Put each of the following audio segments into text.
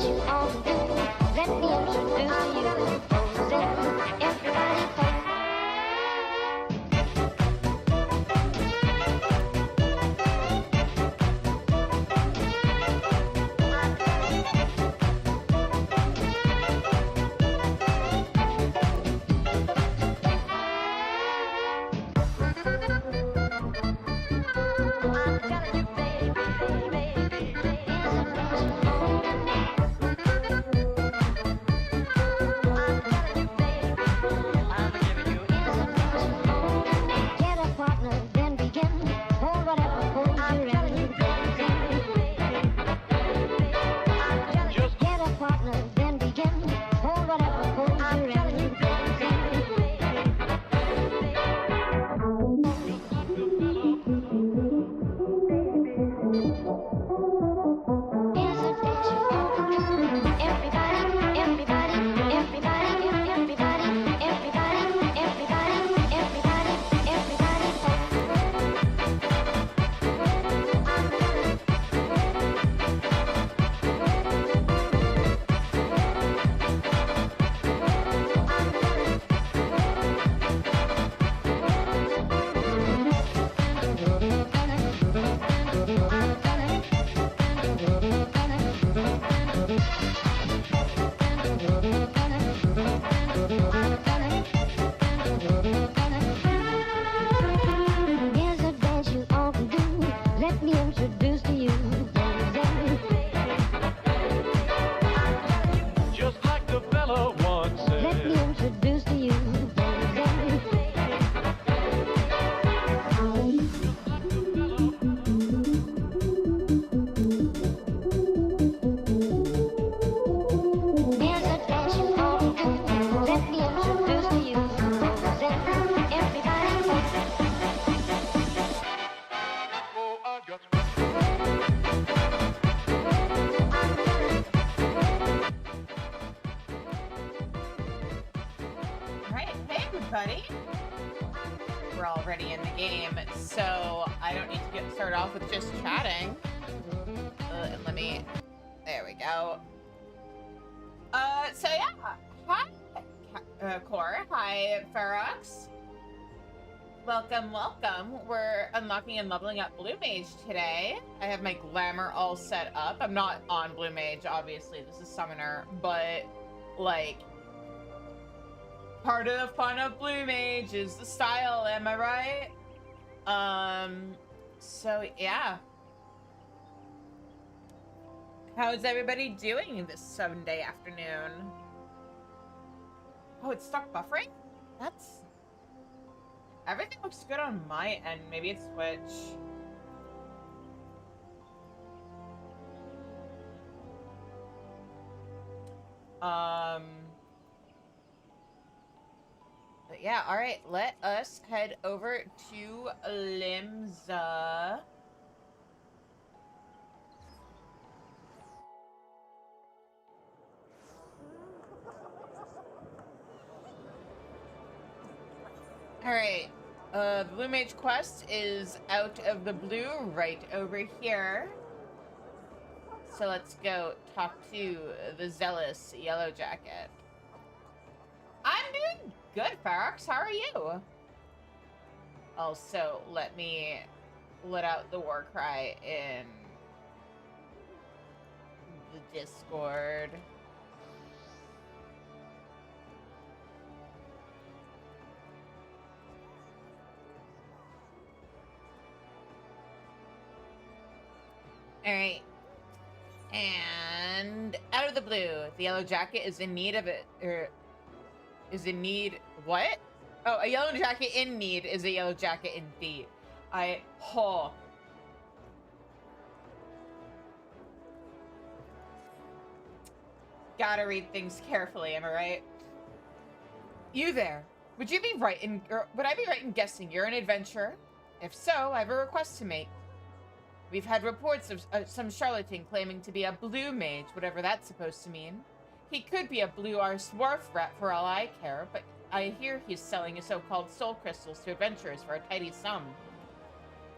you all to do. Let me introduce to you. Posing, everybody pose. Welcome. We're unlocking and leveling up Blue Mage today. I have my glamour all set up. I'm not on Blue Mage, obviously. This is Summoner, but, like, part of the fun of Blue Mage is the style, am I right? So, yeah. How's everybody doing this Sunday afternoon? Oh, it's stuck buffering? That's... Everything looks good on my end. Maybe it's Twitch. But yeah, alright. Let us head over to Limza. Alright. The Blue Mage quest is out of the blue right over here. So let's go talk to the zealous Yellow Jacket. I'm doing good, Ferox. How are you? Also, let me let out the war cry in the Discord. Alright. And out of the blue, the Yellow Jacket is in need of it, is in need, what? Oh, a Yellow Jacket in need is a Yellow Jacket indeed. Gotta read things carefully, am I right? You there. Would you be right in, or would I be right in guessing you're an adventurer? If so, I have a request to make. We've had reports of some charlatan claiming to be a blue mage, whatever that's supposed to mean. He could be a blue arse dwarf rat for all I care, but I hear he's selling his so-called soul crystals to adventurers for a tidy sum.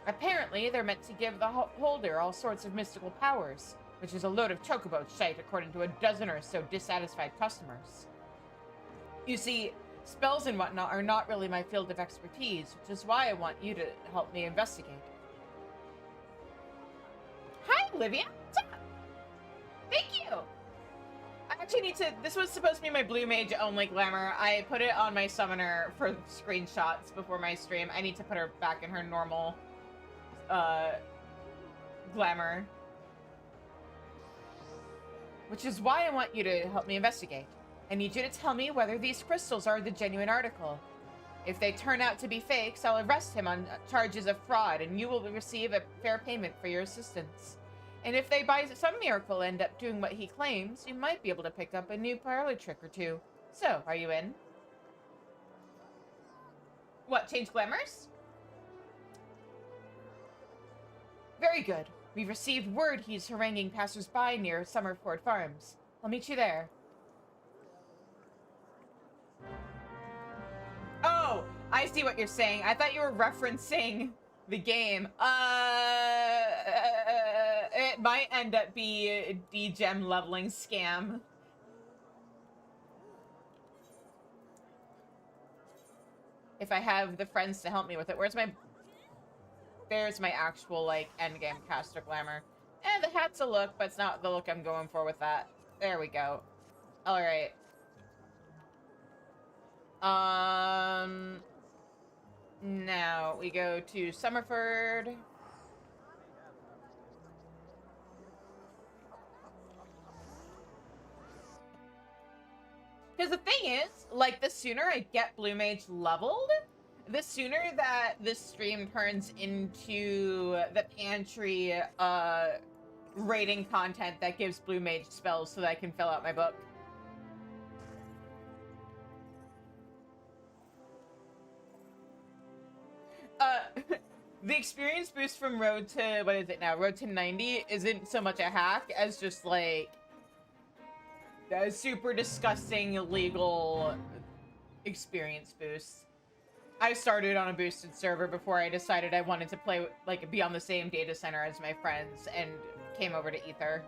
Apparently, they're meant to give the holder all sorts of mystical powers. which is a load of chocobo shite according to a dozen or so dissatisfied customers. You see, spells and whatnot are not really my field of expertise, which is why I want you to help me investigate. Hi, Olivia. What's up? Thank you. I actually need to... This was supposed to be my Blue Mage only glamour. I put it on my summoner for screenshots before my stream. I need to put her back in her normal glamour. Which is why I want you to help me investigate. I need you to tell me whether these crystals are the genuine article. If they turn out to be fakes, I'll arrest him on charges of fraud, and you will receive a fair payment for your assistance. And if they, by some miracle, end up doing what he claims, you might be able to pick up a new parlor trick or two. So, are you in? What, change glamours? Very good. We've received word he's haranguing passers-by near Summerford Farms. I'll meet you there. Oh, I see what you're saying. I thought you were referencing the game. It might end up be a D-gem leveling scam. If I have the friends to help me with it. Where's my... There's my actual, like, endgame caster glamour. The hat's a look, but it's not the look I'm going for with that. There we go. Alright. Now we go to Summerford. Because the thing is, like, the sooner I get Blue Mage leveled, the sooner that this stream turns into the pantry, rating content that gives Blue Mage spells so that I can fill out my book. The experience boost from Road to, what is it now? Road to 90 isn't so much a hack as just, like, a super disgusting illegal experience boost. I started on a boosted server before I decided I wanted to play, like, be on the same data center as my friends, and came over to Ether.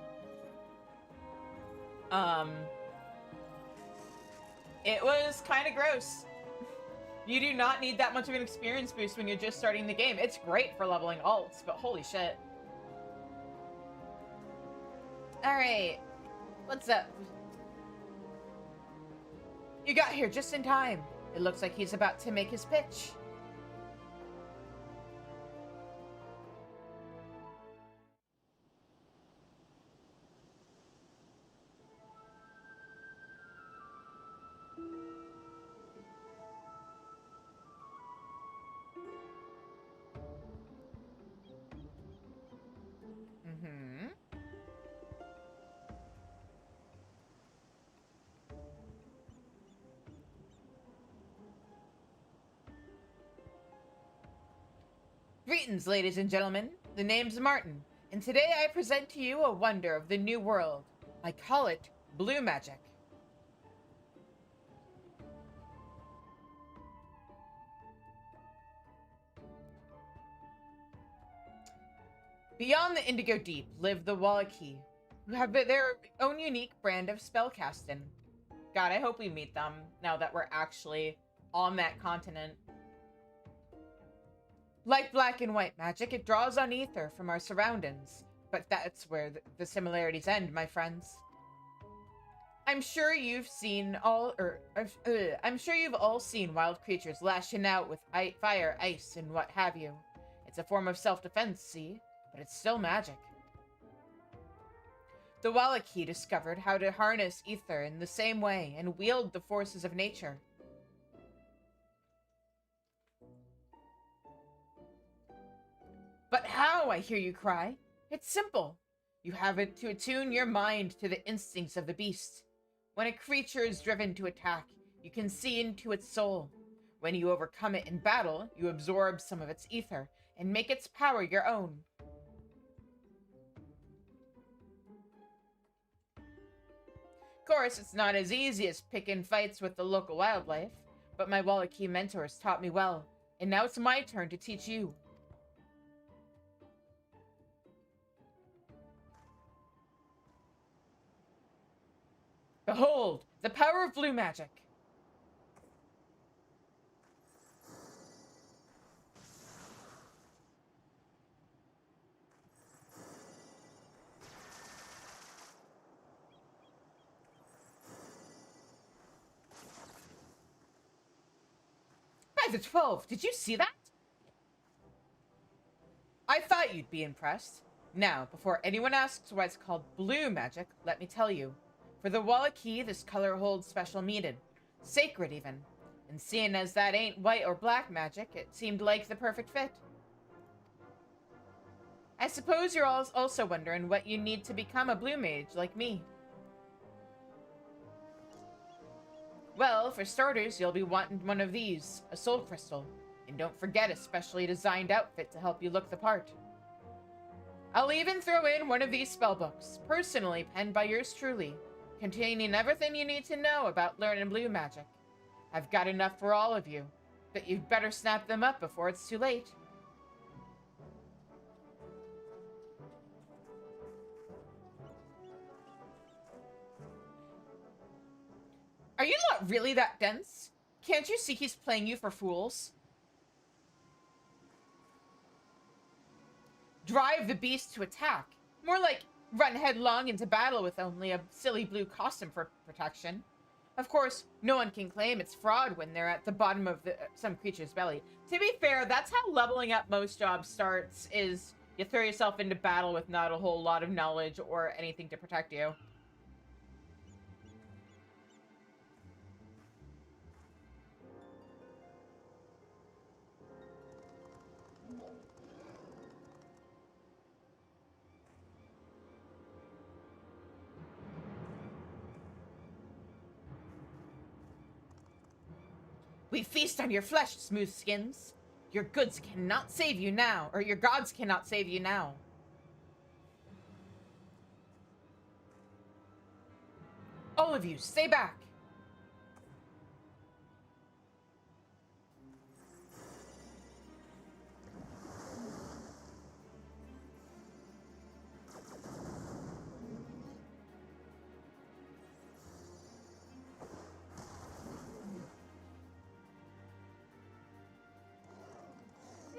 It was kind of gross. You do not need that much of an experience boost when you're just starting the game. It's great for leveling alts, but holy shit. Alright. What's up? You got here just in time. It looks like he's about to make his pitch. Greetings, ladies and gentlemen. The name's Martin, and today I present to you a wonder of the new world. I call it blue magic. Beyond the Indigo Deep live the Wallachie, who have their own unique brand of spellcasting. God, I hope we meet them now that we're actually on that continent. Like black and white magic, it draws on ether from our surroundings, but that's where the similarities end, my friends. I'm sure you've all seen wild creatures lashing out with fire, ice, and what have you. It's a form of self-defense, see? But it's still magic. The Wallachie discovered how to harness ether in the same way and wield the forces of nature. But how, I hear you cry? It's simple. You have it to attune your mind to the instincts of the beast. When a creature is driven to attack, you can see into its soul. When you overcome it in battle, you absorb some of its ether and make its power your own. Of course, it's not as easy as picking fights with the local wildlife, but my Wallachie mentors taught me well, and now it's my turn to teach you. Behold, the power of blue magic. By the 12, did you see that? I thought you'd be impressed. Now, before anyone asks why it's called blue magic, let me tell you. For the Wallachie, this color holds special meaning. Sacred, even. And seeing as that ain't white or black magic, it seemed like the perfect fit. I suppose you're all also wondering what you need to become a blue mage like me. Well, for starters, you'll be wanting one of these, a soul crystal. And don't forget a specially designed outfit to help you look the part. I'll even throw in one of these spellbooks, personally penned by yours truly, containing everything you need to know about learning blue magic. I've got enough for all of you, but you'd better snap them up before it's too late. Are you not really that dense? Can't you see he's playing you for fools? Drive the beast to attack. More like run headlong into battle with only a silly blue costume for protection. Of course, no one can claim it's fraud when they're at the bottom of some creature's belly. To be fair, that's how leveling up most jobs starts, is you throw yourself into battle with not a whole lot of knowledge or anything to protect you. We feast on your flesh, smooth skins. Your goods cannot save you now, or your gods cannot save you now. All of you, stay back.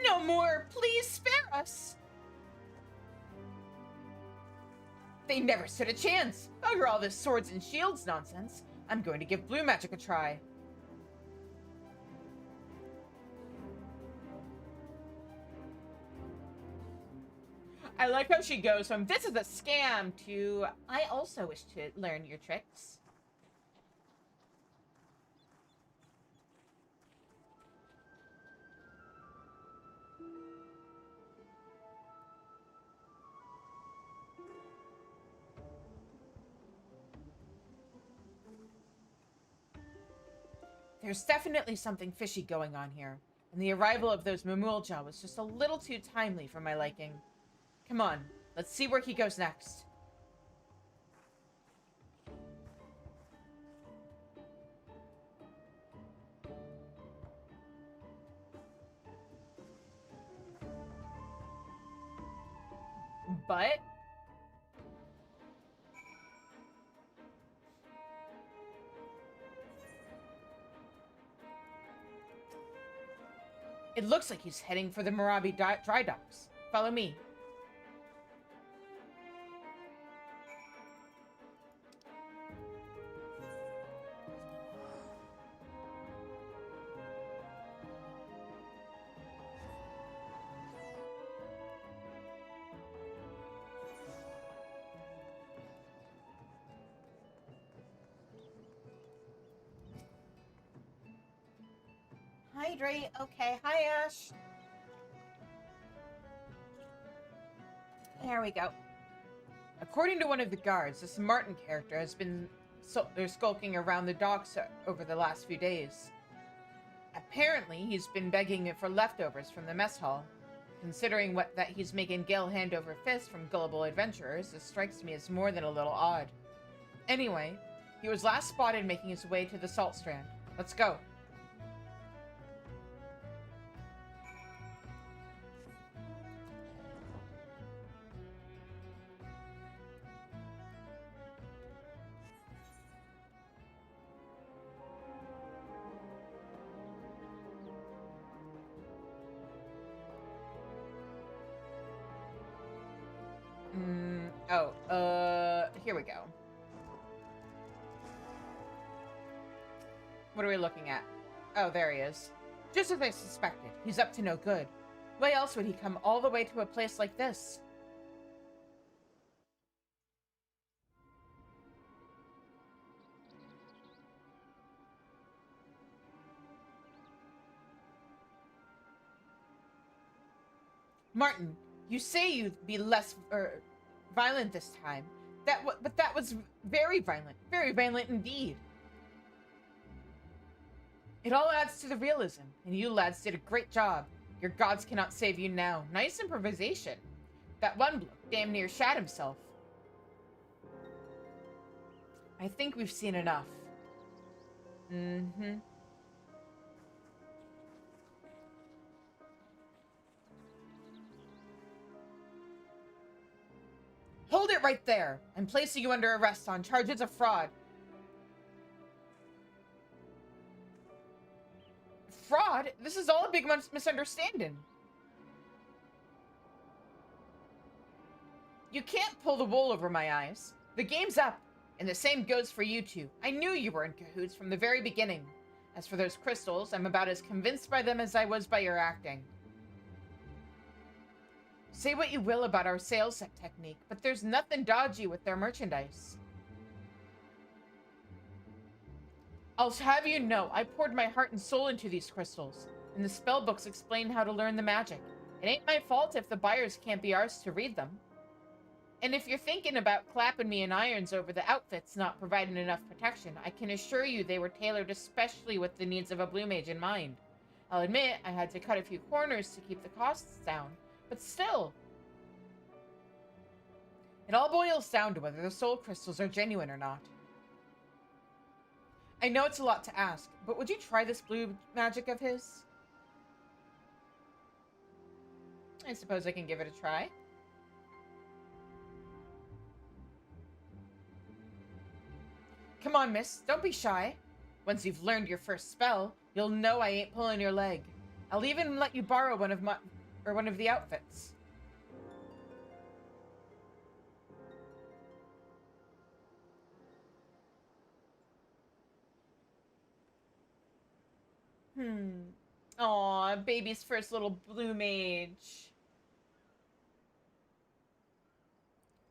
No more! Please spare us! They never stood a chance! Over all this swords and shields nonsense, I'm going to give blue magic a try. I like how she goes from, this is a scam, to, I also wish to learn your tricks. There's definitely something fishy going on here, and the arrival of those Mamulja was just a little too timely for my liking. Come on, let's see where he goes next. But it looks like he's heading for the Marabi dry docks. Follow me. Hydrate. Okay. Hi, Ash. There we go. According to one of the guards, this Martin character has been skulking around the docks over the last few days. Apparently, he's been begging for leftovers from the mess hall. Considering that he's making Gale hand over fist from gullible adventurers, this strikes me as more than a little odd. Anyway, he was last spotted making his way to the Salt Strand. Let's go. Oh, here we go. What are we looking at? Oh, there he is. Just as I suspected, he's up to no good. Why else would he come all the way to a place like this? Martin, you say you'd be less violent this time. But that was very violent indeed. It all adds to the realism, and you lads did a great job. Your gods cannot save you now. Nice improvisation. That one bloke damn near shat himself. I think we've seen enough. Mm-hmm. Hold it right there! I'm placing you under arrest on charges of fraud. Fraud? This is all a big misunderstanding. You can't pull the wool over my eyes. The game's up, and the same goes for you two. I knew you were in cahoots from the very beginning. As for those crystals, I'm about as convinced by them as I was by your acting. Say what you will about our sales technique, but there's nothing dodgy with their merchandise. I'll have you know, I poured my heart and soul into these crystals, and the spell books explain how to learn the magic. It ain't my fault if the buyers can't be arsed to read them. And if you're thinking about clapping me in irons over the outfits not providing enough protection, I can assure you they were tailored especially with the needs of a blue mage in mind. I'll admit I had to cut a few corners to keep the costs down, but still. It all boils down to whether the soul crystals are genuine or not. I know it's a lot to ask, but would you try this blue magic of his? I suppose I can give it a try. Come on, miss. Don't be shy. Once you've learned your first spell, you'll know I ain't pulling your leg. I'll even let you borrow one of the outfits. Aw, baby's first little blue mage.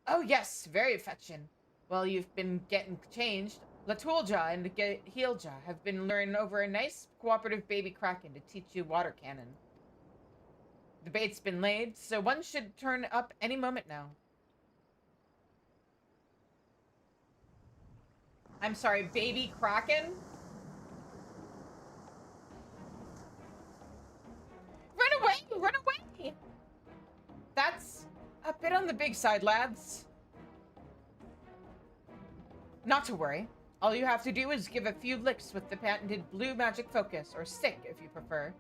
Oh yes, very affection. While you've been getting changed, Latulja and Heelja have been luring over a nice cooperative baby kraken to teach you water cannon. The bait's been laid, so one should turn up any moment now. I'm sorry, baby kraken? Run away! Run away! That's a bit on the big side, lads. Not to worry. All you have to do is give a few licks with the patented blue magic focus, or stick if you prefer,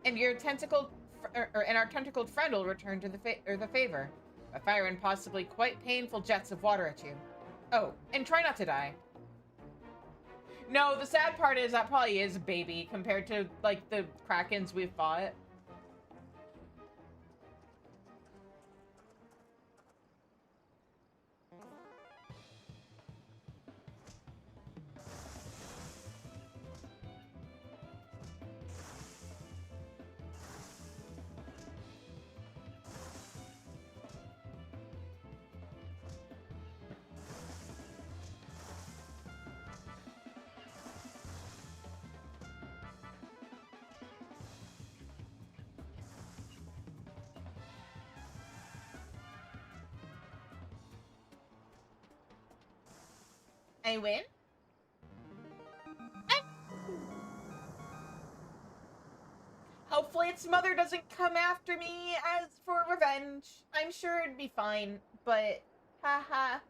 and your our tentacled friend will return to the favor, by firing possibly quite painful jets of water at you. Oh, and try not to die. No, the sad part is that probably is a baby compared to like the krakens we've fought. I win? Hopefully its mother doesn't come after me as for revenge. I'm sure it'd be fine, but haha.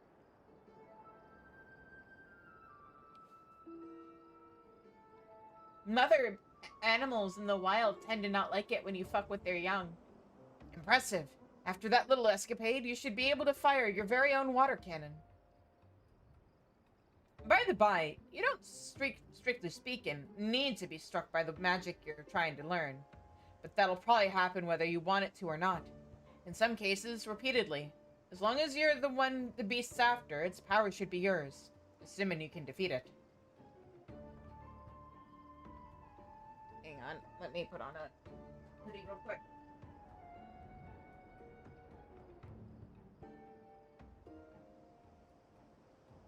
Mother animals in the wild tend to not like it when you fuck with their young. Impressive. After that little escapade, you should be able to fire your very own water cannon. By the by, you don't, strictly speaking, need to be struck by the magic you're trying to learn. But that'll probably happen whether you want it to or not. In some cases, repeatedly. As long as you're the one the beast's after, its power should be yours. Assuming you can defeat it. Hang on, let me put on a hoodie real quick.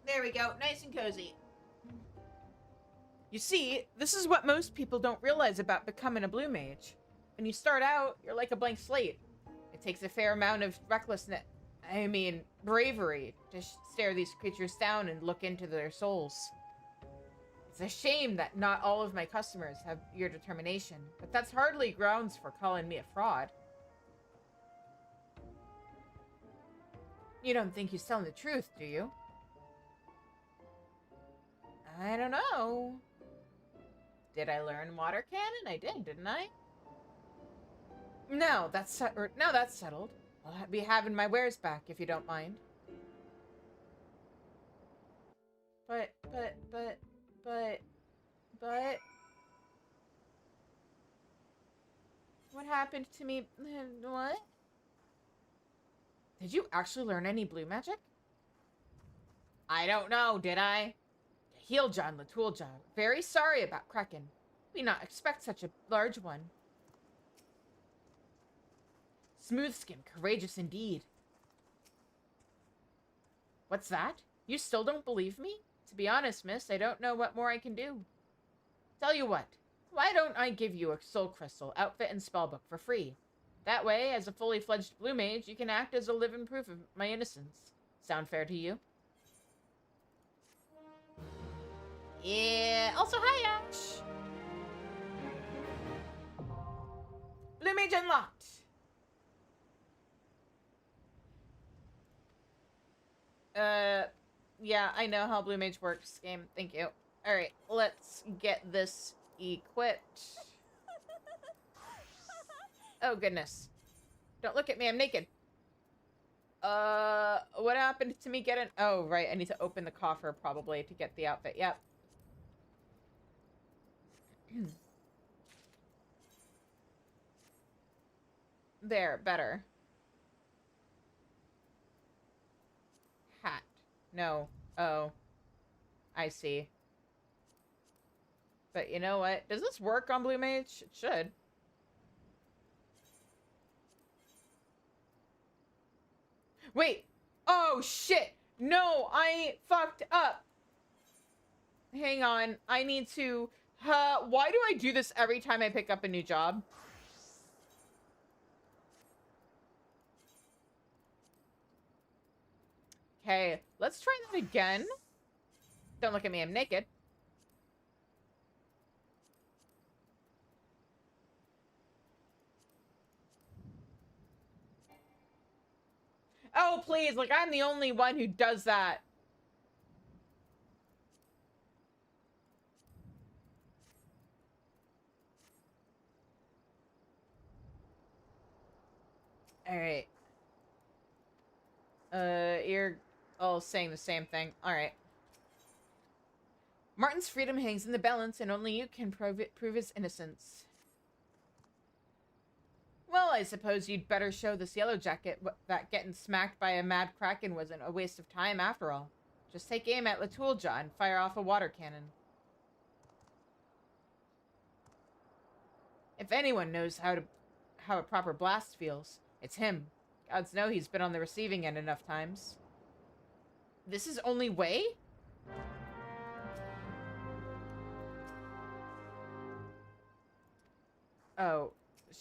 There we go, nice and cozy. You see, this is what most people don't realize about becoming a blue mage. When you start out, you're like a blank slate. It takes a fair amount of bravery to stare these creatures down and look into their souls. It's a shame that not all of my customers have your determination, but that's hardly grounds for calling me a fraud. You don't think you're telling the truth, do you? I don't know. Did I learn water cannon? I did, didn't I? No, that's settled. I'll be having my wares back if you don't mind. But... What happened to me? What? Did you actually learn any blue magic? I don't know, did I? Heel John Latoolja. Very sorry about Kraken. We not expect such a large one. Smooth skin, courageous indeed. What's that? You still don't believe me? To be honest, miss, I don't know what more I can do. Tell you what, why don't I give you a soul crystal, outfit, and spellbook for free? That way, as a fully fledged blue mage, you can act as a living proof of my innocence. Sound fair to you? Yeah. Also, hi, Ash. Blue mage unlocked. Yeah, I know how blue mage works. Game, thank you. All right, let's get this equipped. Oh goodness! Don't look at me. I'm naked. What happened to me getting? Oh right, I need to open the coffer probably to get the outfit. Yep. There, better. Hat. No. Oh. I see. But you know what? Does this work on Blue Mage? It should. Wait! Oh, shit! No, I fucked up! Hang on. I need to... why do I do this every time I pick up a new job? Okay, let's try that again. Don't look at me, I'm naked. Oh, please, like, I'm the only one who does that. Alright. You're all saying the same thing. Alright. Martin's freedom hangs in the balance, and only you can prove his innocence. Well, I suppose you'd better show this yellow jacket that getting smacked by a mad kraken wasn't a waste of time after all. Just take aim at Latoolja and fire off a water cannon. If anyone knows how a proper blast feels, it's him. Gods know he's been on the receiving end enough times. This is only way? Oh,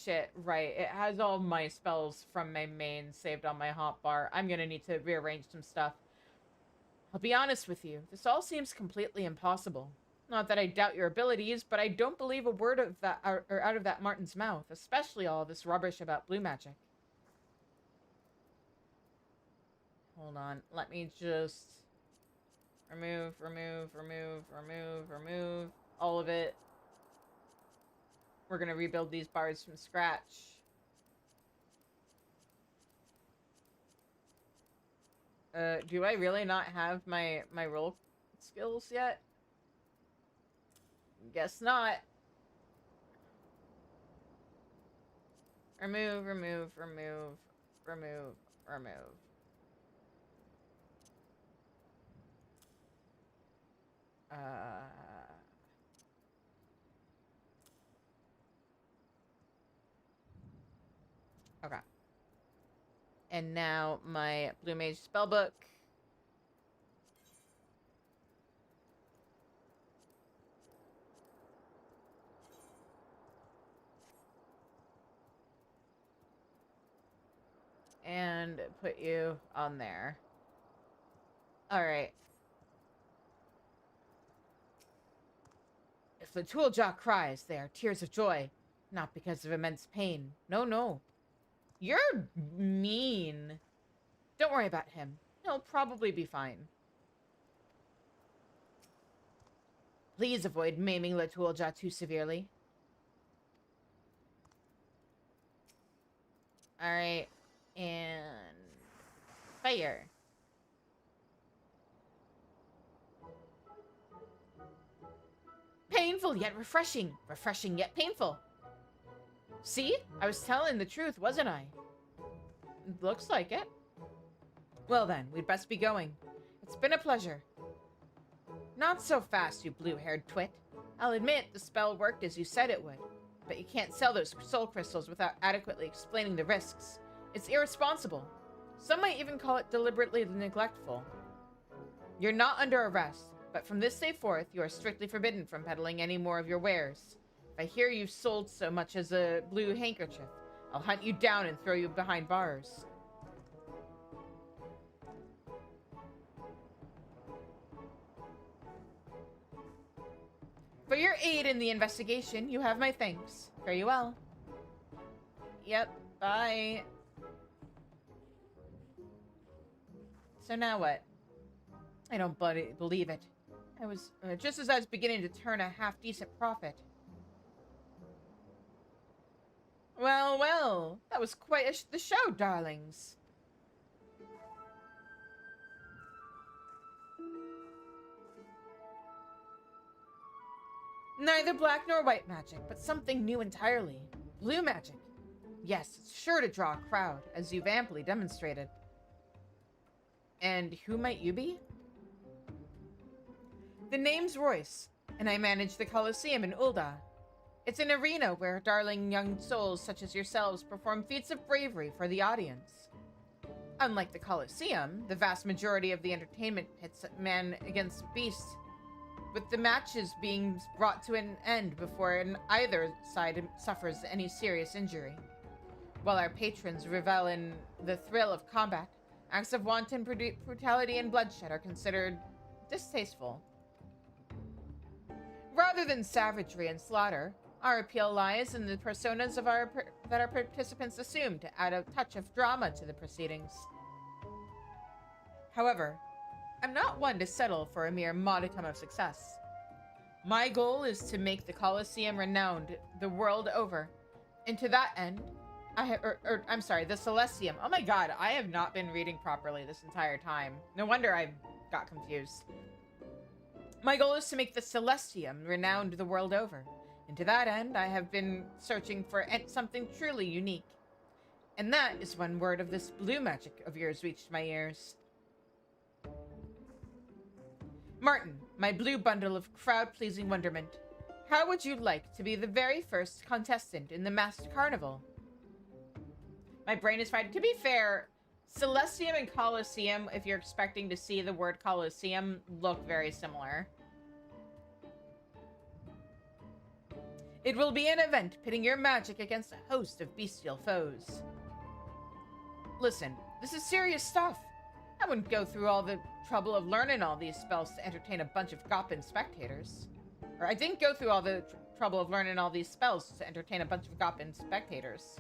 shit, right. It has all my spells from my main saved on my hotbar. I'm gonna need to rearrange some stuff. I'll be honest with you, this all seems completely impossible. Not that I doubt your abilities, but I don't believe a word of that out of that Martin's mouth, especially all this rubbish about blue magic. Hold on, let me just remove all of it. We're gonna rebuild these bars from scratch. Do I really not have my roll skills yet? Guess not. Remove. Okay. And now my Blue Mage spellbook. And put you on there. Alright. If the Tooljaw cries, they are tears of joy, not because of immense pain. No, no. You're mean. Don't worry about him. He'll probably be fine. Please avoid maiming Latuolja too severely. Alright. And... fire. Painful yet refreshing. Refreshing yet painful. See? I was telling the truth, wasn't I? Looks like it. Well then, we'd best be going. It's been a pleasure. Not so fast, you blue-haired twit. I'll admit the spell worked as you said it would. But you can't sell those soul crystals without adequately explaining the risks. It's irresponsible. Some might even call it deliberately neglectful. You're not under arrest, but from this day forth, you are strictly forbidden from peddling any more of your wares. If I hear you've sold so much as a blue handkerchief, I'll hunt you down and throw you behind bars. For your aid in the investigation, you have my thanks. Fare you well. Yep, bye. So now what? I don't believe it. I was, just as I was beginning to turn a half-decent profit. Well, well, that was quite the show, darlings. Neither black nor white magic, but something new entirely. Blue magic. Yes, it's sure to draw a crowd, as you've amply demonstrated. And who might you be? The name's Royce, and I manage the Colosseum in Ulda. It's an arena where darling young souls such as yourselves perform feats of bravery for the audience. Unlike the Colosseum, the vast majority of the entertainment pits man against beast, with the matches being brought to an end before either side suffers any serious injury. While our patrons revel in the thrill of combat, acts of wanton brutality and bloodshed are considered distasteful. Rather than savagery and slaughter, our appeal lies in the personas of that our participants assume to add a touch of drama to the proceedings. However, I'm not one to settle for a mere modicum of success. My goal is to make the Colosseum renowned the world over, and to that end, I'm sorry, the Celestium. Oh my god, I have not been reading properly this entire time. No wonder I got confused. My goal is to make the Celestium renowned the world over, and to that end, I have been searching for something truly unique. And that is when word of this blue magic of yours reached my ears. Martin, my blue bundle of crowd-pleasing wonderment, how would you like to be the very first contestant in the masked carnival? My brain is fried. To be fair, Celestium and Colosseum, if you're expecting to see the word Colosseum, look very similar. It will be an event pitting your magic against a host of bestial foes. Listen, this is serious stuff. I wouldn't go through all the trouble of learning all these spells to entertain a bunch of Goppin spectators. Or I didn't go through all the trouble of learning all these spells to entertain a bunch of Goppin spectators.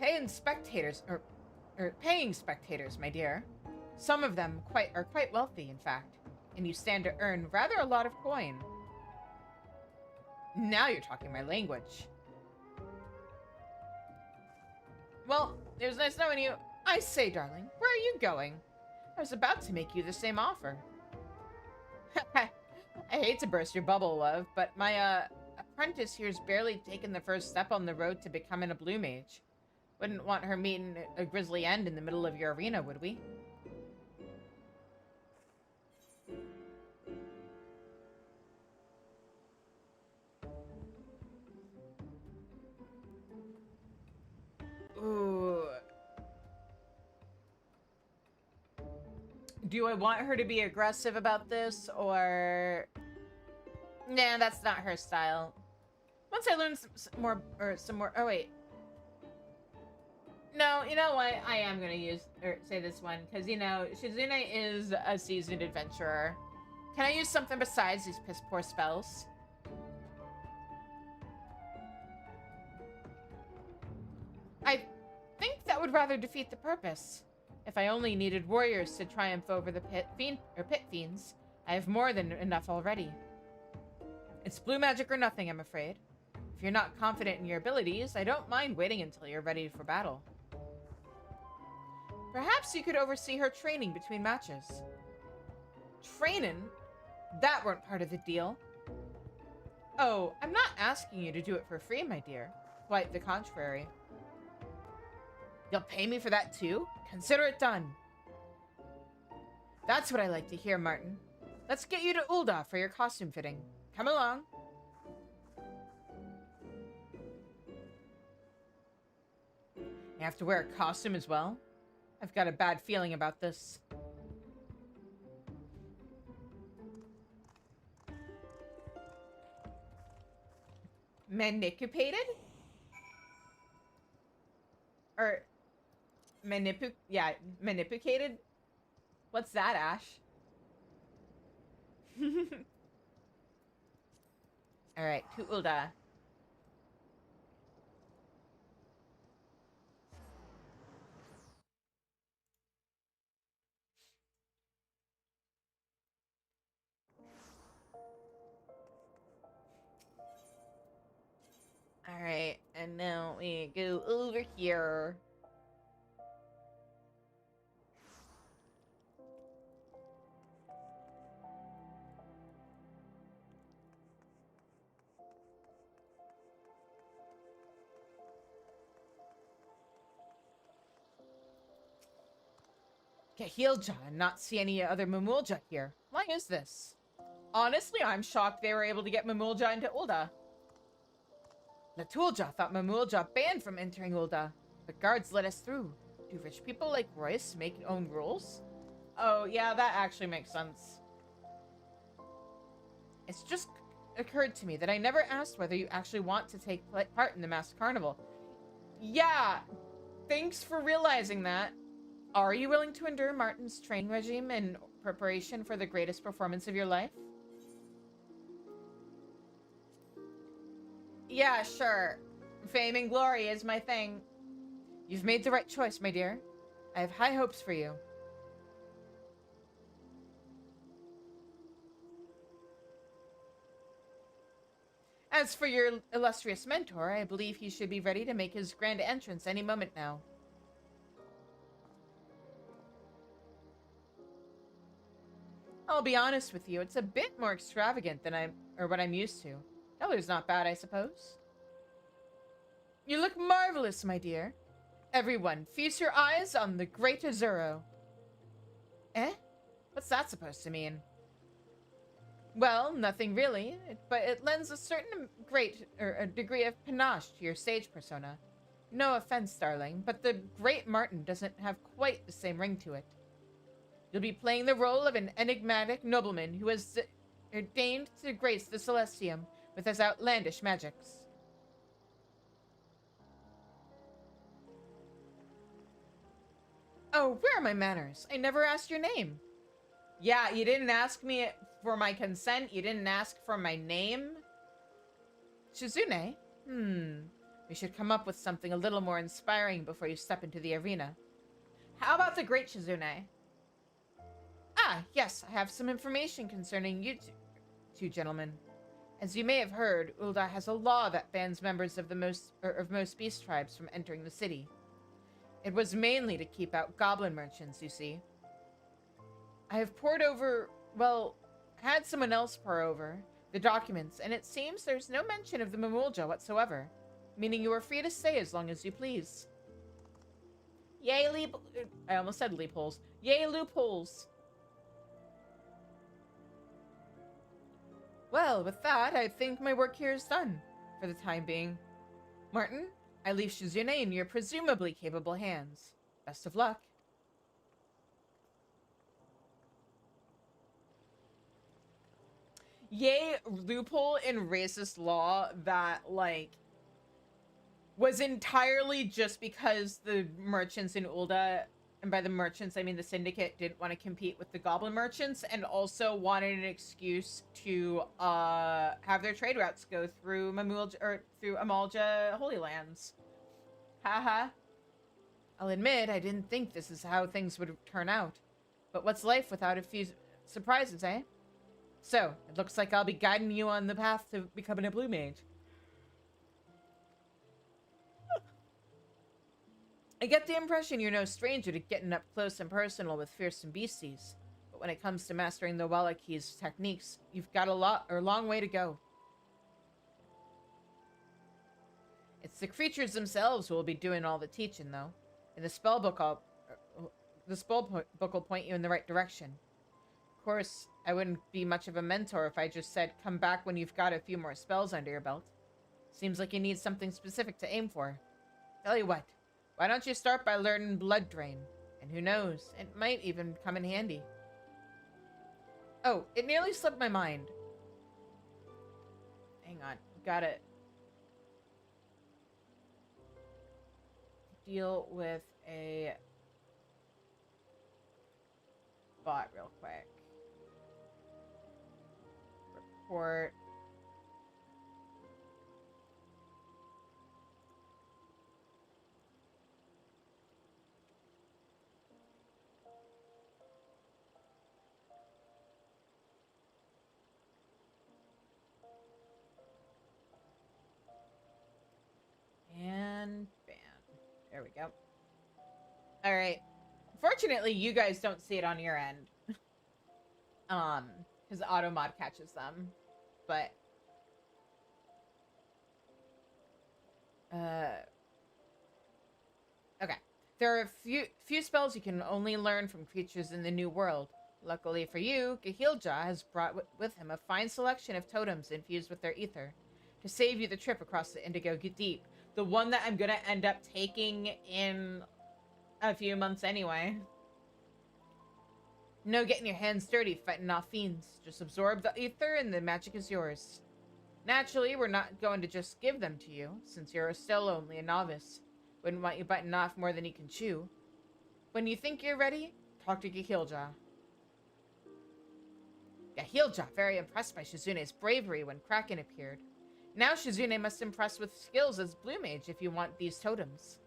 Paying spectators, my dear. Some of them are quite wealthy, in fact, and you stand to earn rather a lot of coin. Now you're talking my language. Well, it was nice knowing you. I say, darling, where are you going? I was about to make you the same offer. I hate to burst your bubble, love, but my apprentice here's barely taken the first step on the road to becoming a blue mage. Wouldn't want her meeting a grisly end in the middle of your arena, would we? Do I want her to be aggressive about this, or... Nah, that's not her style. Once I learn some more... Oh, wait. No, you know what? I am gonna say this one, because, you know, Shizune is a seasoned adventurer. Can I use something besides these piss-poor spells? I think that would rather defeat the purpose. If I only needed warriors to triumph over the pit fiends, I have more than enough already. It's blue magic or nothing, I'm afraid. If you're not confident in your abilities, I don't mind waiting until you're ready for battle. Perhaps you could oversee her training between matches. Training? That weren't part of the deal. Oh, I'm not asking you to do it for free, my dear. Quite the contrary. You'll pay me for that too? Consider it done. That's what I like to hear, Martin. Let's get you to Ul'dah for your costume fitting. Come along. You have to wear a costume as well? I've got a bad feeling about this. Manipupated? Or... manipucated? What's that, Ash? Alright, to Ul'dah. Alright, and now we go over here. Get healed, John, and not see any other Mamulja here. Why is this? Honestly, I'm shocked they were able to get Mamulja into Ul'dah. Latulja thought Mamulja banned from entering Ul'dah. The guards let us through. Do rich people like Royce make own rules? Oh, yeah, that actually makes sense. It's just occurred to me that I never asked whether you actually want to take part in the masked carnival. Yeah, thanks for realizing that. Are you willing to endure Martin's training regime in preparation for the greatest performance of your life? Yeah, sure. Fame and glory is my thing. You've made the right choice, my dear. I have high hopes for you. As for your illustrious mentor, I believe he should be ready to make his grand entrance any moment now. I'll be honest with you, it's a bit more extravagant than what I'm used to. Color's not bad, I suppose. You look marvelous, my dear. Everyone, feast your eyes on the great Azuro. Eh? What's that supposed to mean? Well, nothing really, but it lends a certain a degree of panache to your stage persona. No offense, darling, but the Great Martin doesn't have quite the same ring to it. You'll be playing the role of an enigmatic nobleman who has deigned to grace the Celestium with his outlandish magics. Oh, where are my manners? I never asked your name. Yeah, you didn't ask me for my consent. You didn't ask for my name. Shizune? We should come up with something a little more inspiring before you step into the arena. How about the great Shizune? Ah, yes, I have some information concerning you two gentlemen. As you may have heard, Ul'dah has a law that bans members of most beast tribes from entering the city. It was mainly to keep out goblin merchants, you see. I have had someone else pour over the documents, and it seems there's no mention of the Mamulja whatsoever, meaning you are free to stay as long as you please. Yay, I almost said loopholes. Yay, loopholes! Well, with that, I think my work here is done, for the time being. Martin, I leave Shizune in your presumably capable hands. Best of luck. Yay, loophole in racist law that, like, was entirely just because the merchants in Ulda, and by the merchants, I mean the syndicate, didn't want to compete with the goblin merchants, and also wanted an excuse to, have their trade routes go through through Amalja Holy Lands. Haha. I'll admit, I didn't think this is how things would turn out. But what's life without a few surprises, eh? So, it looks like I'll be guiding you on the path to becoming a blue mage. I get the impression you're no stranger to getting up close and personal with fearsome beasties. But when it comes to mastering the Wallachi's techniques, you've got a long way to go. It's the creatures themselves who will be doing all the teaching, though. In the spell book, will point you in the right direction. Of course, I wouldn't be much of a mentor if I just said, come back when you've got a few more spells under your belt. Seems like you need something specific to aim for. Tell you what, why don't you start by learning Blood Drain? And who knows, it might even come in handy. Oh, it nearly slipped my mind. Hang on, gotta deal with a bot real quick. Report. And ban. There we go. All right. Fortunately, you guys don't see it on your end. Because auto mod catches them. But okay. There are a few spells you can only learn from creatures in the New World. Luckily for you, Gahilja has brought with him a fine selection of totems infused with their ether to save you the trip across the Indigo Deep. The one that I'm gonna end up taking in a few months anyway. No getting your hands dirty fighting off fiends. Just absorb the ether and the magic is yours. Naturally, we're not going to just give them to you, since you're still only a novice. Wouldn't want you biting off more than you can chew. When you think you're ready, talk to Gahilja. Gahilja, very impressed by Shizune's bravery when Kraken appeared. Now Shizune must impress with skills as Blue Mage if you want these totems.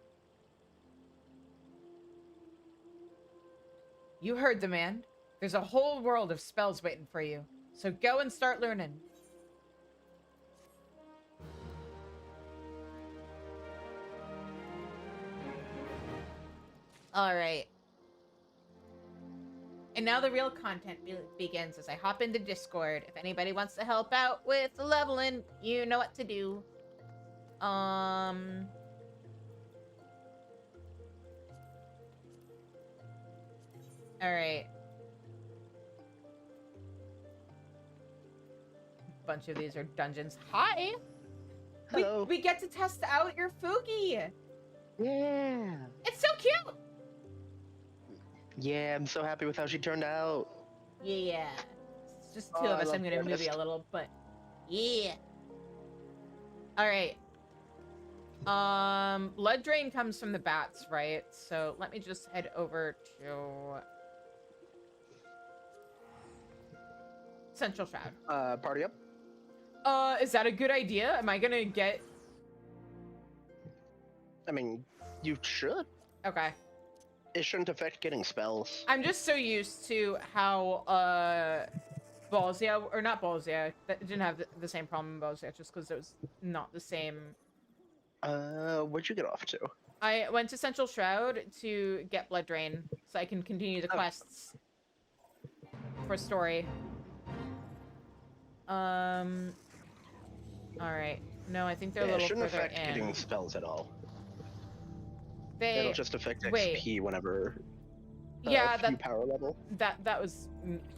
You heard the man. There's a whole world of spells waiting for you. So go and start learning. Alright. And now the real content begins as I hop into Discord. If anybody wants to help out with the leveling, you know what to do. Alright. Bunch of these are dungeons. Hi! Hello. We get to test out your Fugi! Yeah. It's so cute! Yeah, I'm so happy with how she turned out. Yeah. It's just two Oh, of I us. love I'm gonna move artist. you a little, but yeah. Alright. Blood drain comes from the bats, right? So let me just head over to Central Shroud. Party up. Is that a good idea? Am I gonna get... I mean, you should. Okay. It shouldn't affect getting spells. I'm just so used to how, Ballsia, or not Ballsia, that didn't have the same problem in Ballsia, just because it was not the same. Where'd you get off to? I went to Central Shroud to get Blood Drain, so I can continue the quests for story. Alright. No, I think they're a Yeah, it little shouldn't further affect in. getting spells at all. They... It'll just affect wait. XP whenever Yeah, you power level. that was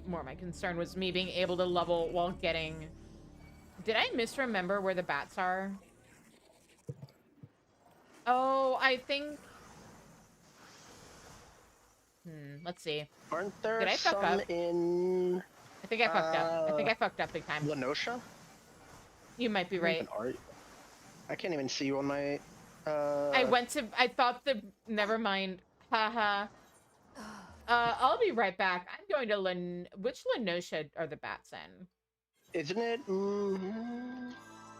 more my concern, was me being able to level while getting... Did I misremember where the bats are? Oh, I think... let's see. Aren't there Did I fuck some up? in... I think I fucked up. I think I fucked up big time. Lenosha? You might be Where right. even are you? I can't even see you on my. I thought the. Never mind. Haha. I'll be right back. I'm going to Which Lenosha are the bats in? Isn't it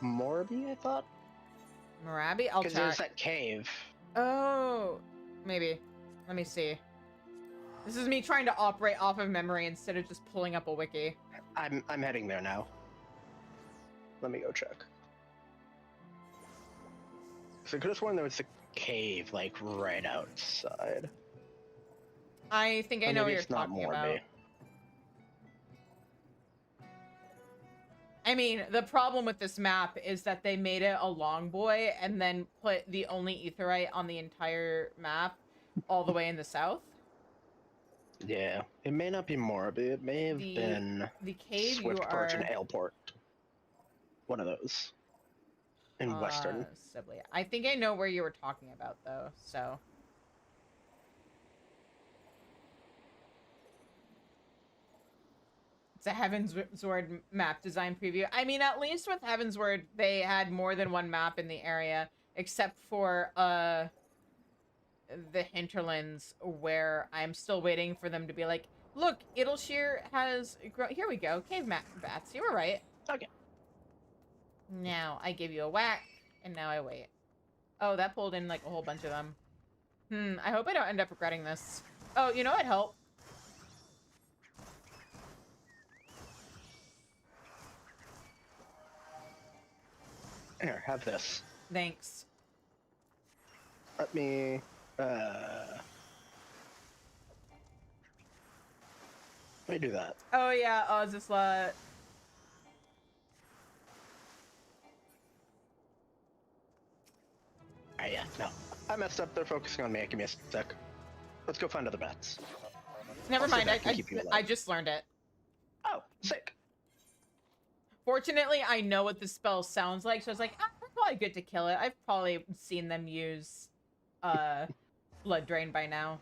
Morbi? I thought. Morabi? I'll Because there's check. that cave. Oh, maybe. Let me see. This is me trying to operate off of memory instead of just pulling up a wiki. I'm heading there now. Let me go check. So I could have sworn there was a cave like right outside. I think I Or know what maybe you're it's not talking about. Morbi. I mean, the problem with this map is that they made it a long boy and then put the only etherite on the entire map all the way in the south. Yeah, it may not be Morbi. It may have been The cave you Swiftport and are Aleport. One of those. In Western. Sibley. I think I know where you were talking about though, so it's a Heavensward map design preview. I mean, at least with Heavensward, they had more than one map in the area, except for the hinterlands, where I'm still waiting for them to be like, look, Idleshire has here we go, cave bats. You were right. Okay. Now I give you a whack, and now I wait. Oh, that pulled in like a whole bunch of them. I hope I don't end up regretting this. Oh, you know what'd help? Here, have this. Thanks. Let me. Let me do that. Oh yeah, Ozisla. Yeah, no. I messed up. They're focusing on me. Give me a sec. Let's go find other bats. Never I'll sit mind. back and keep you I alive. just learned it. Oh, sick. Fortunately, I know what the spell sounds like, so I was like, we're probably good to kill it. I've probably seen them use Blood Drain by now.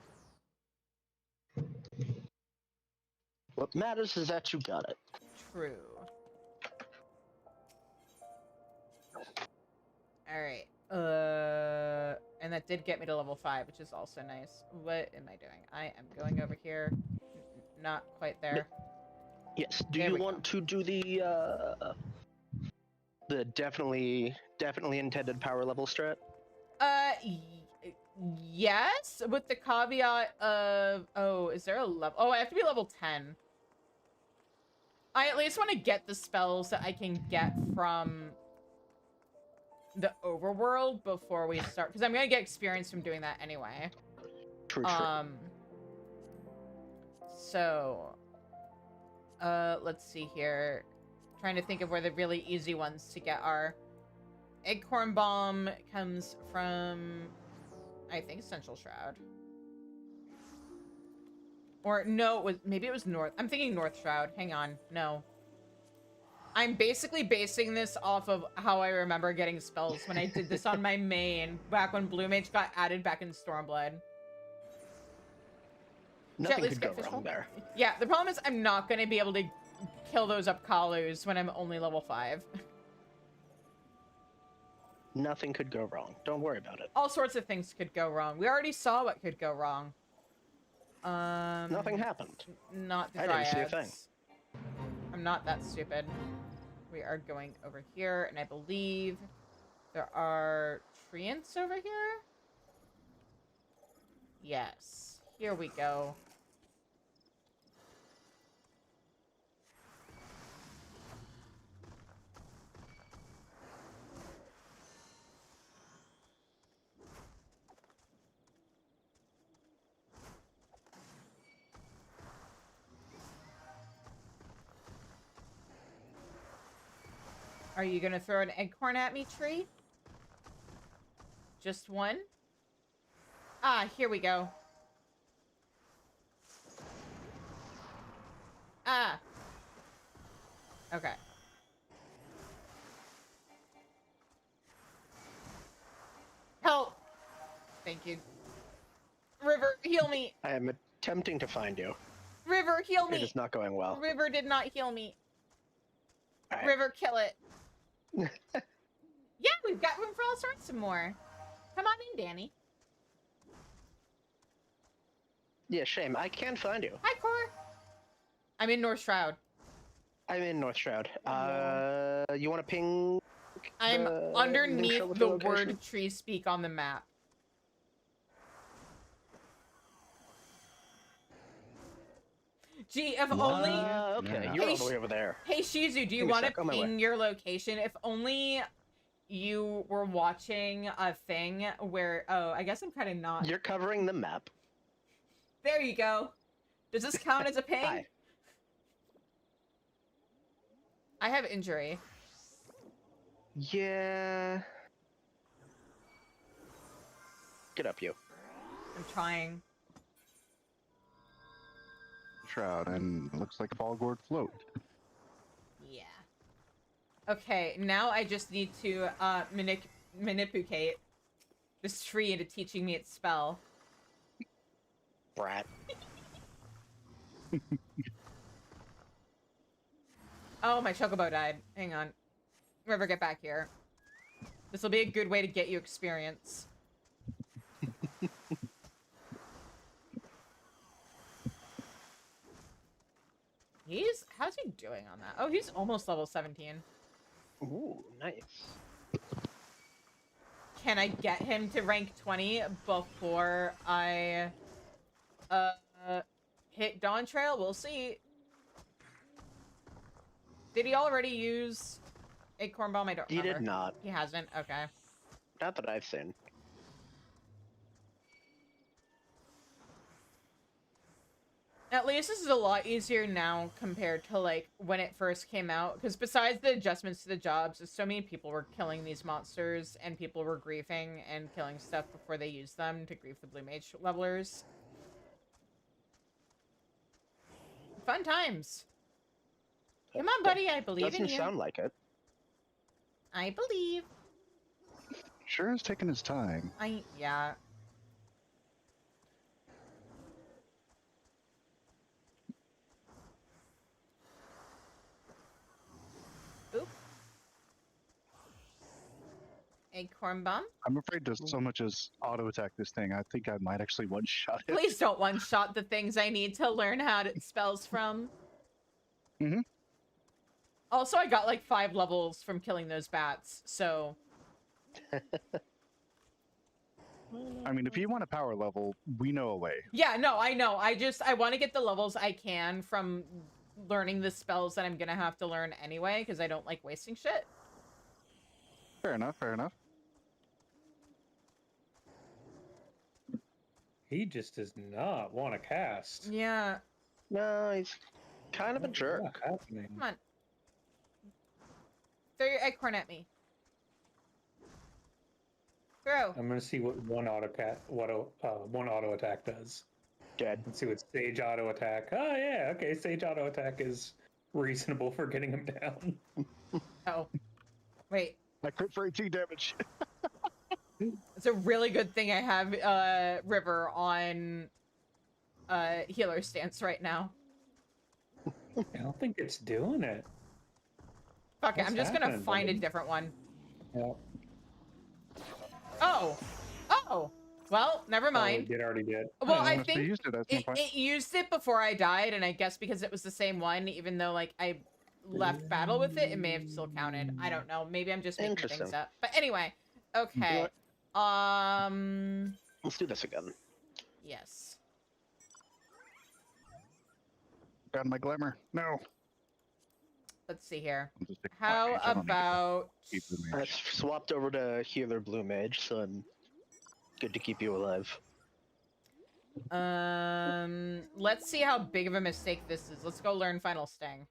What matters is that you got it. True. Alright. And that did get me to level 5, which is also nice. What am I doing? I am going over here. Not quite there. Yes. Do There you we want to do the definitely intended power level strat? Yes, with the caveat of, oh, is there a level? Oh, I have to be level 10. I at least want to get the spells that I can get from the overworld before we start, because I'm gonna get experience from doing that anyway. True. So let's see here. Trying to think of where the really easy ones to get are. Eggcorn Bomb comes from, I think, Central Shroud. Or no, maybe it was North. I'm thinking North Shroud. Hang on. No. I'm basically basing this off of how I remember getting spells when I did this on my main, back when Blue Mage got added back in Stormblood. Nothing could go wrong there. Yeah, the problem is I'm not going to be able to kill those Upkalus when I'm only level 5. Nothing could go wrong. Don't worry about it. All sorts of things could go wrong. We already saw what could go wrong. Nothing happened. Not the I dryads. didn't see a thing. I'm not that stupid. We are going over here, and I believe there are treants over here? Yes. Here we go. Are you gonna throw an eggcorn at me, tree? Just one? Ah, here we go. Ah. Okay. Help! Thank you. River, heal me! I am attempting to find you. River, heal It me. is not going well. River did not heal me. All right. River, kill it. Yeah, we've got room for all sorts of more. Come on in, Danny. Yeah, shame. I can find you. Hi, Cor. I'm in North Shroud. I'm in North Shroud. Hello. You want to ping? I'm the underneath link with the your location? word tree speak on the map. Gee, if only... Okay, Yeah. you're Hey, all the way over there. Hey, Shizu, do you Give me a want to sec, on my way. ping your location? If only you were watching a thing where... Oh, I guess I'm kind of not. You're covering the map. There you go. Does this count as a ping? Hi. I have injury. Yeah. Get up, you. I'm trying. Shroud, and it looks like a ball gourd float. Yeah. Okay, now I just need to manipulate this tree into teaching me its spell. Brat. Oh, my chocobo died. Hang on. River, get back here. This will be a good way to get you experience. How's he doing on that? Oh, he's almost level 17. Ooh, nice. Can I get him to rank 20 before I hit Dawn Trail? We'll see. Did he already use Acorn Bomb? I don't He remember. did not. He hasn't? Okay. Not that I've seen. At least this is a lot easier now compared to, like, when it first came out. Because besides the adjustments to the jobs, so many people were killing these monsters, and people were griefing and killing stuff before they used them to grief the Blue Mage levelers. Fun times. Come on, buddy, I believe in Doesn't you. sound like it. I believe. Sure is taking his time. Yeah. Oop. Acorn Bomb. I'm afraid to so much as auto attack this thing. I think I might actually one shot it. Please don't one-shot the things I need to learn how to spells from. Mm-hmm. Also, I got like 5 levels from killing those bats, so... I mean, if you want a power level, we know a way. Yeah, no, I know. I want to get the levels I can from learning the spells that I'm gonna have to learn anyway, because I don't like wasting shit. Fair enough, fair enough. He just does not want to cast. Yeah. No, he's kind of a What's jerk. happening? Come on. Throw your acorn at me. Throw. I'm gonna see what one auto attack does. Dead. Let's see what Sage auto attack. Oh yeah, okay. Sage auto attack is reasonable for getting him down. Oh. Wait. I crit for 18 damage. It's a really good thing I have River on healer stance right now. I don't think it's doing it. Fuck it, What's I'm just gonna happening, find a buddy? different one. Yeah. Oh! Oh! Well, never mind. It already did. Well, I I must have think used it at some point. it used it before I died, and I guess because it was the same one, even though, like, I left battle with it, it may have still counted. I don't know. Maybe I'm just making things Interesting. up. But anyway, okay. Let's do this again. Yes. Got my glimmer. No. Let's see here. I'll just take a How flat page. I don't need to about... keep the I mage. swapped over to healer blue mage, so I'm good to keep you alive. Let's see how big of a mistake this is. Let's go learn Final Sting.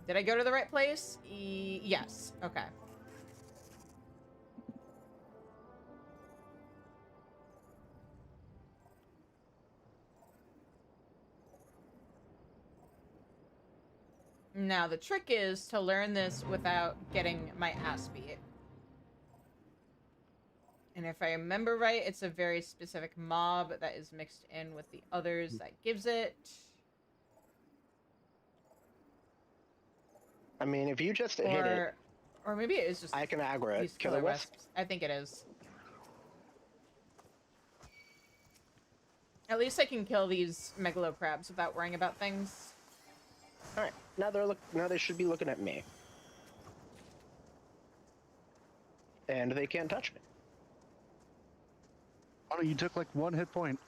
Did I go to the right place? Yes. Okay. Now, the trick is to learn this without getting my ass beat. And if I remember right, it's a very specific mob that is mixed in with the others that gives it. I mean, if you just hit it, Or maybe it is just I can aggro these it. Killer wisp? I think it is. At least I can kill these megalo crabs without worrying about things. Alright, now they should be looking at me. And they can't touch me. Oh, you took like 1 hit point.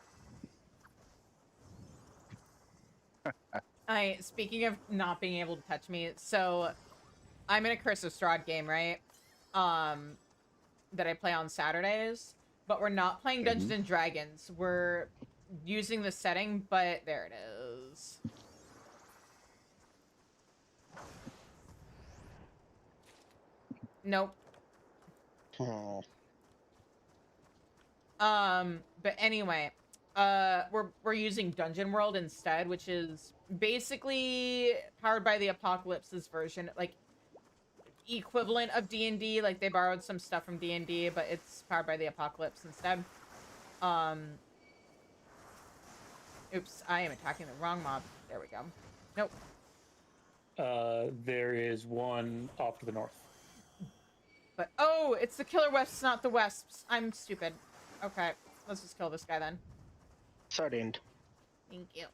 Speaking of not being able to touch me, so I'm in a Curse of Strahd game, right? That I play on Saturdays, but we're not playing Dungeons and Dragons. We're using the setting, but there it is. Nope. Oh. But anyway, we're using Dungeon World instead, which is basically powered by the Apocalypse's version, like equivalent of D&D. Like they borrowed some stuff from D&D, but it's powered by the Apocalypse instead. Oops, I am attacking the wrong mob. There we go. Nope. There is one off to the north. But oh, it's the killer wisps, not the wesps. I'm stupid. Okay, let's just kill this guy then. Sardined. Thank you.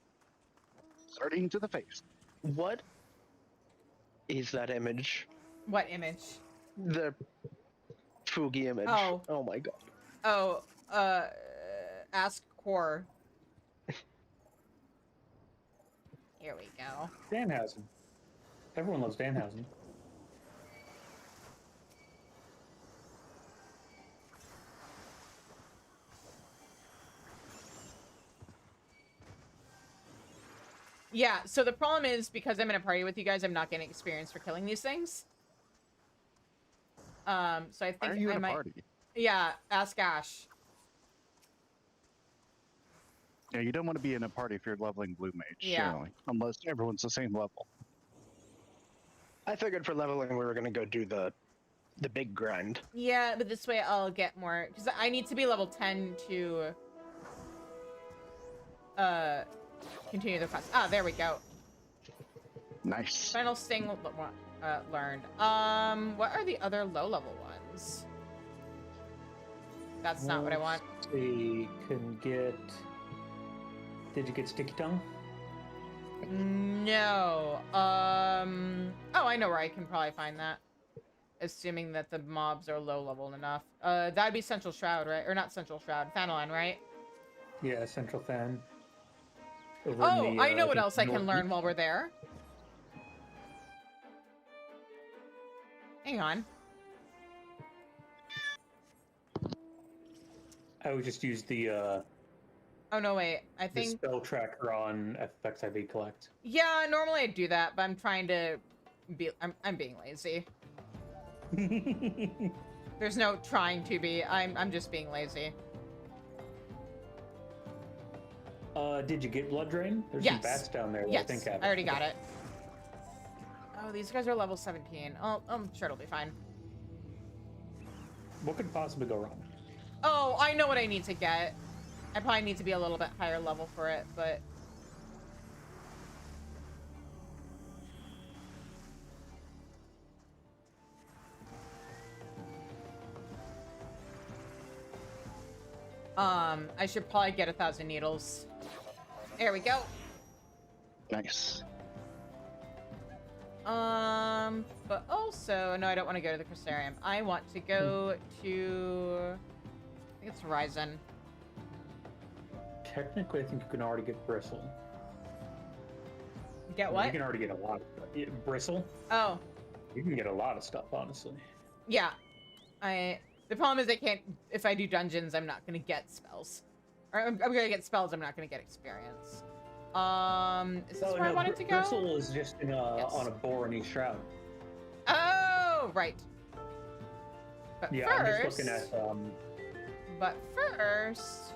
Sardine to the face. What is that image? What image? The Fugi image. Oh. Oh my god. Oh, ask Core. Here we go. Danhausen. Everyone loves Danhausen. Yeah, so the problem is, because I'm in a party with you guys, I'm not getting experience for killing these things. So I think Why are you I in a might... party? Yeah, ask Ash. Yeah, you don't want to be in a party if you're leveling blue mage, Yeah. generally, unless everyone's the same level. I figured for leveling we were gonna go do the big grind. Yeah, but this way I'll get more... Because I need to be level 10 to... continue the quest. Ah, there we go. Nice. Final sting learned. What are the other low-level ones? That's not what I want. We can get... Did you get Sticky Tongue? No. Oh, I know where I can probably find that. Assuming that the mobs are low-level enough. That'd be Central Shroud, right? Or not Central Shroud. Thanalan, right? Yeah, Central Fan. Oh, I know what else I can learn while we're there. Hang on. I would just use the Oh, no, wait. I the think... spell tracker on FXIV Collect. Yeah, normally I'd do that, but I'm trying to be... I'm being lazy. There's no trying to be. I'm just being lazy. Did you get Blood Drain? There's Yes. some bats down there that Yes, I think have I already got it. Oh, these guys are level 17. Oh, I'm sure it'll be fine. What could possibly go wrong? Oh, I know what I need to get. I probably need to be a little bit higher level for it, but... I should probably get 1,000 needles. There we go. Nice. But also... No, I don't want to go to the Crystarium. I want to go to... I think it's Horizon. Technically, I think you can already get Bristle. Get what? You can already get a lot of Bristle. Oh. You can get a lot of stuff, honestly. Yeah. The problem is I can't... If I do dungeons, I'm not going to get spells. Or I'm going to get spells, I'm not going to get experience. Is this where I wanted to go? Bristle is just in on a Borony Shroud. Oh, right. But Yeah, first... I'm just looking at... But first...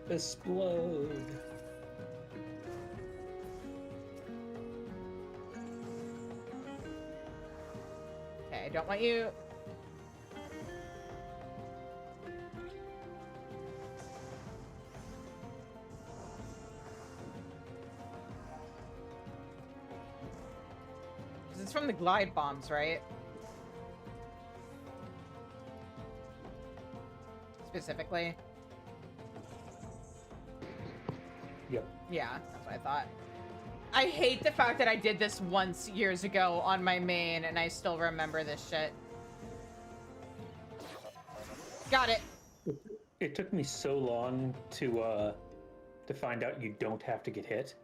Explode. Okay, I don't want you... is from the glide bombs, right? Specifically. Yep. Yeah, that's what I thought. I hate the fact that I did this once years ago on my main, and I still remember this shit. Got it. It took me so long to find out you don't have to get hit.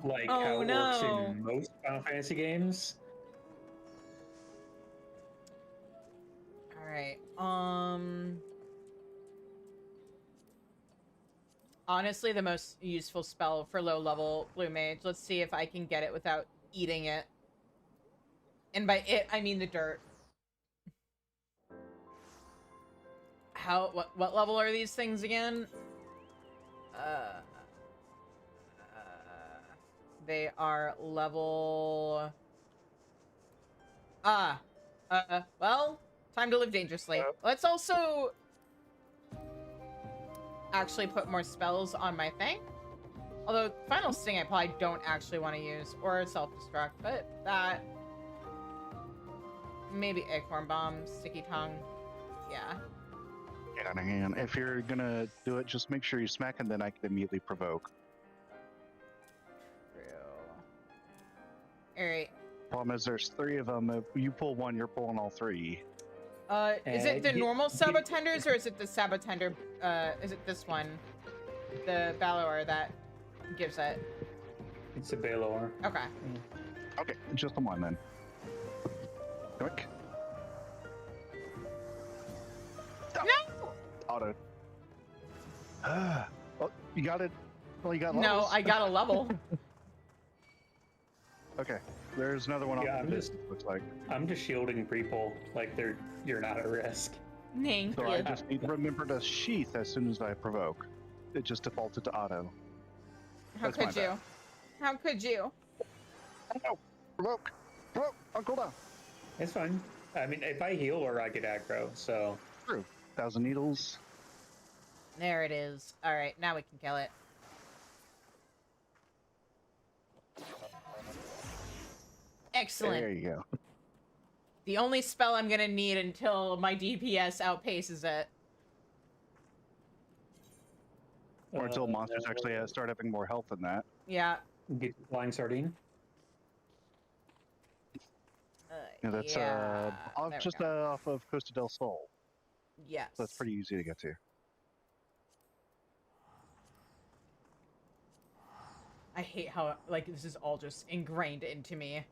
Like Oh, how it works no. in most Final Fantasy games. All right. Honestly, the most useful spell for low level blue mage. Let's see if I can get it without eating it. And by it, I mean the dirt. What level are these things again? They are level... well, time to live dangerously. Let's also actually put more spells on my thing. Although, Final Sting I probably don't actually want to use, or Self-Destruct, but that... Maybe Acorn Bomb, Sticky Tongue, yeah. And if you're gonna do it, just make sure you smack and then I can immediately provoke. True. Alright. Problem is there's 3 of them. If you pull one, you're pulling all 3. Is it the normal Sabotenders, or is it the Sabotender, is it this one? The Balor that gives it? It's a Balor. Okay. Okay, just the one then. Quick. No! Auto. Oh, you got it. Well, you got No, levels. I got a level. Okay, there's another one Yeah, off the distance, looks like. I'm just shielding people like you're not at risk. Thank So you. I just need to remember to sheath as soon as I provoke. It just defaulted to auto. How That's my could you? bad. How could you? Oh, provoke! Provoke! On cooldown! It's fine. I mean, if I heal or I get aggro, so True. 1,000 needles. There it is. Alright, now we can kill it. Excellent. There you go. The only spell I'm gonna need until my DPS outpaces it. Or until monsters actually start having more health than that. Yeah. Get flying sardine. Yeah, that's there we just go. off of Costa del Sol. Yes. So that's pretty easy to get to. I hate how, like, this is all just ingrained into me.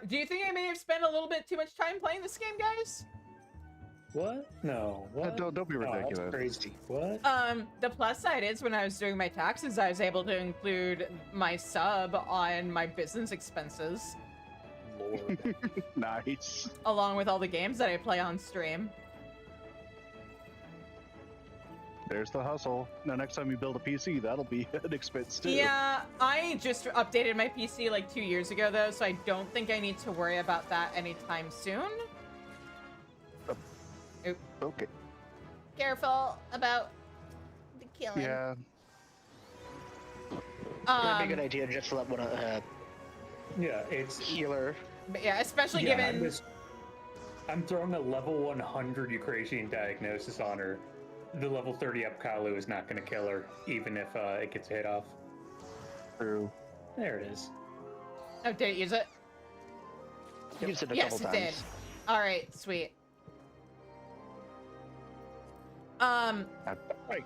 Do you think I may have spent a little bit too much time playing this game, guys? What? No. What? Don't be No, ridiculous. that's crazy. What? The plus side is when I was doing my taxes, I was able to include my sub on my business expenses, Lord. Nice. along with all the games that I play on stream. There's the hustle. Now, next time you build a PC, that'll be an expense too. Yeah, I just updated my PC like 2 years ago, though, so I don't think I need to worry about that anytime soon. Oop. Okay. Careful about the killing. Yeah. Might be a good idea just to let one Yeah, it's healer. But yeah, especially yeah, given... I'm throwing a level 100 Eucratian diagnosis on her. The level 30 up Kalu is not going to kill her, even if it gets hit off. True. There it is. Oh, did it use it? Used it a Yes, couple it times. did. Alright, sweet. Right.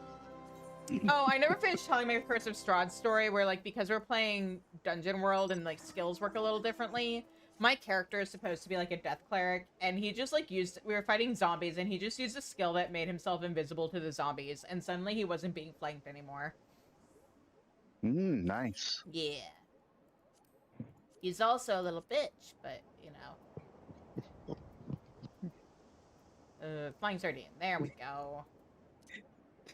Oh, I never finished telling my Curse of Strahd story where, like, because we're playing Dungeon World and, like, skills work a little differently, my character is supposed to be, like, a death cleric, and he just, like, we were fighting zombies, and he just used a skill that made himself invisible to the zombies, and suddenly he wasn't being flanked anymore. Nice. Yeah. He's also a little bitch, but, you know. Flying Sardine. There we go.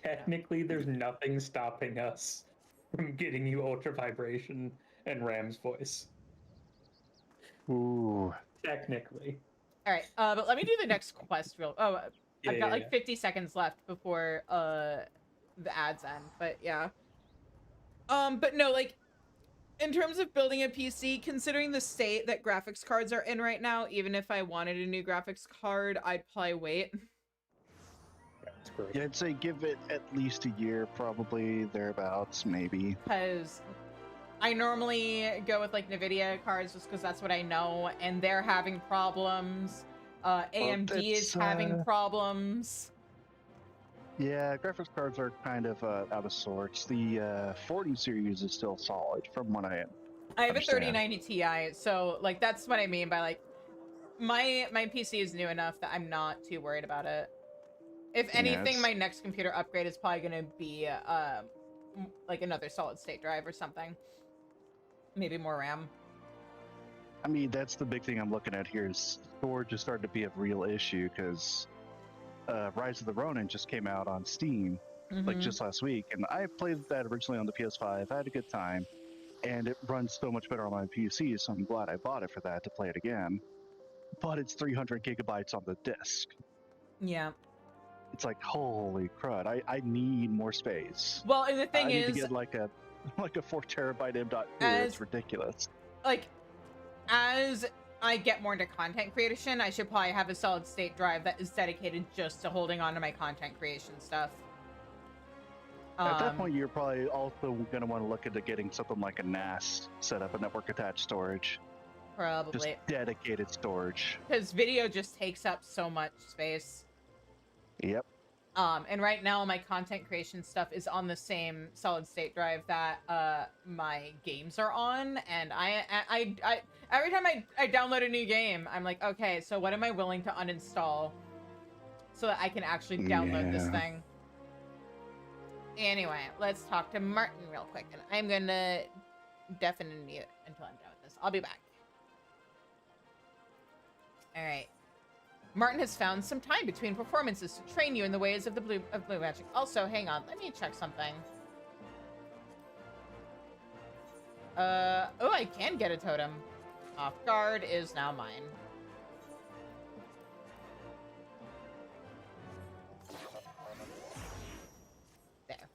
Technically, there's nothing stopping us from getting you Ultra Vibration and Ram's voice. Ooh. Technically. Alright, but let me do the next quest real... Oh, Yeah, I've got, yeah, like, 50 seconds left before, the ads end, but yeah. But no, like, in terms of building a PC, considering the state that graphics cards are in right now, even if I wanted a new graphics card, I'd probably wait. That's great. Yeah, I'd say give it at least a year, probably thereabouts, maybe. Because I normally go with like NVIDIA cards just because that's what I know, and they're having problems. AMD is it's, having problems. Yeah, graphics cards are kind of out of sorts. The 40 series is still solid, from what I I have a understand. 3090 Ti, so like that's what I mean by like my PC is new enough that I'm not too worried about it. If anything, it's- my next computer upgrade is probably gonna be like another solid state drive or something. Maybe more RAM. I mean, that's the big thing I'm looking at here is storage is starting to be a real issue because Rise of the Ronin just came out on Steam like Mhm. just last week, and I played that originally on the PS5. I had a good time, and it runs so much better on my PC, so I'm glad I bought it for that to play it again. But it's 300 gigabytes on the disc. Yeah. It's like holy crud! I need more space. Well, and the I thing need to is, get like a 4 terabyte M.2. As- It's ridiculous. like, as I get more into content creation, I should probably have a solid state drive that is dedicated just to holding on to my content creation stuff. At that point, you're probably also going to want to look into getting something like a NAS set up, a network attached storage. Just probably dedicated storage. because video just takes up so much space. Yep. And right now my content creation stuff is on the same solid state drive that my games are on, and I every time I download a new game, I'm like, okay, so what am I willing to uninstall so that I can actually download this Yeah. thing? Anyway, let's talk to Martin real quick, and I'm gonna deafen and mute until I'm done with this. I'll be back. All right. Martin has found some time between performances to train you in the ways of the blue magic. Also, hang on, let me check something. Oh, I can get a totem. Off guard is now mine. There.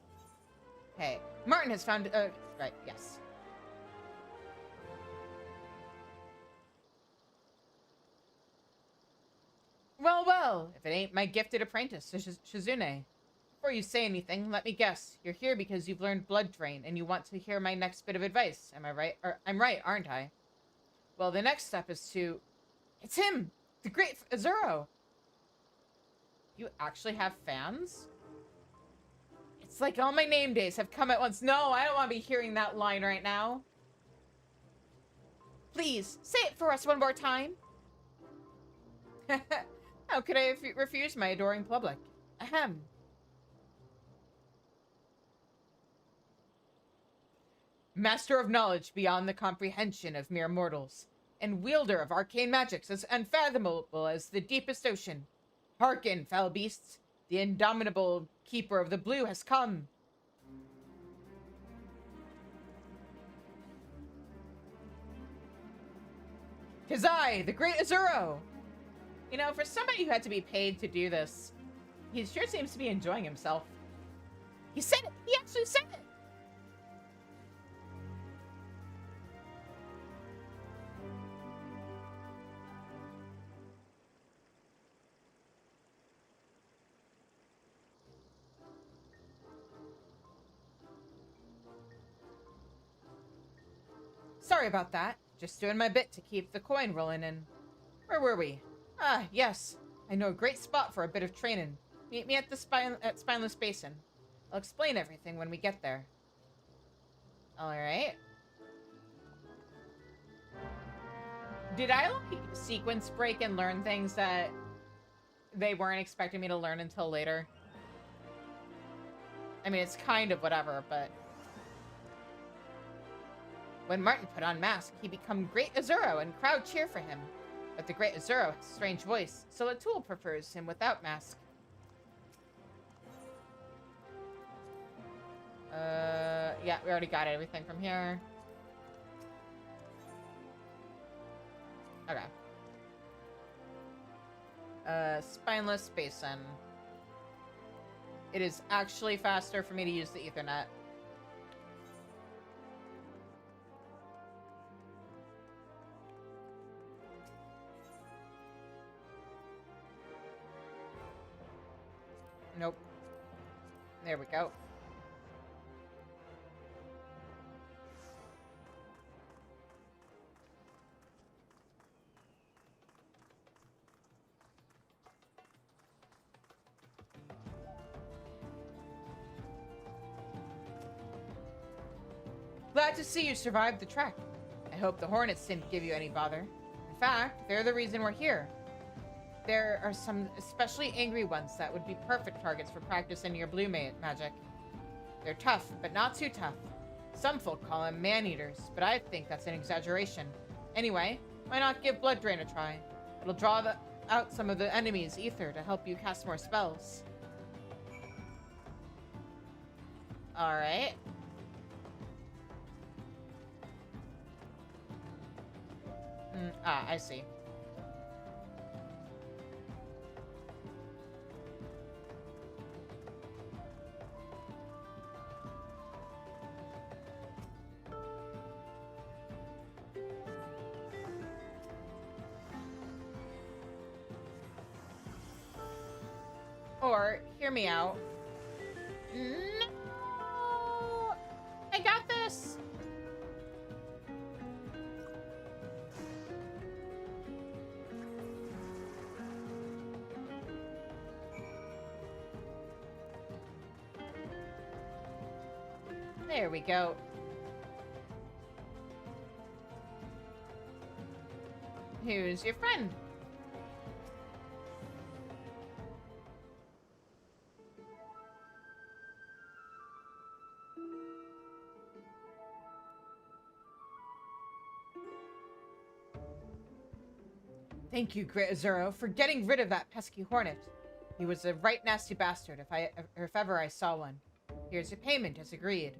Hey, Martin has found, right, yes. Well, if it ain't my gifted apprentice, Shizune. Before you say anything, let me guess. You're here because you've learned Blood Drain, and you want to hear my next bit of advice. Am I right? Or, I'm right, aren't I? Well, the next step is to... It's him! The great Azuro! You actually have fans? It's like all my name days have come at once. No, I don't want to be hearing that line right now. Please, say it for us one more time. How could I refuse my adoring public? Ahem. Master of knowledge beyond the comprehension of mere mortals, and wielder of arcane magics as unfathomable as the deepest ocean. Hearken, foul beasts, the indomitable keeper of the blue has come. "'Tis I, the great Azuro! You know, for somebody who had to be paid to do this, he sure seems to be enjoying himself. He said it! He actually said it! Sorry about that. Just doing my bit to keep the coin rolling in. Where were we? Ah, yes. I know a great spot for a bit of training. Meet me at the Spineless Basin. I'll explain everything when we get there. Alright. Did I, like, sequence break and learn things that they weren't expecting me to learn until later? I mean, it's kind of whatever, but... When Martin put on mask, he became Great Azuro, and crowd cheer for him. But the Great Azuro has a strange voice, so Atul prefers him without mask. Yeah, we already got everything from here. Okay. Spineless Basin. It is actually faster for me to use the Ethernet. Nope. There we go. Glad to see you survived the trek. I hope the Hornets didn't give you any bother. In fact, they're the reason we're here. There are some especially angry ones that would be perfect targets for practicing your blue magic. They're tough, but not too tough. Some folk call them man-eaters, but I think that's an exaggeration. Anyway, why not give Blood Drain a try? It'll draw out some of the enemy's ether to help you cast more spells. Alright. I see. Or, hear me out. No! I got this! There we go. Who's your friend? Thank you, Great Azuro, for getting rid of that pesky hornet. He was a right nasty bastard if ever I saw one. Here's your payment as agreed.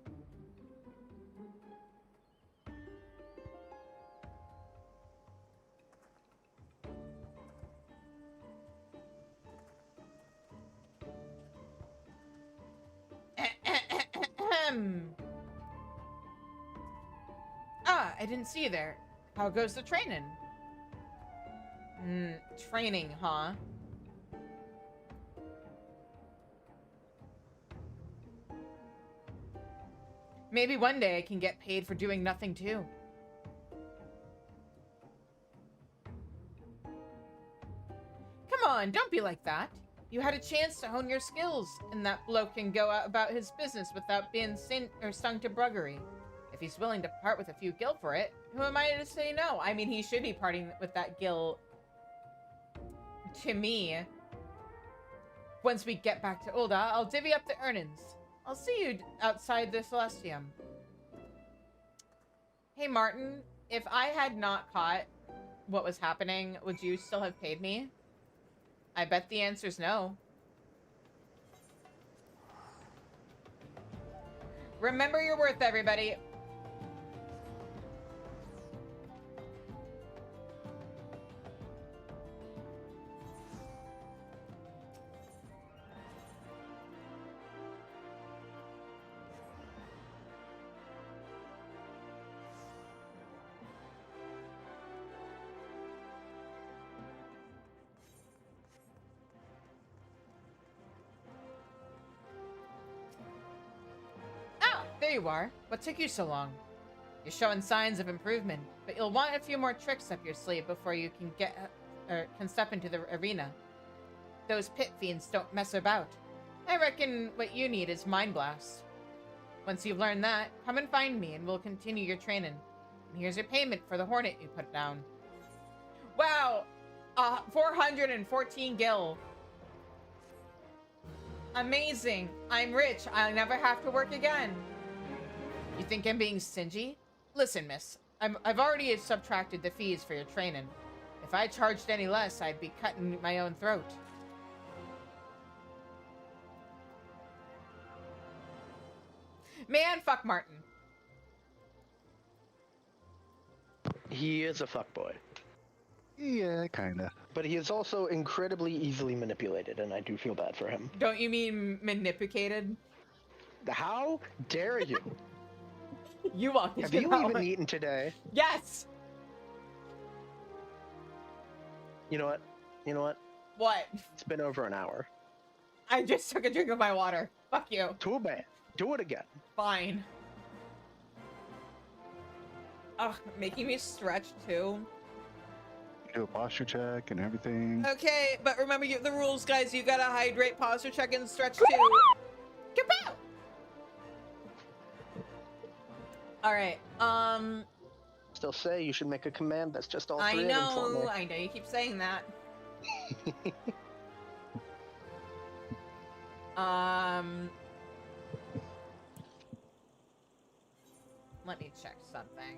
I didn't see you there. How goes the training? Training, huh? Maybe one day I can get paid for doing nothing too. Come on, don't be like that. You had a chance to hone your skills, and that bloke can go out about his business without being stung to bruggery. If he's willing to part with a few gil for it, who am I to say no? I mean, he should be parting with that gil to me. Once we get back to Ul'dah, I'll divvy up the earnings. I'll see you outside the Celestium. Hey, Martin, if I had not caught what was happening, would you still have paid me? I bet the answer's no. Remember your worth, everybody. There you are. What took you so long? You're showing signs of improvement, but you'll want a few more tricks up your sleeve before you can step into the arena. Those pit fiends don't mess about. I reckon what you need is Mind Blast. Once you've learned that, come and find me and we'll continue your training. And here's your payment for the hornet you put down. Wow! 414 gil. Amazing. I'm rich. I'll never have to work again. You think I'm being stingy? Listen, miss. I've already subtracted the fees for your training. If I charged any less, I'd be cutting my own throat. Man, fuck Martin. He is a fuckboy. Yeah, kinda. But he is also incredibly easily manipulated, and I do feel bad for him. Don't you mean manipulated? How dare you? You walked Have into you that even one. eaten today? Yes! You know what? You know what? What? It's been over an hour. I just took a drink of my water. Fuck you. Too bad. Do it again. Fine. Ugh, making me stretch too. Do a posture check and everything. Okay, but remember the rules, guys. You gotta hydrate, posture check, and stretch too. Kapow! Alright, Still say you should make a command that's just all I three of them for know, me. I know you keep saying that. Let me check something.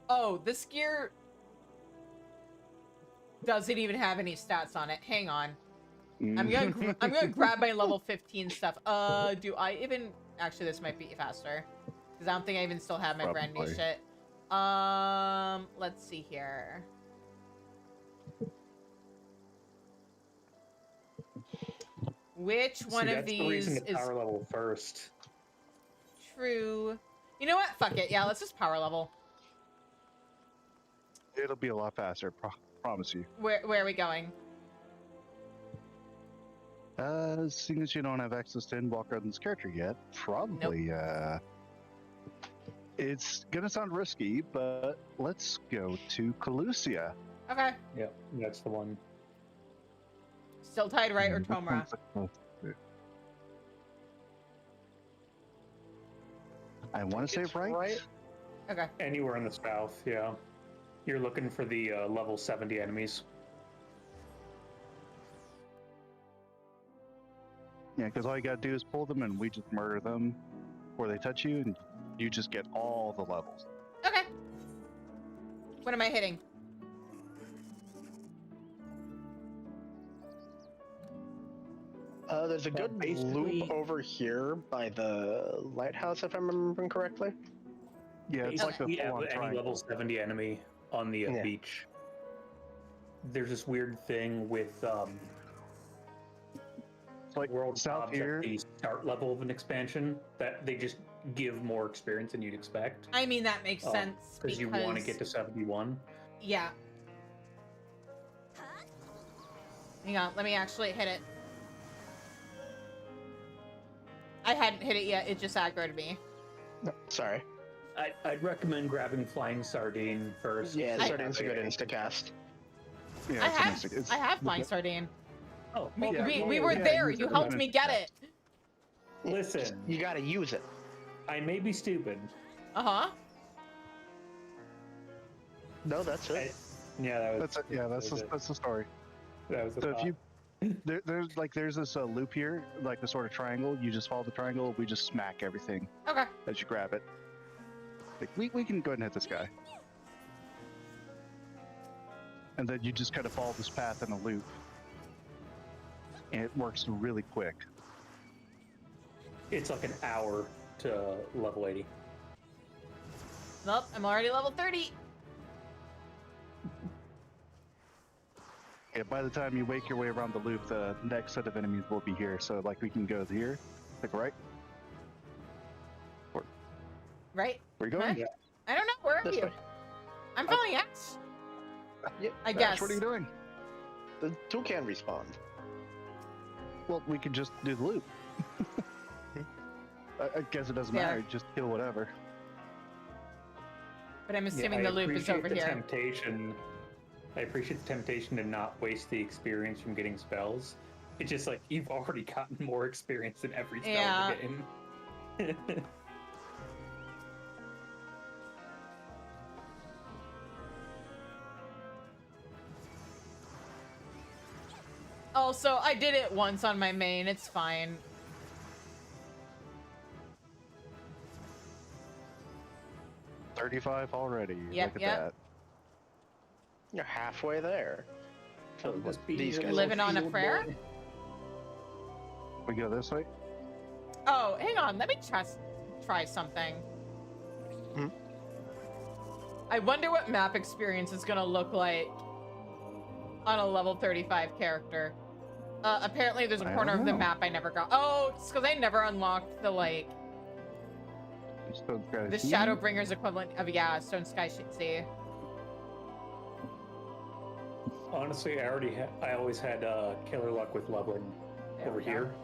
Oh, this gear doesn't even have any stats on it. Hang on. I'm gonna grab my level 15 stuff. Do I even... Actually, this might be faster. Because I don't think I even still have my brand new Probably. shit. Let's see here. Which one See, of that's the these reason to is power level first. true? You know what? Fuck it. Yeah, let's just power level. It'll be a lot faster, promise you. Where are we going? Seeing as you don't have access to Endwalker on this character yet, probably, it's gonna sound risky, but let's go to Calusia. Okay. Yep, that's the one. Still tied right or Which Tomra? one's the closest? I want to say It's right. Okay. Anywhere in the south, yeah. You're looking for the level 70 enemies. Yeah, because all you gotta do is pull them and we just murder them before they touch you, and you just get all the levels. Okay. What am I hitting? There's a good basically- loop over here by the lighthouse, if I'm remembering correctly. Yeah, it's like a Basically, full-on any triangle. level 70 enemy on the Yeah. beach. There's this weird thing with It's like world south mobs here. at the start level of an expansion that they just give more experience than you'd expect. I mean, that makes sense. Because you want to get to 71. Yeah. Hang on, let me actually hit it. I hadn't hit it yet, it just aggroed me. No, sorry. I'd recommend grabbing Flying Sardine first. Yeah, I- Sardine's a good instacast. Yeah, I it's have, an instant- I have Flying Sardine. Oh, We, yeah, we, well, we were yeah, there, use you it helped as me an get it. Listen, You gotta use it. I may be stupid. Uh-huh. No, that's it. Yeah, that was. That's the story. That was the So if thought. you there's this loop here, like the sort of triangle. You just follow the triangle. We just smack everything Okay. as you grab it. Like we can go ahead and hit this guy, and then you just kind of follow this path in a loop, and it works really quick. It's like an hour to level 80. Nope, I'm already level 30. Yeah, by the time you wake your way around the loop, the next set of enemies will be here. So like we can go here, like right. Right? Where you going? Huh? I don't know, where are This you? way. I'm following X. Yep. I Ash, guess. what are you doing? The two can respawn. Well, we could just do the loop. I guess it doesn't Fair. matter. Just kill whatever. But I'm assuming I the loop is appreciate over the here. Temptation. I appreciate the temptation to not waste the experience from getting spells. It's just like you've already gotten more experience than every spell Yeah. in the game. Also, I did it once on my main, it's fine. $35 already. Yep, Look at yep. that. You're halfway there. So I'll just be these your guys Living little on a field prayer? boy. We go this way. Oh, hang on, let me try something. Hmm? I wonder what map experience is gonna look like on a level 35 character. Apparently there's a I corner don't of the know. map I never got. Oh, it's because I never unlocked the, like, Stone Sky the Sea. Shadowbringer's equivalent of, yeah, Stone Sky Sea. Honestly, I always had killer luck with leveling. There over we go. here.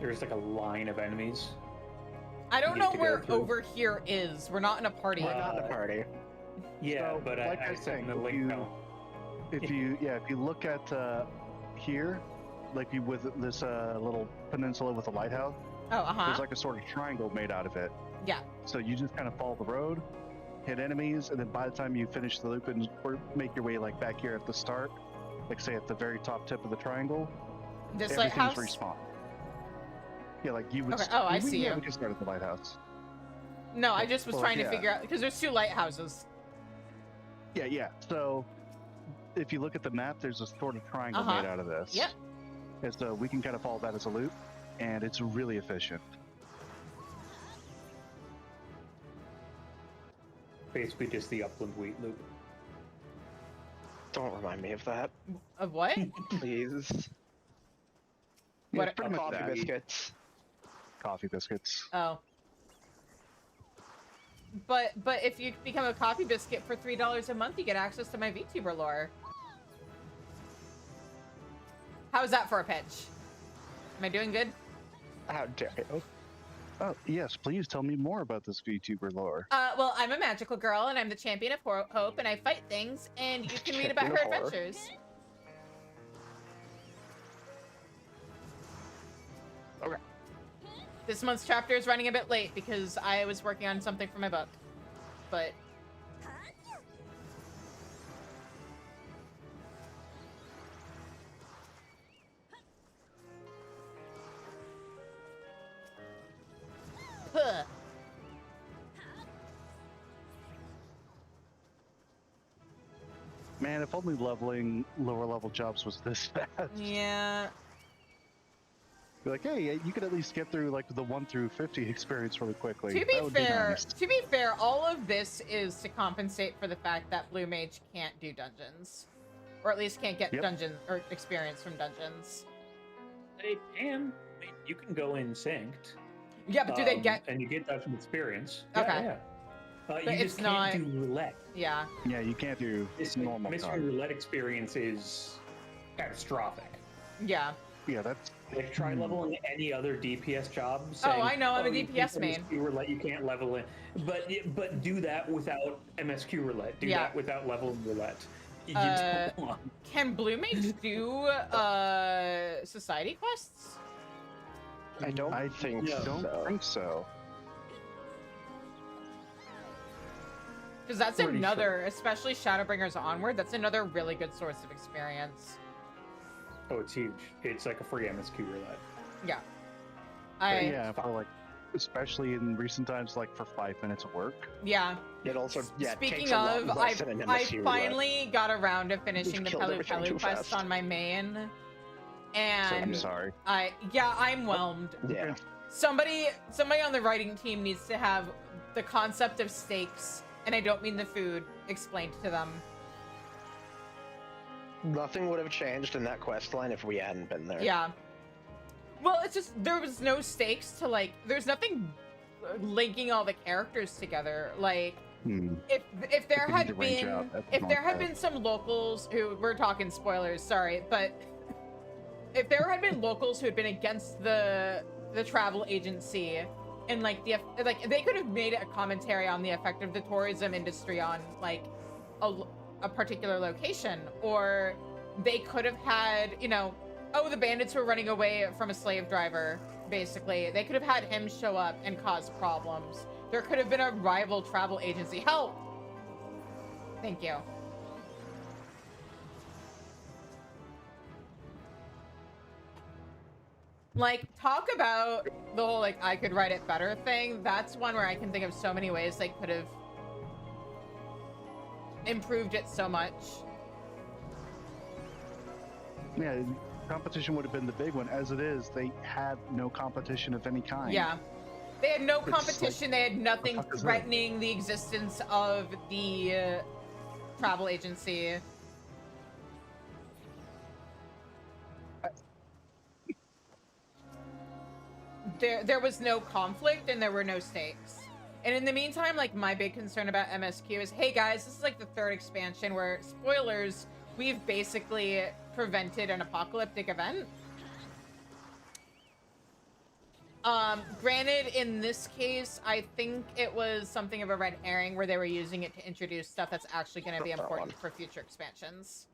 There's like a line of enemies. I don't need know to go where through. over here is. We're not in a party. We're not in a party. Yeah, So, but like I I was sent saying, the if link you- now. If you look at here, like you with this little peninsula with a lighthouse, Oh, uh-huh. there's like a sort of triangle made out of it. Yeah. So you just kind of follow the road, hit enemies, and then by the time you finish the loop and or make your way like back here at the start, like say at the very top tip of the triangle, This everything's lighthouse? respawn. Yeah, like you would. Okay. Oh, I see yeah, you. we just started the lighthouse. No, I just was Well, trying to yeah. figure out, because there's 2 lighthouses. Yeah. So if you look at the map, there's a sort of triangle Uh-huh. made out of this. Yep. And so we can kind of follow that as a loop, and it's really efficient. Basically just the upland wheat loop. Don't remind me of that, Of what? please. Yeah, What- it's pretty much Coffee that. biscuits. Coffee biscuits. Oh. But if you become a coffee biscuit for $3 a month, you get access to my VTuber lore. How's that for a pitch? Am I doing good? How dare you? Oh yes, please tell me more about this VTuber lore. Well, I'm a magical girl, and I'm the champion of hope, and I fight things, and you can read about her Champion of horror. adventures. Okay. This month's chapter is running a bit late because I was working on something for my book. But Huh. Man, if only leveling lower level jobs was this fast. Yeah. Be like, hey, you could at least get through like the 1 through 50 experience really quickly. To That be would fair, nice. all of this is to compensate for the fact that Blue Mage can't do dungeons, or at least can't get Yep. dungeon or experience from dungeons. They can. I mean, you can go in synced. Yeah, but do they get? And you get that from experience. Okay. Yeah. But You it's just can't not- do roulette. Yeah. Yeah, you can't do normal Missing time. roulette experience is catastrophic. Yeah. Yeah, that's Like try leveling any other DPS job. Oh, Saying, I know, I'm a you DPS can't main." MSQ roulette, you can't level it, but do that without MSQ roulette. Do Yeah. that without leveling roulette. You Uh, don't want. Can Blue Mage do society quests? I don't I think don't so. think so. Because that's Pretty another, especially Shadowbringers Onward, that's another really good source of experience. Oh, it's huge. It's like a free MSQ roulette. Yeah. But I yeah, for like, especially in recent times, like for 5 minutes of work. yeah. It also Speaking takes a lot of, less than an I MSU roulette. finally got around to finishing the killed Pelu everything Pelu too quest fast. on my main. So And I'm sorry. I'm whelmed. Yeah. Somebody on the writing team needs to have the concept of stakes, and I don't mean the food, explained to them. Nothing would have changed in that quest line if we hadn't been there. Yeah. Well, it's just there was no stakes to like. There's nothing linking all the characters together. Like if there We need had to range been out. That's if there not had bad. been some locals who we're talking spoilers, sorry, but if there had been locals who had been against the travel agency and like they could have made a commentary on the effect of the tourism industry on like a particular location, or they could have had, you know, oh, the bandits were running away from a slave driver, basically. They could have had him show up and cause problems. There could have been a rival travel agency. Help! Thank you. Like, talk about the whole, like, I could write it better thing. That's one where I can think of so many ways they could have improved it so much. Yeah, competition would have been the big one. As it is, they have no competition of any kind. Yeah. They had no It's competition. They had nothing fuck is that? threatening the existence of the travel agency. There was no conflict and there were no stakes. And in the meantime, like, my big concern about MSQ is, hey guys, this is like the 3rd expansion where, spoilers, we've basically prevented an apocalyptic event. Granted, in this case, I think it was something of a red herring where they were using it to introduce stuff that's actually going to be important for future expansions.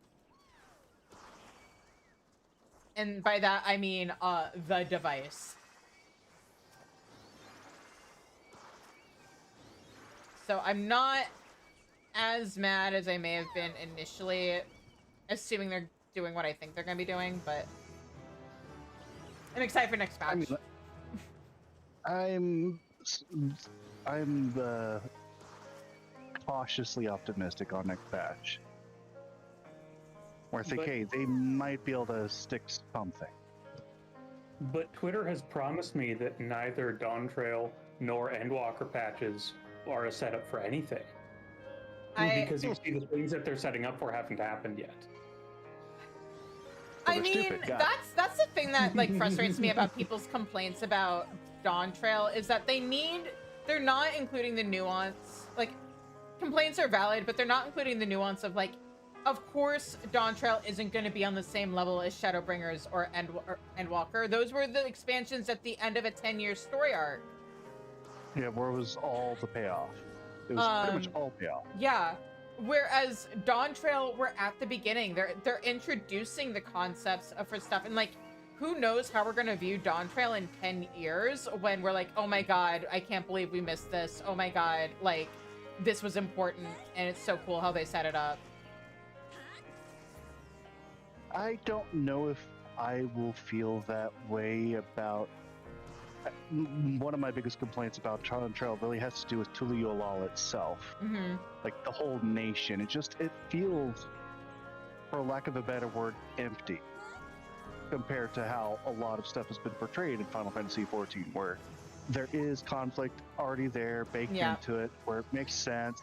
And by that, I mean, the device. So I'm not as mad as I may have been initially, assuming they're doing what I think they're going to be doing, but I'm excited for next patch. I'm cautiously optimistic on next patch. Where I think, hey, they might be able to stick something. But Twitter has promised me that neither Dawn Trail nor Endwalker patches are a setup for anything. Because you see the things that they're setting up for haven't happened yet. I mean, that's the thing that like frustrates me about people's complaints about Dawn Trail is that they're not including the nuance. Like, complaints are valid, but they're not including the nuance of like, of course, Dawn Trail isn't going to be on the same level as Shadowbringers or Endwalker. Those were the expansions at the end of a 10-year story arc. Yeah, where it was all the payoff. It was pretty much all payoff. Yeah. Whereas Dawn Trail, we're at the beginning. They're introducing the concepts for stuff, and like, who knows how we're gonna view Dawn Trail in 10 years when we're like, oh my god, I can't believe we missed this. Oh my god, like, this was important, and it's so cool how they set it up. I don't know if I will feel that way about... One of my biggest complaints about Dawn Trail really has to do with Tuliolal itself. Mm-hmm. Like, the whole nation. It feels, for lack of a better word, empty. Compared to how a lot of stuff has been portrayed in Final Fantasy XIV, where there is conflict already there, baked into it, where it makes sense.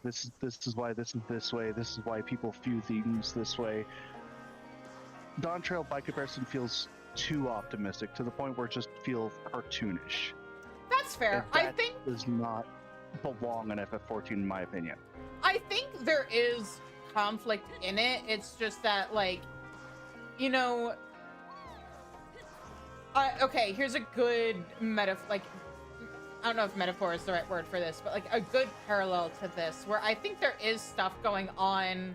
This is why this is this way. This is why people view things this way. Dawn Trail, by comparison, feels too optimistic to the point where it just feels cartoonish. That's fair. And that I think does not belong in FF14, in my opinion. I think there is conflict in it. It's just that, like, you know, okay, here's a good like, I don't know if metaphor is the right word for this, but like a good parallel to this, where I think there is stuff going on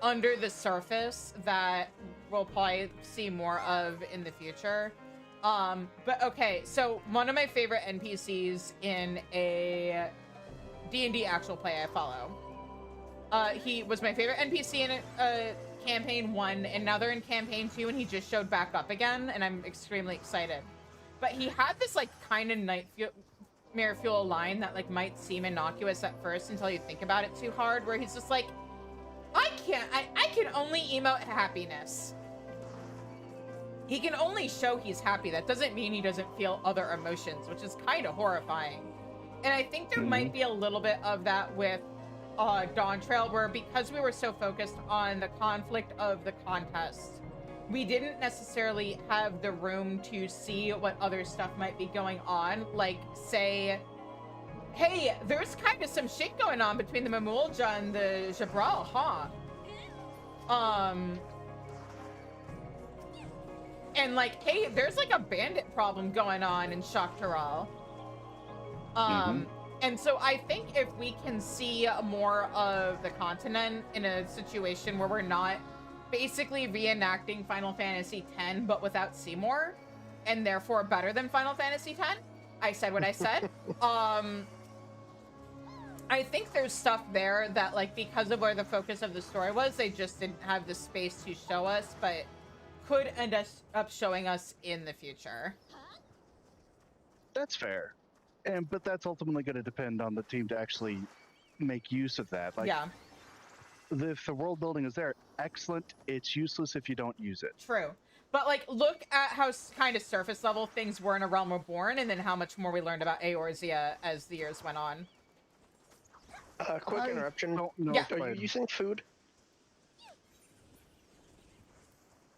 under the surface that we'll probably see more of in the future. But okay, so one of my favorite NPCs in a D&D actual play I follow, he was my favorite NPC in campaign 1, and now they're in campaign 2, and he just showed back up again, and I'm extremely excited. But he had this like kind of nightmare fuel line that like might seem innocuous at first until you think about it too hard, where he's just like, I can only emote happiness. He can only show he's happy. That doesn't mean he doesn't feel other emotions, which is kind of horrifying. And I think there might be a little bit of that with Dawn Trail, where because we were so focused on the conflict of the contest, we didn't necessarily have the room to see what other stuff might be going on. Like, say, hey, there's kind of some shit going on between the Mamulja and the Jabral, huh? And like, hey, there's like a bandit problem going on in Shaktaral. And so I think if we can see more of the continent in a situation where we're not basically reenacting Final Fantasy X, but without Seymour, and therefore better than Final Fantasy X, I said what I said. I think there's stuff there that, like, because of where the focus of the story was, they just didn't have the space to show us, but could end up showing us in the future. That's fair. But that's ultimately going to depend on the team to actually make use of that. Like, yeah. If the world building is there, excellent. It's useless if you don't use it. True. But, like, look at how kind of surface level things were in A Realm Reborn, and then how much more we learned about Eorzea as the years went on. Quick interruption. Yeah. Are you using food?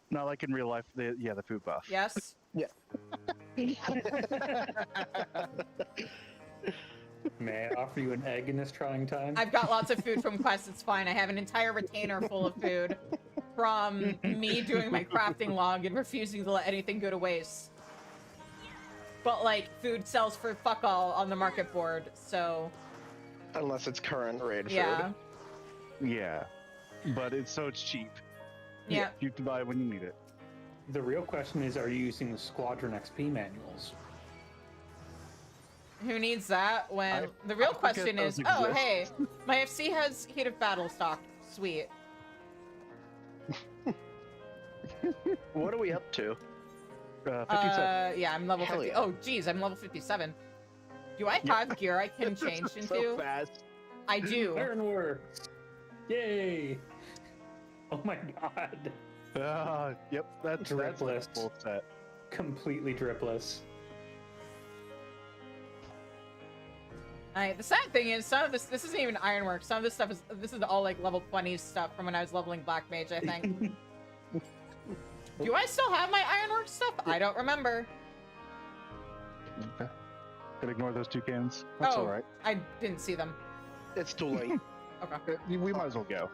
Not like in real life. The food buff. Yes. Yeah. May I offer you an egg in this trying time? I've got lots of food from Quest. It's fine. I have an entire retainer full of food from me doing my crafting log and refusing to let anything go to waste. but like food sells for fuck all on the market board, so Unless it's current raid yeah. food. Yeah, but it's cheap. Yeah. You can buy it when you need it. The real question is, are you using the Squadron XP manuals? Who needs that when the real question is, those oh, exist. hey, my FC has Heat of Battle stock. Sweet. What are we up to? 57. Yeah, I'm level Hell 50. yeah. Oh, geez, I'm level 57. Do I have gear I can change into? So fast. I do. Ironworks! Yay! Oh my god. Yep, that's Dripless. full set. Completely dripless. The sad thing is, some of this isn't even ironwork. Some of this stuff this is all like level 20 stuff from when I was leveling Black Mage, I think. Do I still have my ironwork stuff? I don't remember. Okay. Could ignore those two cans. That's all right. I didn't see them. It's too late. Okay. We might as well go.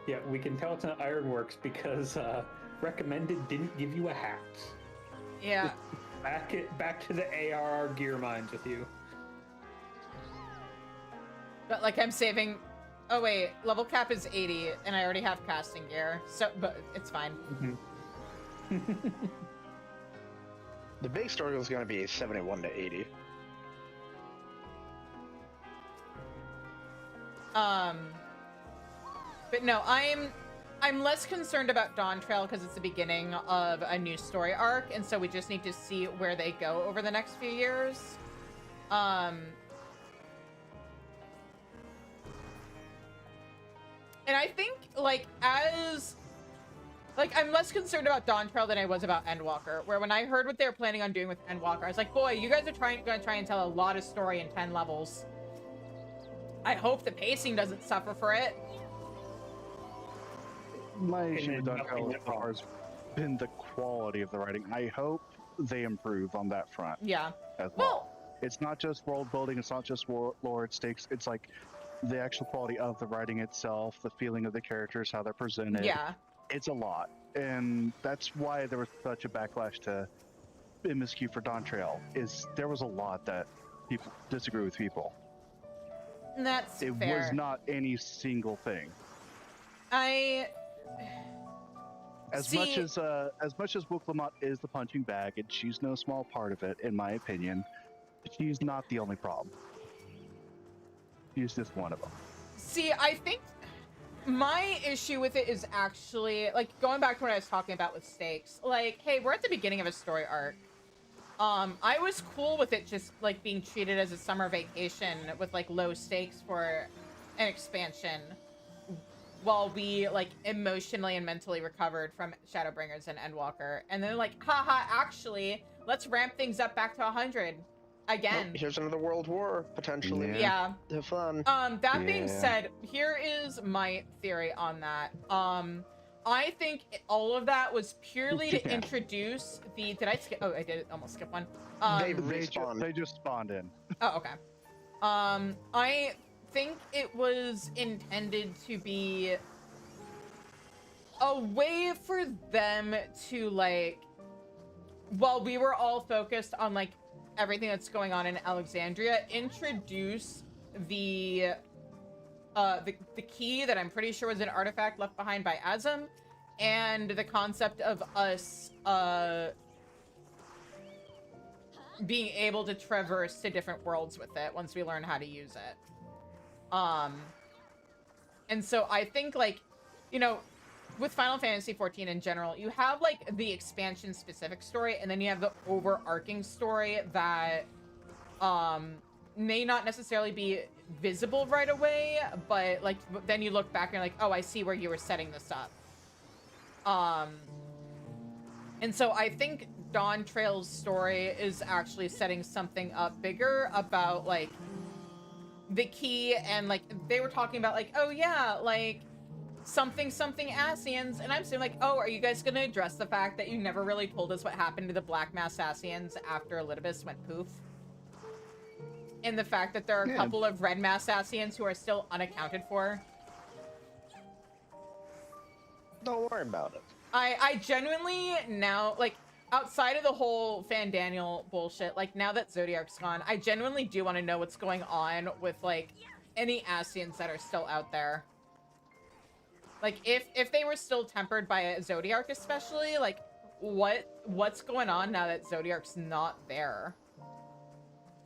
Yeah, we can tell it's an Ironworks because recommended didn't give you a hat. Yeah. Back to the ARR gear mines with you. But like I'm saving. Oh wait, level cap is 80, and I already have casting gear, so but it's fine. The big struggle is going to be 71 to 80. But no, I'm less concerned about Dawn Trail because it's the beginning of a new story arc, and so we just need to see where they go over the next few years. And I think, I'm less concerned about Dawn Trail than I was about Endwalker, where when I heard what they were planning on doing with Endwalker, I was like, boy, you guys are going to try and tell a lot of story in 10 levels. I hope the pacing doesn't suffer for it. My issue with then Dawn Trail so far has been the quality of the writing. I hope they improve on that front Yeah. as well. It's not just world building, it's not just lore at stakes, it's like the actual quality of the writing itself, the feeling of the characters, how they're presented. Yeah. It's a lot. And that's why there was such a backlash to MSQ for Dawn Trail, is there was a lot that people disagree with people. That's It fair. was not any single thing. As much as Wook Lamont is the punching bag, and she's no small part of it, in my opinion, she's not the only problem. She's just one of them. See, I think my issue with it is actually, like, going back to what I was talking about with stakes. Like, hey, we're at the beginning of a story arc. I was cool with it just, like, being treated as a summer vacation with, like, low stakes for an expansion while we, like, emotionally and mentally recovered from Shadowbringers and Endwalker. And then, like, haha, actually, let's ramp things up back to 100 again. Oh, here's another world war, potentially. Yeah. Have fun. That being said, here is my theory on that. I think all of that was purely to introduce the. Did I skip? Oh, I did almost skip one. They just spawned in. Oh, okay. I think it was intended to be a way for them to, like, while we were all focused on, like, everything that's going on in Alexandria, introduce the key that I'm pretty sure was an artifact left behind by Azam, and the concept of us being able to traverse to different worlds with it once we learn how to use it. And so I think, like, you know, with Final Fantasy XIV in general, you have, like, the expansion specific story, and then you have the overarching story that may not necessarily be visible right away, but, like, then you look back and you're like, oh, I see where you were setting this up. And so I think Dawn Trail's story is actually setting something up bigger about, like, the key, and, like, they were talking about, like, oh yeah, like, something Ascians, and I'm saying, like, oh, are you guys gonna address the fact that you never really told us what happened to the Black Mass Ascians after Elidibus went poof? And the fact that there are a couple of Red Mass Ascians who are still unaccounted for? Don't worry about it. I genuinely now, like, outside of the whole Fan Daniel bullshit, like, now that Zodiarc's gone, I genuinely do want to know what's going on with, like, any Asians that are still out there. Like, if they were still tempered by a Zodiarc especially, like, what's going on now that Zodiarc's not there?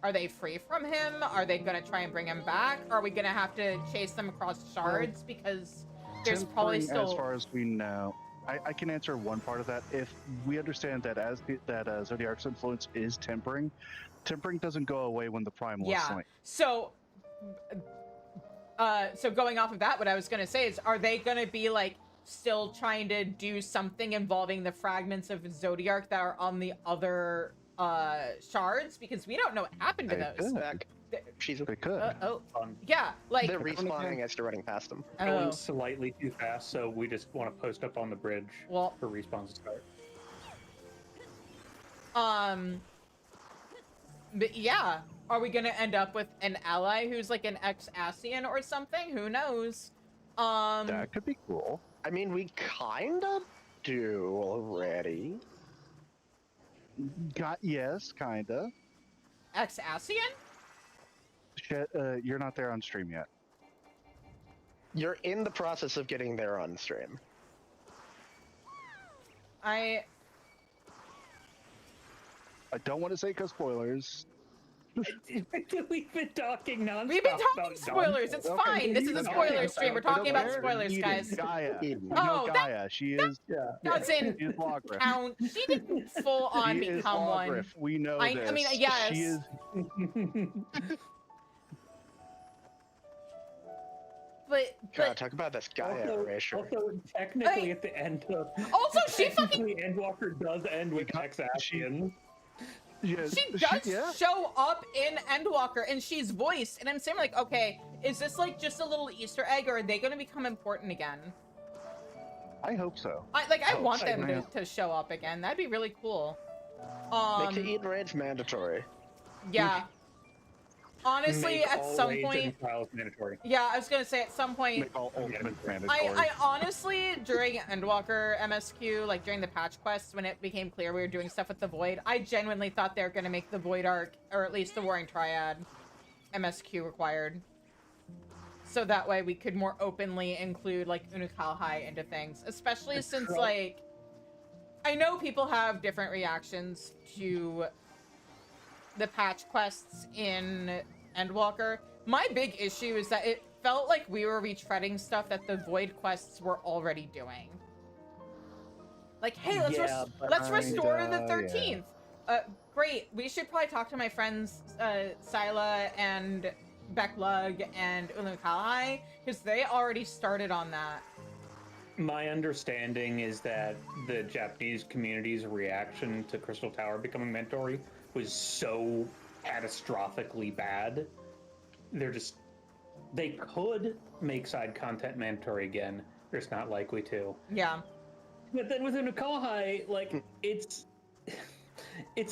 Are they free from him? Are they gonna try and bring him back? Are we gonna have to chase them across shards? Because there's probably still... As far as we know, I can answer one part of that. If we understand that Zodiarc's influence is tempering doesn't go away when the primal is slain. So going off of that, what I was gonna say is, are they gonna be like still trying to do something involving the fragments of Zodiarc that are on the other shards? Because we don't know what happened to those. They could. Yeah, like they're respawning as you're running past them. Going slightly too fast, so we just want to post up on the bridge for respawns to start. But yeah, are we gonna end up with an ally who's like an ex-Asian or something? Who knows? That could be cool. I mean, we kinda do already. Yes, kinda. Ex-Asian? You're not there on stream yet. You're in the process of getting there on stream. I don't want to say because spoilers. We've been talking nonstop. We've been talking spoilers. It's fine. This is a spoiler stream. We're talking about spoilers, guys. Gaia. Gaia. She is. Doesn't count. She didn't full on become one. We know this. I mean, yes. She is. But God, talk about this Gaia erasure. Also, technically, at the end of... Also, she fucking... Endwalker does end with ex-Asian. She does show up in Endwalker, and she's voiced, and I'm saying, like, okay, is this, like, just a little Easter egg, or are they gonna become important again? I hope so. I want them to show up again. That'd be really cool. Make the Eat Rage mandatory. Yeah. Honestly, Make at all some raids point... and trials mandatory. Yeah, I was gonna say, at some point... Make all ultimate mandatory. I honestly, during Endwalker MSQ, like during the patch quests, when it became clear we were doing stuff with the Void, I genuinely thought they were gonna make the Void Arc, or at least the Warring Triad, MSQ required. So that way we could more openly include, like, Unukalhai into things. Especially since, like... I know people have different reactions to the patch quests in Endwalker. My big issue is that it felt like we were retreading stuff that the Void quests were already doing. Like, hey, let's restore the 13th. Yeah. Great. We should probably talk to my friends Sila and Becklug and Unukalhai, because they already started on that. My understanding is that the Japanese community's reaction to Crystal Tower becoming mandatory was so catastrophically bad. They could make side content mandatory again. They're just not likely to. Yeah. But then with Unukalhai, like, it's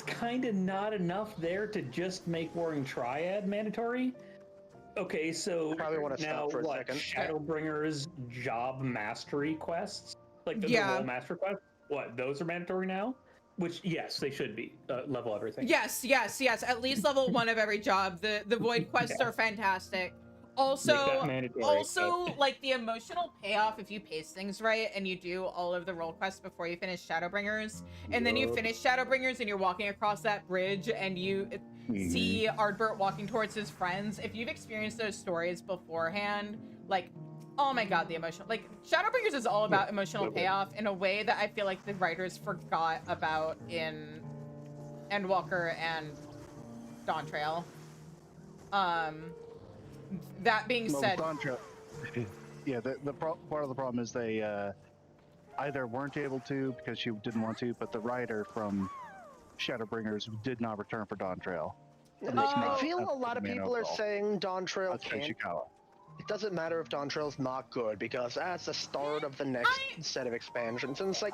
kind of not enough there to just make Warring Triad mandatory. Okay, so probably want to now stop for a what? second. Shadowbringer's job mastery quests, like the role master quest. What? Those are mandatory now? Which, yes, they should be. Level everything. Yes. At least level 1 of every job. The Void quests are fantastic. Also, like, the emotional payoff if you pace things right and you do all of the role quests before you finish Shadowbringers, and then you finish Shadowbringers and you're walking across that bridge and you see Ardbert walking towards his friends. If you've experienced those stories beforehand, like, oh my god, the emotional... Like, Shadowbringers is all about emotional payoff in a way that I feel like the writers forgot about in Endwalker and Dawntrail. That being said... Yeah, part of the problem is they either weren't able to because she didn't want to, but the writer from Shadowbringers did not return for Dawntrail. I feel a lot of people are saying Dawntrail can't... It doesn't matter if Dawntrail's not good, because that's the start of the next set of expansions, and it's like,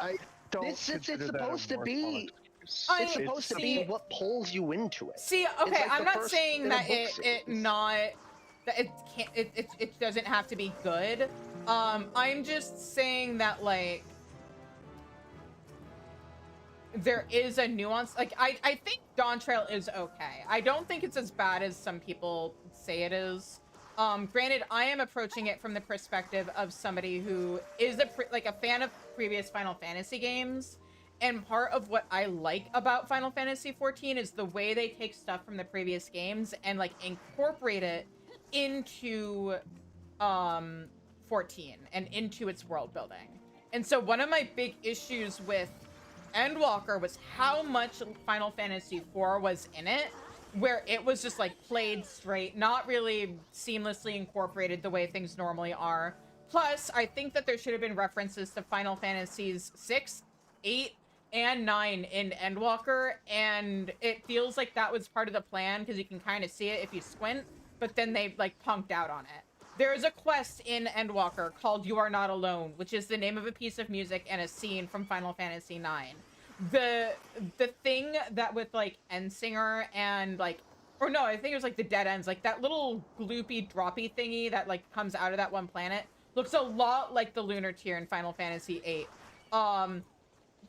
it's supposed to be... It's supposed to be what pulls you into it. See, okay, like I'm not saying that it doesn't have to be good. I'm just saying that, like, there is a nuance. Like, I think Dawn Trail is okay. I don't think it's as bad as some people say it is. Granted, I am approaching it from the perspective of somebody who is a fan of previous Final Fantasy games. And part of what I like about Final Fantasy 14 is the way they take stuff from the previous games and like incorporate it into 14 and into its world building. And so one of my big issues with Endwalker was how much Final Fantasy 4 was in it, where it was just like played straight, not really seamlessly incorporated the way things normally are. Plus, I think that there should have been references to Final Fantasies 6, 8, and 9 in Endwalker, and it feels like that was part of the plan because you can kind of see it if you squint, but then they like punked out on it. There is a quest in Endwalker called You Are Not Alone, which is the name of a piece of music and a scene from Final Fantasy 9. The thing that with like Endsinger and like, or no, I think it was like the Dead Ends, like that little gloopy droppy thingy that like comes out of that one planet looks a lot like the lunar tier in Final Fantasy 8.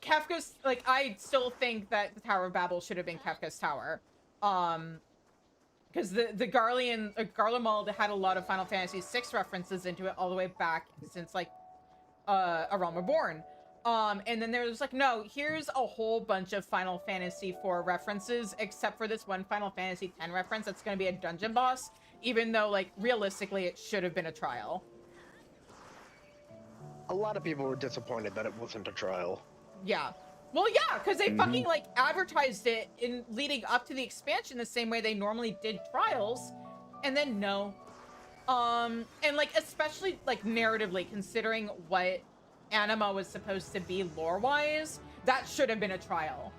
Kefka's, like, I still think that the Tower of Babel should have been Kefka's Tower. Because the Garlemald had a lot of Final Fantasy 6 references into it all the way back since, like, A Realm Reborn. And then there was like, no, here's a whole bunch of Final Fantasy 4 references, except for this one Final Fantasy 10 reference that's going to be a dungeon boss, even though, like, realistically, it should have been a trial. A lot of people were disappointed that it wasn't a trial. Yeah. Well, yeah, because they fucking, like, advertised it in leading up to the expansion the same way they normally did trials, and then no. And, like, especially, like, narratively, considering what Anima was supposed to be lore-wise, that should have been a trial.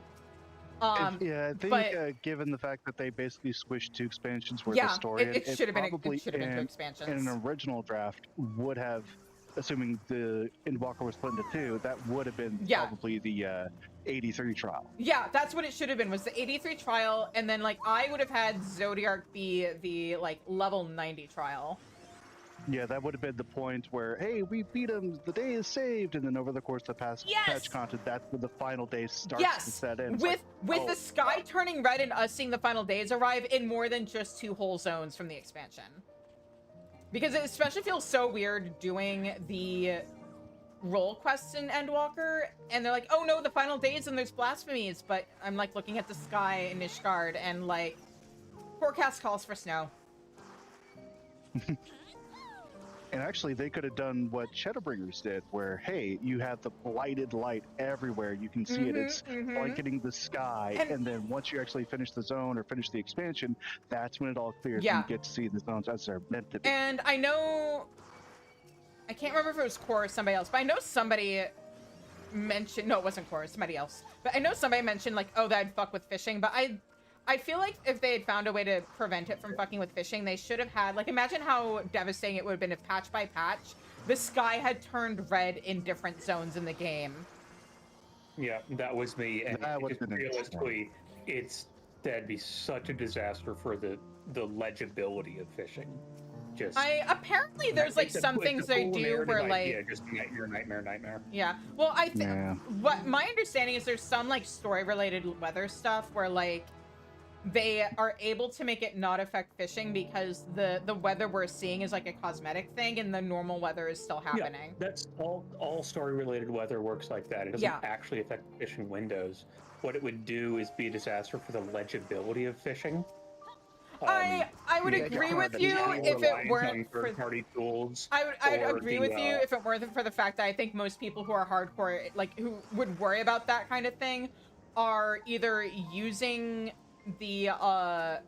Yeah, I think given the fact that they basically switched two expansions worth of story, it should have been two expansions. In an original draft would have, assuming the Endwalker was split into two, that would have been probably the 83 trial. Yeah, that's what it should have been, was the 83 trial, and then, like, I would have had Zodiark be the, like, level 90 trial. Yeah, that would have been the point where, hey, we beat him, the day is saved, and then over the course of the past patch content, that's when the final day starts to set in. With the sky turning red and us seeing the final days arrive in more than just 2 whole zones from the expansion. Because it especially feels so weird doing the role quests in Endwalker, and they're like, oh no, the final days and there's blasphemies, but I'm like looking at the sky in Nishgard and like, forecast calls for snow. And actually, they could have done what Shadowbringers did, where, hey, you have the blighted light everywhere. You can see it. It's blanketing the sky. And then once you actually finish the zone or finish the expansion, that's when it all clears and you get to see the zones as they're meant to be. And I know... I can't remember if it was Core or somebody else, but I know somebody mentioned... No, it wasn't Core, it was somebody else. But I know somebody mentioned, like, oh, that'd fuck with fishing, but I feel like if they had found a way to prevent it from fucking with fishing, they should have had, like, imagine how devastating it would have been if patch by patch, the sky had turned red in different zones in the game. Yeah, that was me. And realistically, that'd be such a disaster for the legibility of fishing. Apparently there's like some things they do where like... Yeah, just nightmare. Yeah. Well, I think, what my understanding is there's some like story-related weather stuff where like, they are able to make it not affect fishing because the weather we're seeing is like a cosmetic thing and the normal weather is still happening. Yeah, that's all story-related weather works like that. It doesn't actually affect fishing windows. What it would do is be a disaster for the legibility of fishing. I would agree with you if it weren't for third-party tools. I'd agree with you if it weren't for the fact that I think most people who are hardcore, like who would worry about that kind of thing, are either using the I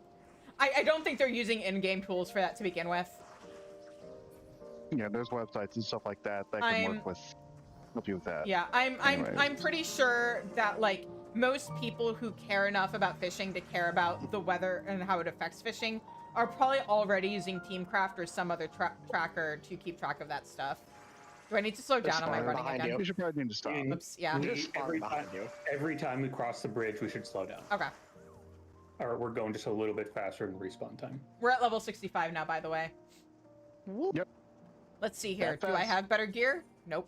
don't think they're using in-game tools for that to begin with. Yeah, there's websites and stuff like that that can help you with that. Yeah, I'm pretty sure that like most people who care enough about fishing to care about the weather and how it affects fishing are probably already using Teamcraft or some other tracker to keep track of that stuff. Do I need to slow down on my running again? You should probably need to stop. Oops, yeah. Every time we cross the bridge, we should slow down. Okay. Or we're going just a little bit faster in respawn time. We're at level 65 now, by the way. Yep. Let's see here. Do I have better gear? Nope.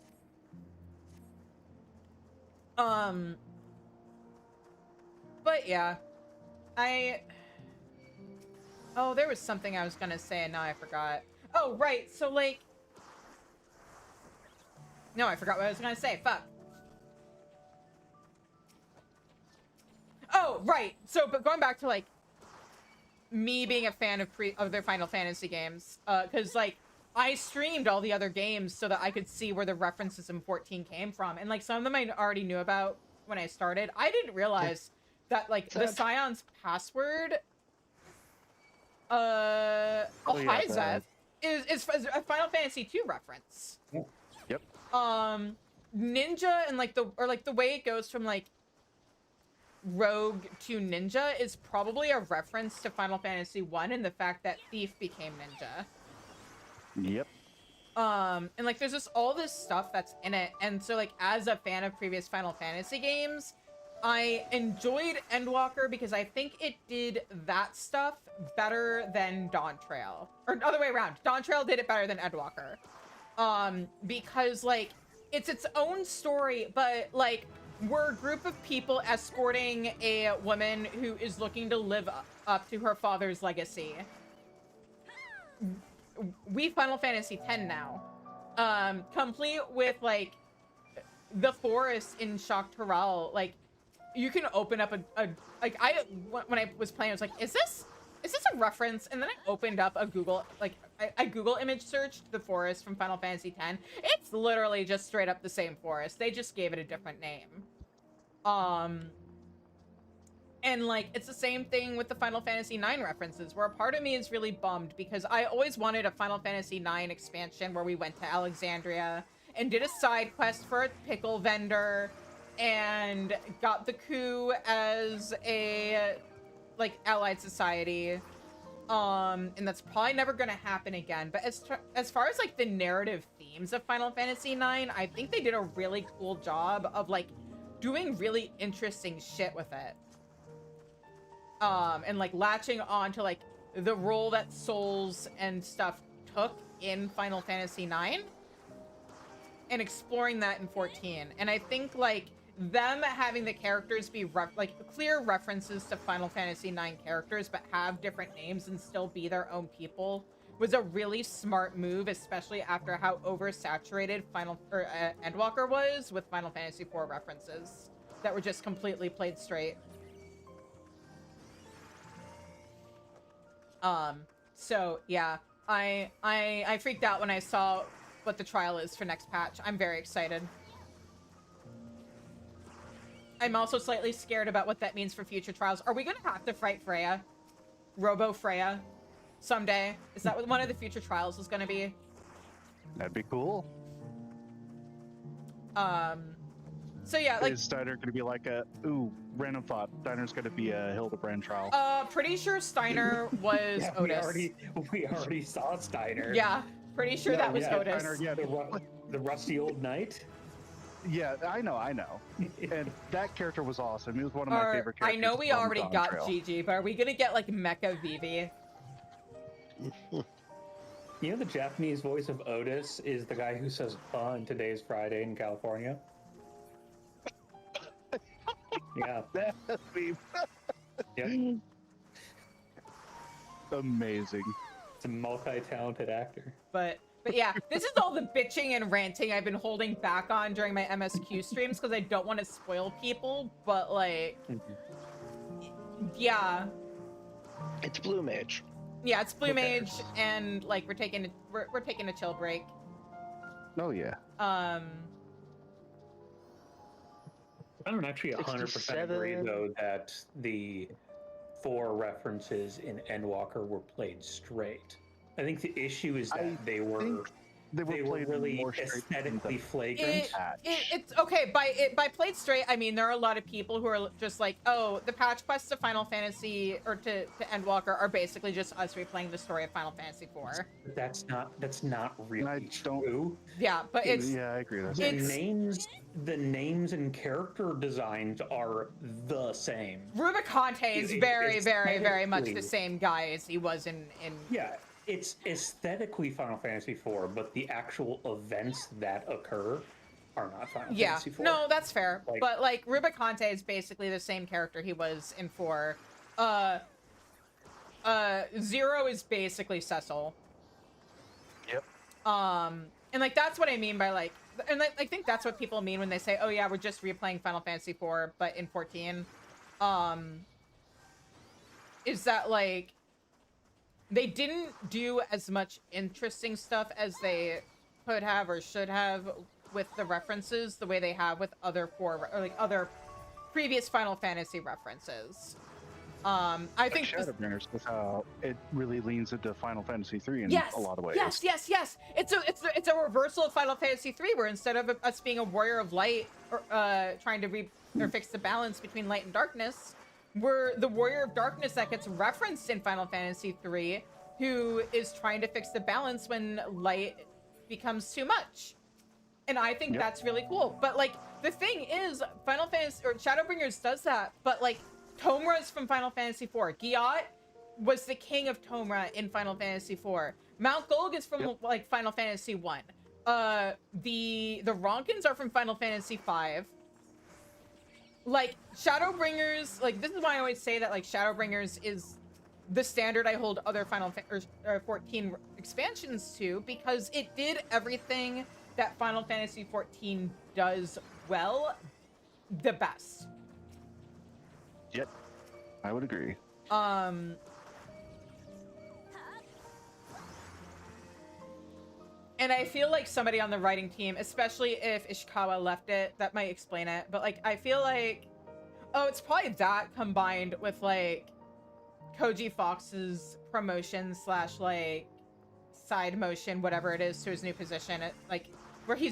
But yeah, oh, there was something I was gonna say and now I forgot. Oh, right. So like, no, I forgot what I was gonna say. Fuck. Oh, right. So, but going back to like me being a fan of their Final Fantasy games, because like I streamed all the other games so that I could see where the references in 14 came from, and like some of them I already knew about when I started. I didn't realize that like the Scion's password, hi Zev, is a Final Fantasy 2 reference. Yep. Ninja and like the way it goes from like rogue to ninja is probably a reference to Final Fantasy 1 and the fact that thief became ninja. Yep. And like there's just all this stuff that's in it, and so like as a fan of previous Final Fantasy games, I enjoyed Endwalker because I think it did that stuff better than Dawn Trail, or other way around. Dawn Trail did it better than Endwalker, because like it's its own story, but like we're a group of people escorting a woman who is looking to live up to her father's legacy. We Final Fantasy X now, complete with like the forest in Shock Toral. Like you can open up like when I was playing, I was like, is this a reference? And then I opened up a Google, like I Google image searched the forest from Final Fantasy X. It's literally just straight up the same forest. They just gave it a different name. And like it's the same thing with the Final Fantasy IX references, where a part of me is really bummed because I always wanted a Final Fantasy IX expansion where we went to Alexandria and did a side quest for a pickle vendor and got the coup as a like allied society. And that's probably never gonna happen again. But as far as like the narrative themes of Final Fantasy IX, I think they did a really cool job of like doing really interesting shit with it. And like latching on to like the role that souls and stuff took in Final Fantasy IX and exploring that in 14. And I think like them having the characters be like clear references to Final Fantasy IX characters but have different names and still be their own people was a really smart move, especially after how oversaturated Endwalker was with Final Fantasy IV references that were just completely played straight. So yeah, I freaked out when I saw what the trial is for next patch. I'm very excited. I'm also slightly scared about what that means for future trials. Are we gonna have to fight Freya? Robo Freya? Someday? Is that what one of the future trials is gonna be? That'd be cool. So yeah, like... Is Steiner gonna be like a... Ooh, random thought. Steiner's gonna be a Hildebrand trial. Pretty sure Steiner was yeah, Otis. We already saw Steiner. Yeah, pretty sure that was Otis. Steiner, yeah, the rusty old knight. Yeah, I know. And that character was awesome. He was one of my favorite characters. I know we already got Gigi, but are we gonna get like Mecha Vivi? You know the Japanese voice of Otis is the guy who says on Today's Friday in California? Yeah. That's me. Yep. Amazing. It's a multi-talented actor. But yeah, this is all the bitching and ranting I've been holding back on during my MSQ streams because I don't want to spoil people, but like, yeah. It's Blue Mage. Yeah, it's Blue Mage, and like we're taking a chill break. Oh yeah. I don't actually 100% agree though that the 4 references in Endwalker were played straight. I think the issue is that they were really more aesthetically flagrant. It's okay. By played straight, I mean there are a lot of people who are just like, oh, the patch quests to Final Fantasy or to Endwalker are basically just us replaying the story of Final Fantasy IV. That's not really true. Yeah, but it's I agree with that. The names and character designs are the same. Rubicante is very much the same guy as he was in. Yeah. It's aesthetically Final Fantasy IV, but the actual events that occur are not Final Yeah, Fantasy 4. no, that's fair. Like- But like Rubicante is basically the same character he was in 4. Zero is basically Cecil. Yep. And like that's what I mean by like, and like, I think that's what people mean when they say, "Oh yeah, we're just replaying Final Fantasy 4, but in 14." Is that like they didn't do as much interesting stuff as they could have or should have with the references the way they have with other other previous Final Fantasy references. I think Shadowbringers is how it really leans into Final Fantasy 3 in yes, a lot of ways. Yes. It's a reversal of Final Fantasy 3 where instead of us being a warrior of light or trying to fix the balance between light and darkness, we're the warrior of darkness that gets referenced in Final Fantasy 3 who is trying to fix the balance when light becomes too much. And I think that's really cool. But like the thing is Final Fantasy or Shadowbringers does that, but like Tomra's from Final Fantasy 4. Giat was the king of Tomra in Final Fantasy 4. Mount Gulg is from like Final Fantasy 1. The Ronkins are from Final Fantasy 5. Like Shadowbringers, like this is why I always say that like Shadowbringers is the standard I hold other Final 14 expansions to, because it did everything that Final Fantasy 14 does well the best. Yep, I would agree. And I feel like somebody on the writing team, especially if Ishikawa left it, that might explain it. But like, I feel like, oh, it's probably that combined with like Koji Fox's promotion / like side motion, whatever it is, to his new position. Like where he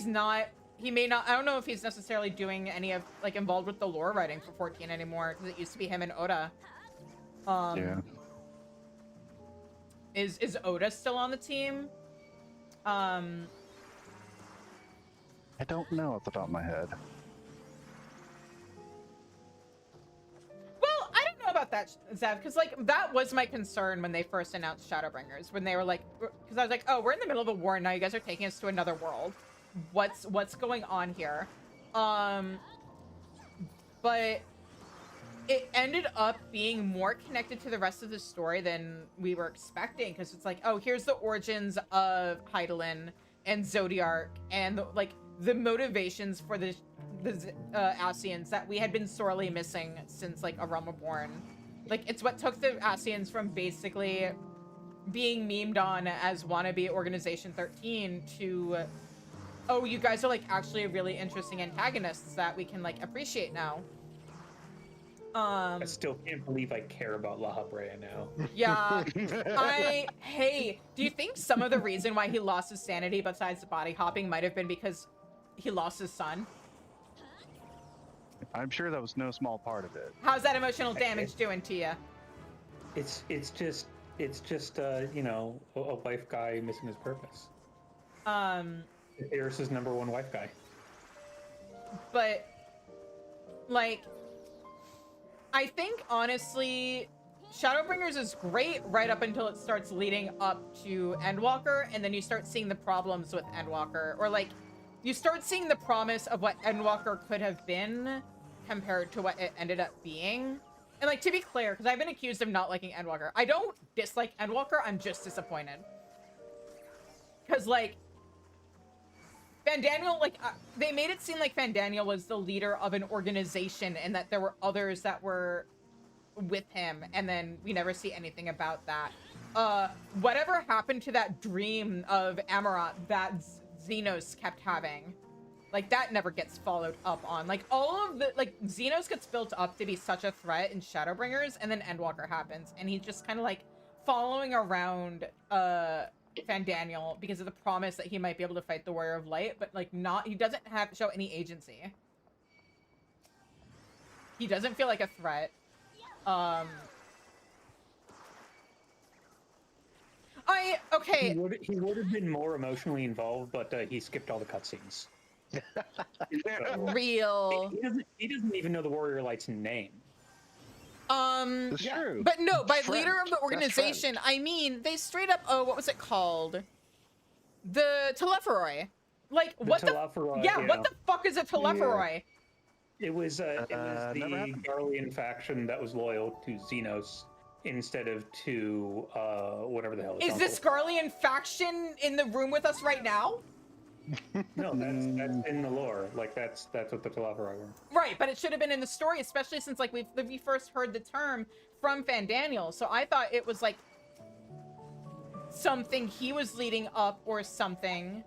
may not, I don't know if he's necessarily doing any of like involved with the lore writing for 14 anymore, because it used to be him and Oda. Yeah. Is Oda still on the team? I don't know off the top of my head. Well, I don't know about that, Zev, because like that was my concern when they first announced Shadowbringers, when they were like, because I was like, oh, we're in the middle of a war and now you guys are taking us to another world. What's going on here? But it ended up being more connected to the rest of the story than we were expecting, because it's like, oh, here's the origins of Hydaelyn and Zodiark and like the motivations for the Ascians that we had been sorely missing since like A Realm Reborn. Like it's what took the Ascians from basically being memed on as wannabe Organization 13 to, oh, you guys are like actually really interesting antagonists that we can like appreciate now. I still can't believe I care about La Habrea now. Yeah. Hey, do you think some of the reason why he lost his sanity besides the body hopping might have been because he lost his son? I'm sure that was no small part of it. How's that emotional damage doing to you? It's just you know, a wife guy missing his purpose. Eris's #1 wife guy. But like, I think honestly Shadowbringers is great right up until it starts leading up to Endwalker, and then you start seeing the problems with Endwalker, or like you start seeing the promise of what Endwalker could have been compared to what it ended up being. And like, to be clear, because I've been accused of not liking Endwalker, I don't dislike Endwalker, I'm just disappointed. Because like Fandaniel, like they made it seem like Fandaniel was the leader of an organization and that there were others that were with him, and then we never see anything about that. Whatever happened to that dream of Amaranth that Xenos kept having? Like that never gets followed up on. Like all of the, like Xenos gets built up to be such a threat in Shadowbringers, and then Endwalker happens and he's just kind of like following around Fandaniel because of the promise that he might be able to fight the Warrior of Light, but like not, he doesn't have to show any agency. He doesn't feel like a threat. Okay. He would have been more emotionally involved, but he skipped all the cutscenes. Real. He doesn't even know the Warrior of Light's name. That's true. But no, by Friend. leader of the organization, I mean, they straight up, oh, what was it called? The Telepharoi. Like, what the... Yeah, what the fuck is a Telepharoi? It was the Garlean faction that was loyal to Xenos instead of to whatever the hell. Is this Garlean faction in the room with us right now? No, that's in the lore. Like that's what the Telepharoi were. Right, but it should have been in the story, especially since like we first heard the term from Fandaniel. So I thought it was like something he was leading up or something,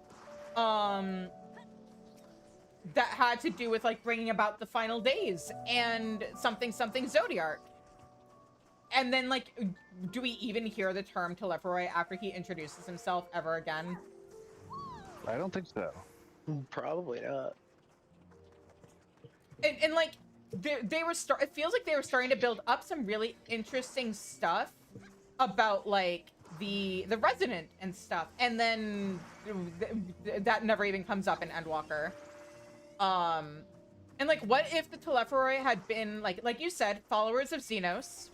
that had to do with like bringing about the final days and something Zodiarch. And then like, do we even hear the term Telepharoi after he introduces himself ever again? I don't think so. Probably not. And like, they were it feels like they were starting to build up some really interesting stuff about like the Resident and stuff, and then that never even comes up in Endwalker. And like, what if the Telepharoi had been like you said, followers of Xenos,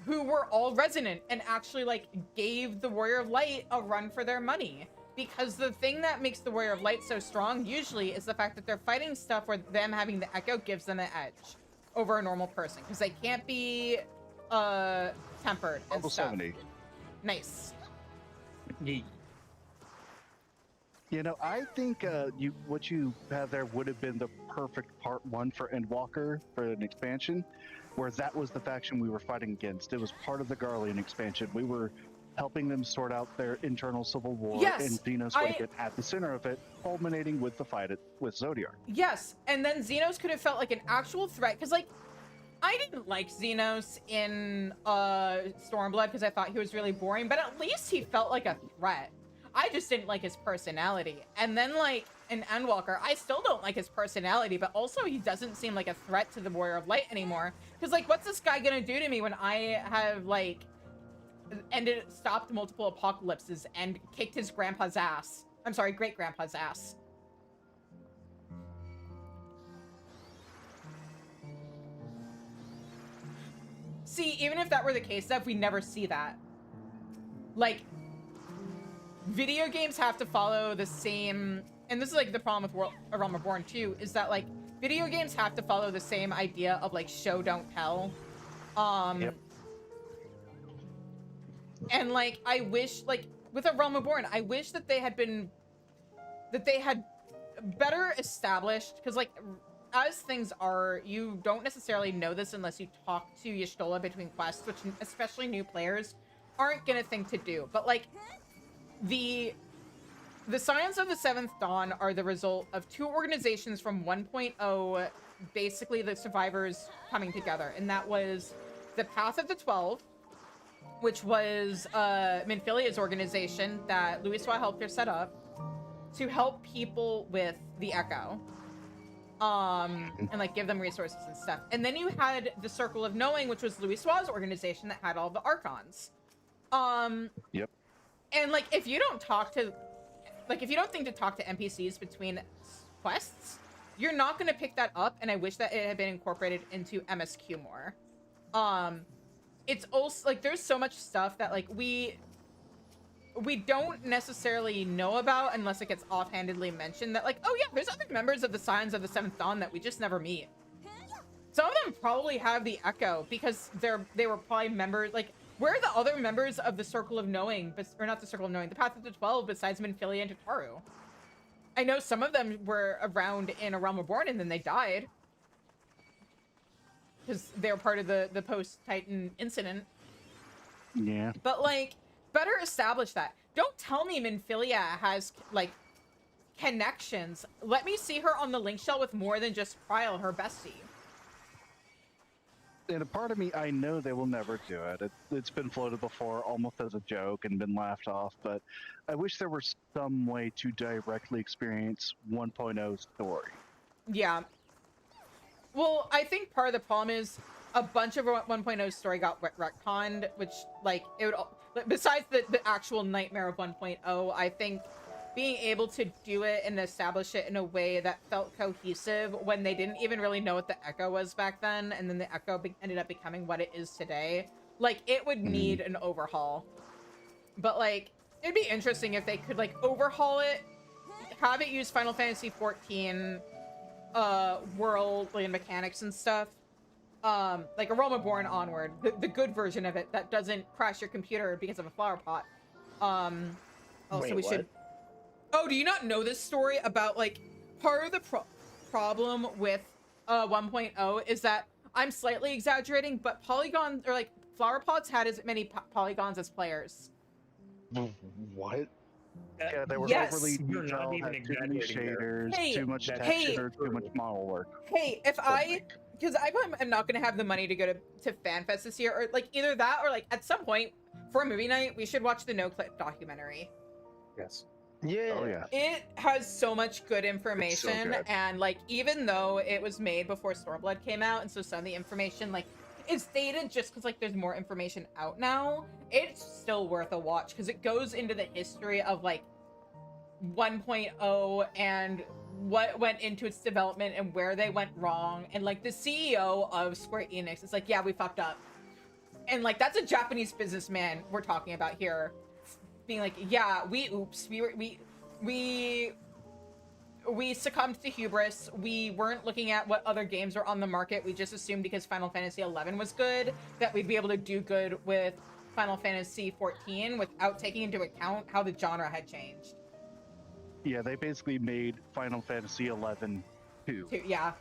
who were all Resonant and actually like gave the Warrior of Light a run for their money? Because the thing that makes the Warrior of Light so strong usually is the fact that they're fighting stuff where them having the Echo gives them an edge over a normal person, because they can't be tempered and Level stuff. 70. Nice. Yeet. You know, I think what you have there would have been the perfect part 1 for Endwalker for an expansion, where that was the faction we were fighting against. It was part of the Garlean expansion. We were helping them sort out their internal civil war, yes, and Xenos would get at the center of it, culminating with the fight with Zodiarch. Yes, and then Xenos could have felt like an actual threat, because like, I didn't like Xenos in Stormblood because I thought he was really boring, but at least he felt like a threat. I just didn't like his personality. And then like in Endwalker, I still don't like his personality, but also he doesn't seem like a threat to the Warrior of Light anymore. Because like, what's this guy gonna do to me when I have like stopped multiple apocalypses and kicked his grandpa's ass? I'm sorry, great grandpa's ass. See, even if that were the case, Zev, we never see that. Like, video games have to follow the same, and this is like the problem with A Realm Reborn too, is that like, video games have to follow the same idea of like, show, don't tell. Yep. And like, I wish, like, with A Realm Reborn, I wish that they had better established, because like, as things are, you don't necessarily know this unless you talk to Y'shtola between quests, which especially new players aren't gonna think to do. But like, the Scions of the Seventh Dawn are the result of 2 organizations from 1.0, basically the survivors coming together, and that was the Path of the 12, which was Minfilia's organization that Louisoix helped her set up to help people with the Echo. And like give them resources and stuff. And then you had the Circle of Knowing, which was Louisoix's organization that had all the Archons. Yep. And like, if you don't think to talk to NPCs between quests, you're not going to pick that up. And I wish that it had been incorporated into MSQ more. It's also like, there's so much stuff that like we don't necessarily know about unless it gets offhandedly mentioned, that like, oh yeah, there's other members of the Scions of the Seventh Dawn that we just never meet. Some of them probably have the Echo because they were probably members, like, where are the other members of the Circle of Knowing, or not the Circle of Knowing, the Path of the 12 besides Minfilia and Tataru? I know some of them were around in A Realm Reborn and then they died. Because they were part of the post-Titan incident. Yeah. But like, better establish that. Don't tell me Minfilia has like connections. Let me see her on the link shell with more than just Pryl, her bestie. And a part of me, I know they will never do it. It's been floated before almost as a joke and been laughed off, but I wish there were some way to directly experience 1.0's story. Yeah. Well, I think part of the problem is a bunch of 1.0's story got retconned, which like, it would, besides the actual nightmare of 1.0, I think being able to do it and establish it in a way that felt cohesive when they didn't even really know what the Echo was back then, and then the Echo ended up becoming what it is today, like, it would need an overhaul. But like, it'd be interesting if they could like overhaul it have it use Final Fantasy 14 world and mechanics and stuff. Like Aroma Born onward, the good version of it that doesn't crash your computer because of a flower pot. Also, Wait, we should. Oh, do you not know this story about like part of the problem with 1.0 is that I'm slightly exaggerating, but polygons or like flower pots had as many polygons as players. What? Yeah, they were overly You're not detailed, even had too many exaggerating shaders, too much texture, too much model work. Hey, if because I'm not gonna have the money to go to FanFest this year, or like either that or like at some point for a movie night, we should watch the No Clip documentary. Yes. Yeah. Oh yeah. It has so much good information, good. and like even though it was made before Stormblood came out, and so some of the information like is dated just because like there's more information out now, it's still worth a watch because it goes into the history of like 1.0 and what went into its development and where they went wrong, and like the CEO of Square Enix is like, yeah, we fucked up, and like that's a Japanese businessman we're talking about here, being like, yeah, we succumbed to hubris. We weren't looking at what other games were on the market. We just assumed because Final Fantasy 11 was good that we'd be able to do good with Final Fantasy 14 without taking into account how the genre had changed. Yeah, they basically made Final Fantasy 11 2. Yeah.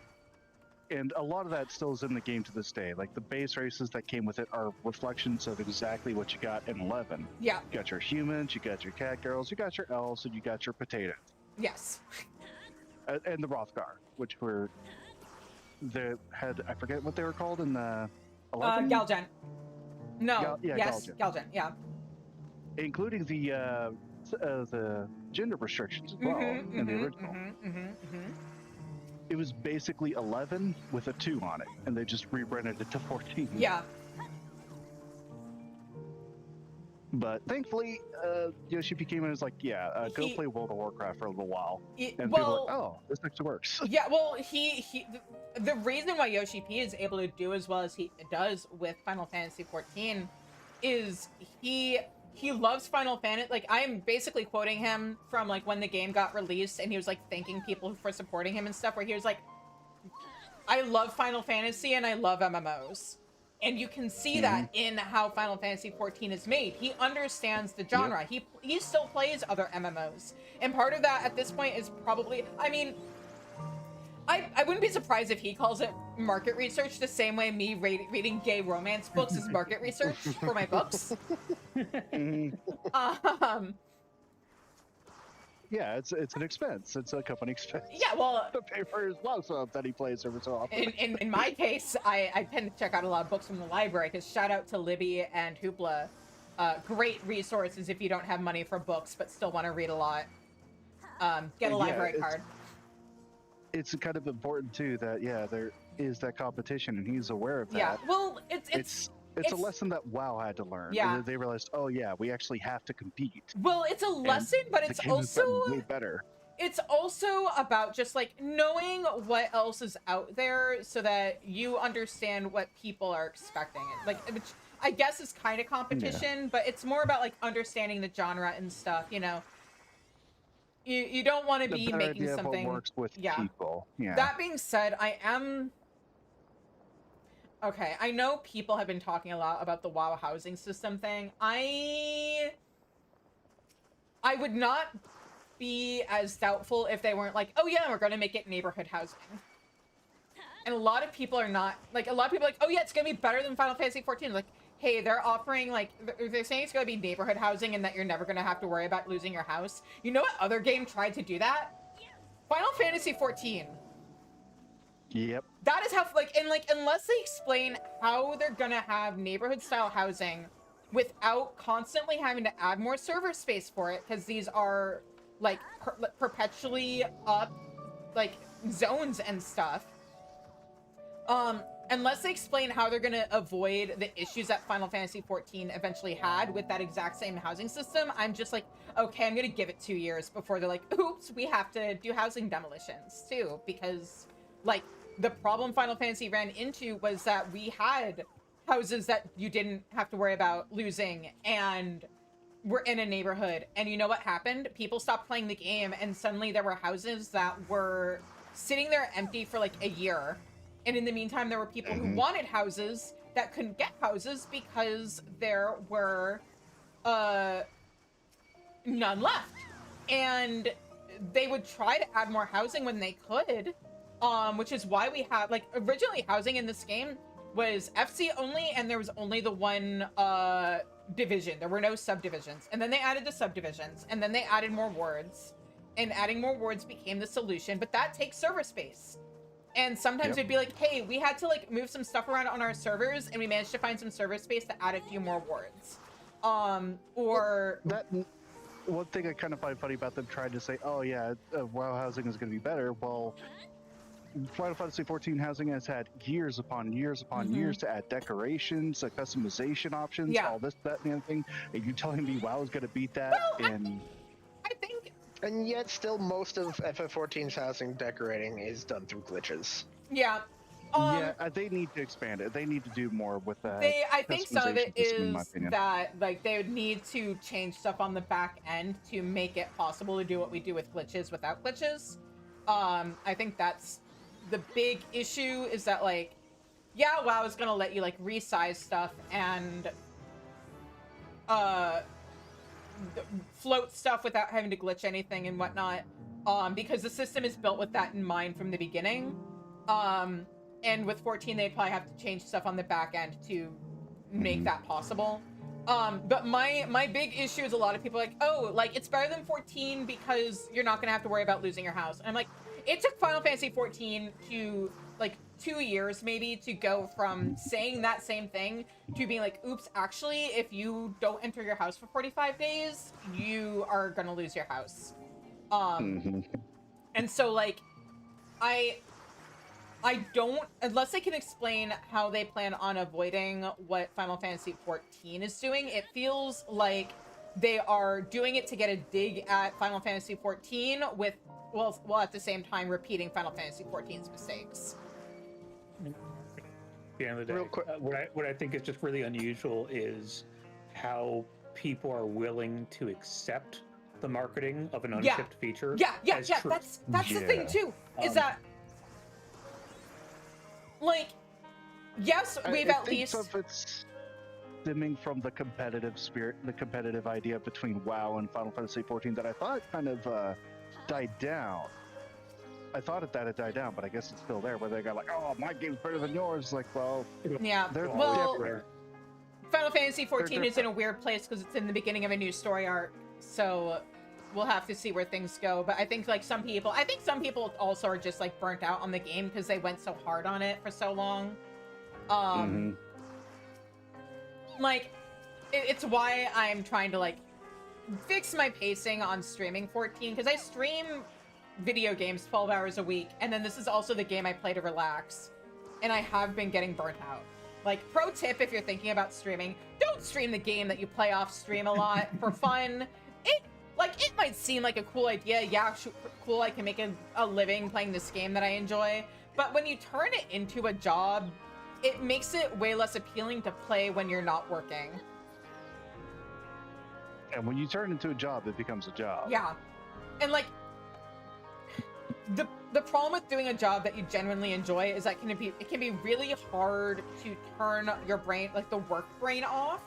And a lot of that still is in the game to this day. Like the base races that came with it are reflections of exactly what you got in 11. Yeah. You got your humans, you got your cat girls, you got your elves, and you got your potatoes. Yes. And the Rothgar, which were I forget what they were called in the 11? Galgen. No. Yes, Galgen. Yeah. Including the gender restrictions as well in the original. It was basically 11 with a 2 on it, and they just rebranded it to 14. Yeah. But thankfully, Yoshi came in and was like, yeah, go play World of Warcraft for a little while. And people were like, oh, this actually works. Yeah, well, the reason why Yoshi P is able to do as well as he does with Final Fantasy 14 is he loves Final Fantasy. Like, I am basically quoting him from like when the game got released, and he was like thanking people for supporting him and stuff, where he was like, I love Final Fantasy and I love MMOs. And you can see that in how Final Fantasy 14 is made. He understands the genre. Yep. He still plays other MMOs. And part of that at this point is probably, I mean, I wouldn't be surprised if he calls it market research the same way me reading gay romance books is market research for my books. Yeah, it's an expense. It's a company expense. Yeah, well, to pay for his love stuff that he plays every so often. In my case, I tend to check out a lot of books from the library, because shout out to Libby and Hoopla. Great resources if you don't have money for books but still want to read a lot. Get a library card. It's kind of important too that there is that competition, and he's aware of that. Yeah, well, it's a lesson that WoW had to learn. Yeah. And they realized, oh yeah, we actually have to compete. Well, it's a lesson, but it's also way better. It's also about just like knowing what else is out there so that you understand what people are expecting. Like, which I guess is kind of competition, but it's more about like understanding the genre and stuff, you know. You don't want to be making something what works with people. Yeah. That being said, okay, I know people have been talking a lot about the WoW housing system thing. I would not be as doubtful if they weren't like, oh yeah, we're going to make it neighborhood housing. And a lot of people are not, like, a lot of people are like, oh yeah, it's going to be better than Final Fantasy 14. Like, hey, they're offering, like, they're saying it's going to be neighborhood housing and that you're never going to have to worry about losing your house. You know what other game tried to do that? Final Fantasy 14. Yep. That is how, like, and like, unless they explain how they're gonna have neighborhood style housing without constantly having to add more server space for it, because these are like perpetually up, like, zones and stuff. Unless they explain how they're gonna avoid the issues that Final Fantasy 14 eventually had with that exact same housing system, I'm just like, okay, I'm gonna give it 2 years before they're like, oops, we have to do housing demolitions too, because, like, the problem Final Fantasy ran into was that we had houses that you didn't have to worry about losing, and were in a neighborhood, and you know what happened? People stopped playing the game, and suddenly there were houses that were sitting there empty for like a year. And in the meantime, there were people who wanted houses that couldn't get houses because there were none left. And they would try to add more housing when they could, which is why we have, like, originally housing in this game was FC only, and there was only the one division. There were no subdivisions. And then they added the subdivisions, and then they added more wards, and adding more wards became the solution, but that takes server space. And sometimes it'd be like, hey, we had to like move some stuff around on our servers, and we managed to find some server space to add a few more wards. Or that one thing I kind of find funny about them trying to say, oh yeah, WoW housing is going to be better. Well, Final Fantasy XIV housing has had years upon years upon years to add decorations, customization options, all this, that, and the other thing. And you telling me WoW is going to beat that? Well, I think. And yet, still, most of FF14's housing decorating is done through glitches. Yeah. They need to expand it. They need to do more with that. I think some of it is that like they would need to change stuff on the back end to make it possible to do what we do with glitches without glitches. I think that's the big issue, is that like, yeah, WoW is gonna let you like resize stuff and float stuff without having to glitch anything and whatnot, because the system is built with that in mind from the beginning. And with 14, they'd probably have to change stuff on the back end to make that possible. But my big issue is a lot of people are like, oh, like it's better than 14 because you're not gonna have to worry about losing your house. And I'm like, it took Final Fantasy 14 to like 2 years maybe to go from saying that same thing to being like, oops, actually, if you don't enter your house for 45 days, you are gonna lose your house. And so like, I don't, unless they can explain how they plan on avoiding what Final Fantasy XIV is doing, it feels like they are doing it to get a dig at Final Fantasy XIV with, well at the same time repeating Final Fantasy XIV's mistakes. At the end of the day, what I think is just really unusual is how people are willing to accept the marketing of an unshipped feature. Yeah, that's the thing too, is that like, yes, we've at least. Some of it's stemming from the competitive spirit, the competitive idea between WoW and Final Fantasy XIV that I thought kind of died down. I thought that had died down, but I guess it's still there. Where they got like, oh, my game's better than yours. Like, well, yeah, well, Final Fantasy XIV is in a weird place because it's in the beginning of a new story arc, so we'll have to see where things go. But I think like some people also are just like burnt out on the game because they went so hard on it for so long. Like, it's why I'm trying to like fix my pacing on streaming 14, because I stream video games 12 hours a week, and then this is also the game I play to relax, and I have been getting burnt out. Like, pro tip, if you're thinking about streaming, don't stream the game that you play off stream a lot for fun. It might seem like a cool idea. Yeah, cool, I can make a living playing this game that I enjoy. But when you turn it into a job, it makes it way less appealing to play when you're not working. And when you turn it into a job, it becomes a job. Yeah. And like, the problem with doing a job that you genuinely enjoy is that it can be really hard to turn your brain, like the work brain, off.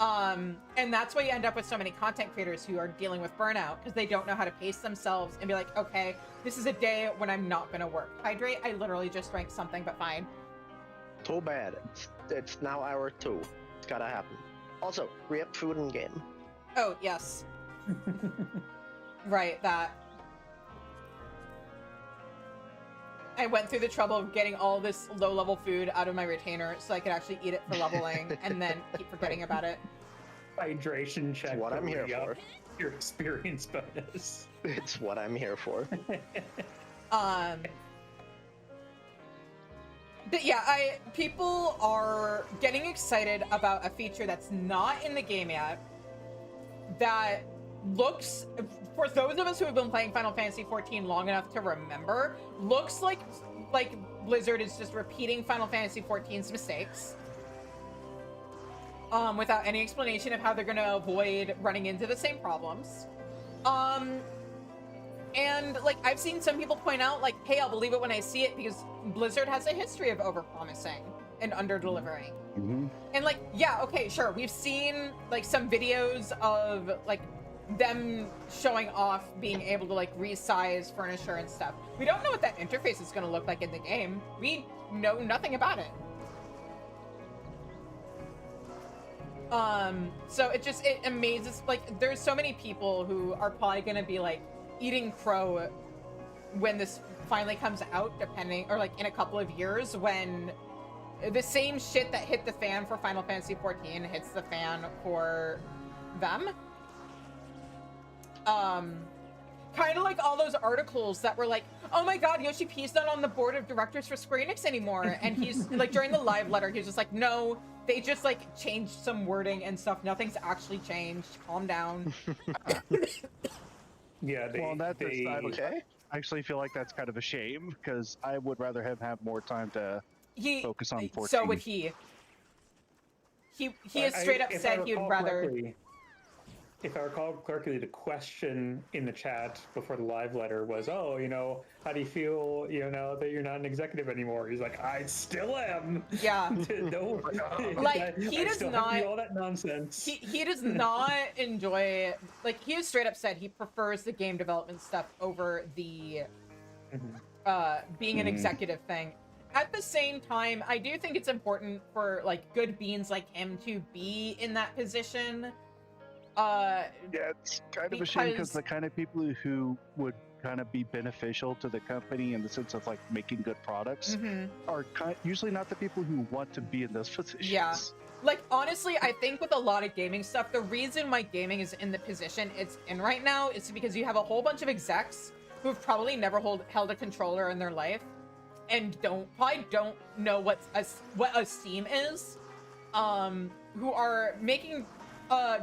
And that's why you end up with so many content creators who are dealing with burnout, because they don't know how to pace themselves and be like, okay, this is a day when I'm not gonna work. Hydrate, I literally just drank something, but fine. Too bad. It's now hour 2. It's gotta happen. Also, re-up food in game. Oh, yes. Right, that. I went through the trouble of getting all this low-level food out of my retainer so I could actually eat it for leveling, and then keep forgetting about it. Hydration check. It's what I'm here for. Your experience bonus. It's what I'm here for. But yeah, people are getting excited about a feature that's not in the game yet, that looks, for those of us who have been playing Final Fantasy XIV long enough to remember, looks like Blizzard is just repeating Final Fantasy XIV's mistakes. without any explanation of how they're going to avoid running into the same problems. And, like, I've seen some people point out, like, hey, I'll believe it when I see it, because Blizzard has a history of overpromising and under-delivering. Mm-hmm. And, like, yeah, okay, sure, we've seen, like, some videos of, like, them showing off being able to, like, resize furniture and stuff. We don't know what that interface is going to look like in the game. We know nothing about it. So it amazes, like, there's so many people who are probably going to be, like, eating crow when this finally comes out, depending, or, like, in a couple of years, when the same shit that hit the fan for Final Fantasy XIV hits the fan for them. Kind of like all those articles that were like, oh my god, Yoshi P's not on the board of directors for Square Enix anymore. And he's, like, during the live letter, he was just like, no, they just, like, changed some wording and stuff. Nothing's actually changed. Calm down. Yeah, okay. I actually feel like that's kind of a shame, because I would rather him have more time to focus on 14. So would he. He has straight up said he would rather... If I recall correctly, the question in the chat before the live letter was, oh, you know, how do you feel, you know, that you're not an executive anymore? He's like, I still am. Yeah. No, like, he does not... all that nonsense. He does not enjoy... Like, he has straight up said he prefers the game development stuff over the being an executive thing. At the same time, I do think it's important for, like, good beans like him to be in that position. Yeah, it's kind of a shame, because the kind of people who would kind of be beneficial to the company in the sense of, like, making good products are usually not the people who want to be in those positions. Yeah. Like, honestly, I think with a lot of gaming stuff, the reason why gaming is in the position it's in right now is because you have a whole bunch of execs who have probably never held a controller in their life and probably don't know what a Steam is, who are making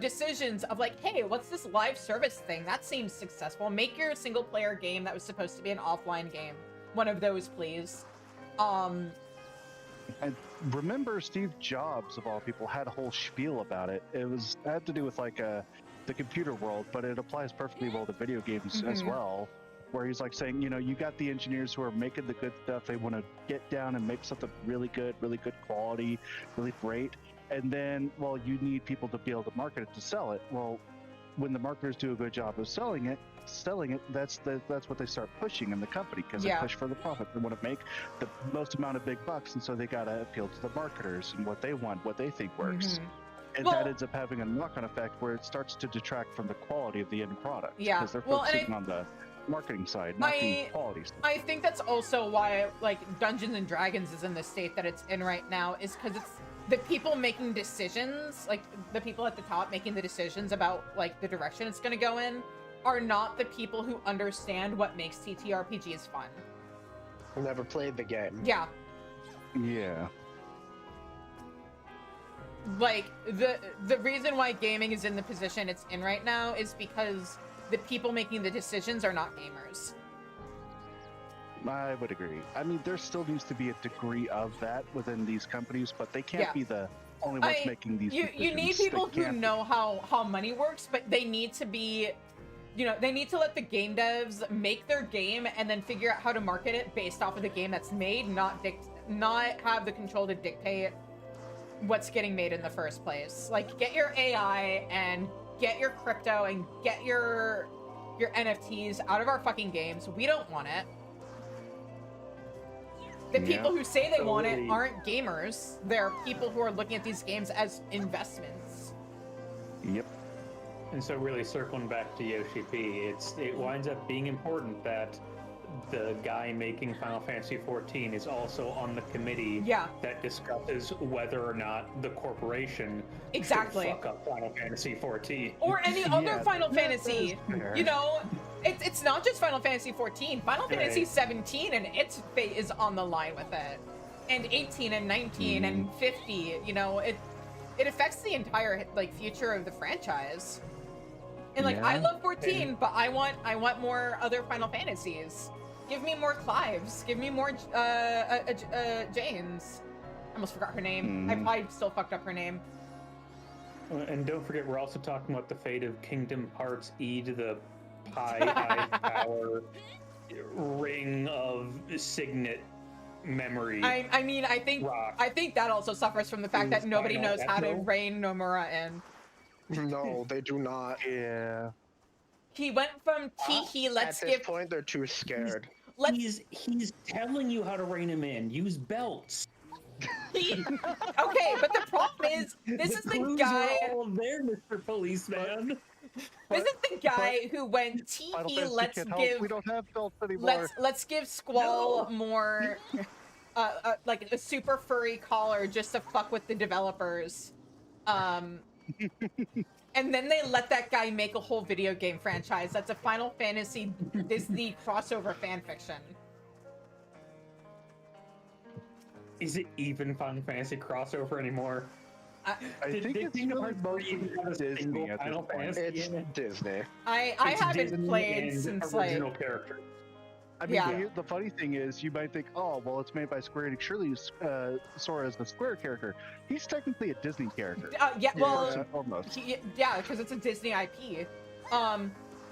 decisions of, like, hey, what's this live service thing? That seems successful. Make your single player game that was supposed to be an offline game one of those, please. And remember, Steve Jobs, of all people, had a whole spiel about it. It had to do with, like, the computer world, but it applies perfectly well to video games as well, where he's, like, saying, you know, you got the engineers who are making the good stuff. They want to get down and make something really good quality, really great. And then, well, you need people to be able to market it, to sell it. Well, when the marketers do a good job of selling it, that's what they start pushing in the company, because they push for the profit. They want to make the most amount of big bucks, and so they got to appeal to the marketers and what they want, what they think works. And that ends up having a knock-on effect where it starts to detract from the quality of the end product. Yeah. Because they're focusing on the marketing side, not the quality side. I think that's also why, like, Dungeons and Dragons is in the state that it's in right now, is because it's the people making decisions, like, the people at the top making the decisions about, like, the direction it's going to go in, are not the people who understand what makes TTRPGs fun. Who never played the game. Yeah. Yeah. Like, the reason why gaming is in the position it's in right now is because the people making the decisions are not gamers. I would agree. I mean, there still needs to be a degree of that within these companies, but they can't be the only ones making these decisions. You need people who know how money works, but they need to be, you know, they need to let the game devs make their game and then figure out how to market it based off of the game that's made, not have the control to dictate what's getting made in the first place. Like, get your AI and get your crypto and get your NFTs out of our fucking games. We don't want it. The people who say they want it aren't gamers. They're people who are looking at these games as investments. Yep. And so, really circling back to Yoshi P, it winds up being important that the guy making Final Fantasy XIV is also on the committee that discusses whether or not the corporation should fuck up Final Fantasy XIV. Or any other Final Fantasy. You know, it's not just Final Fantasy XIV. Final Fantasy 17 and its fate is on the line with it. And 18 and 19 and 50, you know, it affects the entire, like, future of the franchise. And, like, I love 14, but I want more other Final Fantasies. Give me more Clives. Give me more Janes. I almost forgot her name. I probably still fucked up her name. And don't forget, we're also talking about the fate of Kingdom Hearts E to the Pi Power ring of signet memory. I mean, I think that also suffers from the fact that nobody knows how to rein Nomura in. No, they do not. Yeah. He went from tee-hee, let's At this point, they're too scared. He's telling you how to rein him in. Use belts. Okay, but the problem is, this is the guy. All there, Mr. Policeman. This is the guy who went tee-hee, we don't have belts anymore. Let's give Squall more like a super furry collar just to fuck with the developers. And then they let that guy make a whole video game franchise that's a Final Fantasy Disney crossover fanfiction. Is it even Final Fantasy crossover anymore? I think it's really mostly Disney at this point. It's Disney. I haven't Disney played since original like character. I mean, the funny thing is, you might think, oh, well, it's made by Square Enix. Surely Sora is the Square character. He's technically a Disney character. Yeah, because it's a Disney IP.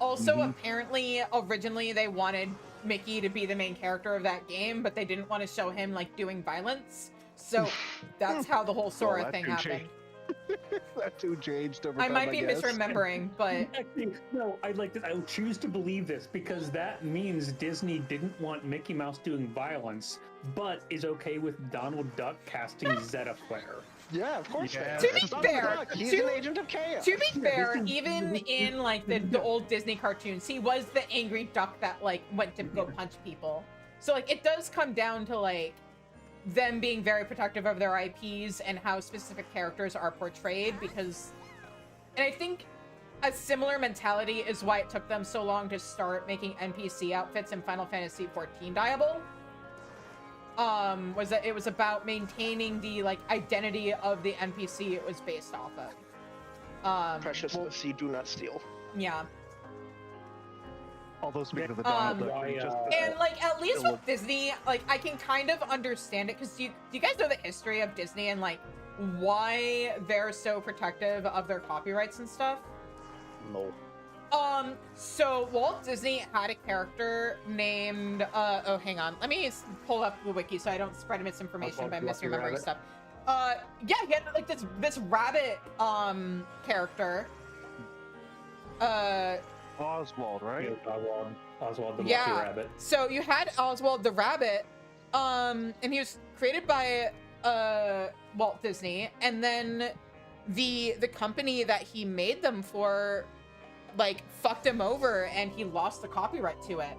Also, apparently, originally they wanted Mickey to be the main character of that game, but they didn't want to show him like doing violence. So that's how the whole Sora thing happened. That too changed over I time, might be guess. misremembering, but Actually, no, I'll choose to believe this because that means Disney didn't want Mickey Mouse doing violence, but is okay with Donald Duck casting Zeta Flare. Yeah, of course. Yeah. to be fair, he's an agent of chaos. to be fair, even in like the old Disney cartoons, he was the angry duck that like went to go punch people. So like it does come down to like them being very protective of their IPs and how specific characters are portrayed, because, and I think a similar mentality is why it took them so long to start making NPC outfits in Final Fantasy XIV Diable. Was that it was about maintaining the like identity of the NPC it was based off of. Precious pussy, do not steal. Yeah. Although speaking of the Donald Duck, and like at least with Disney, like I can kind of understand it, because do you guys know the history of Disney and like why they're so protective of their copyrights and stuff? No. So Walt Disney had a character named oh, hang on, let me pull up the wiki so I don't spread misinformation by misremembering stuff. Yeah, he had like this rabbit character. Oswald, right? Oswald the Lucky Rabbit. So you had Oswald the Rabbit, and he was created by Walt Disney, and then the company that he made them for like fucked him over and he lost the copyright to it.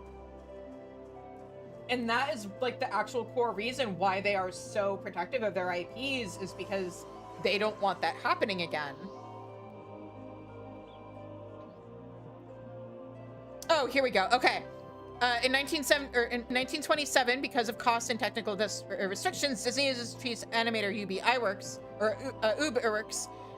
And that is like the actual core reason why they are so protective of their IPs, is because they don't want that happening again. Oh, here we go. Okay. In 1927, because of cost and technical restrictions, Disney's chief animator Ub Iwerks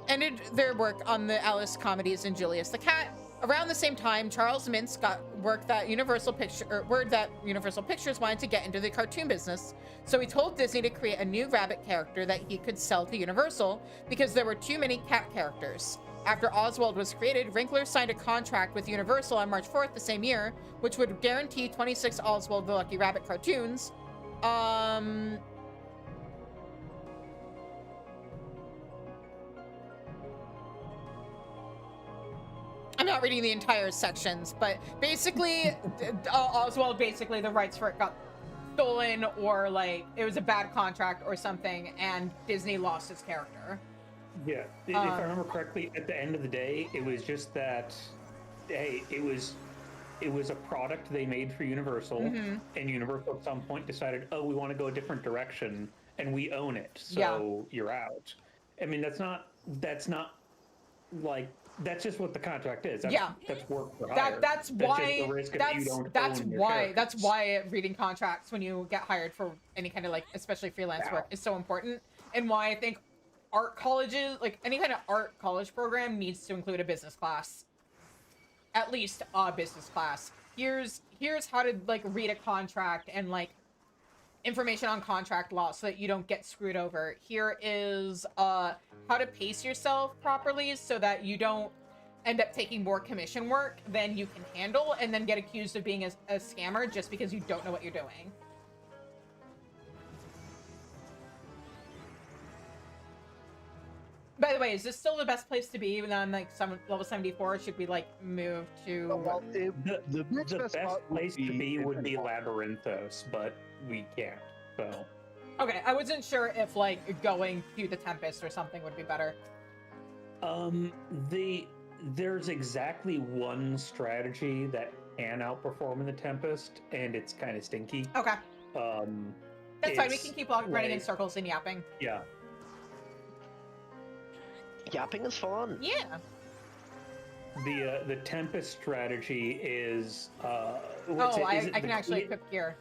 ended their work on the Alice comedies and Julius the Cat. Around the same time, Charles Mintz got word that Universal Pictures wanted to get into the cartoon business, so he told Disney to create a new rabbit character that he could sell to Universal because there were too many cat characters. After Oswald was created, Winkler signed a contract with Universal on March 4th the same year, which would guarantee 26 Oswald the Lucky Rabbit cartoons. I'm not reading the entire sections, but basically, Oswald, basically the rights for it got stolen, or like it was a bad contract or something, and Disney lost its character. Yeah, if I remember correctly, at the end of the day, it was just that, hey, it was a product they made for Universal, and Universal at some point decided, oh, we want to go a different direction, and we own it, so you're out. I mean, that's not like, that's just what the contract is. That's work for hire. That's why reading contracts when you get hired for any kind of like, especially freelance work, is so important, and why I think art colleges, like any kind of art college program, needs to include a business class. At least a business class. Here's how to like read a contract and like information on contract law so that you don't get screwed over. Here is how to pace yourself properly so that you don't end up taking more commission work than you can handle and then get accused of being a scammer just because you don't know what you're doing. By the way, is this still the best place to be even on like level 74? Should we like move to... Well, the best place to be would be Labyrinthos, but we can't, so... Okay, I wasn't sure if like going to the Tempest or something would be better. There's exactly one strategy that can outperform in the Tempest, and it's kind of stinky. Okay. That's fine, we can keep running in circles and yapping. Yeah. Yapping is fun. Yeah. The Tempest strategy is I can actually equip gear.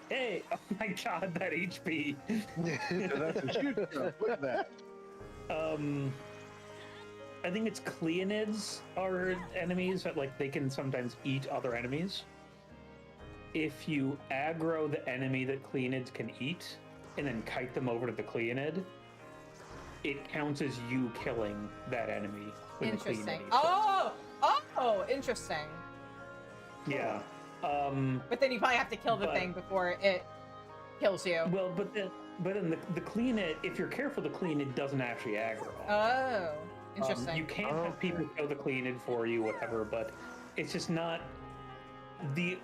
Hey, oh my god, that HP. That's a huge jump. Look at that. I think it's Cleonids are enemies that like they can sometimes eat other enemies. If you aggro the enemy that Cleonids can eat and then kite them over to the Cleonid, it counts as you killing that enemy. Interesting. Interesting. Yeah. But then you probably have to kill the thing before it kills you. Well, but then the Cleonid, if you're careful, the Cleonid doesn't actually aggro. Oh, interesting. You can't have people kill the Cleonid for you, whatever, but it's just not the...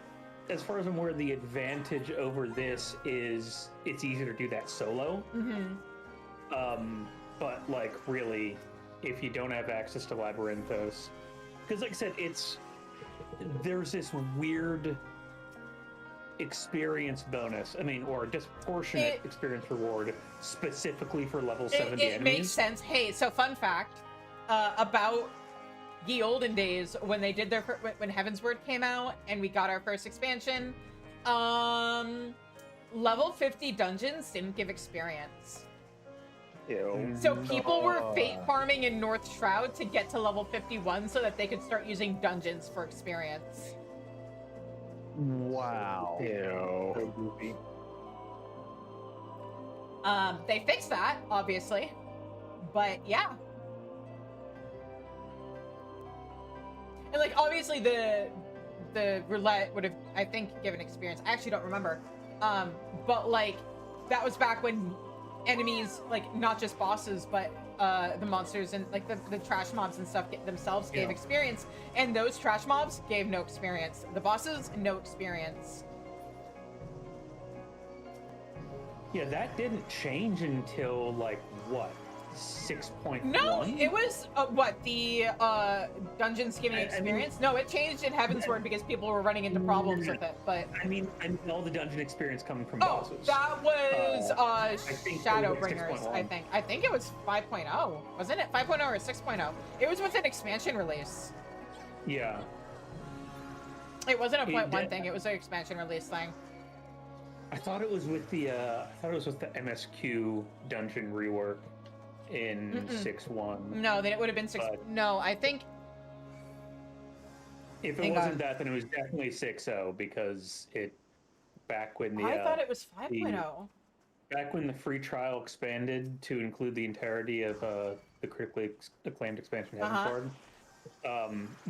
As far as I'm aware, the advantage over this is it's easier to do that solo. Mm-hmm. But like really, if you don't have access to Labyrinthos, because like I said, there's this weird experience bonus. I mean, or disproportionate experience reward specifically for level 70 enemies. It makes sense. Hey, so fun fact about the olden days when they did when Heavensward came out and we got our first expansion, level 50 dungeons didn't give experience. Ew. So people were fate farming in North Shroud to get to level 51 so that they could start using dungeons for experience. Wow. Ew. They fixed that, obviously. But yeah. And like obviously the roulette would have, I think, given experience. I actually don't remember. But like that was back when enemies, like not just bosses, but the monsters and like the trash mobs and stuff themselves gave experience, and those trash mobs gave no experience. The bosses, no experience. Yeah, that didn't change until like what, 6.1? No, it was what, the dungeons giving experience? No, it changed in Heavensward because people were running into problems with it. But I mean all the dungeon experience coming from bosses. That was Shadowbringers, I think. I think it was 5.0, wasn't it? 5.0 or 6.0. It was with an expansion release. Yeah. It wasn't a 0.1 thing. It was an expansion release thing. I thought it was with the MSQ dungeon rework in 6.1. No, then it would have been 6. No, I think. If it wasn't that, then it was definitely 6.0 because back when I thought it was 5.0. Back when the free trial expanded to include the entirety of the critically acclaimed expansion Heavensward,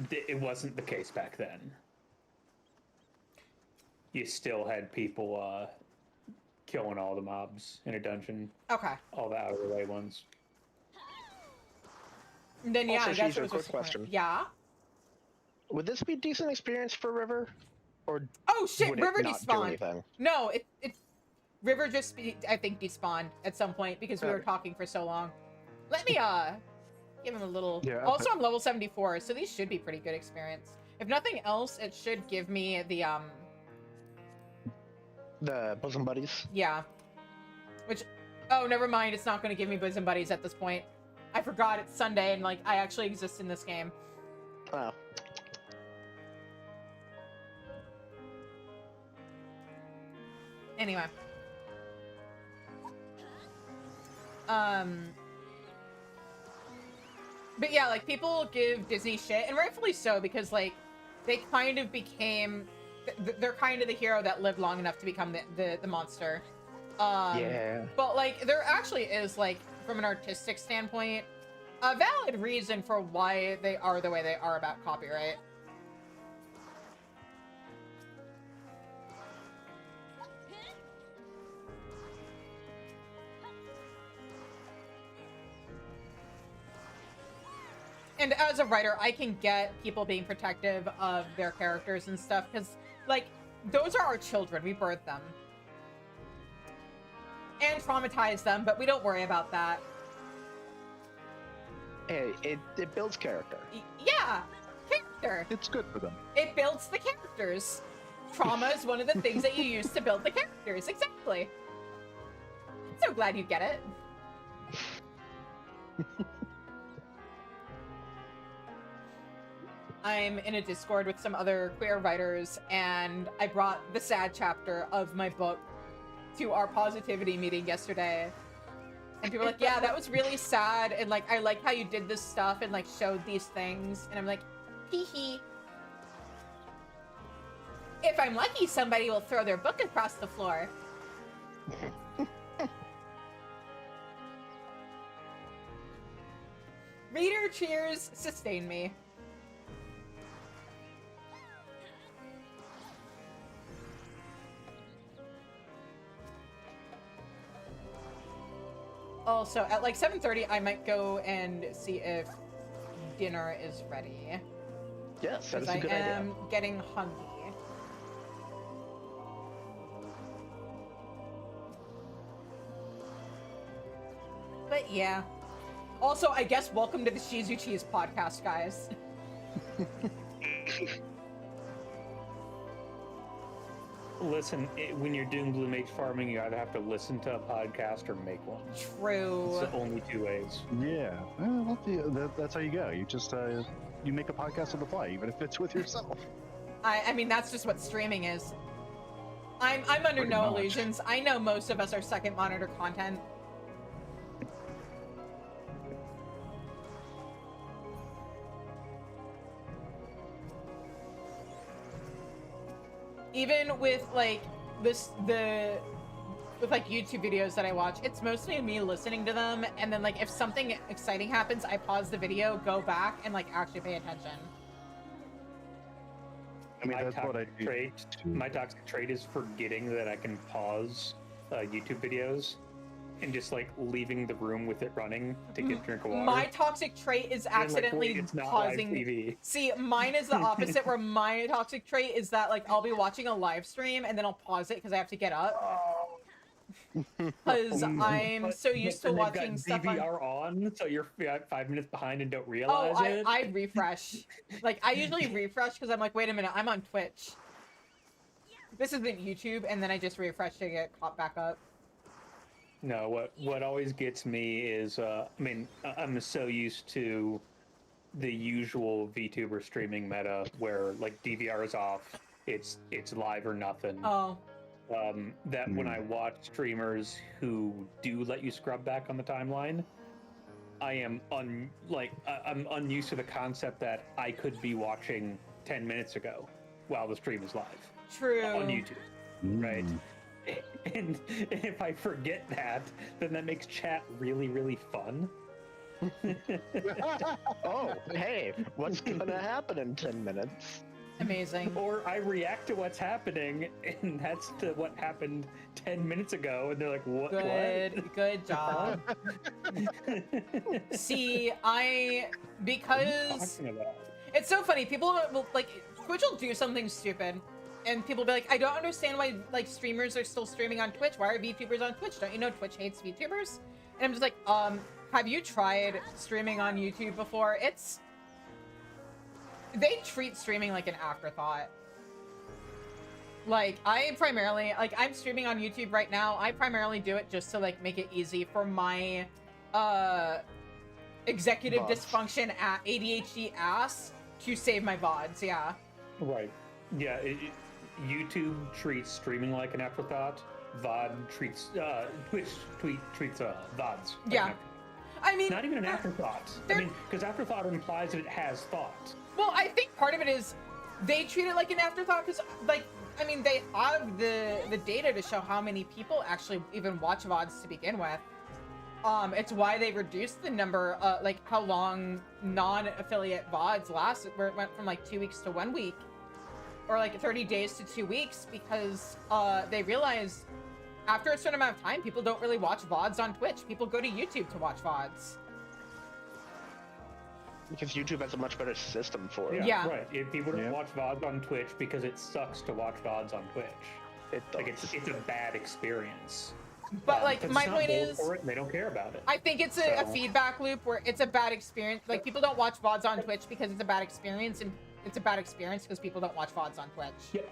it wasn't the case back then. You still had people killing all the mobs in a dungeon. Okay. All the out of the way ones. Then yeah, also, I guess it was quick question. Yeah. Would this be decent experience for River, or River despawned. No, it's River just I think despawned at some point because we were talking for so long. Let me give him a little. Yeah, also, I'm level 74, so these should be pretty good experience. If nothing else, it should give me the bosom buddies. Yeah. Which, oh, never mind. It's not going to give me bosom buddies at this point. I forgot it's Sunday and like I actually exist in this game. Oh. Anyway. But yeah, like people give Disney shit, and rightfully so, because like they kind of became they're kind of the hero that lived long enough to become the monster. Yeah. But like, there actually is, like, from an artistic standpoint, a valid reason for why they are the way they are about copyright. And as a writer, I can get people being protective of their characters and stuff, because, like, those are our children. We birthed them. And traumatize them, but we don't worry about that. Hey, it builds character. Yeah, character. It's good for them. It builds the characters. Trauma is one of the things that you use to build the characters. Exactly. I'm so glad you get it. I'm in a Discord with some other queer writers, and I brought the sad chapter of my book to our positivity meeting yesterday. And people were like, yeah, that was really sad, and like, I like how you did this stuff and like showed these things. And I'm like, hee hee. If I'm lucky, somebody will throw their book across the floor. Reader cheers sustain me. Also, at like 7:30, I might go and see if dinner is ready. Yes, that is a Because good I idea. am getting hungry. But yeah. Also, I guess welcome to the Shizu Cheese podcast, guys. Listen, when you're doing blue mage farming, you either have to listen to a podcast or make one. True. It's the only two ways. Yeah, well, that's how you go. You just you make a podcast on the fly, even if it's with yourself. I mean, that's just what streaming is. I'm under Pretty no much. illusions. I know most of us are second monitor content. Even with like with like YouTube videos that I watch, it's mostly me listening to them, and then like if something exciting happens, I pause the video, go back, and like actually pay attention. I mean, that's what I do. My toxic trait is forgetting that I can pause YouTube videos and just like leaving the room with it running to get a drink of water. My toxic trait is And, like, accidentally wait, it's not live pausing. TV. See, mine is the opposite, where my toxic trait is that like I'll be watching a live stream and then I'll pause it because I have to get up. Because I'm so used to And they've watching got stuff DVR on, so you're 5 minutes behind and don't Oh, realize it. I refresh. Like, I usually refresh because I'm like, wait a minute, I'm on Twitch. This isn't YouTube, and then I just refresh to get caught back up. No, what always gets me is, I mean, I'm so used to the usual VTuber streaming meta where like DVR is off, it's live or nothing. Oh. That when I watch streamers who do let you scrub back on the timeline, I'm unused to the concept that I could be watching 10 minutes ago while the stream is live. True. On YouTube, right? And if I forget that, then that makes chat really, really fun. Oh, hey, what's gonna happen in 10 minutes? Amazing. Or I react to what's happening, and that's to what happened 10 minutes ago, and they're like, what? Good job. See, because it's so funny, people will, like, Twitch will do something stupid, and people will be like, I don't understand why, like, streamers are still streaming on Twitch. Why are VTubers on Twitch? Don't you know Twitch hates VTubers? And I'm just like, have you tried streaming on YouTube before? They treat streaming like an afterthought. Like, I'm streaming on YouTube right now. I primarily do it just to, like, make it easy for my, executive dysfunction at ADHD ass to save my VODs, yeah. Right. Yeah, YouTube treats streaming like an afterthought. VOD treats, Twitch treats, VODs. Like Yeah. I mean... Not even an afterthought. I mean, because afterthought implies that it has thought. Well, I think part of it is they treat it like an afterthought because, like, I mean, they have the data to show how many people actually even watch VODs to begin with. It's why they reduced the number, like how long non-affiliate VODs lasted, where it went from like 2 weeks to 1 week, or like 30 days to 2 weeks, because they realized after a certain amount of time, people don't really watch VODs on Twitch. People go to YouTube to watch VODs. Because YouTube has a much better system for it. Yeah. Right. If people don't watch VODs on Twitch because it sucks to watch VODs on Twitch. It's a bad experience. But like my point is, they don't care about it. I think it's a feedback loop where it's a bad experience. Like people don't watch VODs on Twitch because it's a bad experience, and it's a bad experience because people don't watch VODs on Twitch.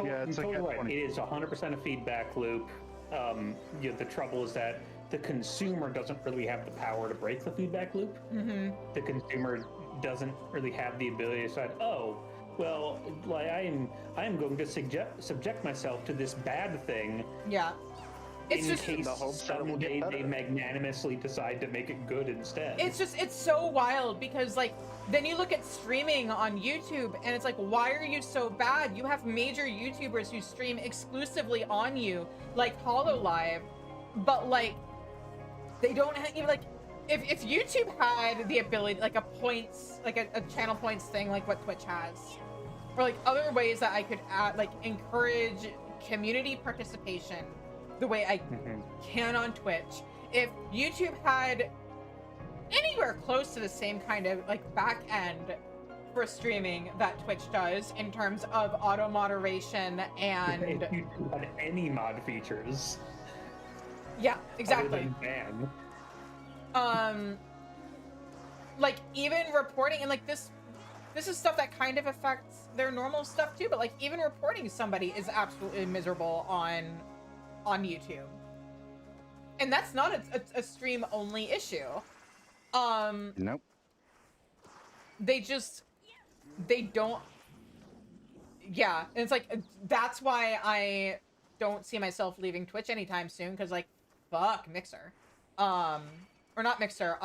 Yeah, it's totally right. It is 100% a feedback loop. The trouble is that the consumer doesn't really have the power to break the feedback loop. Mm-hmm. The consumer doesn't really have the ability to decide, oh, well, like I am going to subject myself to this bad thing. Yeah. It's in just case someday they magnanimously decide to make it good instead. It's so wild because like then you look at streaming on YouTube and it's like, why are you so bad? You have major YouTubers who stream exclusively on you, like HoloLive, but like they don't have even like if YouTube had the ability, like a points, like a channel points thing, like what Twitch has, or like other ways that I could add, like encourage community participation the way I can on Twitch. If YouTube had anywhere close to the same kind of like back end for streaming that Twitch does in terms of auto moderation and if YouTube had any mod features. Yeah, exactly. Other than ban. Like even reporting and like this is stuff that kind of affects their normal stuff too, but like even reporting somebody is absolutely miserable on YouTube. And that's not a stream only issue. Nope. They don't. Yeah, and it's like that's why I don't see myself leaving Twitch anytime soon, because like fuck Mixer. Or not Mixer.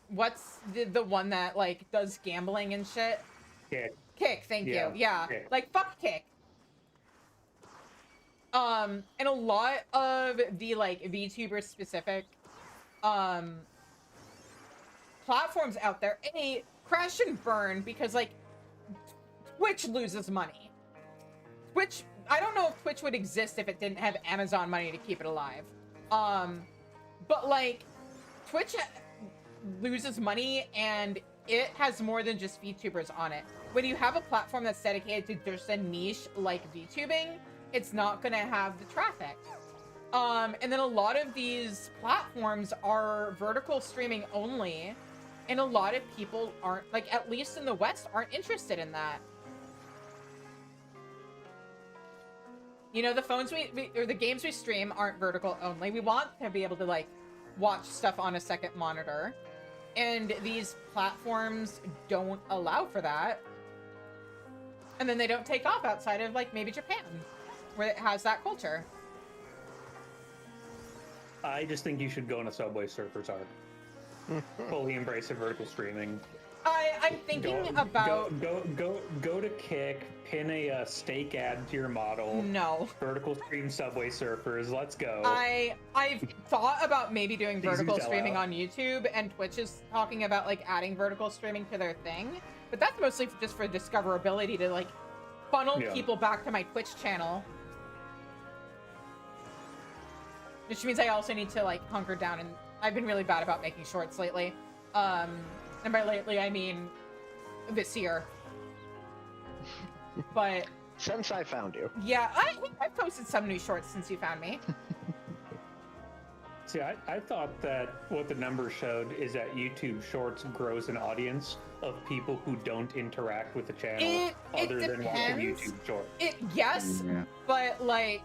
What's the one that like does gambling and shit? Kick, thank you. Yeah. Kick. Like fuck Kick. And a lot of the like VTuber specific platforms out there, crash and burn because like Twitch loses money. Twitch, I don't know if Twitch would exist if it didn't have Amazon money to keep it alive. But like Twitch loses money and it has more than just VTubers on it. When you have a platform that's dedicated to just a niche like VTubing, it's not gonna have the traffic. And then a lot of these platforms are vertical streaming only, and a lot of people aren't, like at least in the West, aren't interested in that. You know, the phones or the games we stream aren't vertical only. We want to be able to like watch stuff on a second monitor, and these platforms don't allow for that. And then they don't take off outside of like maybe Japan, where it has that culture. I just think you should go on a Subway Surfers arc. Fully embrace a vertical streaming. I'm thinking about go to Kick, pin a steak ad to your model. No. Vertical stream Subway Surfers. Let's go. I've thought about maybe doing vertical streaming on YouTube, and Twitch is talking about like adding vertical streaming to their thing, but that's mostly just for discoverability to like funnel people back to my Twitch channel. Which means I also need to like hunker down, and I've been really bad about making shorts lately. And by lately I mean this year. But since I found you. Yeah, I've posted some new shorts since you found me. See, I thought that what the numbers showed is that YouTube Shorts grows an audience of people who don't interact with the channel other than watching YouTube Shorts. Yes, but like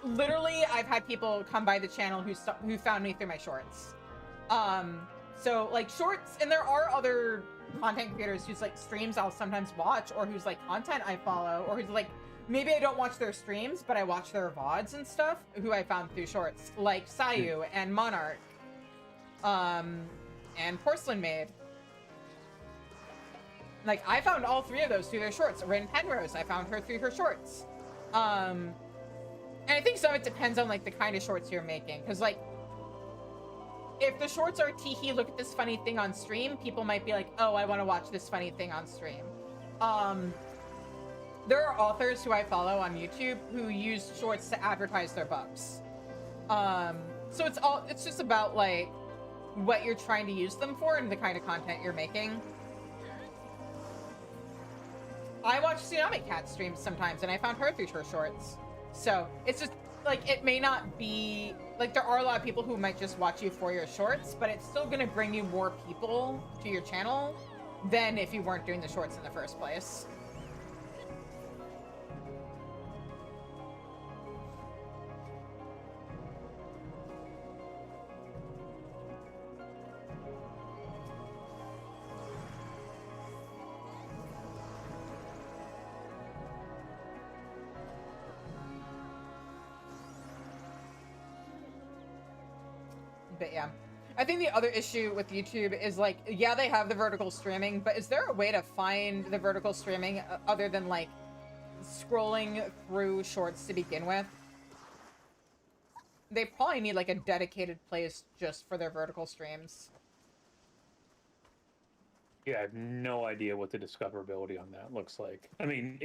literally I've had people come by the channel who found me through my shorts. So like shorts, and there are other content creators whose like streams I'll sometimes watch, or whose like content I follow, or who's like maybe I don't watch their streams but I watch their VODs and stuff, who I found through shorts, like Sayu and Monarch, and Porcelain Maid. Like I found all three of those through their shorts. Rin Penrose, I found her through her shorts. And I think some of it depends on like the kind of shorts you're making, because like if the shorts are teehee, look at this funny thing on stream, people might be like, oh, I want to watch this funny thing on stream. There are authors who I follow on YouTube who use shorts to advertise their books. So it's just about like what you're trying to use them for and the kind of content you're making. I watch Tsunami Cat streams sometimes, and I found her through her shorts. So it's just like, it may not be like, there are a lot of people who might just watch you for your shorts, but it's still going to bring you more people to your channel than if you weren't doing the shorts in the first place. But yeah, I think the other issue with YouTube is like, yeah, they have the vertical streaming, but is there a way to find the vertical streaming other than like scrolling through shorts to begin with? They probably need like a dedicated place just for their vertical streams. Yeah, I have no idea what the discoverability on that looks like. I mean,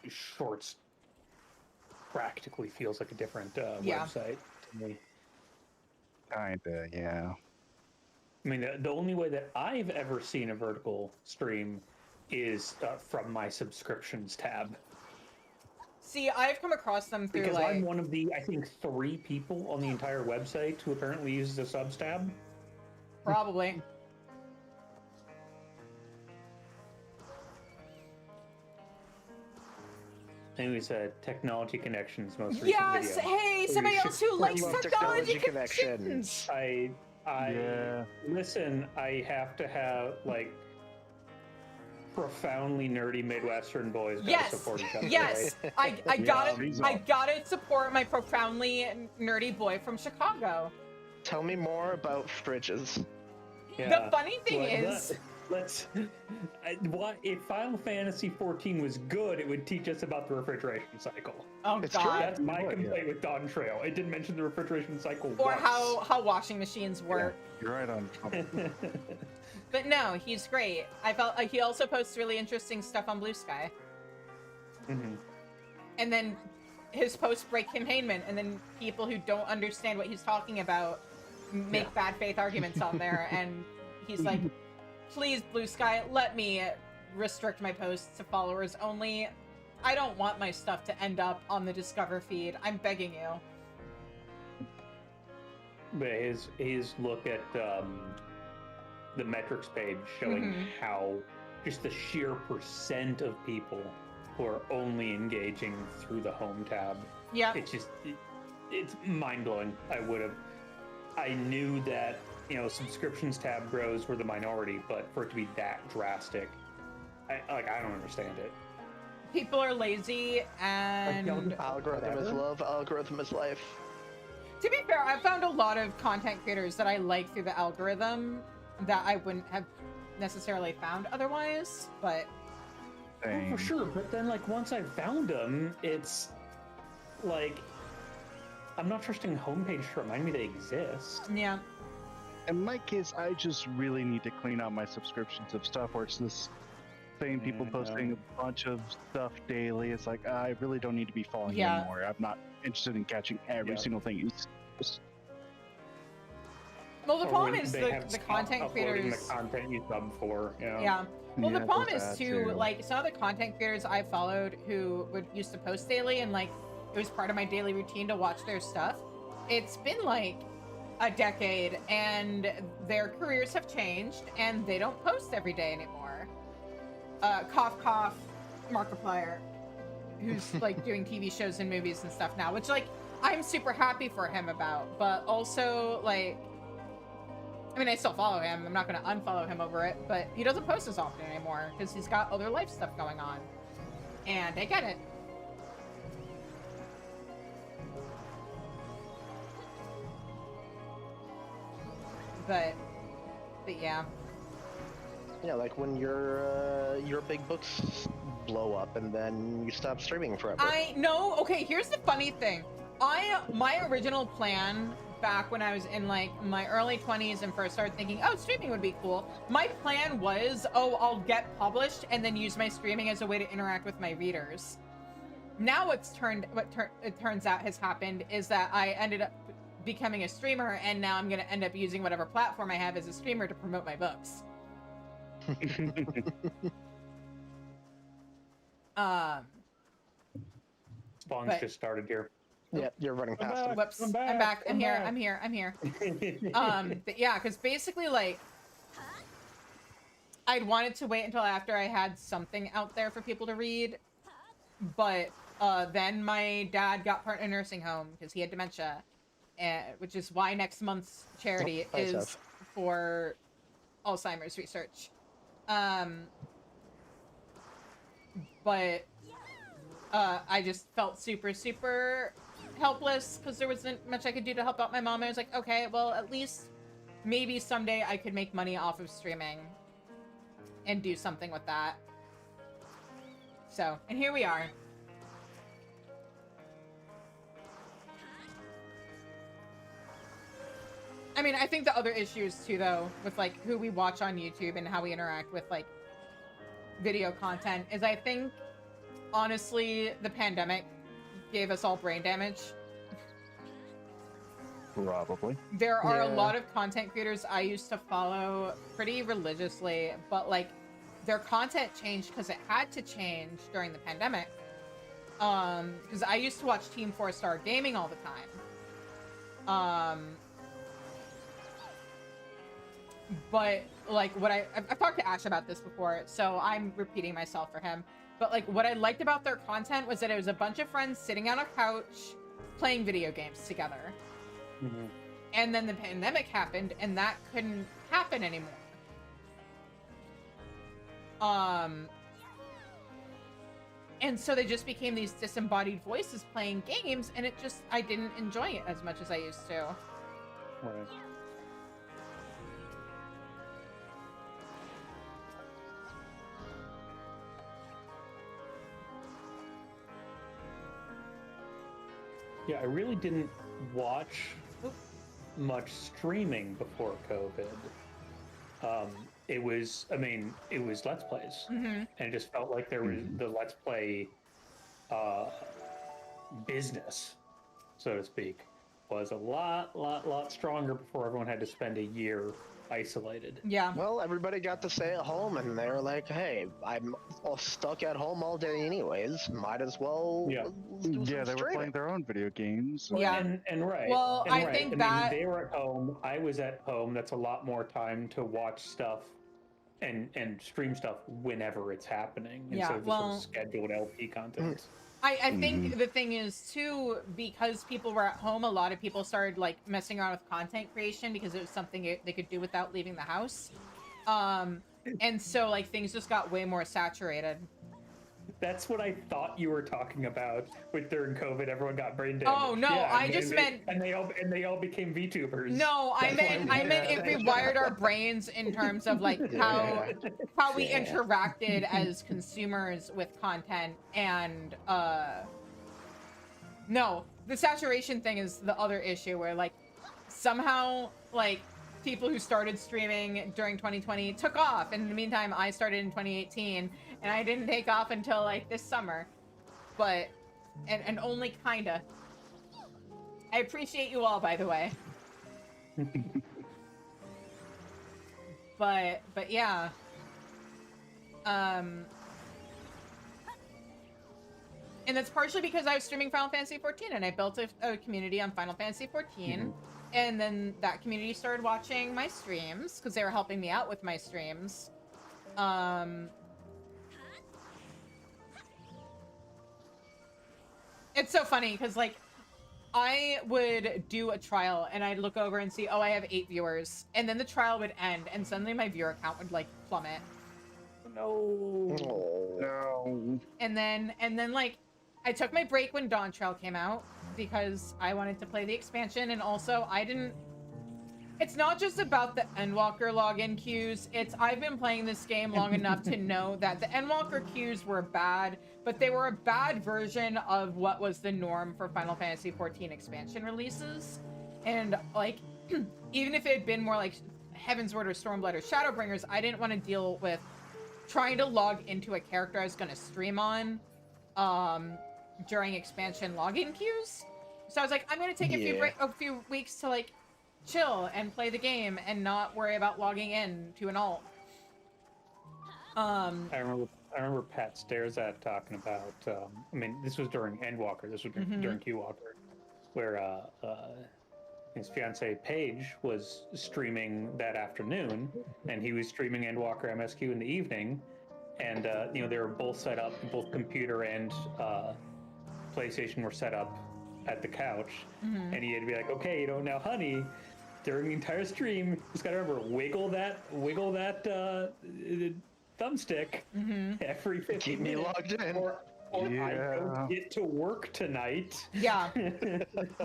shorts practically feels like a different website to me. Kinda, yeah. I mean, the only way that I've ever seen a vertical stream is from my subscriptions tab. See, I've come across them through because like... I'm one of the, I think, 3 people on the entire website who apparently uses the subs tab. Probably. I think we said technology connections most recent Yes, video. hey, somebody else who likes technology connections. Listen, I have to have like profoundly nerdy Midwestern boys gotta support each other. Yes, right? I gotta support my profoundly nerdy boy from Chicago. Tell me more about fridges. Yeah. The funny thing is, if Final Fantasy 14 was good, it would teach us about the refrigeration cycle. Oh It's god, true. That's my complaint with Dawn Trail. It didn't mention the refrigeration cycle or once. how washing machines work. Yeah, you're right on. But no, he's great. I felt like he also posts really interesting stuff on Blue Sky. Mm-hmm. And then his posts break containment, and then people who don't understand what he's talking about make bad faith arguments on there, and he's like, please, Blue Sky, let me restrict my posts to followers only. I don't want my stuff to end up on the Discover feed. I'm begging you. But his look at the metrics page showing how just the sheer percent of people who are only engaging through the home tab. Yeah. It's mind-blowing. I knew that, subscriptions tab grows were the minority, but for it to be that drastic, I don't understand it. People are lazy, and Algorithm is love, algorithm is life. to be fair, I've found a lot of content creators that I like through the algorithm that I wouldn't have necessarily found otherwise, but... Oh, for sure, but then, once I found them, it's, I'm not trusting homepage to remind me they exist. Yeah. In my case, I just really need to clean out my subscriptions of stuff where it's this thing, people posting a bunch of stuff daily. It's like, I really don't need to be following you anymore. I'm not interested in catching every single thing you post. Well, the problem is the content creators... the content you sub for, Yeah. Well, the problem is, too, some of the content creators I followed who used to post daily, and, it was part of my daily routine to watch their stuff. It's been, a decade, and their careers have changed, and they don't post every day anymore. Cough, cough, Markiplier, who's, doing TV shows and movies and stuff now, which, I'm super happy for him about, but also, I mean, I still follow him. I'm not going to unfollow him over it, but he doesn't post as often anymore because he's got other life stuff going on. And I get it. But yeah. Yeah, when your big books blow up, and then you stop streaming forever. I know. Okay, here's the funny thing. My original plan back when I was in like my early 20s and first started thinking, oh, streaming would be cool. My plan was, oh, I'll get published and then use my streaming as a way to interact with my readers. Now it turns out has happened is that I ended up becoming a streamer, and now I'm going to end up using whatever platform I have as a streamer to promote my books. Spawn's just started here. Yep, you're running past him. Whoops, I'm back. I'm here. But yeah, because basically, like, I'd wanted to wait until after I had something out there for people to read, but then my dad got put in a nursing home because he had dementia, which is why next month's charity is for Alzheimer's research. But I just felt super helpless because there wasn't much I could do to help out my mom. I was like, okay, well, at least maybe someday I could make money off of streaming and do something with that. So, and here we are. I mean, I think the other issues too, though, with like who we watch on YouTube and how we interact with like video content is I think, honestly, the pandemic gave us all brain damage. Probably. There are a lot of content creators I used to follow pretty religiously, but like their content changed because it had to change during the pandemic. Because I used to watch Team 4-Star Gaming all the time. But like what I've talked to Ash about this before, so I'm repeating myself for him. But like what I liked about their content was that it was a bunch of friends sitting on a couch playing video games together. Mm-hmm. And then the pandemic happened and that couldn't happen anymore. And so they just became these disembodied voices playing games, and it just, I didn't enjoy it as much as I used to. Right. Yeah, I really didn't watch much streaming before COVID. It was Let's Plays. Mm-hmm. And it just felt like there was the Let's Play business, so to speak, was a lot stronger before everyone had to spend a year isolated. Yeah. Well, everybody got to stay at home, and they were like, hey, I'm all stuck at home all day anyways. Might as well do they some were playing their own video games. Yeah. And right. Well, and I right. think I that... mean, they were at home. I was at home. That's a lot more time to watch stuff and stream stuff whenever it's happening instead of sort of scheduled LP content. I think the thing is too, because people were at home, a lot of people started like messing around with content creation because it was something they could do without leaving the house. And so like things just got way more saturated. That's what I thought you were talking about with during COVID. Everyone got brain damage. Oh no, I just meant they all became VTubers. No, I meant it rewired our brains in terms of like how we interacted as consumers with content, and no, the saturation thing is the other issue where like somehow like people who started streaming during 2020 took off, and in the meantime I started in 2018 and I didn't take off until like this summer, but and only kinda. I appreciate you all, by the way. but yeah, and that's partially because I was streaming Final Fantasy 14 and I built a community on Final Fantasy 14. And then that community started watching my streams because they were helping me out with my streams. It's so funny because like I would do a trial and I'd look over and see, oh, I have 8 viewers, and then the trial would end and suddenly my viewer count would like plummet. No. And then like I took my break when Dawn Trail came out because I wanted to play the expansion, and also I didn't It's not just about the Endwalker login queues. I've been playing this game long enough to know that the Endwalker queues were bad, but they were a bad version of what was the norm for Final Fantasy XIV expansion releases. And like, even if it had been more like Heavensward or Stormblood or Shadowbringers, I didn't want to deal with trying to log into a character I was going to stream on during expansion login queues. So I was like, I'm going to take a few weeks to like chill and play the game and not worry about logging in to an alt. I remember Pat stares at talking about. I mean, this was during Endwalker. This was during Q-Walker, where his fiancee Paige was streaming that afternoon, and he was streaming Endwalker MSQ in the evening, and they were both set up, both computer and PlayStation were set up at the couch, and he had to be like, okay, now, honey, during the entire stream, you just gotta remember, wiggle that thumbstick every 15 Keep me minutes, logged in. or I don't get to work tonight. Yeah.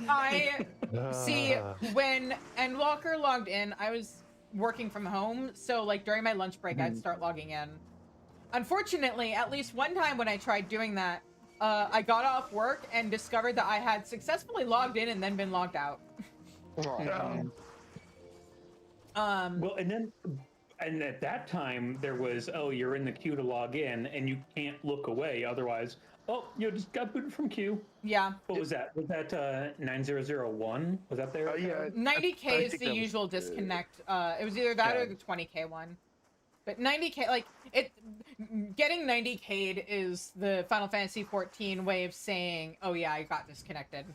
I see, when Endwalker logged in, I was working from home, so like during my lunch break, I'd start logging in. Unfortunately, at least one time when I tried doing that, I got off work and discovered that I had successfully logged in and then been logged out. Well, and at that time there was, you're in the queue to log in and you can't look away, otherwise just got booted from queue. Yeah. What was that 9001? Was that there? Yeah, 90K is the usual disconnect. It was either that or the 20K one. But 90K, like, getting 90K'd is the Final Fantasy XIV way of saying, oh yeah, I got disconnected.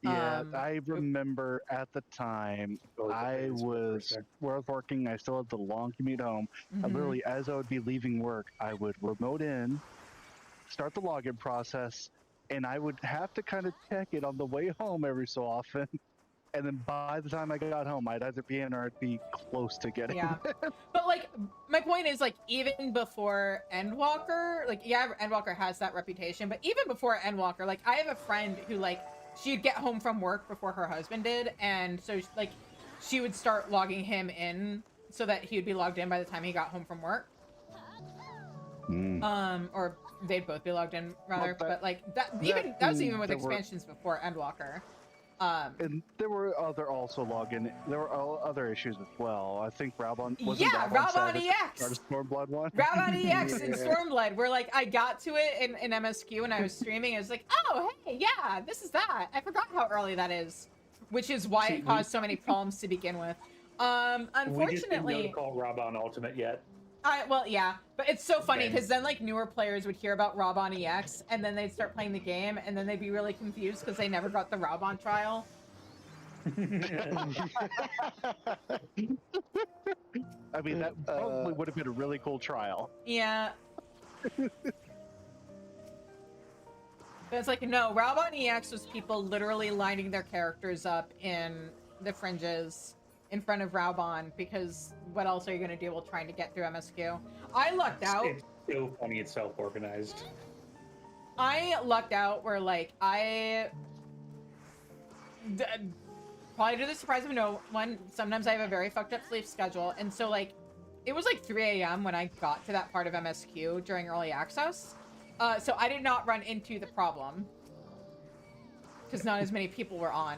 Yeah, I remember at the time where I was working, I still had the long commute home. And literally, as I would be leaving work, I would remote in, start the login process, and I would have to kind of check it on the way home every so often. And then by the time I got home, I'd either be in or I'd be close to getting Yeah. But, like, my point is, like, even before Endwalker, like, yeah, Endwalker has that reputation, but even before Endwalker, like, I have a friend who, like, she'd get home from work before her husband did, and so, like, she would start logging him in so that he would be logged in by the time he got home from work. Or they'd both be logged in, rather, but, like, that was even with expansions before Endwalker. And there were other other issues as well. I think Raubon Raubon EX, Stormblood one. Raubon EX and Stormblood, where like I got to it in MSQ and I was streaming. I was like, oh hey, yeah, this is that. I forgot how early that is, which is why it caused so many problems to begin with. Unfortunately, we just didn't know to call Raubon Ultimate yet. Well, yeah, but it's so funny because then like newer players would hear about Raubon EX and then they'd start playing the game and then they'd be really confused because they never got the Raubon trial. I mean, that probably would have been a really cool trial. Yeah. But it's like, no, Raubon EX was people literally lining their characters up in the fringes in front of Raubon, because what else are you going to do while trying to get through MSQ? I lucked out. It's so funny, it's self-organized. I lucked out where, like, probably to the surprise of no one, sometimes I have a very fucked up sleep schedule, and so, like, it was like 3 a.m. when I got to that part of MSQ during early access, so I did not run into the problem, because not as many people were on.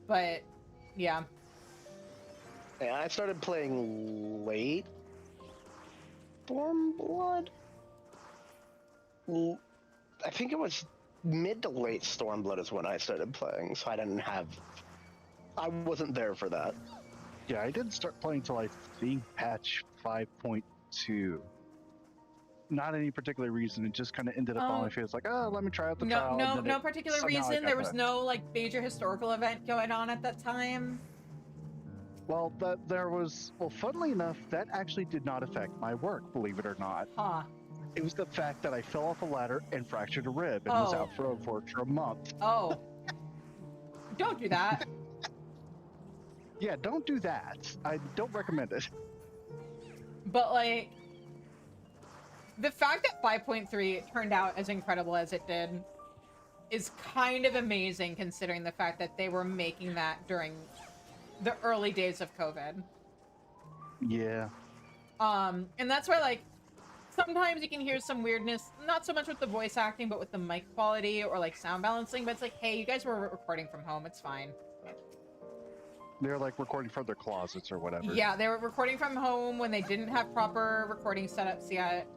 But yeah. Yeah, I started playing late Stormblood. I think it was mid to late Stormblood is when I started playing, so I wasn't there for that. Yeah, I didn't start playing till I think patch 5.2. Not any particular reason. It just kind of ended up on my face, like, oh, let me try out the trial. No particular reason. There was no like major historical event going on at that time. Well, funnily enough, that actually did not affect my work, believe it or not. Huh. It was the fact that I fell off a ladder and fractured a rib and was out for a month. Oh. Don't do that. Yeah, don't do that. I don't recommend it. But, like, the fact that 5.3 turned out as incredible as it did is kind of amazing considering the fact that they were making that during the early days of COVID. Yeah. And that's why, like, sometimes you can hear some weirdness, not so much with the voice acting, but with the mic quality or, like, sound balancing. But it's like, hey, you guys were recording from home. It's fine. They're, like, recording from their closets or whatever. Yeah, they were recording from home when they didn't have proper recording setups yet.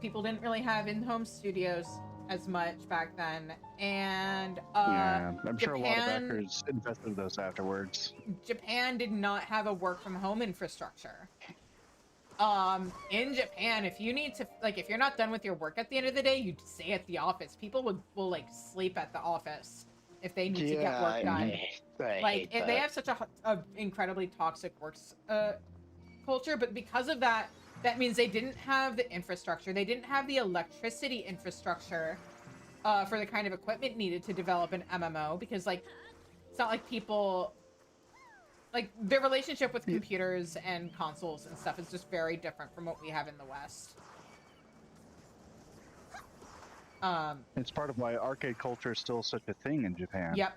People didn't really have in-home studios as much back then. And, yeah, I'm sure a lot of actors invested in those afterwards. Japan did not have a work-from-home infrastructure. In Japan, if you need to, like, if you're not done with your work at the end of the day, you stay at the office. People will like, sleep at the office if they need to get work done. Like, they have such a incredibly toxic works culture, but because of that, that means they didn't have the infrastructure. They didn't have the electricity infrastructure for the kind of equipment needed to develop an MMO, because, like, it's not like people... Like, their relationship with computers and consoles and stuff is just very different from what we have in the West. It's part of why arcade culture is still such a thing in Japan. Yep.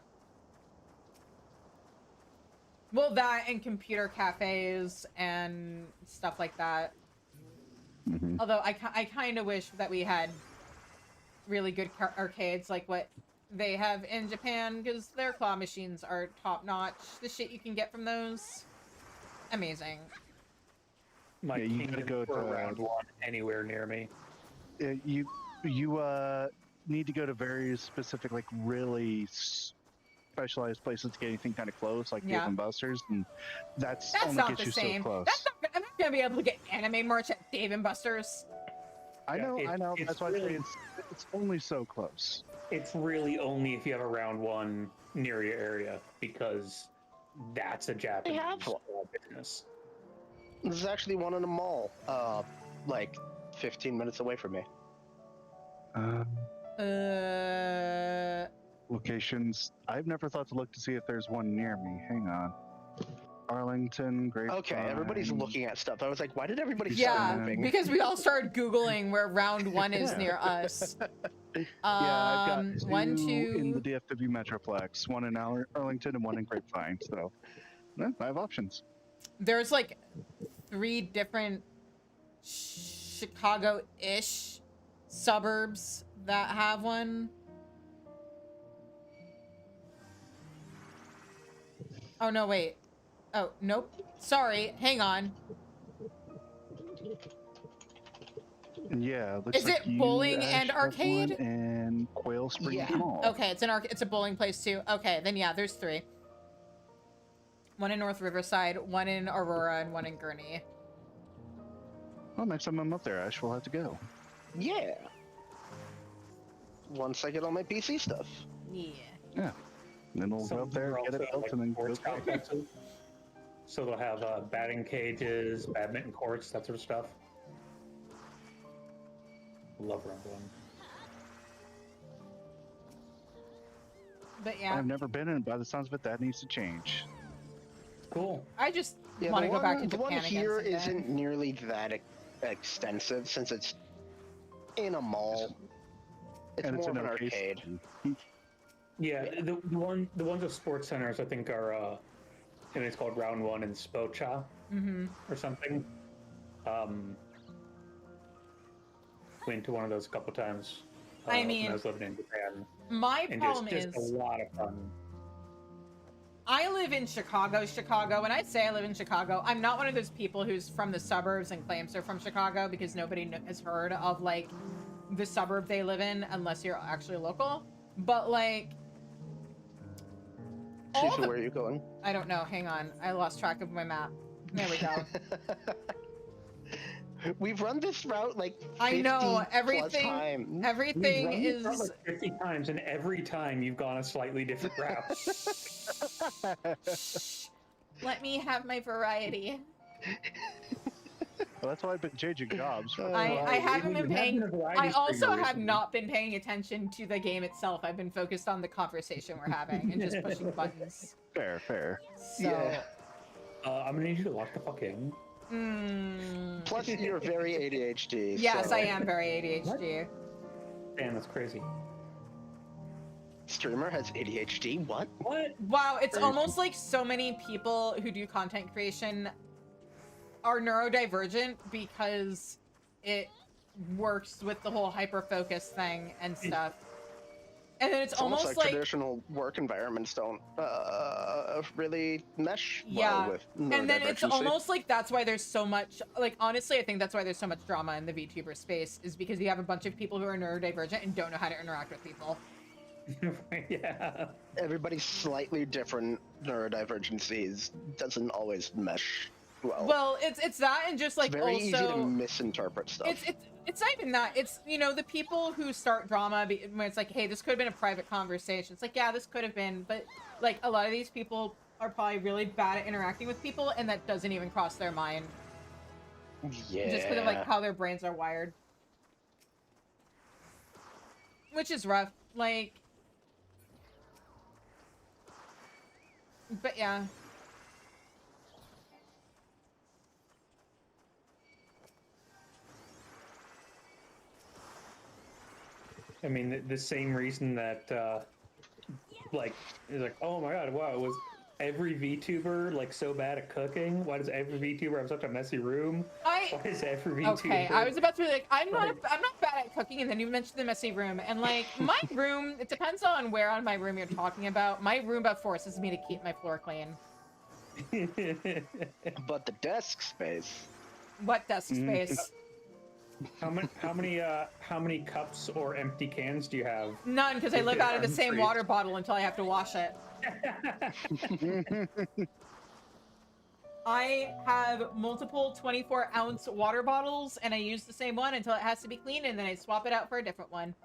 Well, that and computer cafes and stuff like that. Mm-hmm. Although I kind of wish that we had really good arcades like what they have in Japan, because their claw machines are top-notch. The shit you can get from those, amazing. My you gotta go to round one anywhere near me. You need to go to very specific, like, really specialized places to get anything kind of close, like Dave and Buster's, and that's only not gets the you same. so close. I'm not gonna be able to get anime merch at Dave and Buster's. I know. That's why really, it's only so close. It's really only if you have a round one near your area, because that's a Japanese business. There's actually one in a mall, like 15 minutes away from me. Locations. I've never thought to look to see if there's one near me. Hang on. Arlington, Grapevine. Okay, everybody's looking at stuff. I was like, why did everybody start moving? Because we all started Googling where round one is near us. I've got two 1, 2 in the DFW Metroplex, one in Arlington and one in Grapevine. So, I have options. There's like 3 different Chicago-ish suburbs that have one. Oh, no, wait. Oh, nope. Sorry, hang on. Yeah, looks is like it bowling and arcade? And Quail Springs Mall. Okay, it's a bowling place too. Okay, then yeah, there's 3. One in North Riverside, one in Aurora, and one in Gurnee. Well, next time I'm up there, Ash will have to go. Yeah. Once I get all my PC stuff. Yeah. Yeah. Then we'll go up there, get it built, and then go. So they'll have batting cages, badminton courts, that sort of stuff. Love round one. But yeah, I've never been in. By the sounds of it, that needs to change. Cool. I just want to go back to Japan. The one here isn't nearly that extensive, since it's in a mall. It's more of an arcade. Yeah, the ones with sports centers, I think, are I mean, it's called Round One in Spocha or something. Went to one of those a couple times. I mean, when I was living in Japan. My problem is just a lot of fun. I live in Chicago. When I say I live in Chicago, I'm not one of those people who's from the suburbs and claims they're from Chicago, because nobody has heard of, like, the suburb they live in unless you're actually local. But, like, where are you going? I don't know. Hang on. I lost track of my map. There we go. We've run this route like 50 I know everything. Times. Everything is like 50 times, and every time you've gone a slightly different route. Let me have my variety. Well, that's why I've been changing jobs. I haven't been paying. I also have not been paying attention to the game itself. I've been focused on the conversation we're having and just pushing buttons. Fair. So, yeah. I'm gonna need you to lock the fuck in. Plus, you're very ADHD. Yes, so. I am very ADHD. Damn, that's crazy. streamer has ADHD. What? Wow, it's almost like so many people who do content creation are neurodivergent because it works with the whole hyper-focus thing and stuff. And then it's almost like traditional work environments don't really mesh well with neurodivergency. And then it's almost like that's why there's so much, like, honestly, I think that's why there's so much drama in the VTuber space, is because you have a bunch of people who are neurodivergent and don't know how to interact with people. Yeah. Everybody's slightly different neurodivergencies doesn't always mesh well. Well, it's that, and just like it's very also easy to misinterpret stuff. It's not even that. It's, you know, the people who start drama when it's like, hey, this could have been a private conversation. It's like, yeah, this could have been, but like a lot of these people are probably really bad at interacting with people, and that doesn't even cross their mind. Yeah. Just because of like how their brains are wired, which is rough. Like, but yeah. I mean, the same reason that, like, it's like, oh my god, wow, was every VTuber, like, so bad at cooking? Why does every VTuber have such a messy room? Why is every VTuber... Okay, I was about to be like, I'm not bad at cooking, and then you mentioned the messy room, and, like, my room, it depends on where on my room you're talking about. My room about forces me to keep my floor clean. But the desk space... What desk space? How many cups or empty cans do you have? None, because I live out of the same water bottle until I have to wash it. I have multiple 24-ounce water bottles, and I use the same one until it has to be cleaned, and then I swap it out for a different one.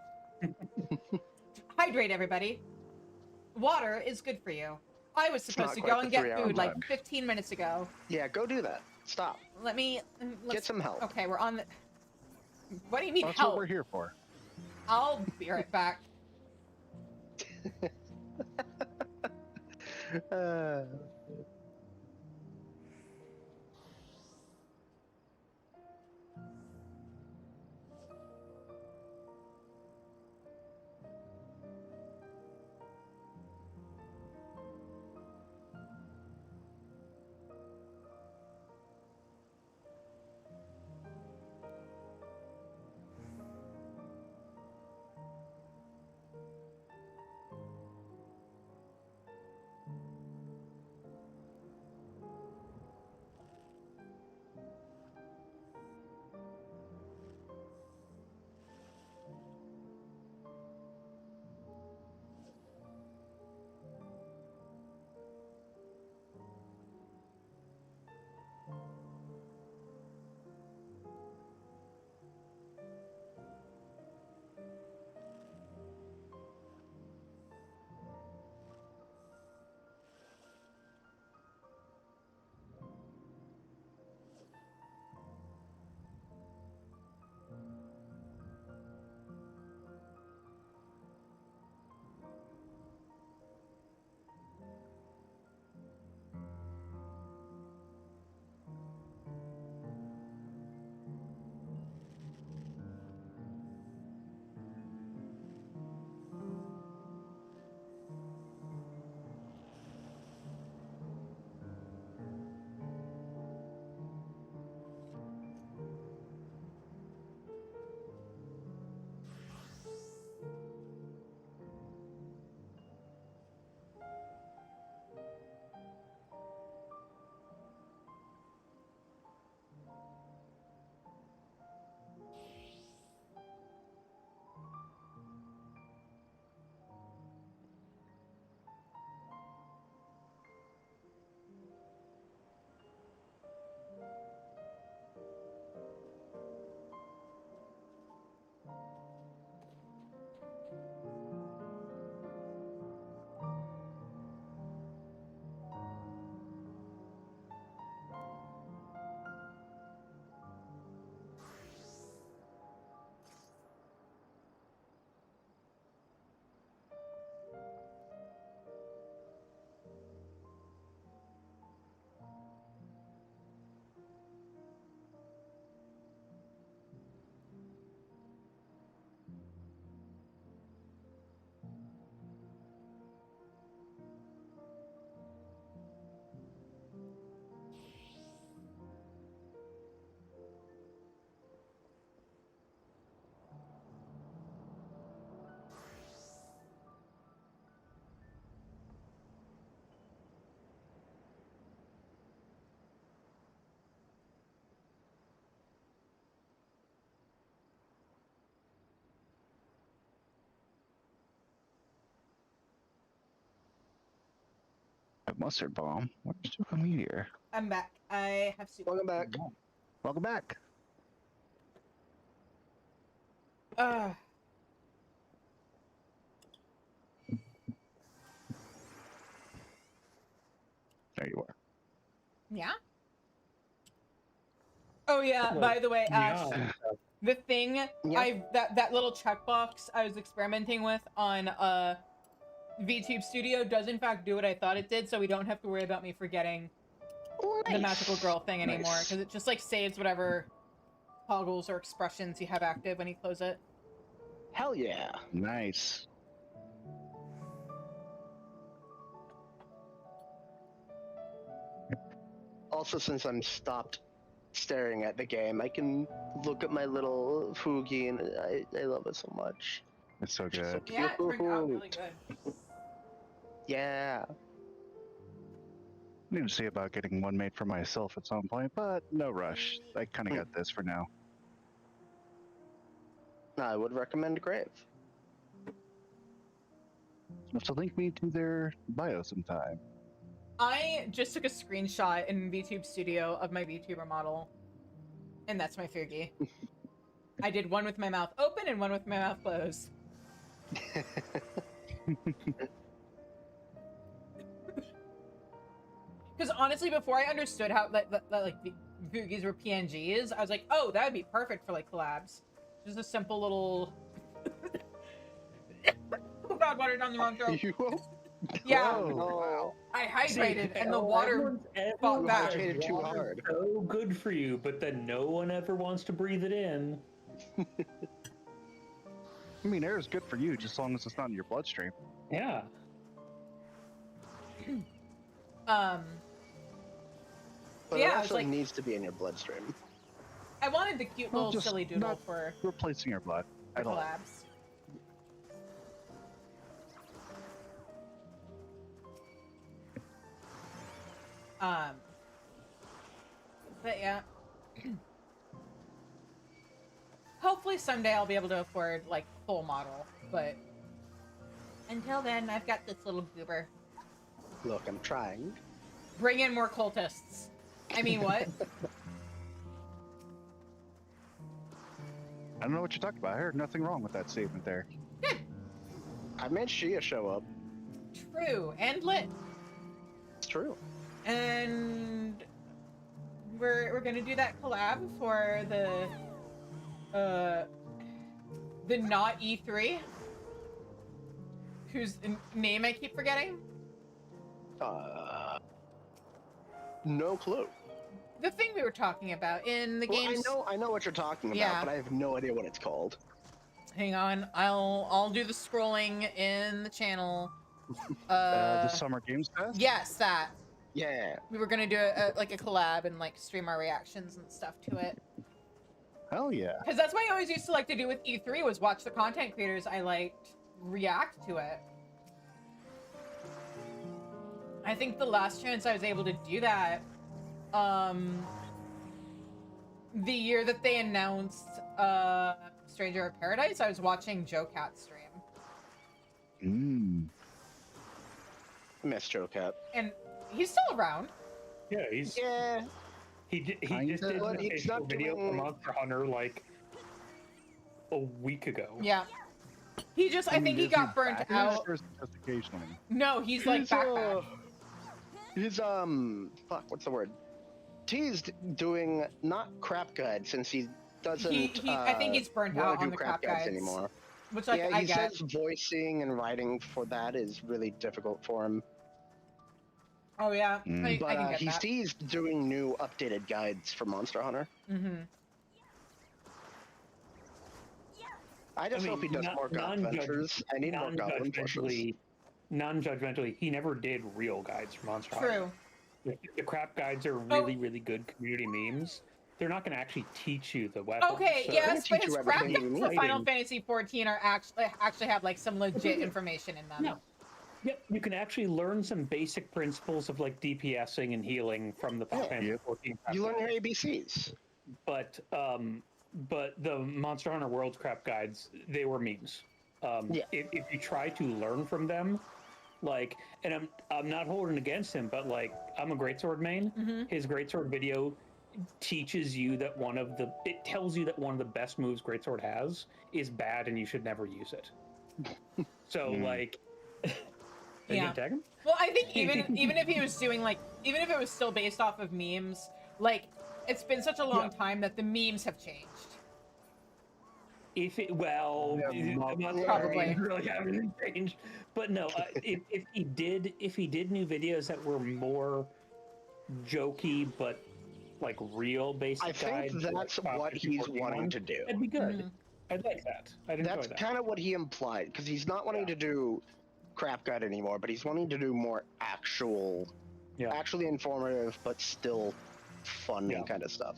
Hydrate, everybody. Water is good for you. I was supposed to go and get food like 15 minutes ago. Yeah, go do that. Stop. Let's get some help. Okay, we're on the... What do you mean help? That's what we're here for. I'll be right back. Mustard bomb. What did you do a meteor? I'm back. I have soup. Welcome back. Welcome back. Uh, There you are. yeah. Oh yeah. Well, by the way, Ash, yeah. the thing that little checkbox I was experimenting with on VTube Studio does in fact do what I thought it did, so we don't have to worry about me forgetting the magical girl thing anymore, because it just like saves whatever toggles or expressions you have active when you close it. Hell yeah. Nice. Also, since I'm stopped staring at the game, I can look at my little Fugi, and I love it so much. It's so So good. Yeah, it turned out really good. Yeah. I need to see about getting one made for myself at some point, but no rush. I kind of got this for now. I would recommend Grave. You have to link me to their bio sometime. I just took a screenshot in VTube Studio of my VTuber model, and that's my Fugi. I did one with my mouth open and one with my mouth closed. Because honestly, before I understood how like the Fugis were PNGs, I was like, oh, that would be perfect for like collabs. Just a simple little. Oh God, water down the wrong throat. Yeah. Oh, wow. I hydrated and the water fought back. Hydrated too hard. So good for you, but then no one ever wants to breathe it in. I mean, air is good for you, just as long as it's not in your bloodstream. Yeah. But yeah, it I was also like, needs to be in your bloodstream. I wanted the cute Well, little just silly doodle not for replacing your blood at all. collabs. But yeah. Hopefully someday I'll be able to afford, like, full model, but until then, I've got this little goober. Look, I'm trying. Bring in more cultists. I mean, what? I don't know what you're talking about. I heard nothing wrong with that statement there. Good. I made Shia show up. True. And lit. It's true. And we're gonna do that collab for the not E3, whose name I keep forgetting. No clue. The thing we were talking about in the games. I know what you're talking about, Yeah. but I have no idea what it's called. Hang on, I'll do the scrolling in the channel. The Summer Games Fest? Yes, that. Yeah. We were gonna do like a collab and like stream our reactions and stuff to it. Hell yeah. Because that's what I always used to like to do with E3 was watch the content creators I liked react to it. I think the last chance I was able to do that, the year that they announced Stranger of Paradise, I was watching Joe Cat's stream. Miss Joe Cat. And he's still around. Yeah, he's Yeah. he just did an He's official not video doing- for Monster Hunter like a week ago. Yeah. He just, I think he got burnt out. Just occasionally. No, he's like back. He's fuck, what's the word? Teased doing not crap guide since he doesn't. I think he's burnt wanna out do on the crap guides anymore. Which like Yeah, I he get. says voicing and writing for that is really difficult for him. Oh yeah, I But can get he that. sees doing new updated guides for Monster Hunter. Mm-hmm. I just hope he does more god adventures. I need more goblin pushes. Non-judgmentally, he never did real guides for Monster Hunter. True. The crap guides are really, really good community memes. They're not going to actually teach you the weapons. Okay, so- yes, but teach his you crap everything guides you for need. Final Fantasy 14 are actually have like some legit information in them. No. Yep, you can actually learn some basic principles of like DPSing and healing from the Final Fantasy 14 crap You learn your guides. ABCs. But the Monster Hunter World's crap guides, they were memes. Yeah. If you try to learn from them, Like, and I'm not holding against him, but like, I'm a greatsword main. Mm-hmm. His greatsword video teaches you that it tells you that one of the best moves greatsword has is bad and you should never use it. So like, are you gonna tag him? Well, I think even if he was doing like, even if it was still based off of memes, like, it's been such a long time that the memes have changed. If it, probably really haven't changed, but no. If he did new videos that were more jokey but like real basic I think that's what he's wanting to do. That'd be good. I'd like that. I'd enjoy that. That's kind of what he implied, because he's not wanting to do crap guide anymore, but he's wanting to do more actually informative but still funny kind of stuff.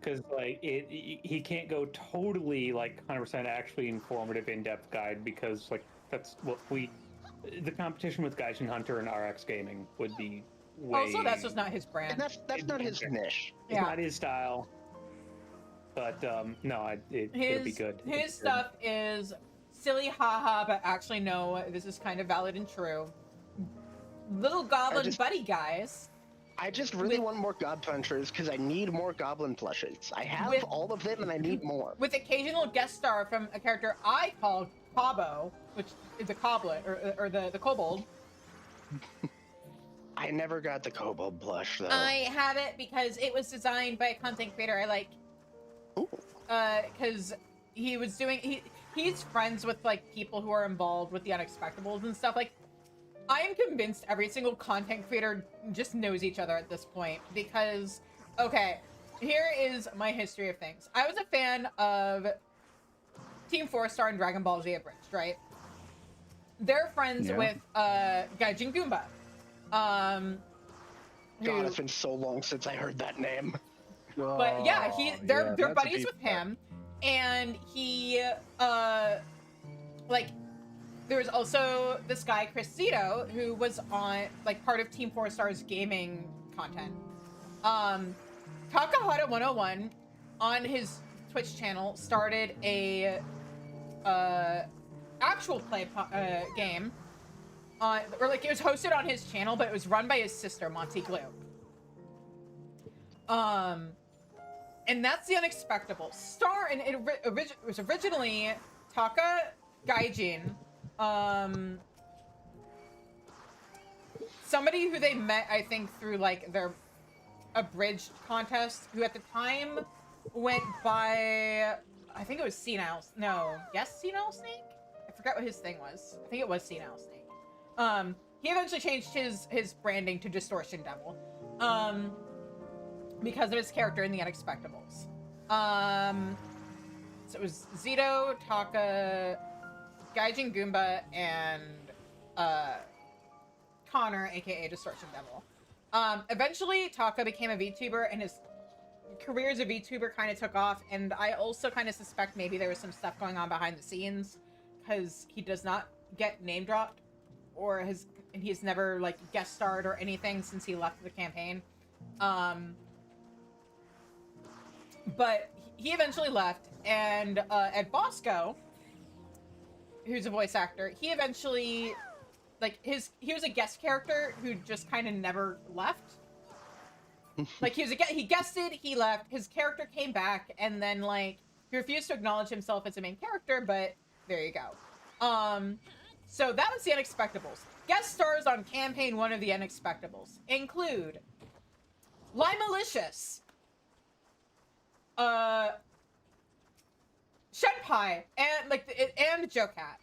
Because like he can't go totally like 100% actually informative in-depth guide, because like that's what the competition with Gaijin Hunter and RX Gaming would be way... Also, that's just not his brand. And that's not his niche. It's not his style. But no, it'd be good. His stuff is silly, haha, but actually no, this is kind of valid and true. Little goblin buddy guys. I just really want more God Punchers because I need more Goblin plushes. I have all of them and I need more. With occasional guest star from a character I call Cobbo, which is a coblet, or the kobold. I never got the kobold plush, though. I have it because it was designed by a content creator I like. Ooh. Because he was doing... He's friends with, like, people who are involved with the Unexpectables and stuff. Like, I am convinced every single content creator just knows each other at this point, because, okay, here is my history of things. I was a fan of Team 4-Star and Dragon Ball Z Abridged, right? They're friends with Gaijin Goomba. God, it's been so long since I heard that name. But yeah, they're buddies with him, and he, like... There was also this guy, Chris Zito, who was on, like, part of Team 4-Star's gaming content. Takahata 101, on his Twitch channel, started a, actual play game. Or, like, it was hosted on his channel, but it was run by his sister, Monty Glue. And that's the Unexpectable. And it was originally Taka Gaijin, somebody who they met, I think, through like their abridged contest, who at the time went by, I think it was Senile Snake? I forgot what his thing was. I think it was Senile Snake. He eventually changed his branding to Distortion Devil, because of his character in the Unexpectables. So it was Zito, Taka, Gaijin Goomba, and Connor, aka Distortion Devil. Eventually, Taka became a VTuber, and his career as a VTuber kind of took off, and I also kind of suspect maybe there was some stuff going on behind the scenes, because he does not get name dropped, or he's never, like, guest starred or anything since he left the campaign. But he eventually left, and Ed Bosco, who's a voice actor, he eventually, like, he was a guest character who just kind of never left. Like, he guested, he left, his character came back, and then, like, he refused to acknowledge himself as a main character, but there you go. So that was the Unexpectables. Guest stars on Campaign 1 of the Unexpectables include Limalicious, Shenpai, and Jocat.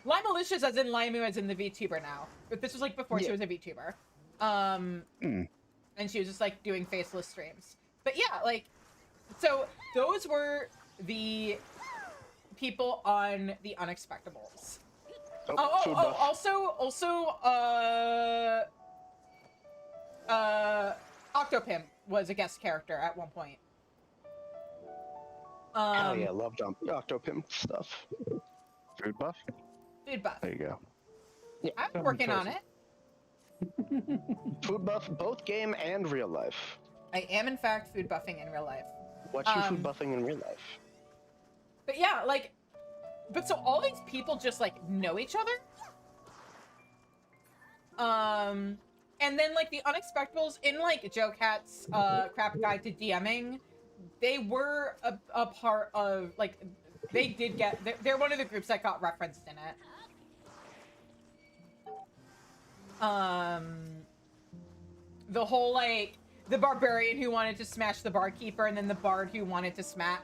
Limalicious as in Limu as in the VTuber now. But this was like before she was a VTuber. And she was just like doing faceless streams. But yeah, like, so those were the people on the Unexpectables. Also, Octopimp was a guest character at one point. Hell yeah, loved Octopimp stuff. Food buff? Food buff. There you go. Yeah, I'm working on it. Food buff, both game and real life. I am, in fact, food buffing in real life. What's your food buffing in real life? But yeah, like, but so all these people just like know each other. And then like the Unexpectables in like Joe Cat's crap guide to DMing, they were a part of like they did get they're one of the groups that got referenced in it. The whole like the barbarian who wanted to smash the barkeeper, and then the bard who wanted to smash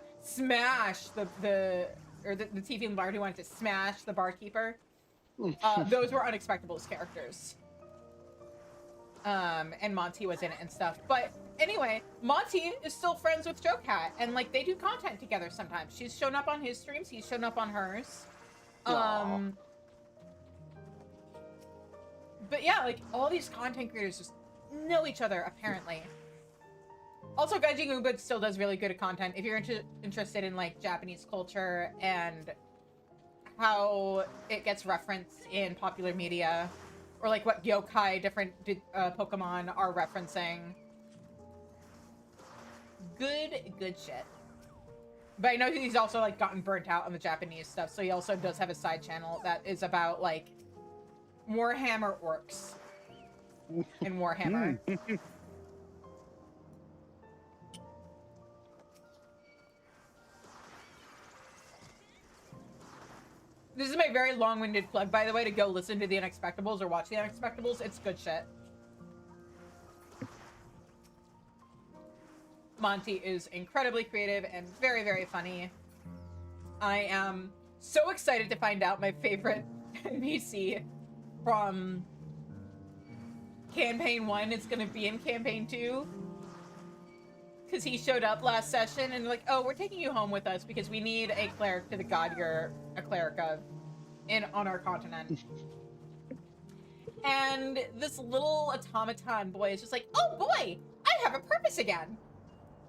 the tiefling bard who wanted to smash the barkeeper. Those were Unexpectables characters. And Monty was in it and stuff. But anyway, Monty is still friends with Joe Cat, and like they do content together sometimes. She's shown up on his streams, he's shown up on hers. But yeah, like all these content creators just know each other apparently. Also, Gaijin Ubud still does really good content if you're interested in like Japanese culture and how it gets referenced in popular media, or like what yokai different Pokemon are referencing. Good shit. But I know he's also like gotten burnt out on the Japanese stuff, so he also does have a side channel that is about like Warhammer orcs in Warhammer. This is my very long-winded plug, by the way, to go listen to The Unexpectables or watch The Unexpectables. It's good shit. Monty is incredibly creative and very, very funny. I am so excited to find out my favorite NPC from Campaign 1 is going to be in Campaign 2. Because he showed up last session and like, oh, we're taking you home with us because we need a cleric to the god you're a cleric of on our continent. And this little automaton boy is just like, oh boy, I have a purpose again.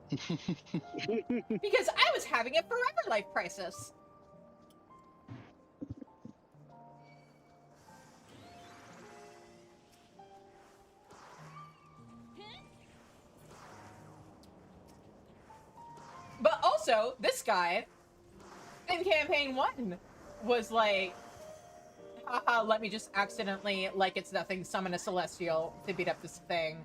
Because I was having a forever life crisis. But also, this guy in Campaign 1 was like, haha, let me just accidentally, like it's nothing, summon a Celestial to beat up this thing.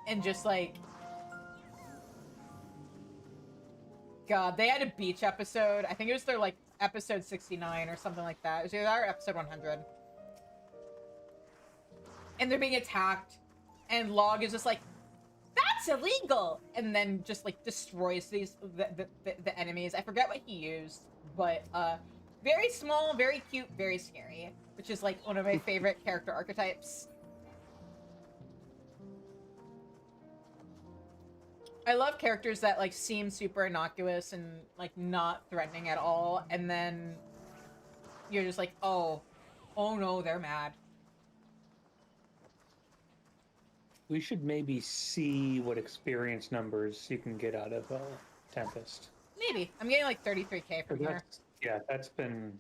And just like, God, they had a beach episode. I think it was their like episode 69 or something like that. It was either our episode 100. And they're being attacked, and Log is just like, that's illegal, and then just like destroys the enemies. I forget what he used, but very small, very cute, very scary, which is like one of my favorite character archetypes. I love characters that like seem super innocuous and like not threatening at all, and then you're just like, oh no, they're mad. We should maybe see what experience numbers you can get out of Tempest. Maybe. I'm getting like 33k from here. Yeah, that's been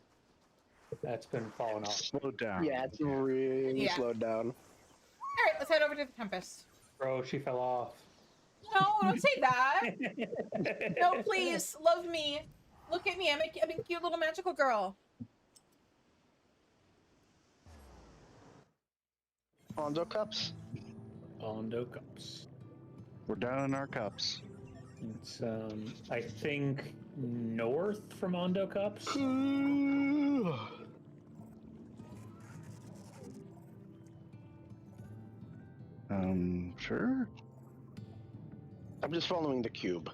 falling off. Slowed down. Yeah, it's really slowed down. Alright, let's head over to the Tempest. Bro, she fell off. No, don't say that. No, please, love me. Look at me, I'm a cute little magical girl. Ondo cups? Ondo cups. We're down in our cups. It's I think north from Ondo cups. Sure. I'm just following the cube.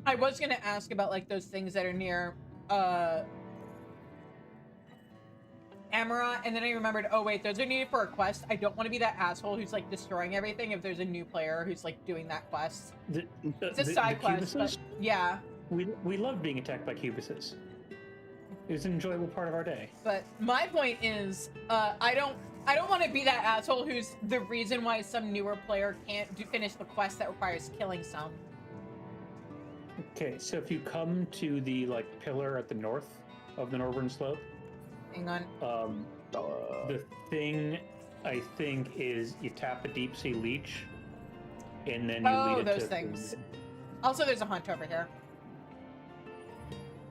I was gonna ask about like those things that are near Amara, and then I remembered, oh wait, those are needed for a quest. I don't want to be that asshole who's like destroying everything if there's a new player who's like doing that quest. It's a side quest, but yeah. We love being attacked by cubuses. It was an enjoyable part of our day. But my point is, I don't want to be that asshole who's the reason why some newer player can't finish the quest that requires killing some. Okay, so if you come to the like pillar at the north of the northern slope, hang on. The thing I think is you tap a deep sea leech, and then you lead it those to things. Also, there's a hunt over here.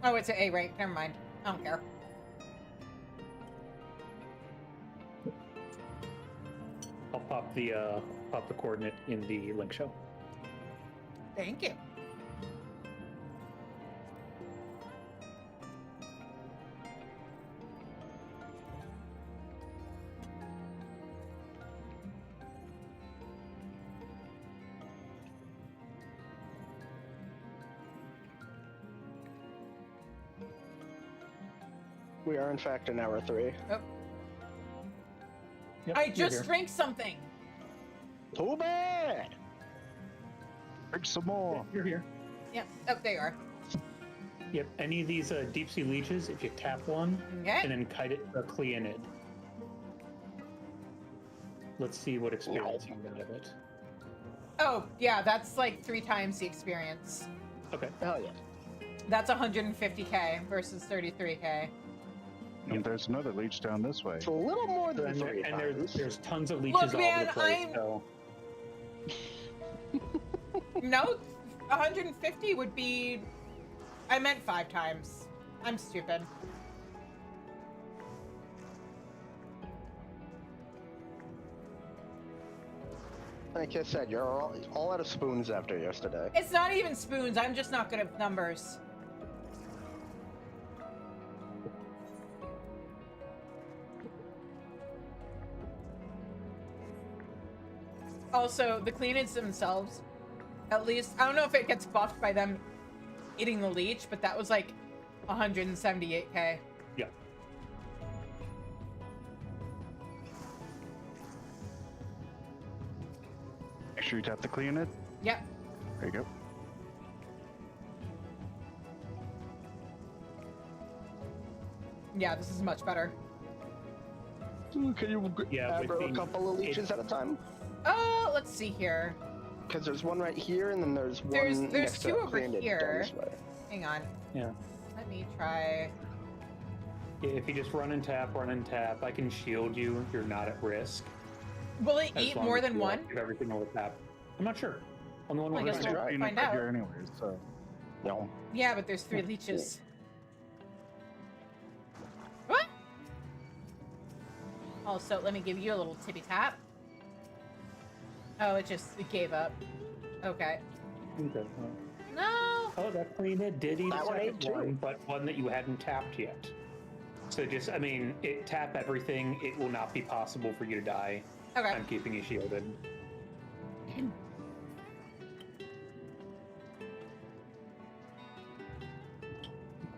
Oh, it's an A, right? Never mind. I don't care. I'll pop the coordinate in the link show. Thank you. We are in fact in hour 3. Oh. Yep, I just drank something. Too bad. Drink some more. You're here. Yep. Oh, there you are. Yep. Any of these deep sea leeches, if you tap one Okay. and then kite it directly in it. Let's see what experience you get out of it. Oh, yeah, that's like 3 times the experience. Okay. Hell yeah. That's 150k versus 33k. And there's another leech down this way. It's a little more than And, 3 and times. there's tons of leeches Look, all man, over the place. I'm- So No, 150 would be... I meant 5 times. I'm stupid. Like I said, you're all out of spoons after yesterday. It's not even spoons. I'm just not good at numbers. Also, the cleanids themselves, at least, I don't know if it gets buffed by them eating the leech, but that was like 178k. yeah. Make sure you tap the clean it. Yep. There you go. Yeah, this is much better. Can you Yeah, with aggro a the- couple of leeches at a time? Let's see here. Because there's one right here, and then there's one There's next to two it over cleaned it here. down this way. Hang on. Yeah. Let me try. If you just run and tap, I can shield you. You're not at risk. Will it As eat long more as than you one? active everything on the tap. I'm not sure. On the one I we're guess running. we'll Being find up out. here anyways, so. No. Yeah, but there's 3 leeches. What? Also, let me give you a little tippy tap. Oh, it gave up. Okay. Okay. No. Oh, that cleaner did eat a That one ate second too. one, but one that you hadn't tapped yet. So just, I mean, tap everything. It will not be possible for you to die. Okay. I'm keeping you shielded.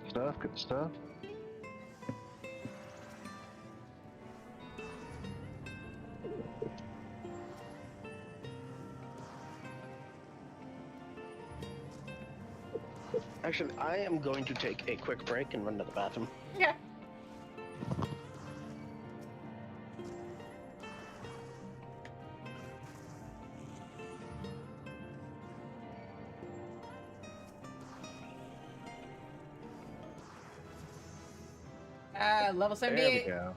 Stuff, good stuff. Actually, I am going to take a quick break and run to the bathroom. Yeah. Level There we 78. go.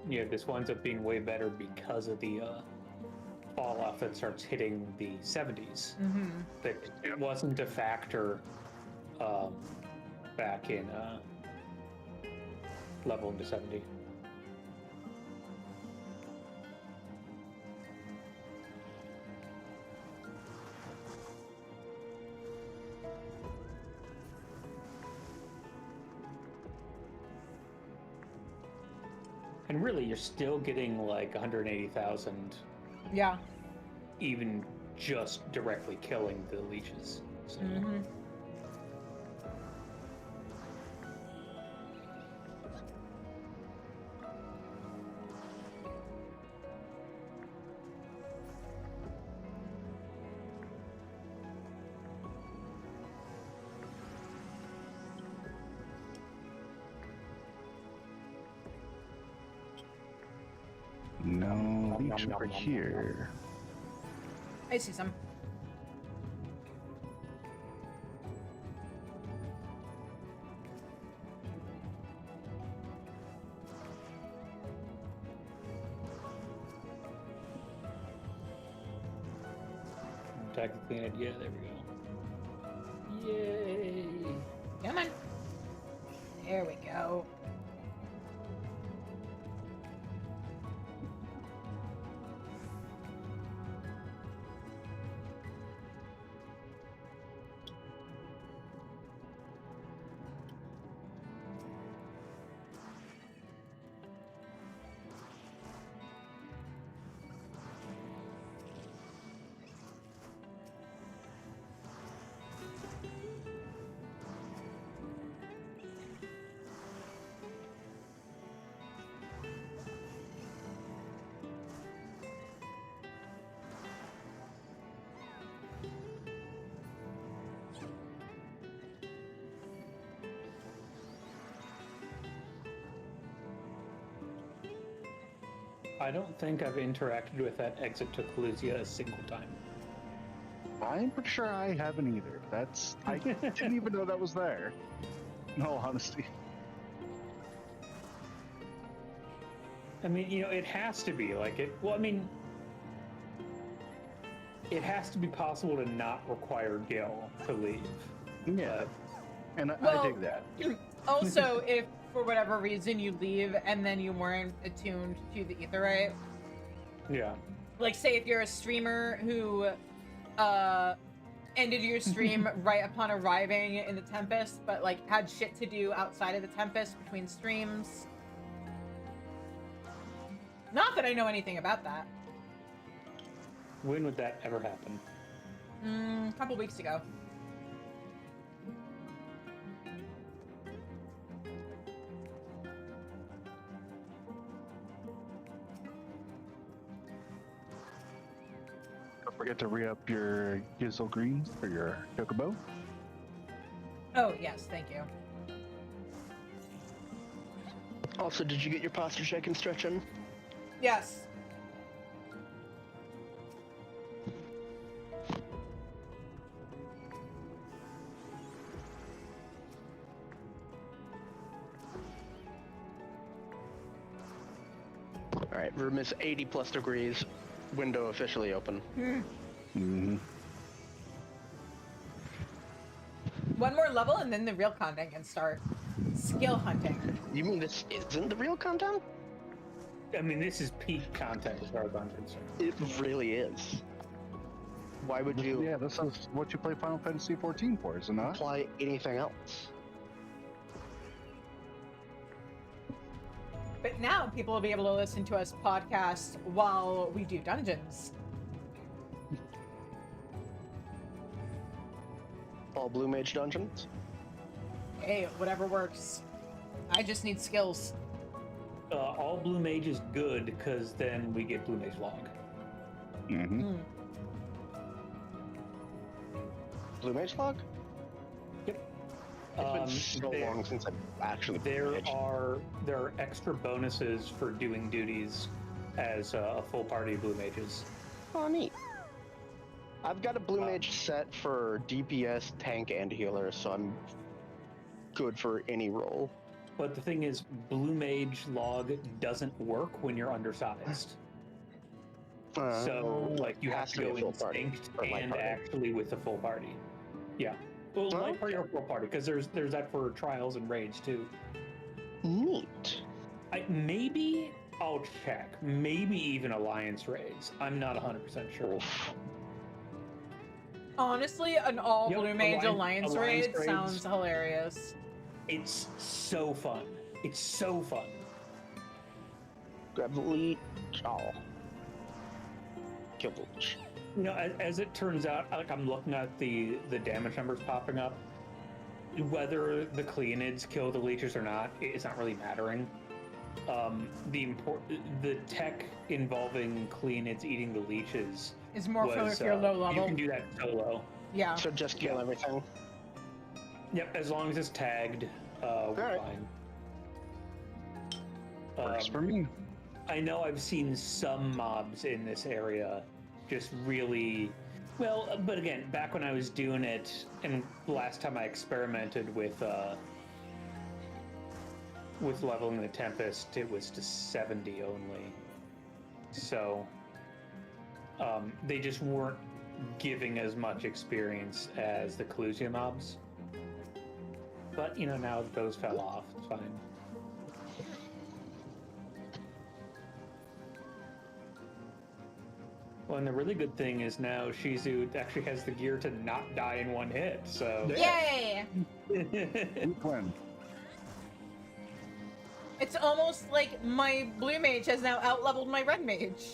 Yeah, this winds up being way better because of the fall off that starts hitting the 70s. Mm-hmm. That it wasn't a factor back in level into 70. And really, you're still getting like 180,000, Yeah. even just directly killing the leeches. So. Mm-hmm. No leech over here. I see some. Technically, yeah, there we go. Yay! Come on. There we go. I don't think I've interacted with that exit to Collusia a single time. I'm pretty sure I haven't either. I didn't even know that was there. In all honesty. I mean, you know, it has to be like it. Well, I mean, it has to be possible to not require Gil to leave. Yeah, and Well, I dig that. Also, if for whatever reason you leave and then you weren't attuned to the aetherite, Yeah. like say if you're a streamer who ended your stream right upon arriving in the Tempest, but like had shit to do outside of the Tempest between streams. Not that I know anything about that. When would that ever happen? A couple weeks ago. Don't forget to re-up your Gizzle Greens for your Chocobo. Oh, yes, thank you. Also, did you get your posture check and stretch in? Yes. Alright, room is 80 plus degrees. Window officially open. Mm-hmm. One more level and then the real content can start. Skill hunting. You mean this isn't the real content? I mean, this is peak content as far as I'm concerned. It really is. Why would you Yeah, this is what you play Final Fantasy XIV for, is it not? apply anything else? But now people will be able to listen to us podcast while we do dungeons. All Blue Mage dungeons? Hey, whatever works. I just need skills. All Blue Mage is good because then we get Blue Mage Log. Mm-hmm. Blue Mage log? Yep. It's been so long since I've actually There Blue Mage. are extra bonuses for doing duties as a full party of Blue Mages. Oh, neat. I've got a Blue Mage set for DPS, tank, and healer, so I'm good for any role. But the thing is, Blue Mage Log doesn't work when you're undersized. So, like, you have to go instinct and actually with the full party. Yeah. Well, light party or full party, because there's that for trials and raids too. Neat. Maybe I'll check. Maybe even Alliance raids. I'm not 100% sure. Honestly, an all Blue Mage Alliance raid raids. sounds hilarious. It's so fun. It's so fun. Grab the leech. Oh. Kill the leech. You know, as it turns out, like I'm looking at the damage numbers popping up. Whether the Cleonids kill the leeches or not, it's not really mattering. The tech involving Cleonids eating the leeches Is more for if you're low level. You can do that solo. Yeah. So just kill everything. Yep, as long as it's tagged, we're fine. Works for me. I know I've seen some mobs in this area just really well, but again, back when I was doing it, and last time I experimented with leveling the Tempest, it was to 70 only. So they just weren't giving as much experience as the Collusia mobs. But, now those fell off. It's fine. Well, and the really good thing is now Shizu actually has the gear to not die in one hit, so... Yay! When? It's almost like my blue mage has now out-leveled my red mage.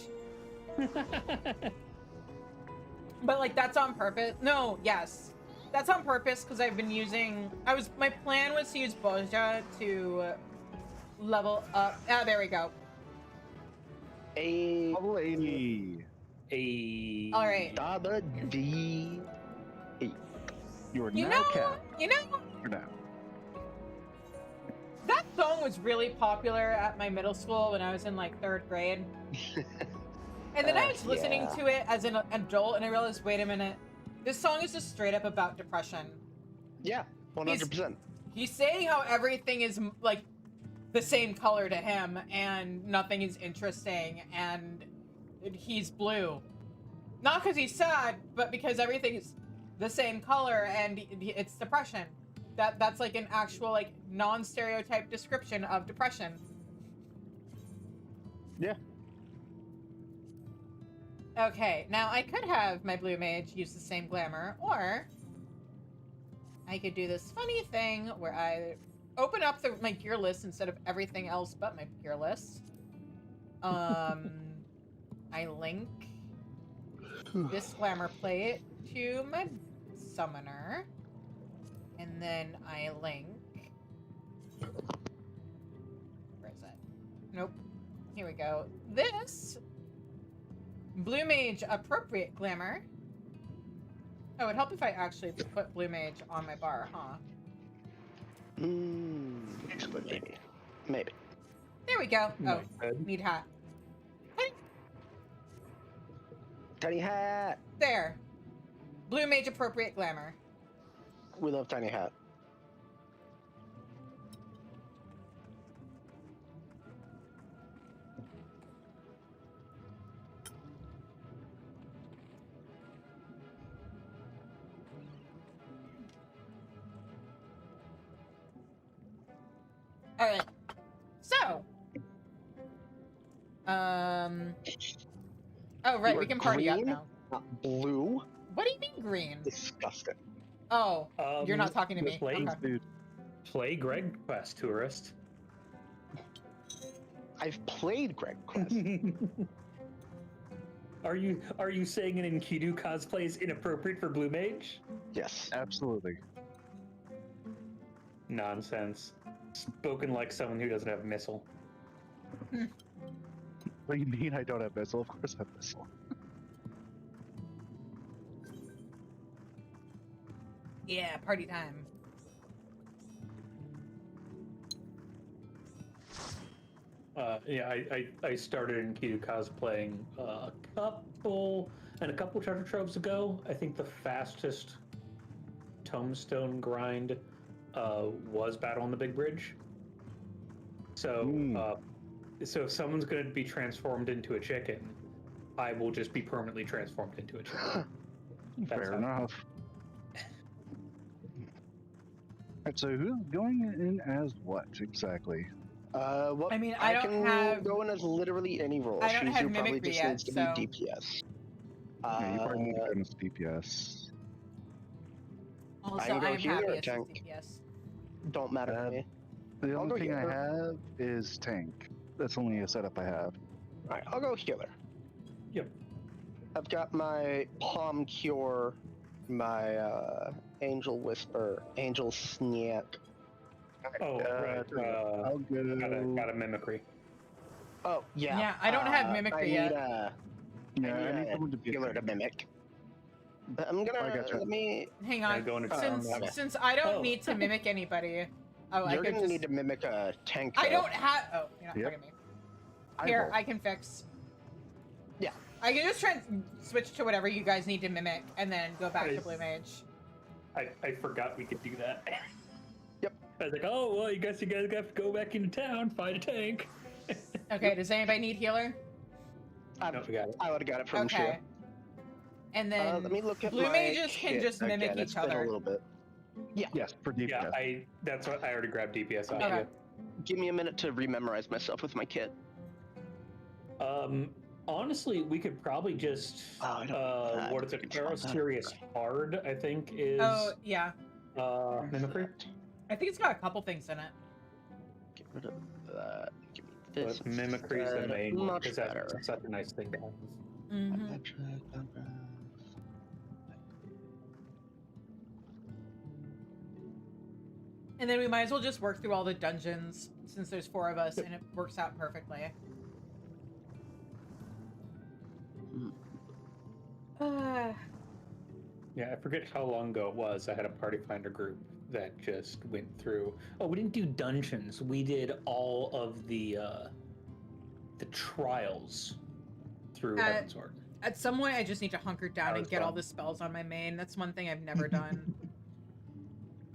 But, like, that's on purpose. No, yes. That's on purpose, because I've been using... My plan was to use Boja to level up... Ah, there we go. Level 80. All right. Daba D. You are now capped. You know, For now. that song was really popular at my middle school when I was in, like, 3rd grade. And then I was listening to it as an adult, and I realized, wait a minute, this song is just straight up about depression. Yeah, 100%. He's saying how everything is, like, the same color to him, and nothing is interesting, and he's blue. Not because he's sad, but because everything is the same color, and it's depression. That's like an actual, like, non-stereotype description of depression. Yeah. Okay, now I could have my blue mage use the same glamour, or I could do this funny thing where I open up my gear list instead of everything else but my gear list. I link this glamour plate to my summoner, and then I link... Where is it? Nope. Here we go. This blue mage appropriate glamour. Oh, it'd help if I actually put blue mage on my bar, huh? Maybe. There we go. Oh, need hat. Tiny hat. There. Blue mage appropriate glamour. We love Tiny Hat. All right. So, oh right, we can party up now. Not blue. What do you mean green? Disgusting. Oh, you're not talking to me. Play Greg Quest, tourist. I've played Greg Quest. Are you saying an Enkidu cosplay is inappropriate for Blue Mage? Yes. Absolutely. Nonsense. Spoken like someone who doesn't have missile. What do you mean I don't have missile? Of course I have missile. Yeah, party time. Yeah, I started Enkidu cosplaying a couple treasure troves ago. I think the fastest tombstone grind was Battle on the Big Bridge. So, so if someone's going to be transformed into a chicken, I will just be permanently transformed into a chicken. Fair enough. Right, so who's going in as what exactly? What? I mean, I don't have... go in as literally any role. I don't have Shizu probably mimicry just yet, needs to so... be DPS. Yeah, you probably need to go in as DPS. Also, I can go I am healer happy or as tank. DPS. Don't matter to me. The I'll only go thing I healer. have is tank. That's only a setup I have. Alright, I'll go healer. Yep. I've got my Palm Cure, my Angel Whisper, Angel Snack. Oh, right. I'll go. Got a mimicry. Oh, yeah. Yeah, I don't have mimicry I yet. I need someone to be healer to mimic. But I'm gonna, let me... Hang on. Go into Since I don't need to mimic anybody... Oh, You're I could gonna just... need to mimic a tank, I though. don't have... Oh, you're not talking to me. Here, I can fix. Yeah. I can just try and switch to whatever you guys need to mimic, and then go back to Blue Mage. I forgot we could do that. Yep. I was like, oh, well, you guys have to go back into town, find a tank. Okay, does anybody need healer? No, we got it. I would have got it from Okay. Shia. And then Let me look at Blue my Mages can kit just mimic again. It's each been other. a little bit. Yeah. Yes, for DPS. Yeah, that's what I already grabbed DPS off Okay. you. Give me a minute to rememorize myself with my kit. Honestly, we could probably just what is it? Aerosterious Hard, I think is. Oh yeah. Mimicry. I think it's got a couple things in it. Get rid of that. Give me this. But mimicry is the main one Much because better. that's such a nice thing to have. Mm-hmm. And then we might as well just work through all the dungeons since there's 4 of us, and it works out perfectly. Yeah, I forget how long ago it was. I had a party finder group that just went through. Oh, we didn't do dungeons. We did all of the trials through Heavensward. At some point, I just need to hunker down and get all the spells on my main. That's one thing I've never done.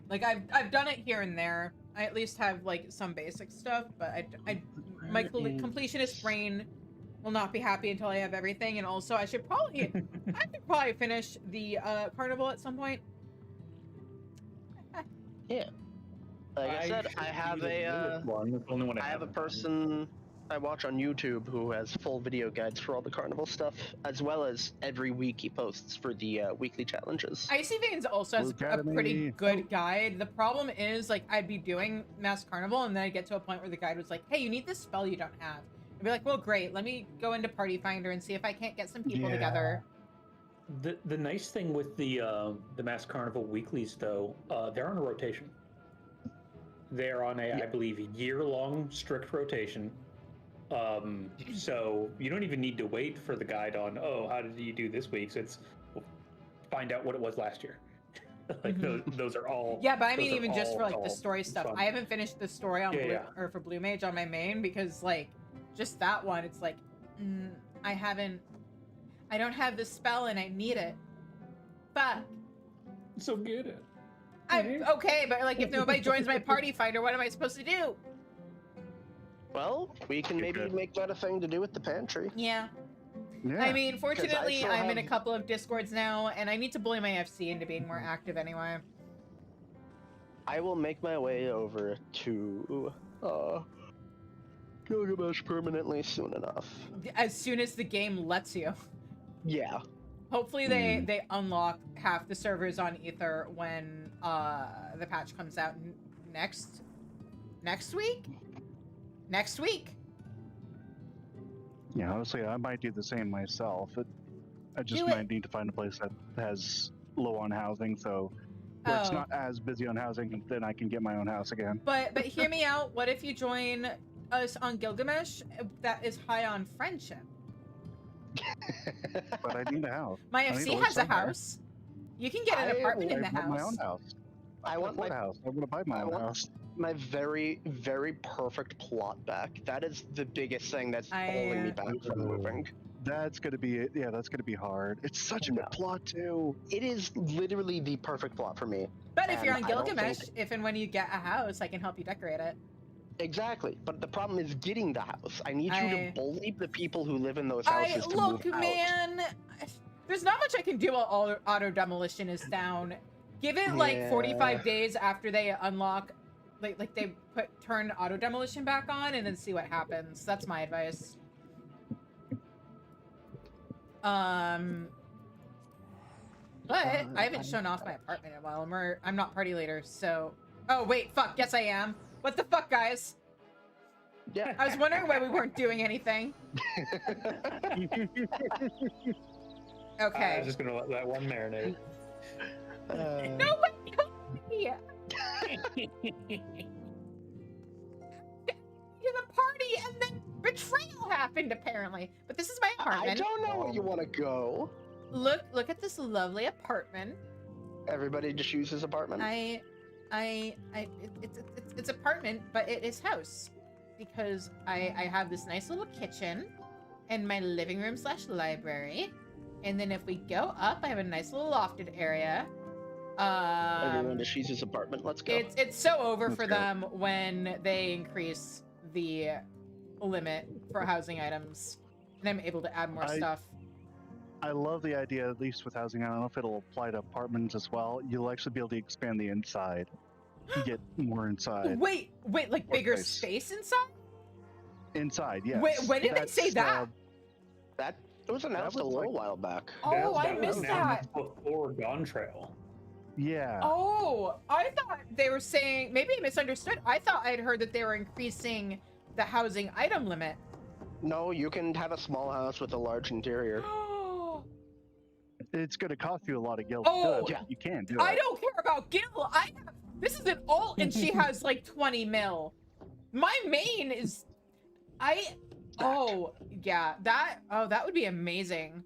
Like I've done it here and there. I at least have like some basic stuff, but my completionist brain will not be happy until I have everything. And also, I should probably finish the carnival at some point. Yeah. Like I said, I have a person I watch on YouTube who has full video guides for all the carnival stuff, as well as every week he posts for the weekly challenges. Icy Veins also has a pretty good guide. The problem is, like, I'd be doing Mass Carnival, and then I'd get to a point where the guide was like, hey, you need this spell you don't have. I'd be like, well, great, let me go into Party Finder and see if I can't get some people together. The nice thing with the Mass Carnival weeklies, though, they're on a rotation. They're on I believe, year-long strict rotation. So you don't even need to wait for the guide on, oh, how did you do this week? So it's find out what it was last year. Like those are all. Yeah, but I mean, even just for like the story stuff, fun. I haven't finished the story on or for Blue Mage on my main because like just that one, it's like I don't have the spell and I need it. Fuck. So get it. I'm okay, but like if nobody joins my party finder, what am I supposed to do? Well, we can maybe make that a thing to do with the pantry. Yeah. I mean, fortunately, I'm in a couple of Discords now, and I need to bully my FC into being more active anyway. I will make my way over to Gilgamesh permanently soon enough. As soon as the game lets you. Yeah. Hopefully they unlock half the servers on Ether when the patch comes out next week? Next week. Yeah, honestly, I might do the same myself. I just might need to find a place that has low on housing, so where it's not as busy on housing, then I can get my own house again. But hear me out. What if you join us on Gilgamesh that is high on friendship? But I need a house. My FC has a house. You can get an apartment in the house. My own house. I want my house. I want to buy my own house. My very, very perfect plot back. That is the biggest thing that's holding me back from moving. That's gonna be it. Yeah, that's gonna be hard. It's such a good plot too. It is literally the perfect plot for me. But if you're on Gilgamesh, if and when you get a house, I can help you decorate it. Exactly, but the problem is getting the house. I need you to bully the people who live in those houses to move out. Man, there's not much I can do while auto demolition is down. Give it like 45 days after they unlock. Like they turn auto demolition back on and then see what happens. That's my advice. But I haven't shown off my apartment in a while. I'm not party leader, so. Oh wait, fuck. Yes, I am. What the fuck, guys? Yeah. I was wondering why we weren't doing anything. Okay. I was just gonna let that one marinate. No way! To the party and then betrayal happened apparently. But this is my apartment. I don't know where you want to go. Look at this lovely apartment. Everybody just use his apartment. It's apartment, but it is house. because I have this nice little kitchen and my living room / library. And then if we go up, I have a nice little lofted area. Everyone to Sheezy's apartment. Let's go. It's so over for them when they increase the limit for housing items, and I'm able to add more stuff. I love the idea, at least with housing. I don't know if it'll apply to apartments as well. You'll actually be able to expand the inside, get more inside. Wait, like bigger space inside? Inside, yes. Wait, when did they say that? That was announced a little while back. Oh, I missed that. Before Dawn Trail. Yeah. Oh, I thought they were saying, maybe I misunderstood. I thought I'd heard that they were increasing the housing item limit. No, you can have a small house with a large interior. It's going to cost you a lot of gil. Oh, yeah. You can do it. I don't care about gil. This is an alt, and she has like 20 mil. My main is, oh yeah, that would be amazing.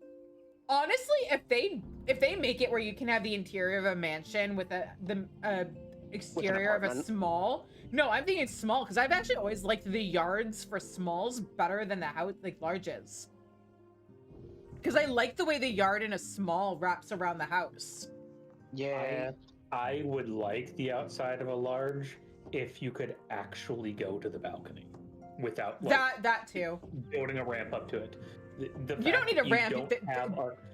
Honestly, if they make it where you can have the interior of a mansion with the exterior of a small. No, I'm thinking small because I've actually always liked the yards for smalls better than the house like larges. Because I like the way the yard in a small wraps around the house. Yeah. I would like the outside of a large if you could actually go to the balcony without that too. Building a ramp up to it. You don't need a ramp.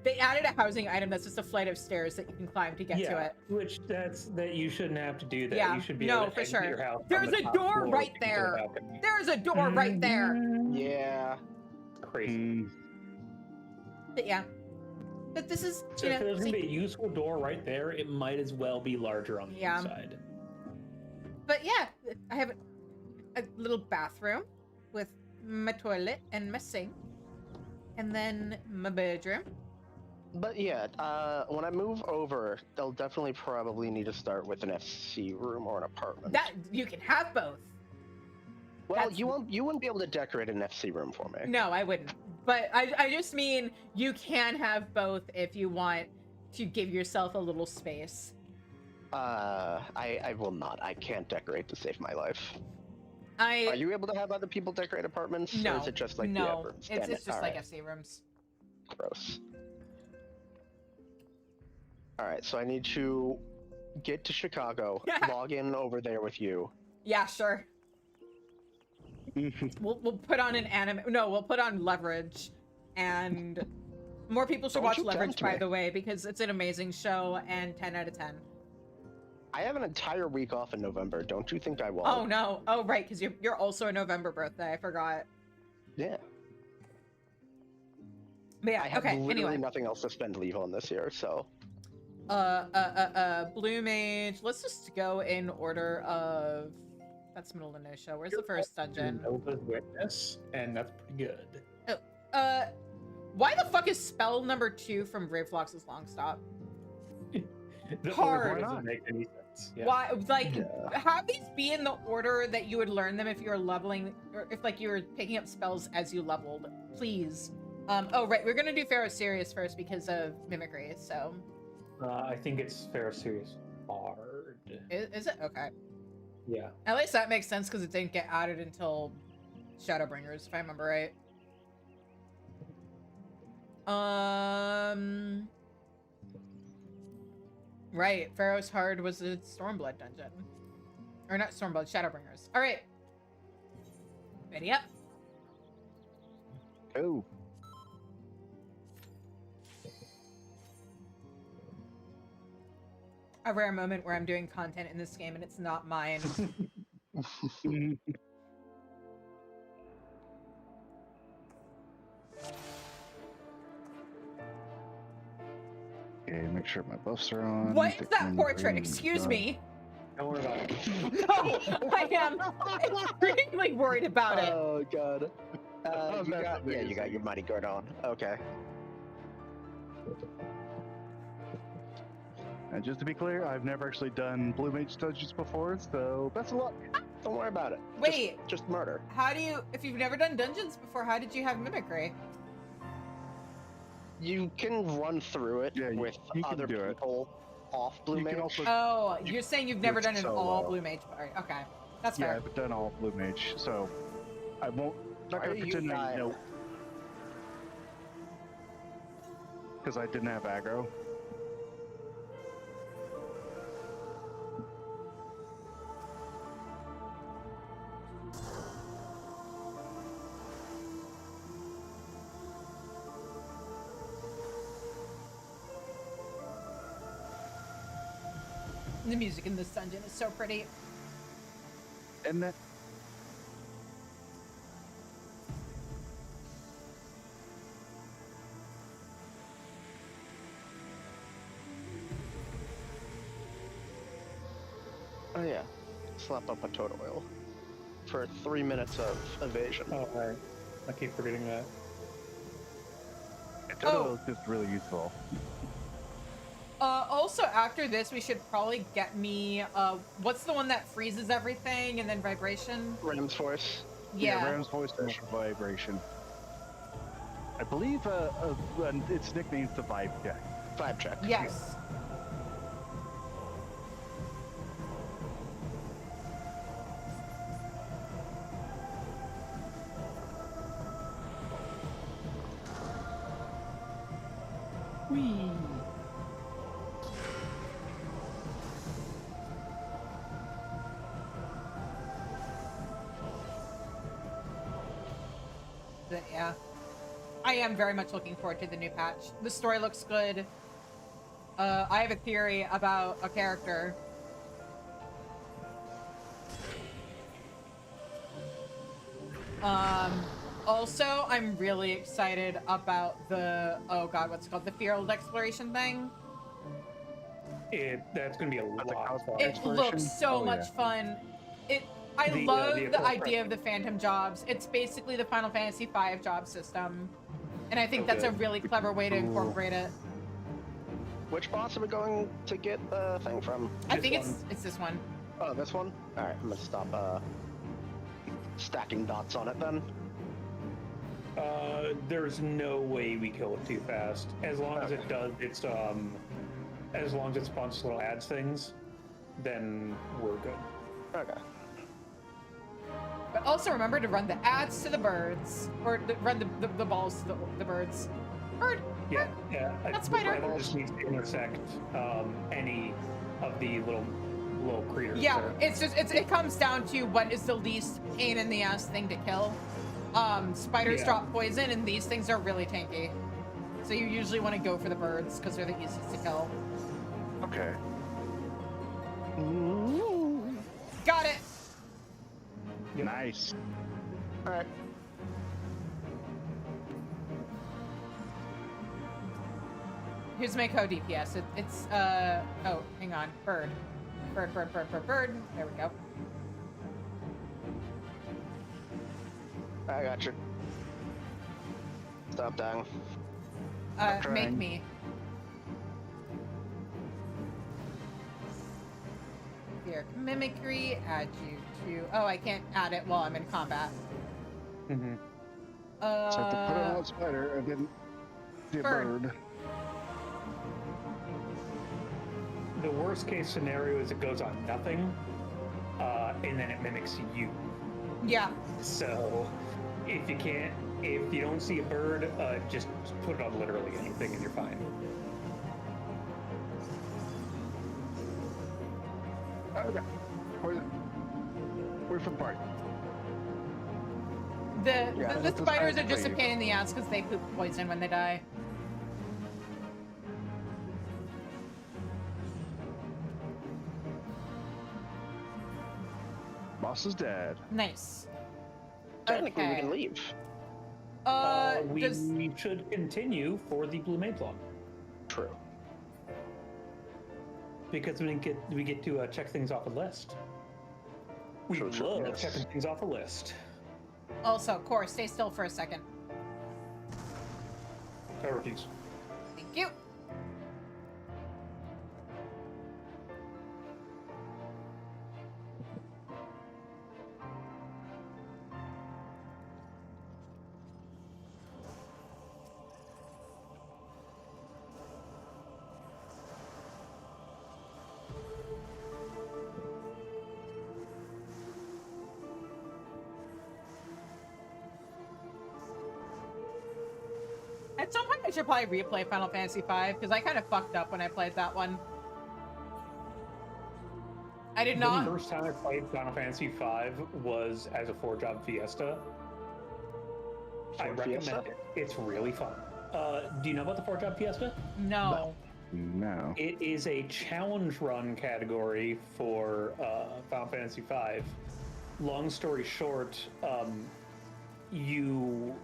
They added a housing item that's just a flight of stairs that you can climb to get to it. Which that you shouldn't have to do that. Yeah, you should be able to for exit sure. your house. There's a door right there. There's a door right there. Yeah. Crazy. But yeah. But this is, so if there's gonna be a useful door right there, it might as well be larger on the inside. But yeah, I have a little bathroom with my toilet and my sink. And then my bedroom. But yeah, when I move over, they'll definitely probably need to start with an FC room or an apartment. That you can have both. Well, you wouldn't be able to decorate an FC room for me. No, I wouldn't. But I just mean you can have both if you want to give yourself a little space. I will not. I can't decorate to save my life. Are you able to have other people decorate apartments? No. Or is it just like no? It's just like FC rooms. Gross. All right, so I need to get to Chicago, log in over there with you. Yeah, sure. we'll put on an anime. No, we'll put on Leverage, and more people should watch Leverage, by the way, because it's an amazing show and 10 out of 10. I have an entire week off in November. Don't you think I will? Oh no! Oh right, because you're also a November birthday. I forgot. Yeah. But yeah. I have okay. literally Anyway. nothing else to spend leave on this year, so. Blue Mage. Let's just go in order of. That's middle of no show. Where's the first dungeon? Nova's Witness, and that's pretty good. Oh, why the fuck is spell number 2 from Graveflox's Long Stop? The Hard. order doesn't make any sense. Yeah. Why, like, have these be in the order that you would learn them if you were leveling, or if, like, you were picking up spells as you leveled, please. Oh, right, we're gonna do Pharaoh Sirius first because of Mimicry, so. I think it's Pharaoh Sirius hard. Is it? Okay. Yeah. At least that makes sense because it didn't get added until Shadowbringers, if I remember right. Right, Pharaoh's Hard was a Stormblood dungeon. Or not Stormblood, Shadowbringers. Alright. Ready up? Oh. A rare moment where I'm doing content in this game and it's not mine. Okay, make sure my buffs are on. What is that portrait? Excuse me. Don't worry about it. No, I am extremely worried about it. Oh god. You got your money guard on. Okay. And just to be clear, I've never actually done Blue Mage dungeons before, so best of luck. Don't worry about it. Wait. Just murder. How do you, if you've never done dungeons before, how did you have Mimicry? You can run through it with you other people off Blue Mage. You're saying you've never done an all Blue Mage. Alright, okay. That's fair. Yeah, I've done all Blue Mage, so I won't. Not gonna pretend I know. Because I didn't have aggro. The music in this dungeon is so pretty. And that. Oh yeah, slap up a toad oil for 3 minutes of evasion. Oh, right. I keep forgetting that. Toad oil is just really useful. Also, after this, we should probably get me, what's the one that freezes everything and then vibration? Ram's Voice. Yeah. Ram's Voice and vibration. I believe its nickname's the Vibe Check. Vibe Check. Yes. Whee! But yeah. I am very much looking forward to the new patch. The story looks good. I have a theory about a character. Also, I'm really excited about the, oh god, what's it called? The field exploration thing. That's going to be a lot of fun. It looks so much fun. I love the idea of the Phantom jobs. It's basically the Final Fantasy V job system. And I think that's a really clever way to incorporate it. Which boss are we going to get the thing from? I think it's this one. Oh, this one? Alright, I'm gonna stop stacking dots on it then. There's no way we kill it too fast. As long as it does its as long as it spawns little ads things, then we're good. Okay. But also remember to run the ads to the birds, or run the balls to the birds. Bird. Yeah, yeah. Not spider. The just needs to intersect any of the little creatures. Yeah, it's just it comes down to what is the least pain in the ass thing to kill. Spiders drop poison, and these things are really tanky. So you usually want to go for the birds because they're the easiest to kill. Okay. Got it. Nice. All right. Here's my code DPS. It's oh, hang on. Bird. Bird. There we go. I got you. Stop dying. Make me. Here, mimicry, add you to... Oh, I can't add it while I'm in combat. Mm-hmm. So I have to put it on a spider and then the bird. The worst case scenario is it goes on nothing, and then it mimics you. Yeah. So, if you don't see a bird, just put it on literally anything and you're fine. Okay. Where's the part? The spiders are just a pain in the ass because they poop poison when they die. Boss is dead. Nice. Technically, we can leave. We should continue for the Blue Mage Law. True. Because we get to check things off a list. We love checking things off a list. Also, Core, stay still for a second. I refuse. Thank you. At some point, I should probably replay Final Fantasy V, because I kind of fucked up when I played that one. I did not... The first time I played Final Fantasy V was as a 4-job Fiesta. I recommend it. It's really fun. Do you know about the 4-job Fiesta? No. No. It is a challenge run category for Final Fantasy V. Long story short, you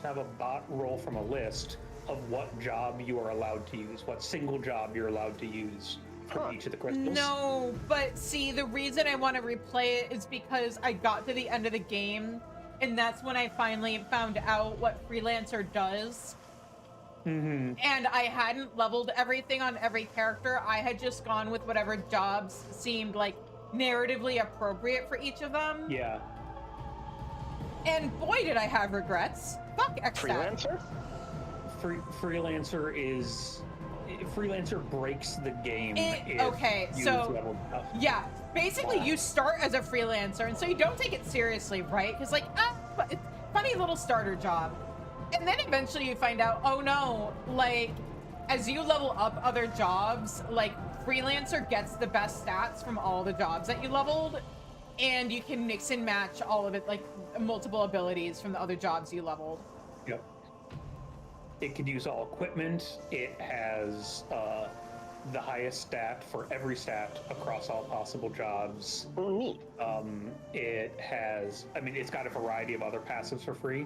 have a bot roll from a list of what job you are allowed to use, what single job you're allowed to use for each of the crystals. No, but see, the reason I want to replay it is because I got to the end of the game, and that's when I finally found out what Freelancer does. Mm-hmm. And I hadn't leveled everything on every character. I had just gone with whatever jobs seemed like narratively appropriate for each of them. Yeah. And boy, did I have regrets. Fuck X-Stat. Freelancer breaks the game. Okay, so yeah, basically you start as a freelancer, and so you don't take it seriously, right? Because like, but it's a funny little starter job, and then eventually you find out, oh no, like as you level up other jobs, like freelancer gets the best stats from all the jobs that you leveled, and you can mix and match all of it, like multiple abilities from the other jobs you leveled. Yep. It could use all equipment. It has the highest stat for every stat across all possible jobs. Oh, neat. It has, I mean, it's got a variety of other passives for free.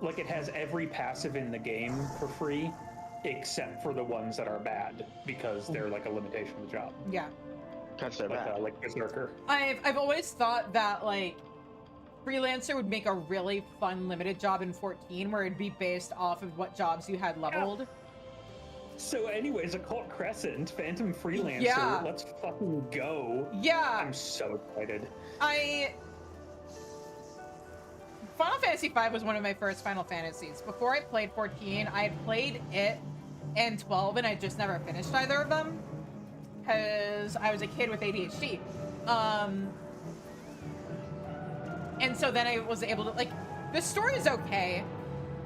Like it has every passive in the game for free, except for the ones that are bad, because they're like a limitation of the job. Yeah. Because they're bad. Like Berserker. I've always thought that like freelancer would make a really fun limited job in 14, where it'd be based off of what jobs you had leveled. Yeah. So anyways, Occult Crescent, Phantom Freelancer, yeah. Let's fucking go. Yeah. I'm so excited. Final Fantasy V was one of my first Final Fantasies. Before I played 14, I had played it and 12, and I just never finished either of them, because I was a kid with ADHD. And so then I was able to, like, the story is okay,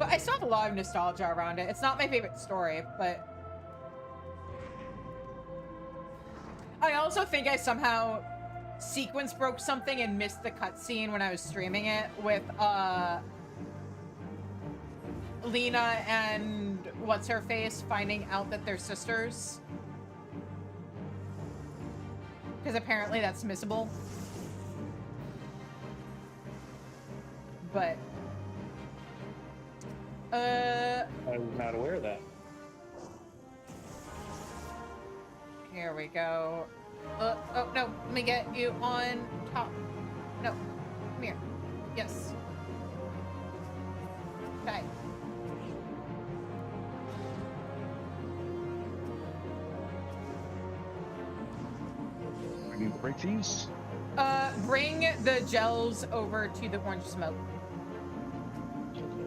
but I still have a lot of nostalgia around it. It's not my favorite story, but I also think I somehow sequence broke something and missed the cutscene when I was streaming it with Lena and what's-her-face finding out that they're sisters. Because apparently that's missable. But I was not aware of that. Here we go. Oh no, let me get you on top. No, come here. Yes. Okay. We need to break these. Bring the gels over to the orange smoke.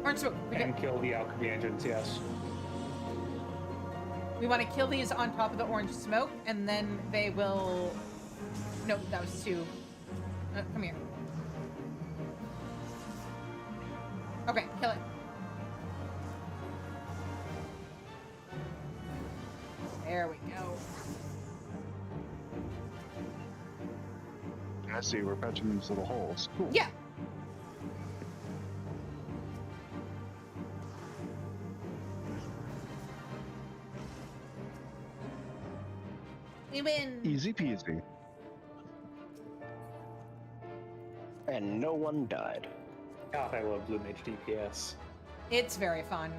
Orange smoke. And kill the alchemy engines, yes. We want to kill these on top of the orange smoke, and then they will... Nope, that was two. Come here. Okay, kill it. There we go. I see, we're patching these little holes. Cool. Yeah. We win. Easy peasy. And no one died. God, I love Blue Mage DPS. It's very fun.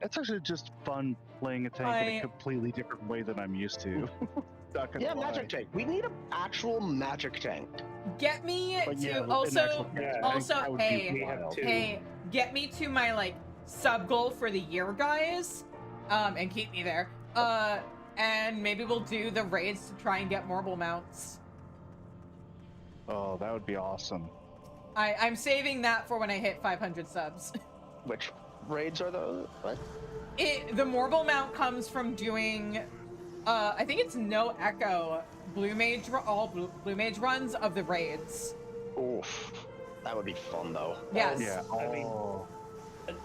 It's actually just fun playing a tank in a completely different way than I'm used to. Not gonna lie. Magic tank. We need an actual magic tank. Get me But to yeah, an also, actual tank, that would be wild. hey, get me to my like sub goal for the year, guys, and keep me there. And maybe we'll do the raids to try and get marble mounts. Oh, that would be awesome. I'm saving that for when I hit 500 subs. Which raids are those? What? The marble mount comes from doing, I think it's no echo blue mage, blue mage runs of the raids. Oof, that would be fun though. Yes. Yeah. I mean,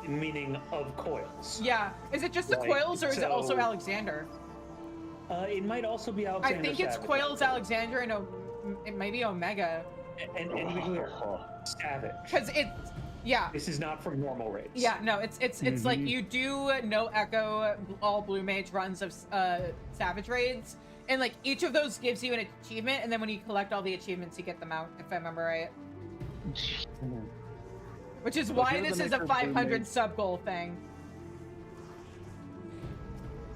meaning of coils. Yeah. Is it just the coils, or is it also so- Alexander? It might also be I Alexander. think it's Savage. coils, Alexander, and it might be Omega. And to be clear, Savage. Because yeah. This is not from normal raids. Yeah, no, it's like you do no echo all blue mage runs of Savage raids, and like each of those gives you an achievement, and then when you collect all the achievements, you get them out. If I remember right. Which is why this is a 500 sub goal thing.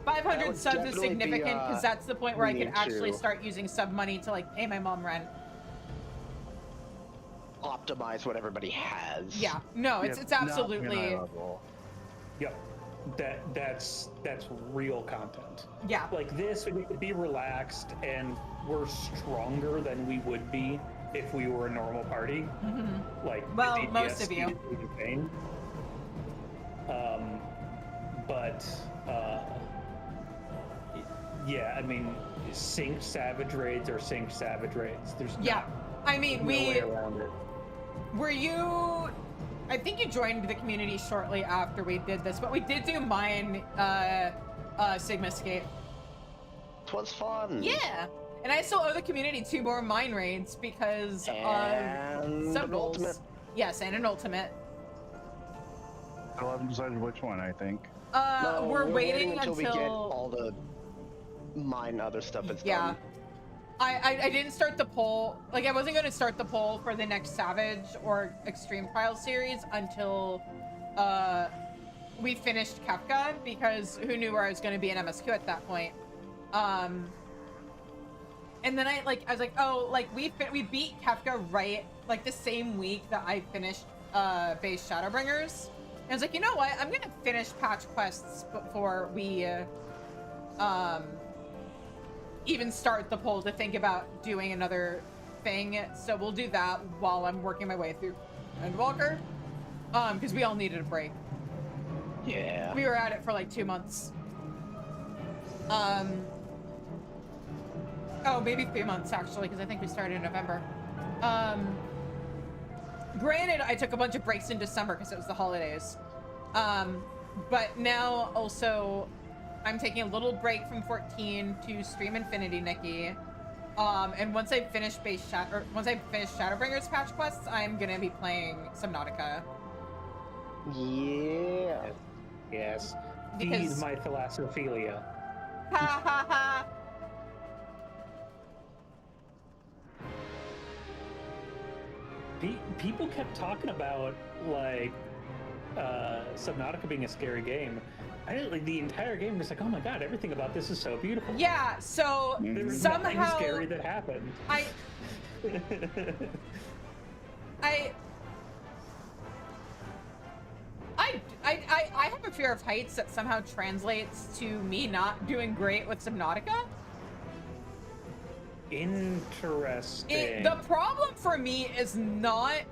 500 subs is significant because that's the point where I can actually start using sub money to like pay my mom rent. Optimize what everybody has. Yeah, no, it's absolutely. Yep, that's real content. Yeah, like this, we need to be relaxed, and we're stronger than we would be if we were a normal party. Mm-hmm. Like, well, most of you. But yeah, I mean, synced Savage raids are synced Savage raids. There's I mean, no way around it. Were you? I think you joined the community shortly after we did this, but we did do mine Sigma Skate. It was fun. Yeah, and I still owe the community 2 more mine raids because of sub goals. Ultimate. Yes, and an ultimate. I haven't decided which one. I think. No, we're waiting until we get all the mine other stuff is done. I didn't start the poll. Like, I wasn't going to start the poll for the next Savage or Extreme Trials series until we finished Kefka, because who knew where I was going to be in MSQ at that point. And then I was like, oh, like we beat Kefka right like the same week that I finished base Shadowbringers. And I was like, you know what? I'm going to finish patch quests before we even start the poll to think about doing another thing. So we'll do that while I'm working my way through Endwalker, because we all needed a break. Yeah, we were at it for like 2 months. Oh, maybe 3 months actually, because I think we started in November. Granted, I took a bunch of breaks in December because it was the holidays, but now also I'm taking a little break from 14 to stream Infinity Nikki, and once I finish Shadowbringers patch quests, I'm gonna be playing Subnautica. Yeah. Yes. Feed my thalassophilia. Ha ha ha. People kept talking about like Subnautica being a scary game. I didn't like the entire game. Just like, oh my god, everything about this is so beautiful. Yeah. So somehow nothing scary that happened. I have a fear of heights that somehow translates to me not doing great with Subnautica. Interesting. The problem for me is not,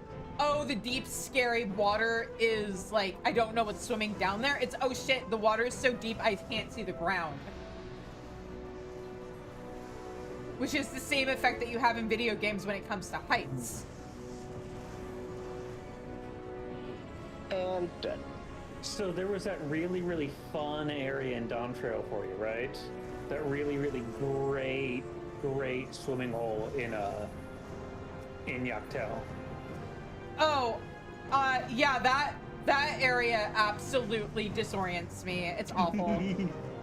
oh, the deep, scary water is like, I don't know what's swimming down there. It's, oh shit, the water is so deep I can't see the ground. Which is the same effect that you have in video games when it comes to heights. And done. So there was that really, really fun area in Dawn Trail for you, right? That really, really great swimming hole in Yaktel. Oh, yeah, that area absolutely disorients me. It's awful.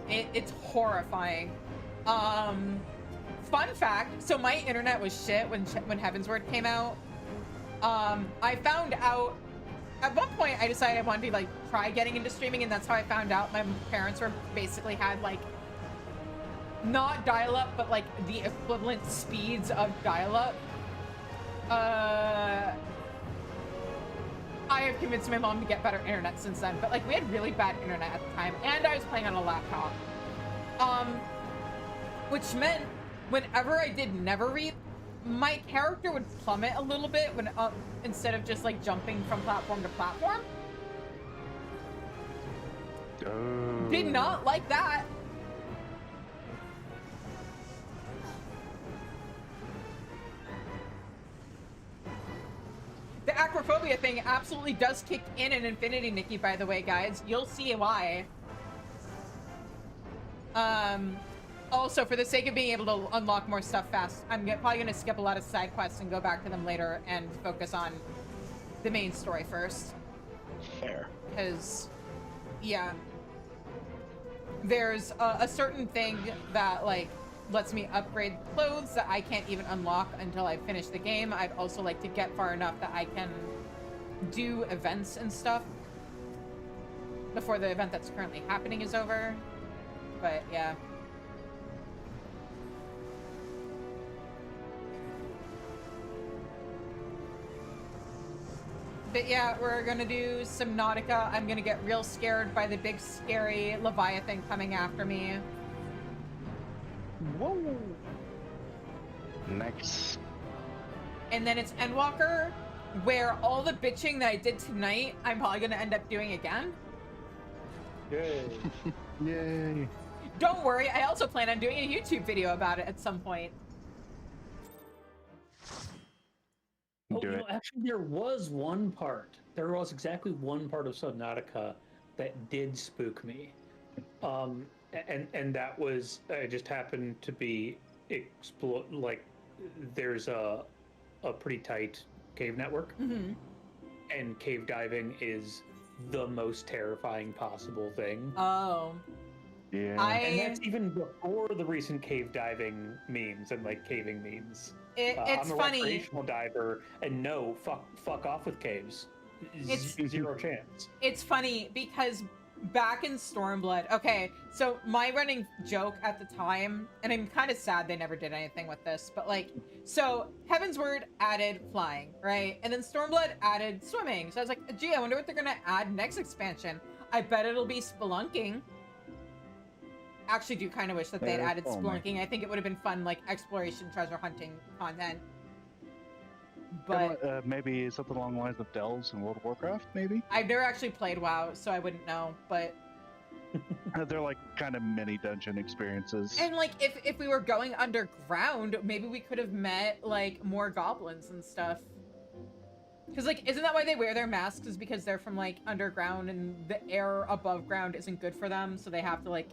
It's horrifying. Fun fact, so my internet was shit when Heavensward came out. I found out at one point I decided I wanted to like try getting into streaming, and that's how I found out my parents were basically had like not dial-up, but like the equivalent speeds of dial-up. I have convinced my mom to get better internet since then, but like we had really bad internet at the time, and I was playing on a laptop. Which meant whenever I did Never Reap, my character would plummet a little bit when instead of just like jumping from platform to platform. Oh. Did not like that. acrophobia thing absolutely does kick in Infinity, Nikki, by the way, guys. You'll see why. Also, for the sake of being able to unlock more stuff fast, I'm probably going to skip a lot of side quests and go back to them later and focus on the main story first. Fair. Because, yeah. There's a certain thing that, like, lets me upgrade clothes that I can't even unlock until I finish the game. I'd also like to get far enough that I can do events and stuff before the event that's currently happening is over. But, yeah. But yeah, we're gonna do Subnautica. I'm gonna get real scared by the big, scary Leviathan coming after me. Whoa! Nice. And then it's Endwalker, where all the bitching that I did tonight, I'm probably gonna end up doing again. Yay. Yay. Don't worry, I also plan on doing a YouTube video about it at some point. Actually, there was one part. There was exactly one part of Subnautica that did spook me. And that was, it just happened to be, there's a pretty tight cave network. Mm-hmm. And cave diving is the most terrifying possible thing. Oh. Yeah. And that's even before the recent cave diving memes and, like, caving memes. It's I'm a funny. recreational diver, and no, fuck off with caves. Zero chance. It's funny because back in Stormblood, okay, so my running joke at the time, and I'm kind of sad they never did anything with this, but like, so Heaven's Word added flying, right? And then Stormblood added swimming. So I was like, gee, I wonder what they're gonna add next expansion. I bet it'll be spelunking. Actually do kind of wish that they had added spelunking. I think it would have been fun, like exploration, treasure hunting content. But maybe something along the lines of Delves in World of Warcraft, maybe? I've never actually played WoW, so I wouldn't know, but they're like kind of mini dungeon experiences. and like if we were going underground, maybe we could have met like more goblins and stuff. Because like, isn't that why they wear their masks? Is because they're from like underground and the air above ground isn't good for them, so they have to like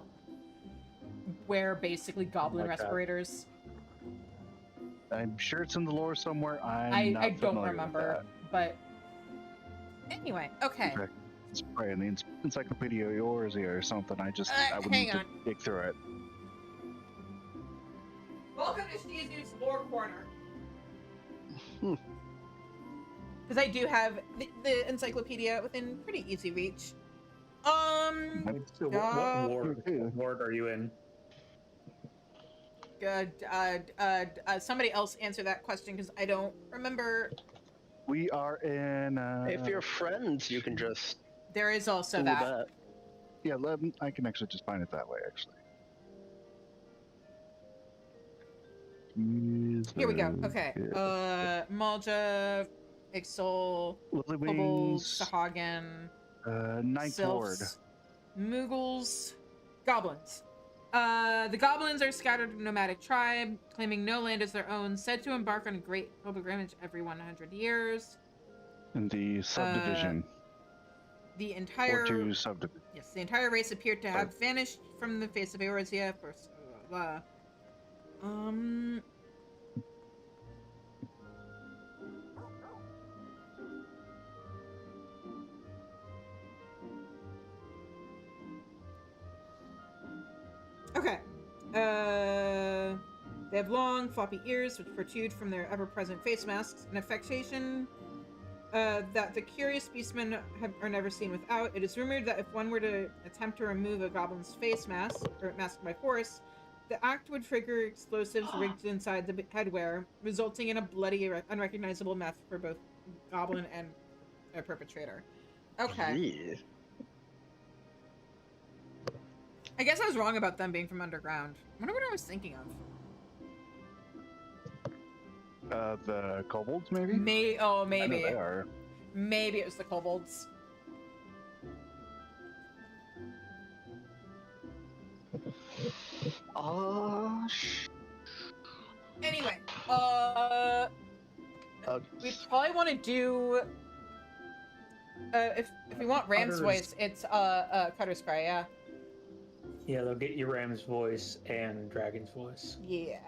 wear basically goblin respirators. I'm sure it's in the lore somewhere. I don't remember, but anyway, okay. It's probably in the Encyclopedia Eorzea or something. I wouldn't hang on. dig through it. Welcome to Shneezu's Lore Corner. Because I do have the encyclopedia within pretty easy reach. So what ward are you in? Somebody else answer that question because I don't remember. We are in. If you're friends, you can just. There is also do that. Yeah, I can actually just find it that way. Actually. Here we go. Okay. Malja, Ixol, Kobolds, Sahagin, Ninth Ward, Moogles, Goblins. The goblins are a scattered nomadic tribe, claiming no land as their own, said to embark on a great pilgrimage every 100 years. In the subdivision. The entire subdivision. Yes, the entire race appeared to have vanished from the face of Eorzea for Okay. They have long, floppy ears which protrude from their ever-present face masks, an affectation that the curious beastmen are never seen without. It is rumored that if one were to attempt to remove a goblin's face mask, or mask by force, the act would trigger explosives rigged inside the headwear, resulting in a bloody, unrecognizable mess for both goblin and a perpetrator. Okay. Yeah. I guess I was wrong about them being from underground. I wonder what I was thinking of. The kobolds, maybe? Maybe. I know they are. Maybe it was the kobolds. Oh, Anyway, we probably want to do. If we want Ram's voice, it's Cutter's Cry, yeah. Yeah, they'll get you Ram's voice and Dragon's voice. Yeah.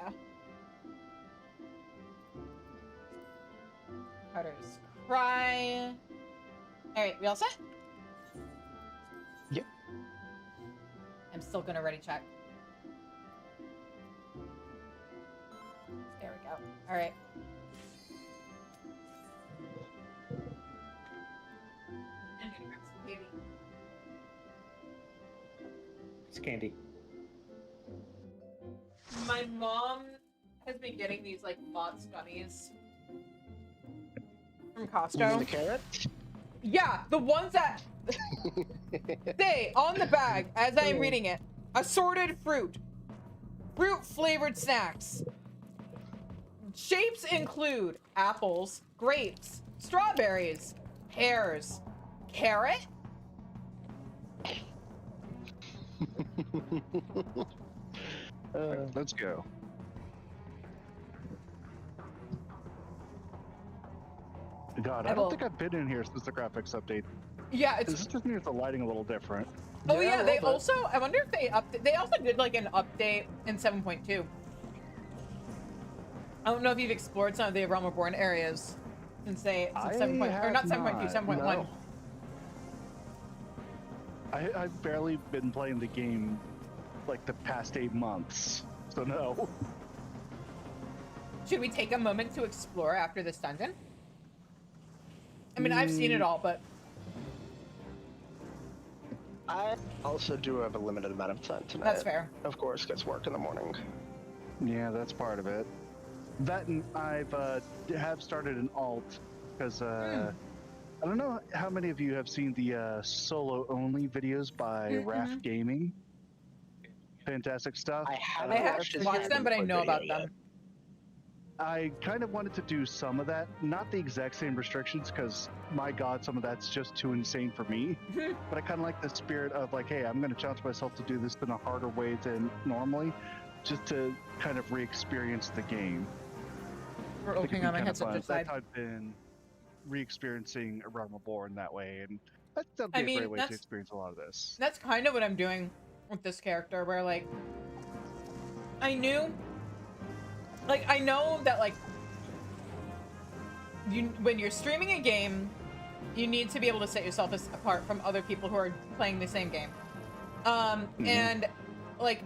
Cutter's Cry. All right, we all set? Yep. I'm still gonna ready check. There we go. All right. I'm gonna grab some baby. It's candy. My mom has been getting these like Mott's gummies from Costco. The carrots? Yeah, the ones that say on the bag as I am reading it, assorted fruit flavored snacks. Shapes include apples, grapes, strawberries, pears, carrot. Let's go. God, I don't think I've been in here since the graphics update. Yeah, it's just needs the lighting a little different. Oh yeah, they also, I wonder if they also did like an update in 7.2. I don't know if you've explored some of the Realm Reborn areas since 7. Or not 7.2, 7.1. No. I've barely been playing the game like the past 8 months, so no. Should we take a moment to explore after this dungeon? I mean, I've seen it all, but I also do have a limited amount of time tonight. That's fair. Of course, gets work in the morning. Yeah, that's part of it. That and I've have started an alt because I don't know how many of you have seen the solo only videos by Raf Gaming. Fantastic stuff. I haven't watched them, but I know about them. I kind of wanted to do some of that, not the exact same restrictions, because my God, some of that's just too insane for me. But I kind of like the spirit of like, hey, I'm going to challenge myself to do this in a harder way than normally, just to kind of re-experience the game. We're opening on my headset this side. I've been re-experiencing A Realm Reborn that way, and that'd be a great way to experience a lot of this. That's kind of what I'm doing with this character, where like, I know that like, when you're streaming a game, you need to be able to set yourself apart from other people who are playing the same game. And like,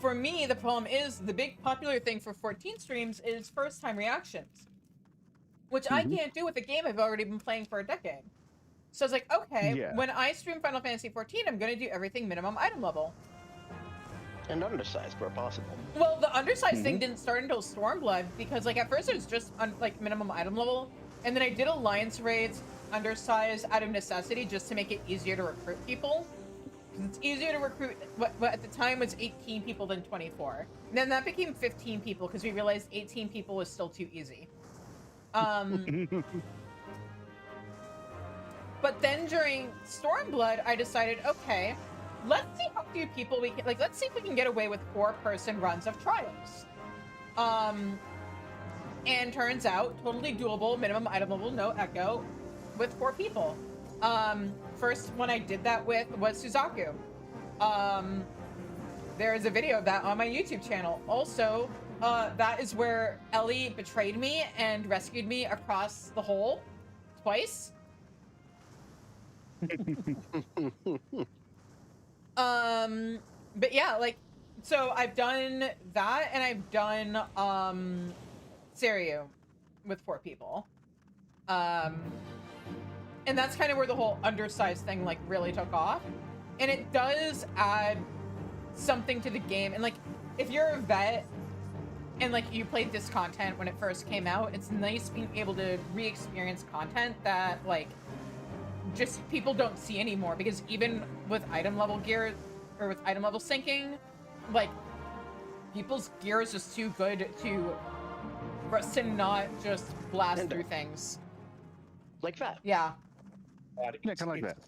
for me, the problem is the big popular thing for 14 streams is first time reactions, which I can't do with a game I've already been playing for a decade. So I was like, okay, when I stream Final Fantasy 14, I'm gonna do everything minimum item level. And undersized where possible. Well, the undersized thing didn't start until Stormblood, because like at first it was just like minimum item level, and then I did alliance raids undersized out of necessity just to make it easier to recruit people. It's easier to recruit what at the time was 18 people than 24. And then that became 15 people because we realized 18 people was still too easy. But then during Stormblood, I decided, okay, let's see how few people we can, like, let's see if we can get away with 4-person runs of trials. And turns out, totally doable, minimum item level, no echo, with 4 people. First one I did that with was Suzaku. There is a video of that on my YouTube channel. Also, that is where Ellie betrayed me and rescued me across the hole twice. But yeah, like, so I've done that, and I've done Seiryu with 4 people. And that's kind of where the whole undersized thing like really took off. And it does add something to the game. And like, if you're a vet and like you played this content when it first came out, it's nice being able to re-experience content that like just people don't see anymore, because even with item level gear or with item level syncing, like people's gear is just too good for us to not just blast through things like that. Yeah. Yeah, kind of like that.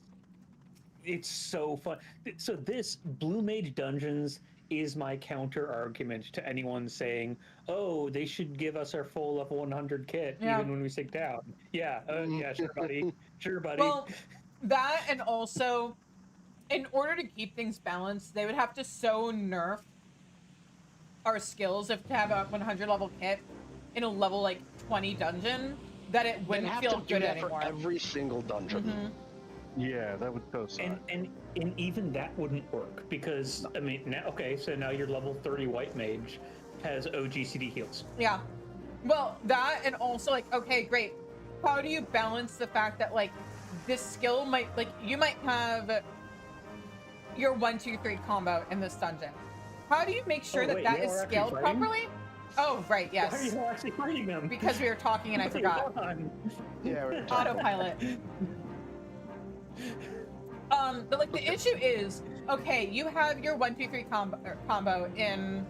It's so fun. So this Blue Mage Dungeons is my counter argument to anyone saying, "Oh, they should give us our full level 100 kit even when we sink down." Yeah, yeah, sure, buddy, sure, buddy. Well, that, and also, in order to keep things balanced, they would have to so nerf our skills if to have a 100 level kit in a level like 20 dungeon that it wouldn't feel good anymore. For every single dungeon. Yeah, that would so suck. And even that wouldn't work because I mean, now, okay, so now your level 30 white mage has OGCD heals. Yeah. Well, that, and also like, okay, great. How do you balance the fact that like this skill might, like, you might have your 1, 2, 3 combo in this dungeon. How do you make sure that is scaled properly? Oh, right, yes. Why are you actually fighting them? Because we were talking and I forgot. Yeah, we're Autopilot. But like the issue is, okay, you have your 1, 2, 3 combo in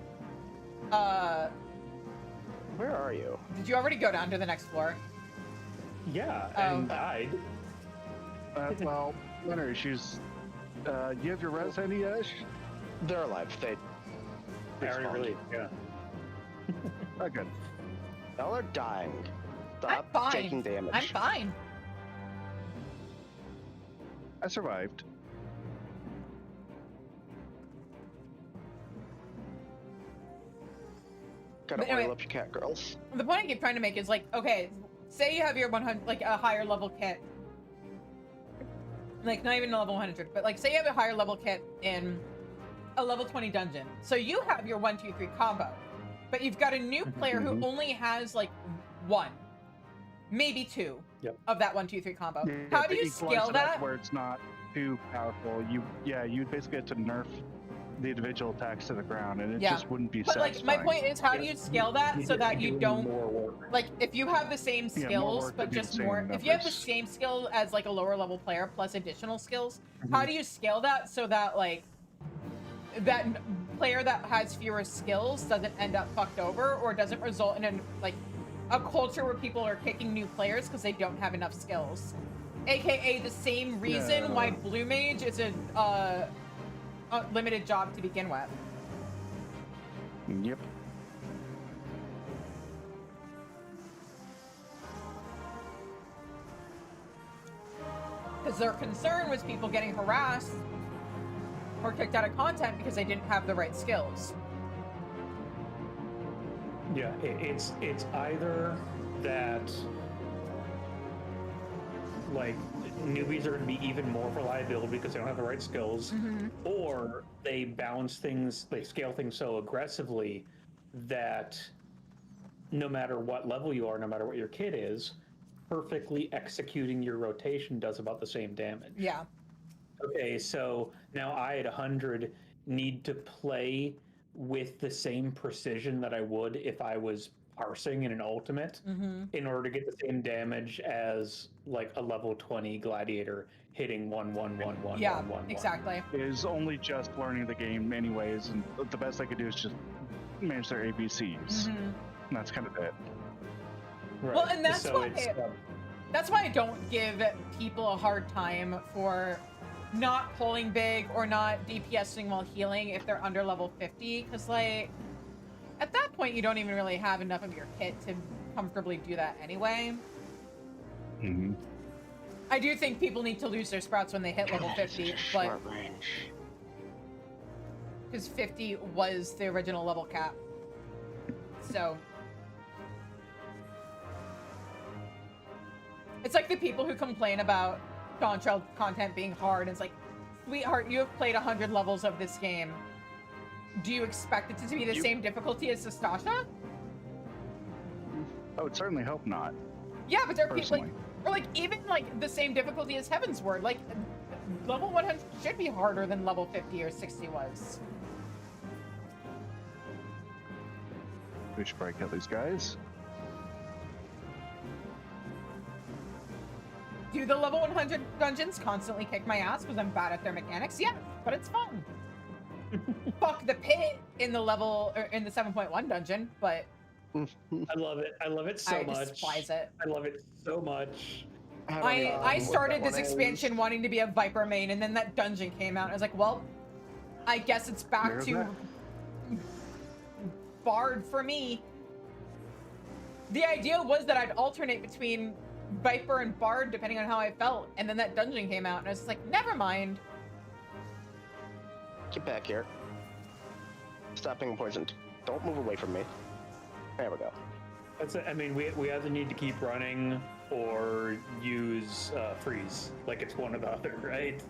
where are you? Did you already go down to the next floor? Yeah, and died. Well, minor issues. You have your res handy, Ash? They're alive. They already released, yeah. Oh, good. Y'all are dying. Stop I'm fine. taking damage. I'm fine. I survived. Gotta oil up your cat, girls. The point I keep trying to make is like, okay, say you have your 100, like a higher level kit. Like, not even a level 100, but like, say you have a higher level kit in a level 20 dungeon. So you have your 1, 2, 3 combo, but you've got a new player who only has like 1, maybe 2 of that 1, 2, 3 combo. Yeah, how do you scale that? Where it's not too powerful. You'd basically have to nerf the individual attacks to the ground, and it just wouldn't be satisfying. Like, my point is, how do you scale that so that you don't, like, if you have the same skills, but just more, if you have the same skill as, like, a lower level player plus additional skills, how do you scale that so that, like, that player that has fewer skills doesn't end up fucked over, or doesn't result in, like, a culture where people are kicking new players because they don't have enough skills? AKA the same reason why Blue Mage is a limited job to begin with. Yep. Because their concern was people getting harassed or kicked out of content because they didn't have the right skills. Yeah, it's either that, like, newbies are going to be even more of a liability because they don't have the right skills, or they balance things, they scale things so aggressively that no matter what level you are, no matter what your kit is, perfectly executing your rotation does about the same damage. Yeah. Okay, so now I at 100 need to play with the same precision that I would if I was parsing in an ultimate in order to get the same damage as like a level 20 gladiator hitting 1 1 1 1 yeah, 1 1 exactly. Is only just learning the game anyways, and the best I could do is just manage their ABCs. And that's kind of it. Right. Well, and that's so that's why I don't give people a hard time for not pulling big or not DPSing while healing if they're under level 50, because like at that point you don't even really have enough of your kit to comfortably do that anyway. I do think people need to lose their sprouts when they hit level 50, but because 50 was the original level cap. So it's like the people who complain about Dawn Trail content being hard. It's like, sweetheart, you have played 100 levels of this game. Do you expect it to be the same difficulty as Sastasha? I would certainly hope not. Yeah, but there are people like, or like even like the same difficulty as Heaven's Word. Like level 100 should be harder than level 50 or 60 was. We should probably kill these guys. Do the level 100 dungeons constantly kick my ass because I'm bad at their mechanics? Yeah, but it's fun. Fuck the pit in the level or in the 7.1 dungeon, but I love it. I love it so much. I despise it. I love it so much. I started this expansion wanting to be a Viper main, and then that dungeon came out. I was like, well, I guess it's back to Bard for me. The idea was that I'd alternate between Viper and Bard depending on how I felt, and then that dungeon came out, and I was just like, never mind. Get back here. Stop being poisoned. Don't move away from me. There we go. I mean, we either need to keep running or use freeze. Like it's one or the other, right?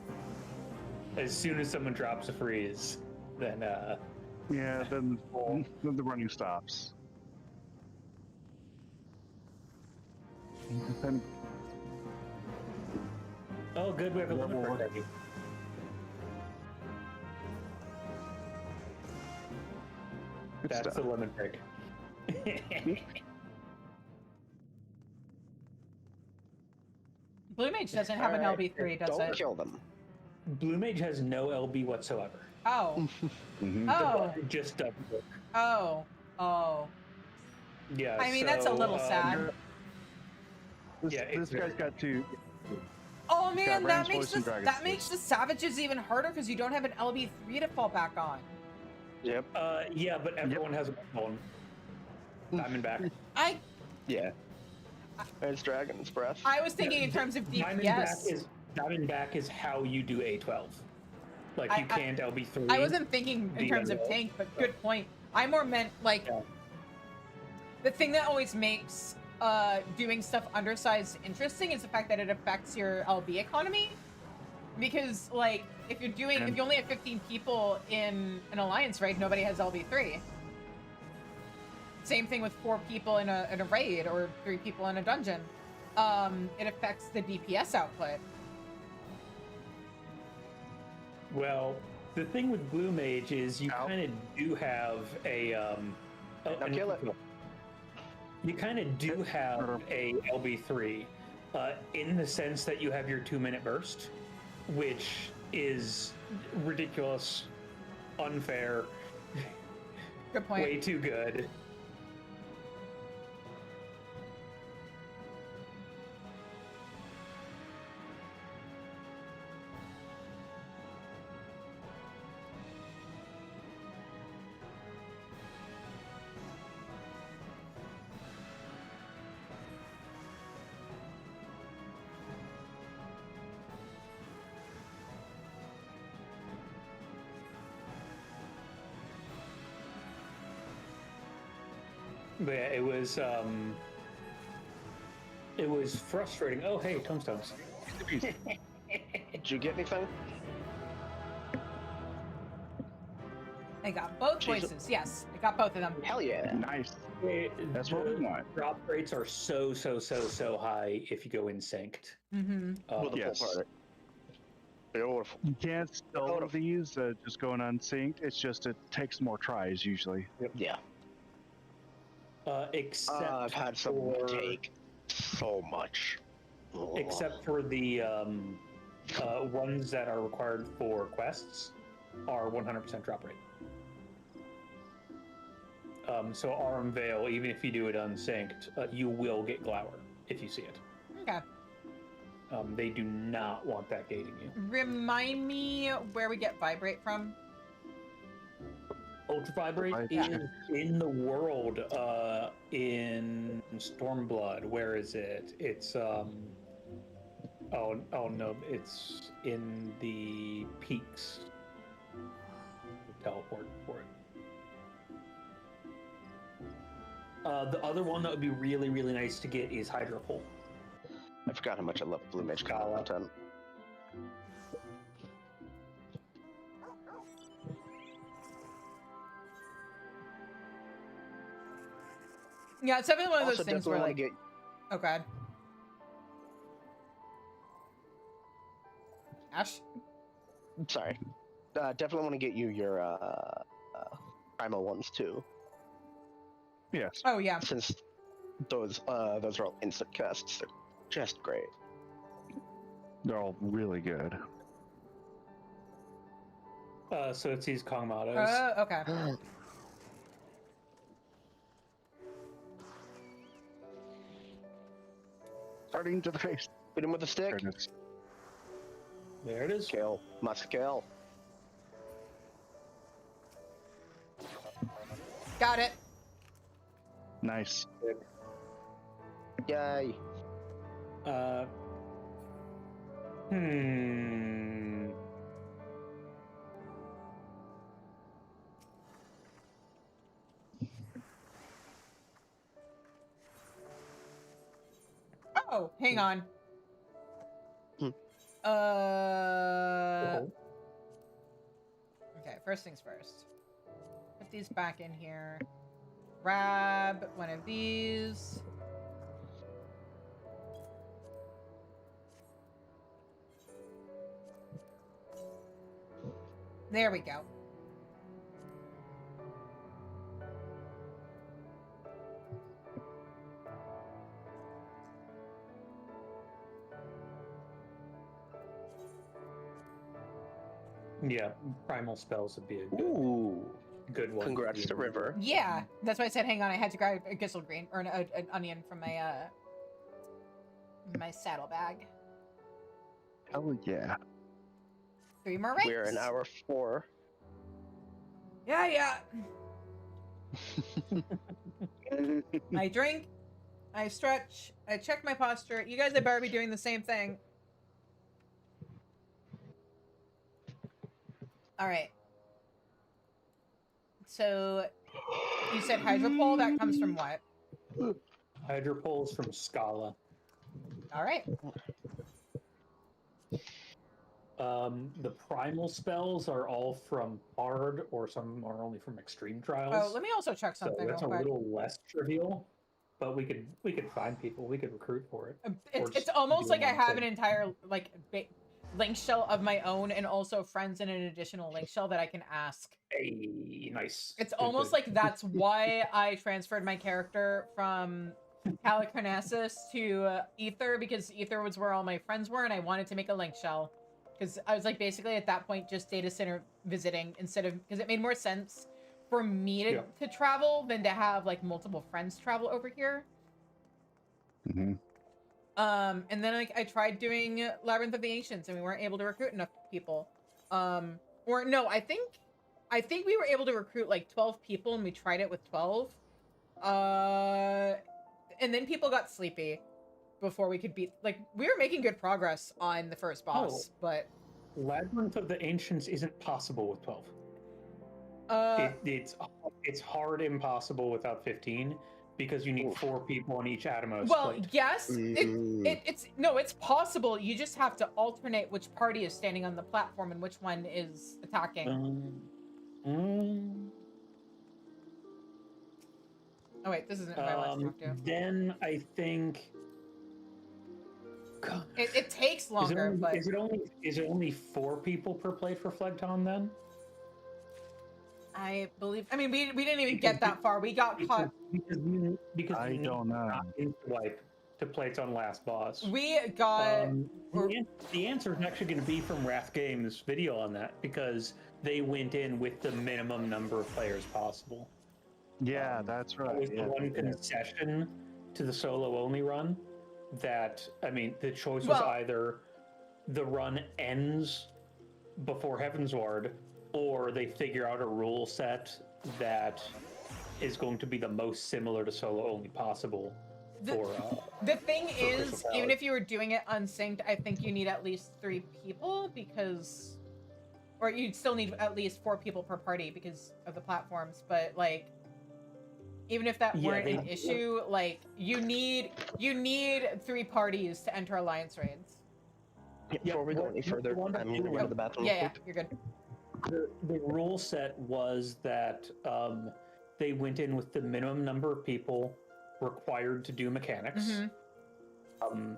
As soon as someone drops a freeze, then yeah, then the running stops. Oh, good, we have a limit break. That's the limit break. Blue Mage doesn't have an LB3, does it? Don't kill them. Blue Mage has no LB whatsoever. Oh. Mm-hmm. Oh. It just doesn't work. Oh. Oh. Yeah. I mean, that's a little sad. This guy's got two. Oh man, that Dragon's makes the Savages even harder because you don't have an LB3 to fall back on. Yep. Yeah, but everyone has a bone. Diamondback. Yeah. It's Dragon's Breath. I was thinking in terms of DPS. Diamondback is how you do A12. Like, you can't LB3. I wasn't thinking in terms of tank, but good point. I more meant, like, the thing that always makes doing stuff undersized interesting is the fact that it affects your LB economy. Because, like, if you only have 15 people in an alliance raid, nobody has LB3. Same thing with 4 people in a raid or 3 people in a dungeon. It affects the DPS output. Well, the thing with Blue Mage is you kind of do have a kill it. You kind of do have a LB3 in the sense that you have your 2-minute burst, which is ridiculous, unfair, Good point. way too good. But yeah, it was frustrating. Oh, hey, tombstones. Did you get anything? I got both voices. Yes, I got both of them. Hell yeah. Nice. That's what we want. Drop rates are so high if you go in synced. Mm-hmm. Yes. Beautiful. You can't spell these just going unsynced. It's just it takes more tries usually. Yep. Yeah. Except I've had some take so much. Except for the ones that are required for quests are 100% drop rate. So Aurum Vale, even if you do it unsynced, you will get Glower if you see it. Okay. They do not want that gating you. Remind me where we get Vibrate from. Ultra Vibrate is in the world, in Stormblood. Where is it? It's oh no, it's in the peaks. Teleport for it. The other one that would be really, really nice to get is Hydro Pole. I forgot how much I love Blue Mage content. Yeah, it's definitely one of those things where, like, oh god, Ash. Sorry, definitely want to get you your primal ones too. Yes. Oh yeah. Since those are all instant casts, they're just great. They're all really good. So it's these Kongmados. Okay. Starting to the face. Hit him with a stick. There it is. Kill. Must kill. Got it. Nice. Yay. Hmm. Oh, hang on. Hmm. Okay, first things first. Put these back in here. Grab one of these. There we go. Yeah, primal spells would be a good one. Congrats to River. Yeah, that's why I said hang on. I had to grab a gissel green or an onion from my my saddlebag. Hell yeah. 3 more ranks. We're in hour 4. Yeah. I drink, I stretch, I check my posture. You guys had better be doing the same thing. All right. So, you said hydropole. That comes from what? Hydropole is from Scala. All right. The primal spells are all from Bard, or some are only from Extreme Trials. Oh, let me also check something. So that's real a quick. little less trivial, but we could find people. We could recruit for it. It's almost like I have an entire like link shell of my own, and also friends in an additional link shell that I can ask. Hey, nice. It's almost like that's why I transferred my character from Halicarnassus to Ether, because Ether was where all my friends were, and I wanted to make a link shell. Because I was like basically at that point just data center visiting instead of, because it made more sense for me to travel than to have like multiple friends travel over here. Mm-hmm. And then like I tried doing Labyrinth of the Ancients and we weren't able to recruit enough people. Or no, I think we were able to recruit like 12 people and we tried it with 12. And then people got sleepy before we could beat, like, we were making good progress on the first boss, but Labyrinth of the Ancients isn't possible with 12. It's hard impossible without 15 because you need 4 people on each Atomos plate. Yes, it's possible. You just have to alternate which party is standing on the platform and which one is attacking. Oh wait, this isn't who I want to talk to. Then I think it takes longer. Is it only 4 people per plate for Phlegton then? I believe. I mean, we didn't even get that far. We got caught because I don't know. Wipe to plates on last boss. We got. The answer is actually going to be from Wrath Games' video on that, because they went in with the minimum number of players possible. Yeah, that's right. That was the one concession to the solo only run. That, I mean, the choice was either the run ends before Heavensward, or they figure out a rule set that is going to be the most similar to solo only possible. The thing is, even if you were doing it unsynced, I think you need at least 3 people because, or you'd still need at least 4 people per party because of the platforms. But like, even if that weren't an issue, like you need 3 parties to enter alliance raids. Before we go any further, I'm going to go to the bathroom. Yeah, you're good. The rule set was that they went in with the minimum number of people required to do mechanics. Mm-hmm.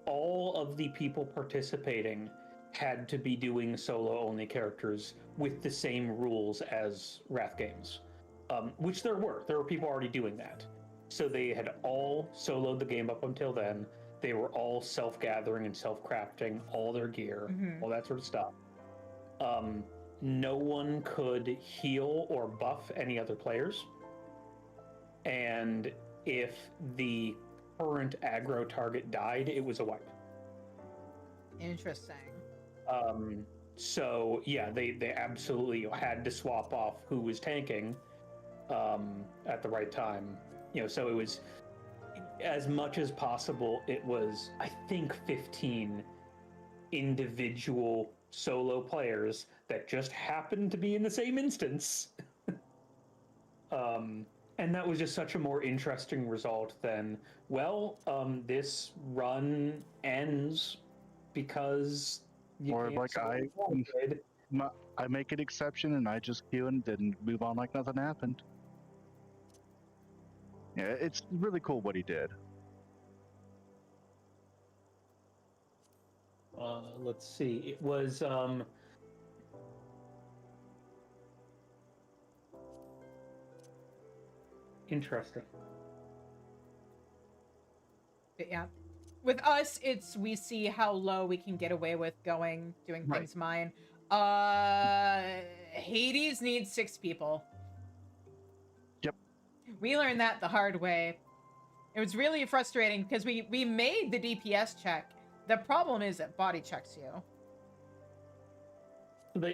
All of the people participating had to be doing solo-only characters with the same rules as Wrath Games, which there were people already doing that. So they had all soloed the game up until then. They were all self-gathering and self-crafting all their gear, all that sort of stuff. No one could heal or buff any other players. And if the current aggro target died, it was a wipe. Interesting. So yeah, they absolutely had to swap off who was tanking at the right time so it was as much as possible. It was, I think, 15 individual solo players that just happened to be in the same instance. And that was just such a more interesting result than, this run ends because or like I make an exception and I just queue and then move on like nothing happened. Yeah, it's really cool what he did. Let's see. It was interesting. But yeah. With us, we see how low we can get away with doing things mine. Hades needs 6 people. Yep. We learned that the hard way. It was really frustrating because we made the DPS check. The problem is it body checks you.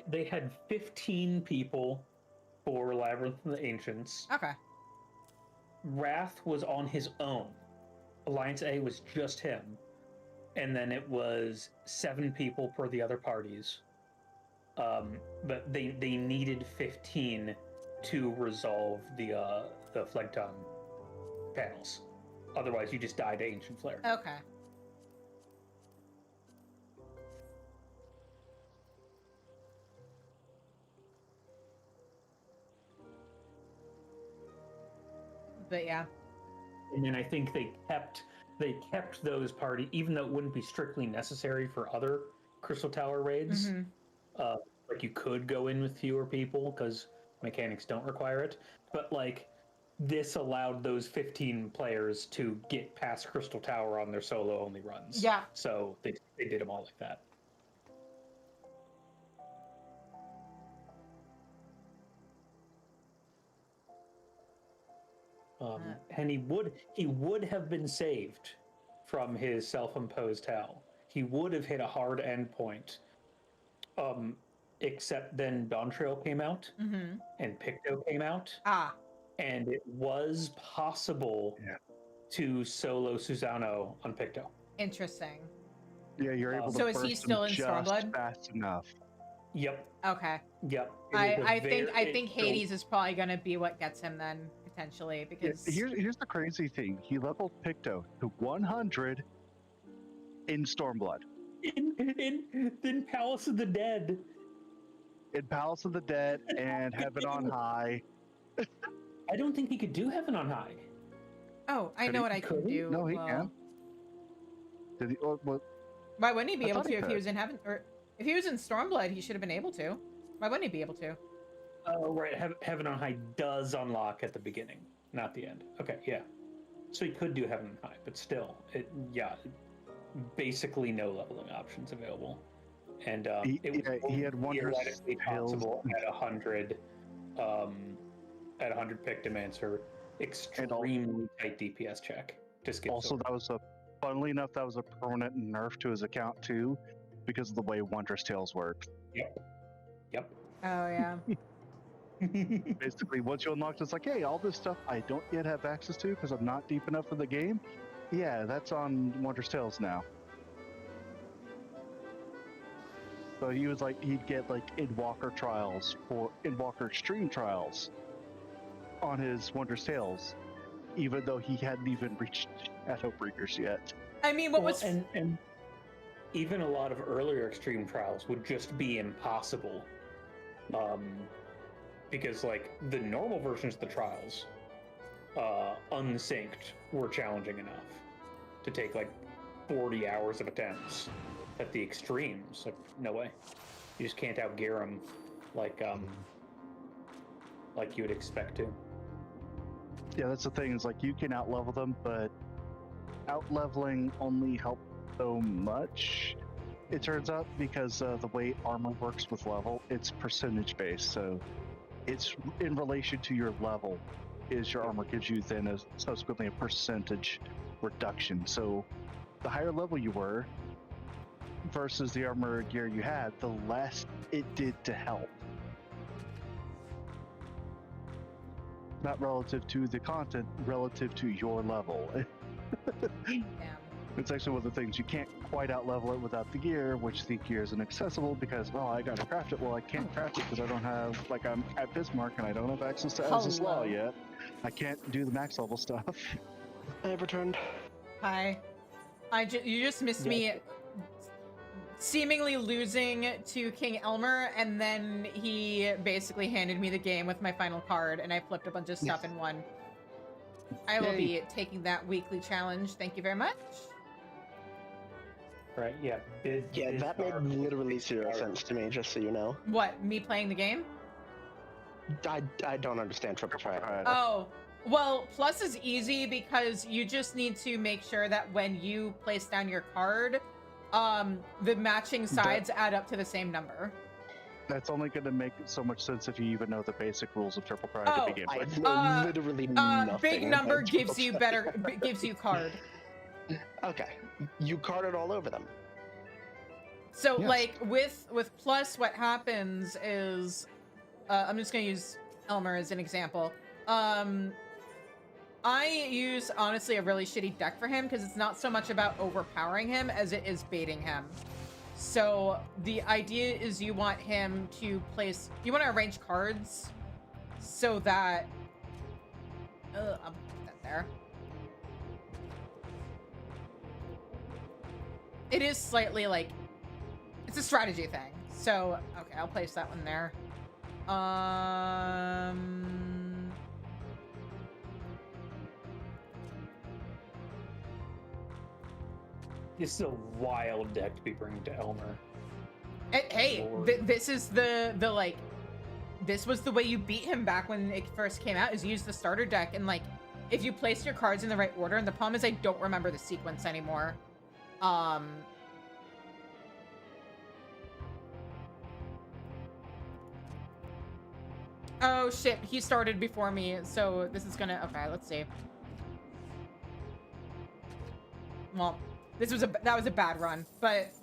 They had 15 people for Labyrinth of the Ancients. Okay. Wrath was on his own. Alliance A was just him. And then it was 7 people per the other parties. But they needed 15 to resolve the Phlegton panels. Otherwise, you just die to Ancient Flare. Okay. But yeah. And then I think they kept those party, even though it wouldn't be strictly necessary for other Crystal Tower raids. Mm-hmm. Like you could go in with fewer people because mechanics don't require it. But like this allowed those 15 players to get past Crystal Tower on their solo only runs. Yeah. So they did them all like that. And he would have been saved from his self-imposed hell. He would have hit a hard end point. Except then Dawntrail came out and Picto came out. And it was possible to solo Susano on Picto. Interesting. Yeah, you're able to so is he still in Stormblood? Fast enough. Yep. Okay. Yep. I think Hades is probably going to be what gets him then, potentially, because... Here's the crazy thing. He leveled Picto to 100 in Stormblood. In Palace of the Dead. In Palace of the Dead and Heaven on High. I don't think he could do Heaven on High. Oh, I know what I can do. No, he can. Did he? Well, why wouldn't he be able to if he was in Heaven? Or if he was in Stormblood, he should have been able to. Why wouldn't he be able to? Oh, right. Heaven on High does unlock at the beginning, not the end. Okay, yeah. So he could do Heaven on High, but still, basically no leveling options available. And he had wondrous possible at 100 Pictomancer, extremely tight DPS check to skip. Also, funnily enough, that was a permanent nerf to his account too, because of the way Wondrous Tales worked. Yep. Oh yeah. Basically, once you unlock, it's like, hey, all this stuff I don't yet have access to because I'm not deep enough in the game. Yeah, that's on Wondrous Tales now. So he was like, he'd get like Endwalker trials or Endwalker Extreme trials on his Wondrous Tales, even though he hadn't even reached Shadowbringers yet. I mean, and even a lot of earlier Extreme trials would just be impossible, because like the normal versions of the trials, unsynced, were challenging enough to take like 40 hours of attempts. At the extremes, like no way, you just can't outgear them like you would expect to. Yeah, that's the thing. Is like you can outlevel them, but outleveling only helps so much. It turns out because the way armor works with level, it's percentage based. So it's in relation to your level. Is your armor gives you then subsequently a percentage reduction. So the higher level you were versus the armor gear you had, the less it did to help. not relative to the content, relative to your level. Damn. It's actually one of the things you can't quite out-level it without the gear, which the gear is inaccessible because, well, I gotta craft it. Well, I can't craft it because I don't have, like, I'm at Bismarck and I don't have access to Az's Law yet. I can't do the max level stuff. I have returned. Hi. You just missed me seemingly losing to King Elmer, and then he basically handed me the game with my final card, and I flipped a bunch of stuff and won. I will be taking that weekly challenge. Thank you very much. Right, yeah. That made literally zero sense to me, just so you know. What, me playing the game? I don't understand triple triad. Oh, well, plus is easy because you just need to make sure that when you place down your card, the matching sides add up to the same number. That's only going to make so much sense if you even know the basic rules of triple triad to begin with. I know literally nothing. Big number gives you gives you card. Okay, you carded all over them. So like with plus, what happens is, I'm just gonna use Elmer as an example. I use honestly a really shitty deck for him because it's not so much about overpowering him as it is baiting him. So the idea is you want him to place, you want to arrange cards so that, I'll put that there. It is slightly like, it's a strategy thing. So, okay, I'll place that one there. This is a wild deck to be bringing to Elmer. Hey, this is the like, this was the way you beat him back when it first came out, is use the starter deck, and like, if you place your cards in the right order, and the problem is I don't remember the sequence anymore. Oh shit, he started before me, so this is gonna, okay, let's see. Well, that was a bad run, but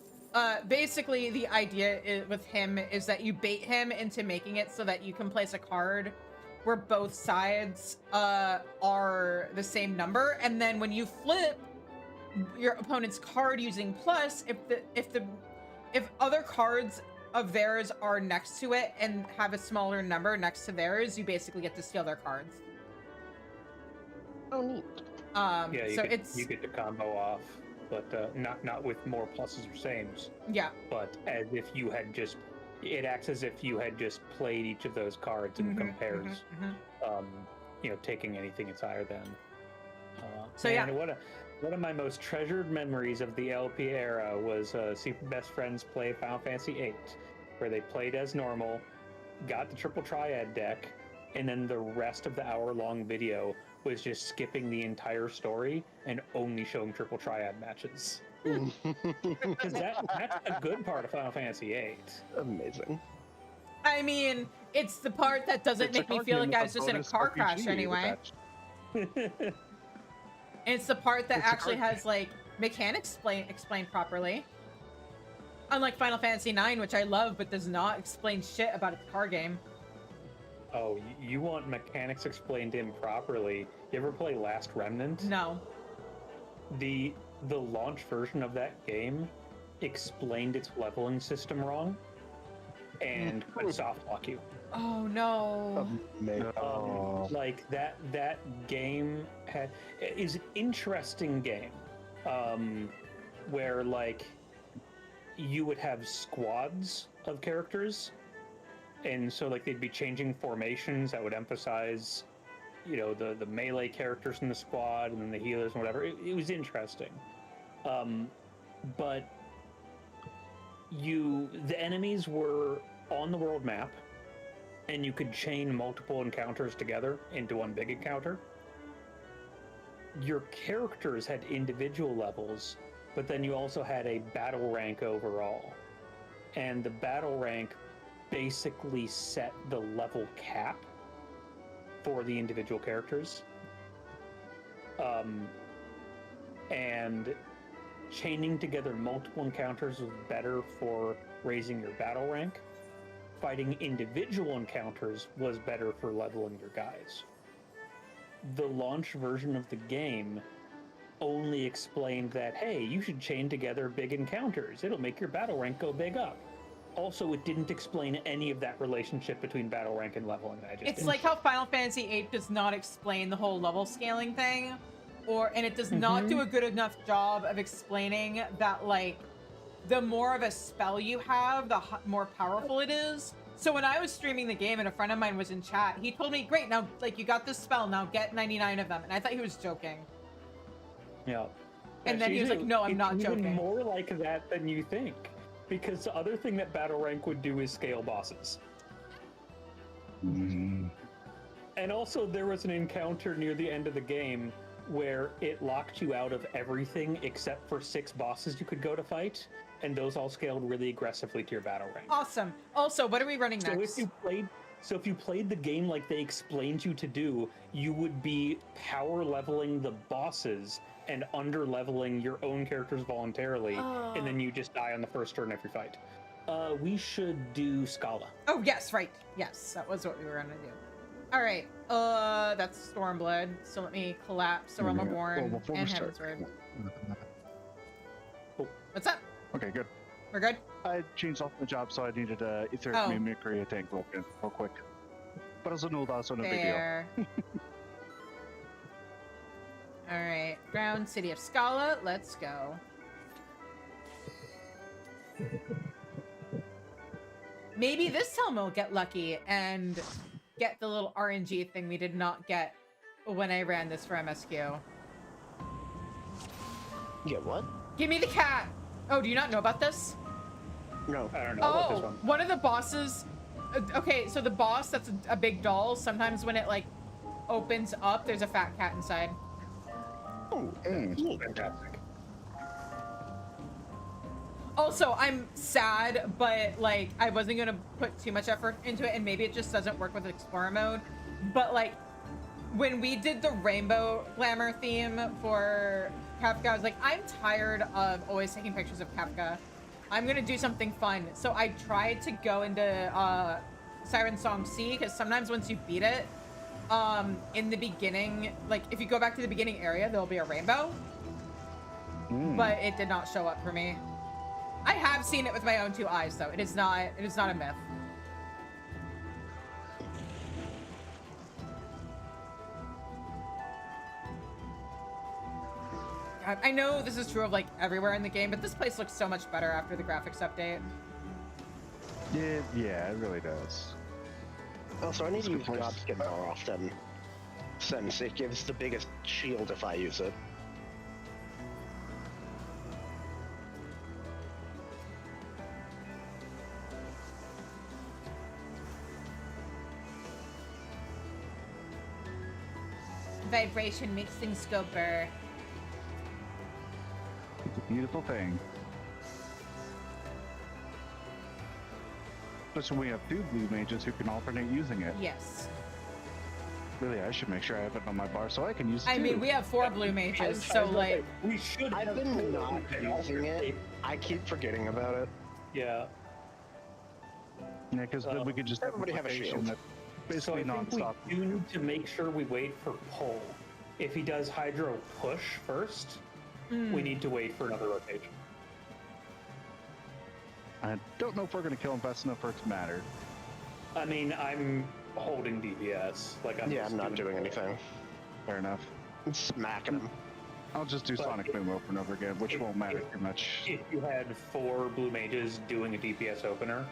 basically the idea with him is that you bait him into making it so that you can place a card where both sides are the same number, and then when you flip your opponent's card using plus, if other cards of theirs are next to it and have a smaller number next to theirs, you basically get to steal their cards. Oh, neat. Yeah, you get to combo off, but not with more pluses or sames. Yeah. But as if you had just, it acts as if you had just played each of those cards and compares, taking anything it's higher than. So yeah. One of my most treasured memories of the LP era was Super Best Friends play Final Fantasy VIII, where they played as normal, got the triple triad deck, and then the rest of the hour-long video was just skipping the entire story and only showing triple triad matches. Because that's a good part of Final Fantasy VIII. Amazing. I mean, it's the part that doesn't make me feel like I was just in a car crash anyway. It's the part that actually has, like, mechanics explained properly. Unlike Final Fantasy IX, which I love, but does not explain shit about its car game. Oh, you want mechanics explained improperly? You ever play Last Remnant? No. The launch version of that game explained its leveling system wrong and could soft lock you. Oh no. Like that game is an interesting game, where like you would have squads of characters, and so like they'd be changing formations that would emphasize, the melee characters in the squad and then the healers and whatever. It was interesting, but the enemies were on the world map, and you could chain multiple encounters together into one big encounter. Your characters had individual levels, but then you also had a battle rank overall. And the battle rank basically set the level cap for the individual characters. And chaining together multiple encounters was better for raising your battle rank. Fighting individual encounters was better for leveling your guys. the launch version of the game only explained that, hey, you should chain together big encounters. It'll make your battle rank go big up. Also, it didn't explain any of that relationship between battle rank and leveling. It's like how Final Fantasy VIII does not explain the whole level scaling thing, and it does not do a good enough job of explaining that, like, the more of a spell you have, the more powerful it is. So when I was streaming the game and a friend of mine was in chat, he told me, great, now, like, you got this spell, now get 99 of them. And I thought he was joking. Yeah. And then he was like, no, I'm not joking. It's even more like that than you think. Because the other thing that battle rank would do is scale bosses. And also there was an encounter near the end of the game where it locked you out of everything except for 6 bosses you could go to fight, and those all scaled really aggressively to your battle rank. Awesome. Also, what are we running next? If you played the game like they explained you to do, you would be power leveling the bosses and under leveling your own characters voluntarily, and then you just die on the first turn every fight. We should do Scala. Oh, yes, right. Yes, that was what we were gonna do. All right, that's Stormblood. So let me collapse the Realm of Born and Heavensward. What's up? Okay, good. We're good? I changed off my job, so I needed Etheric Mimicry tank real quick. But also no, that's not a big deal. All right, Ground City of Scala, let's go. Maybe this time we'll get lucky and get the little RNG thing we did not get when I ran this for MSQ. Get what? Give me the cat! Oh, do you not know about this? No. I don't know about this one. One of the bosses... Okay, so the boss that's a big doll, sometimes when it, like, opens up, there's a fat cat inside. Oh, Fantastic. Also, I'm sad, but, like, I wasn't gonna put too much effort into it, and maybe it just doesn't work with Explorer mode. But, like, when we did the Rainbow Glamour theme for Kafka, I was like, I'm tired of always taking pictures of Kafka. I'm gonna do something fun. So I tried to go into Siren Song C, because sometimes once you beat it, in the beginning, like, if you go back to the beginning area, there'll be a rainbow. But it did not show up for me. I have seen it with my own 2 eyes, though. It is not a myth. I know this is true of, like, everywhere in the game, but this place looks so much better after the graphics update. Yeah, it really does. Also, I need to use Godskin more often, since it gives the biggest shield if I use it. Vibration makes things go burr. It's a beautiful thing. Especially when we have 2 blue mages who can alternate using it. Yes. Really, I should make sure I have it on my bar so I can use it too. I mean, we have 4 blue mages, so, like... We should I've been not using it. I keep forgetting about it. Yeah. Yeah, because then we could just everybody have a shield. That's basically so I think non-stop. we do need to make sure we wait for pull. If he does Hydro push first, we need to wait for another rotation. I don't know if we're going to kill him fast enough for it to matter. I mean, I'm holding DPS. Like, I'm not doing anything. Fair enough. I'm smacking him. I'll just do Sonic Boom over and over again, which won't matter too much. If you had 4 blue mages doing a DPS opener,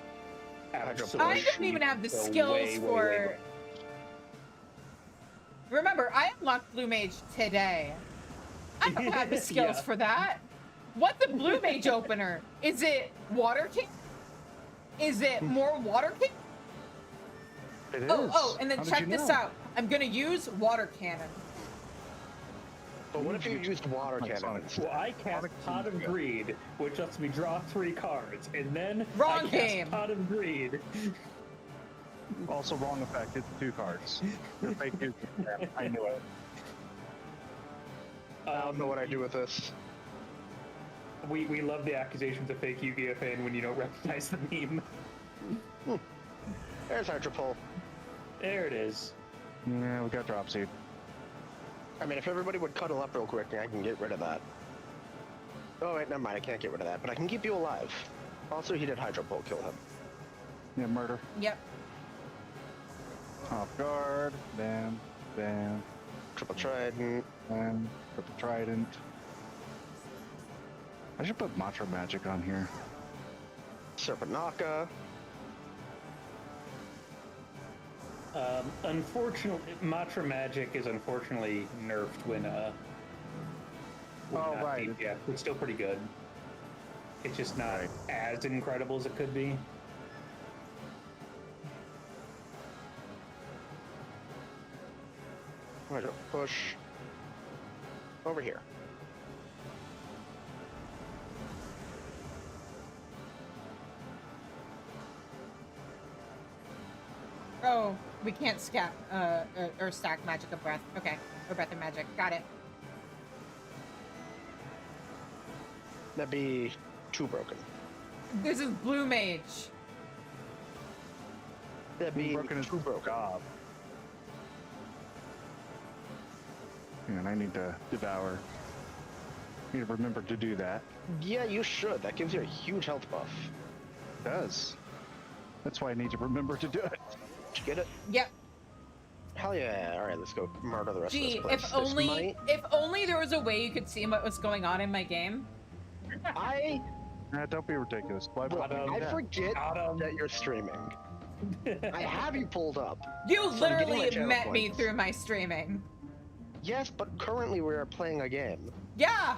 absolutely. I didn't even have the skills for... Remember, I unlocked Blue Mage today. I don't have the skills for that. What's a Blue Mage opener? Is it Water King? Is it more Water King? It is. Oh, and then check this out. I'm gonna use Water Cannon. But what if you used Water Cannon? Well, I cast Pot of Greed, which lets me draw 3 cards, and then Wrong I game. cast Pot of Greed. Also wrong effect, it's 2 cards. Fake news. I knew it. I don't know what I do with this. We love the accusations of fake Yu-Gi-Oh fan when you don't recognize the meme. There's Hydropole. There it is. Yeah, we got Drop Seed. I mean, if everybody would cuddle up real quick, I can get rid of that. Oh, wait, never mind. I can't get rid of that, but I can keep you alive. Also, he did Hydro Pole, kill him. Yeah, murder. Yep. Off guard. Bam. Bam. Triple Trident. Bam. Triple Trident. I should put Mantra Magic on here. Serpenaka. Unfortunately, Mantra Magic is unfortunately nerfed when Oh, not right. deep yet. It's still pretty good. It's just not as incredible as it could be. I'm gonna push over here. Oh, we can't stack Magic of Breath. Okay, or Breath of Magic. Got it. That'd be too broken. This is Blue Mage. That'd be Broken is too broken. job. And I need to devour. I need to remember to do that. Yeah, you should. That gives you a huge health buff. It does. That's why I need to remember to do it. Did you get it? Yep. Hell yeah. Alright, let's go murder the rest of Gee, this place. if only there was a way you could see what was going on in my game. Don't be ridiculous. Why would I that? forget that you're streaming. I have you pulled up. You So I'm getting my literally channel met me points. through my streaming. Yes, but currently we are playing a game. Yeah.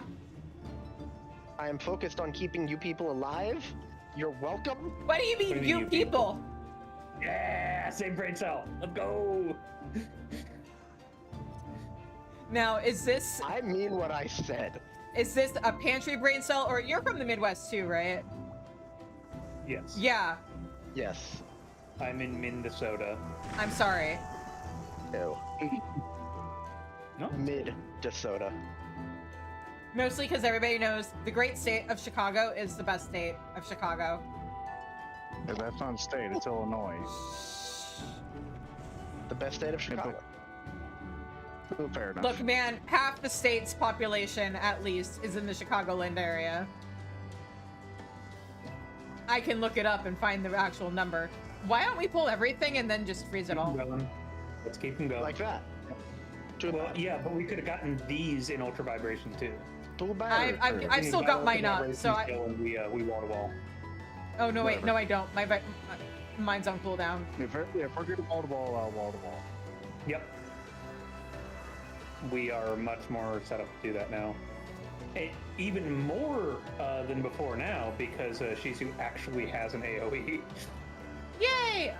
I am focused on keeping you people alive. You're welcome. What do you mean, you people? Yeah, same brain cell. Let's go. Now, is this I mean what I said. a pantry brain cell, or you're from the Midwest too, right? Yes. Yeah. Yes. I'm in Minnesota. I'm sorry. Ew. No. Mid-Desota. Mostly because everybody knows the great state of Chicago is the best state of Chicago. Yeah, that's not a state, it's Illinois. The best state of Chicago. Oh, fair enough. Look, man, half the state's population, at least, is in the Chicagoland area. I can look it up and find the actual number. Why don't we pull everything and then just freeze it all? Let's keep them going. Like that. Too Well, bad. yeah, but we could have gotten these in Ultra Vibration too. Too bad. I've still got mine up, so I... We wall to wall. Oh, no, wait, no, I don't. Mine's on cooldown. If we're good wall to wall, I'll wall to wall. Yep. We are much more set up to do that now. And even more than before now, because Shizu actually has an AoE. Yay!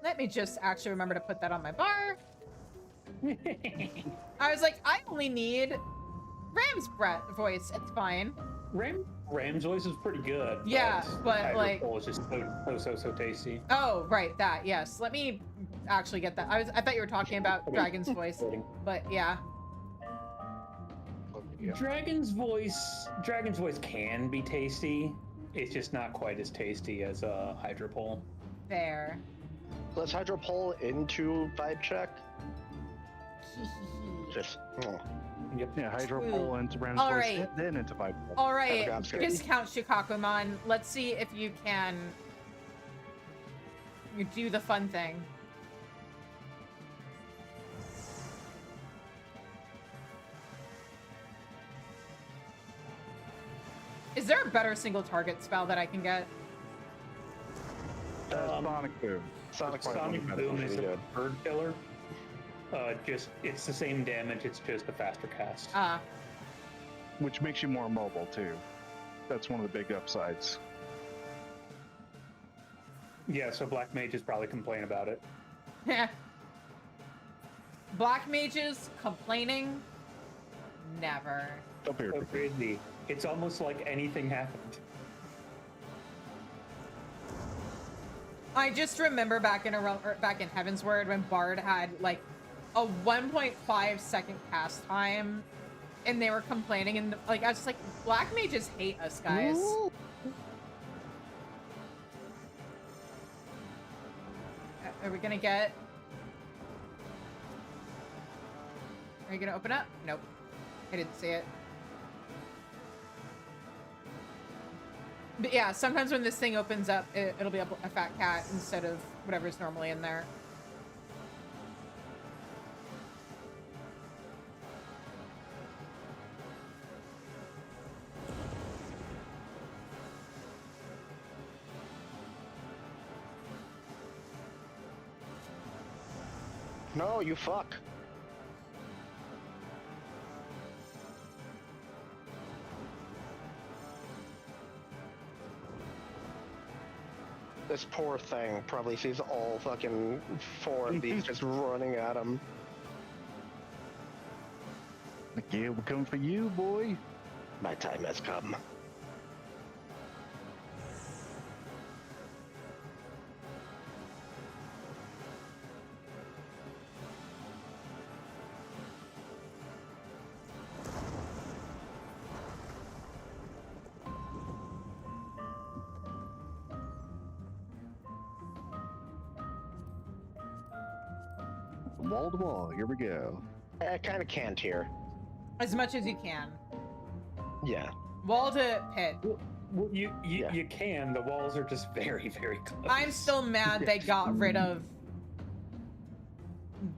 Let me just actually remember to put that on my bar. I was like, I only need Ram's voice. It's fine. Ram's voice is pretty good. Yeah, but Hydro like, Pole is just so tasty. oh right, that yes. Let me actually get that. I thought you were talking about Dragon's voice, but yeah. Dragon's voice can be tasty. It's just not quite as tasty as Hydro Pole. There. Let's Hydro Pole into Vibe Check. Just. Yep. Yeah, Hydro Ooh. Pole into Ram's All voice, right. then into Vibe. All right, Have a grab Discount Shikakumon. Let's see if you can do the fun thing. Is there a better single target spell that I can get? Sonic Boom. Sonic Boom is a bird killer. It's the same damage. It's just a faster cast. Ah, Which makes you more mobile too. That's one of the big upsides. Yeah, so Black Mages probably complain about it. yeah. Black mages complaining? Never. Don't be So ridiculous. crazy. It's almost like anything happened. I just remember back in Heaven's Word when Bard had like a 1.5 second cast time and they were complaining, and like I was just like, black mages hate us, guys. Ooh. Are we gonna get? Are you gonna open up? Nope. I didn't see it. But yeah, sometimes when this thing opens up, it'll be a fat cat instead of whatever's normally in there. No, you fuck. This poor thing probably sees all fucking 4 of these just running at him. Yeah, we're coming for you, boy. My time has come. Wall to wall, here we go. I kind of can't here. As much as you can. Yeah. Wall to pit. Well, you can. The walls are just very, very close. I'm still mad they got rid of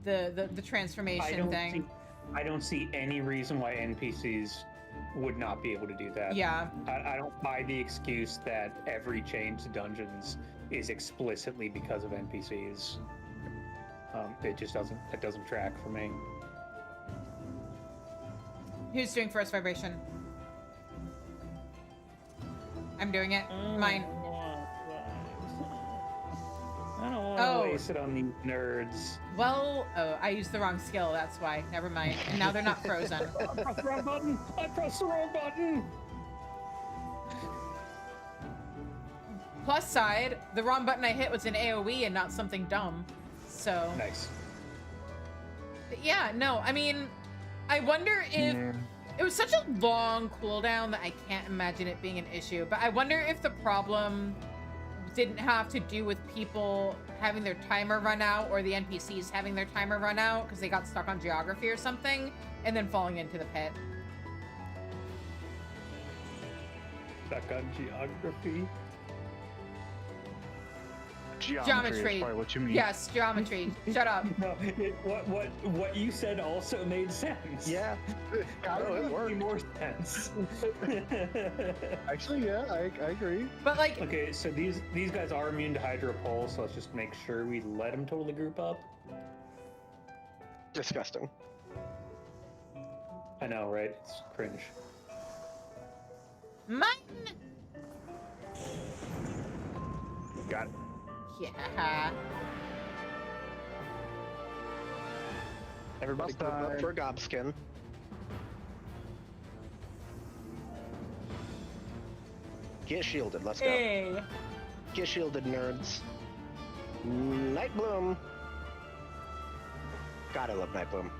the transformation thing. I don't see any reason why NPCs would not be able to do that. Yeah. I don't buy the excuse that every change to dungeons is explicitly because of NPCs. It just doesn't track for me. Who's doing first vibration? I'm doing it. Mine. I don't want to waste it on these nerds. Well, I used the wrong skill, that's why. Never mind. And now they're not frozen. I pressed the wrong button! I pressed the wrong button! Plus side, the wrong button I hit was an AoE and not something dumb. So. Nice. But yeah, no, I mean, I wonder if it was such a long cooldown that I can't imagine it being an issue. But I wonder if the problem didn't have to do with people having their timer run out or the NPCs having their timer run out because they got stuck on geography or something and then falling into the pit. Stuck on geography. Geometry. Is probably what you mean. Yes, geometry. Shut up. No, what you said also made sense. Yeah. It worked more sense. Actually, yeah, I agree. But like, okay, so these guys are immune to Hydro Pulse, so let's just make sure we let them totally group up. Disgusting. I know, right? It's cringe. mine. Got it. Yeah. Everybody group up for Gobskin. Get shielded, let's go. Hey. Get shielded, nerds. Night Bloom. God, I love Night Bloom.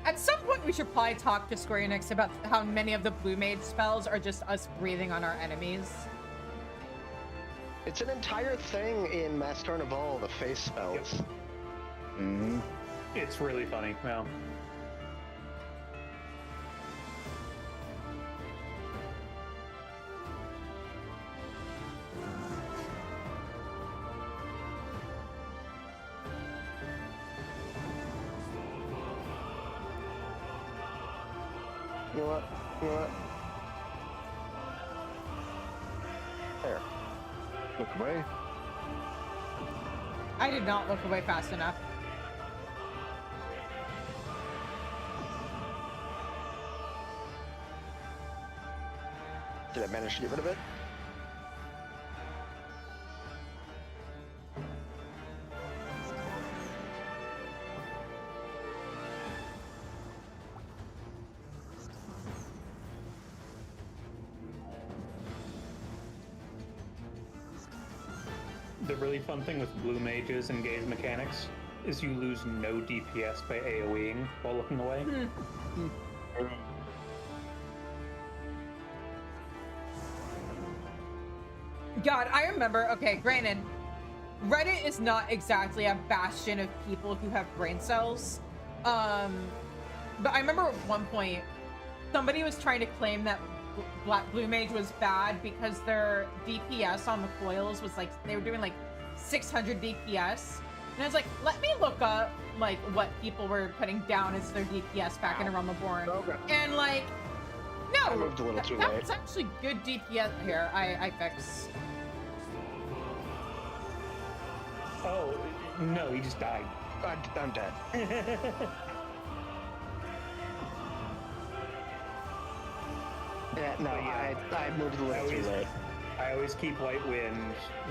At some point, we should probably talk to Square Enix about how many of the Blue Mage spells are just us breathing on our enemies. It's an entire thing in Mass Carnival, the face spells. Mm-hmm. It's really funny. Well, You know what? You know what? There. Look away. I did not look away fast enough. Did I manage to get rid of it? the really fun thing with blue mages and gauge mechanics is you lose no DPS by AoEing while looking away. God, I remember, okay, granted, Reddit is not exactly a bastion of people who have brain cells. But I remember at one point, somebody was trying to claim that Blue Mage was bad because their DPS on the coils was like, they were doing like 600 DPS. And I was like, let me look up like what people were putting down as their DPS back in Around the Born. Okay. And like, no, I moved a little too late. that's actually good DPS. Here, I fix. Oh, no, he just died. I'm dead. Yeah, no, Yeah. I moved a little too late. I always keep White Wind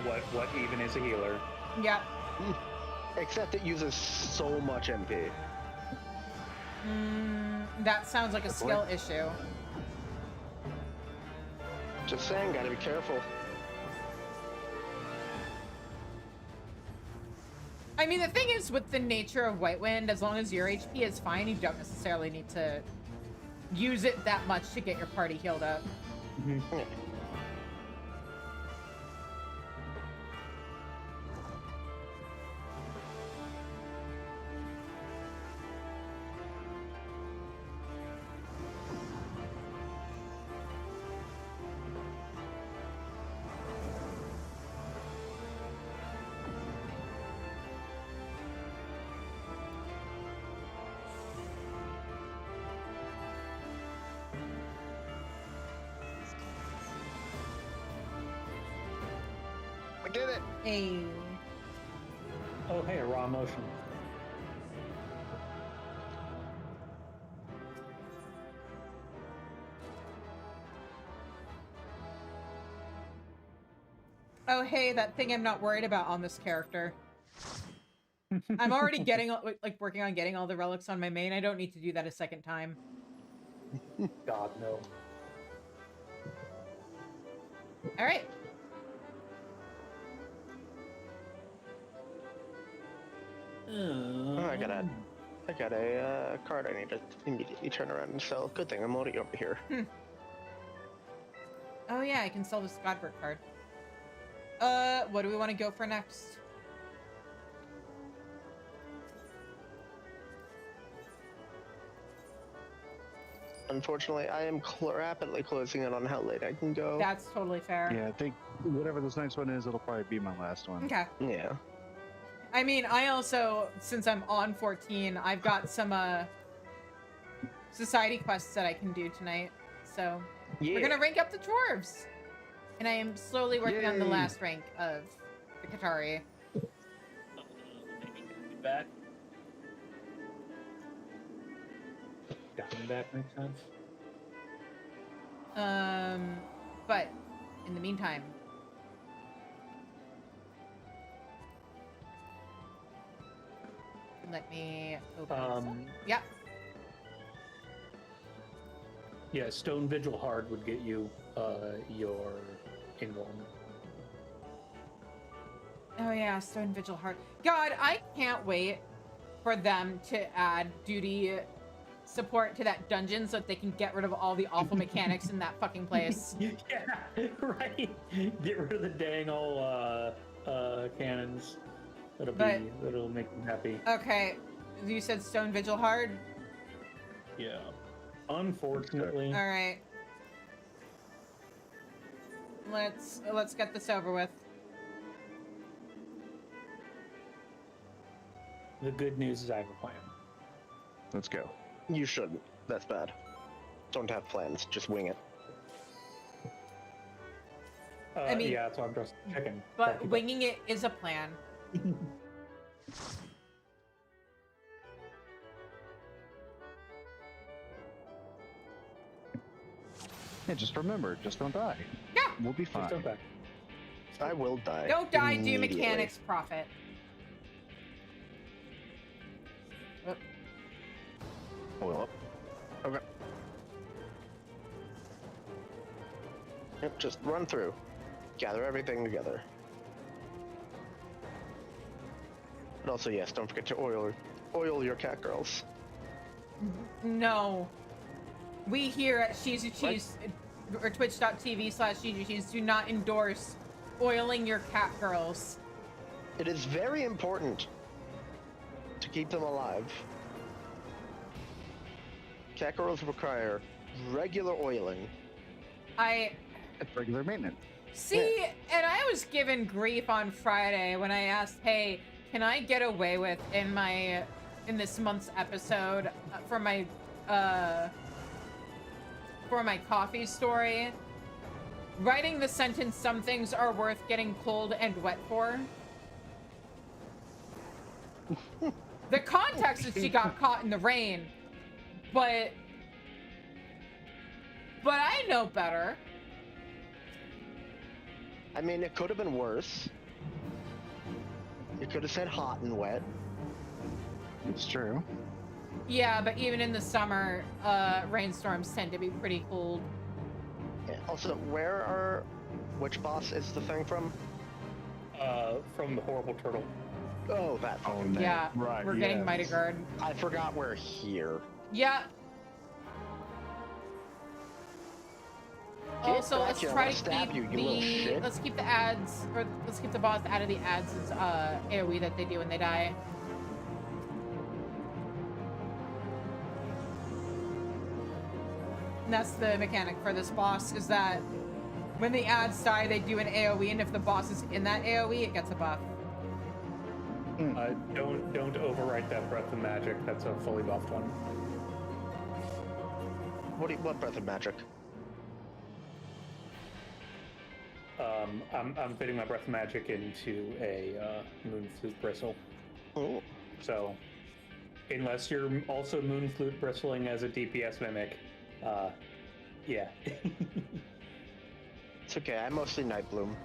what even is a healer. Yeah. Except it uses so much MP. That sounds like a skill issue. Just saying, gotta be careful. I mean, the thing is, with the nature of White Wind, as long as your HP is fine, you don't necessarily need to use it that much to get your party healed up. I did it! Hey. Oh, hey, a raw motion. Oh, hey, that thing I'm not worried about on this character. I'm already getting, like, working on getting all the relics on my main. I don't need to do that a second time. God, no. All right. Oh, I got a card I need to immediately turn around and sell. Good thing I'm already over here. Oh, yeah, I can sell this Godbert card. What do we want to go for next? Unfortunately, I am rapidly closing in on how late I can go. That's totally fair. Yeah, I think whatever this next one is, it'll probably be my last one. Okay. Yeah. I mean, I also, since I'm on 14, I've got some, society quests that I can do tonight. So, Yeah. we're gonna rank up the dwarves. And I am slowly working on the Yay. last rank of the Qatari. Back. Diamondback makes sense. But in the meantime, let me open this up. Yeah. Yeah, Stone Vigil Hard would get you your Inborn. Oh yeah, Stone Vigil Heart. God, I can't wait for them to add duty support to that dungeon so that they can get rid of all the awful mechanics in that fucking place. Yeah, right. Get rid of the dang old cannons. That'll make them happy. Okay, you said Stone Vigil Hard? Yeah. Unfortunately. All right. Let's get this over with. The good news is I have a plan. Let's go. You shouldn't. That's bad. Don't have plans. Just wing it. I mean, yeah, that's why I'm just checking. But winging it is a plan. Yeah, just remember, just don't die. Yeah. We'll be fine. Just don't back. I will die. Don't die, do immediately. mechanics profit. Whoop. Oil up. Okay. Yep, just run through. Gather everything together. And also, yes, don't forget to oil your cat girls. No. We here at She's Cheese or twitch.tv/She's do not endorse oiling your cat girls. It is very important to keep them alive. Cat girls require regular oiling. It's regular maintenance. See, and I was given grief on Friday when I asked, hey, can I get away with in this month's episode for my coffee story, writing the sentence, some things are worth getting cold and wet for? The context is she got caught in the rain, but I know better. I mean, it could have been worse. You could have said hot and wet. It's true. Yeah, but even in the summer, rainstorms tend to be pretty cold. Yeah. Also, which boss is the thing from? From the Horrible Turtle. Oh, that. Oh, man. Yeah, Right, we're getting Mighty Guard. I forgot we're here. Yeah. Get Also, back let's here, try I'll to stab keep you, you little shit. let's keep the ads, or let's keep the boss out of the ads as AoE that they do when they die. And that's the mechanic for this boss, is that when the ads die, they do an AoE, and if the boss is in that AoE, it gets a buff. Don't overwrite that Breath of Magic. That's a fully buffed one. What Breath of Magic? I'm fitting my Breath of Magic into a Moonflute Bristle. Oh. So, unless you're also Moonflute Bristling as a DPS mimic, yeah. It's okay, I'm mostly Nightbloom.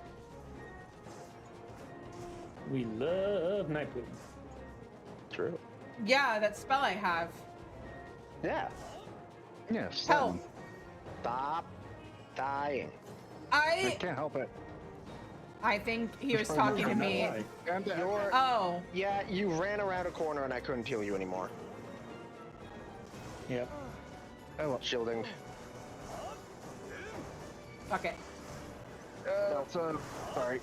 We love Nightbloom. True. Yeah, that spell I have. Yeah. Yes. Help. Stop dying. I can't help it. I think he was talking to me. Oh. Yeah, you ran around a corner and I couldn't heal you anymore. Yep. Oh, shielding. Fuck it. Sorry.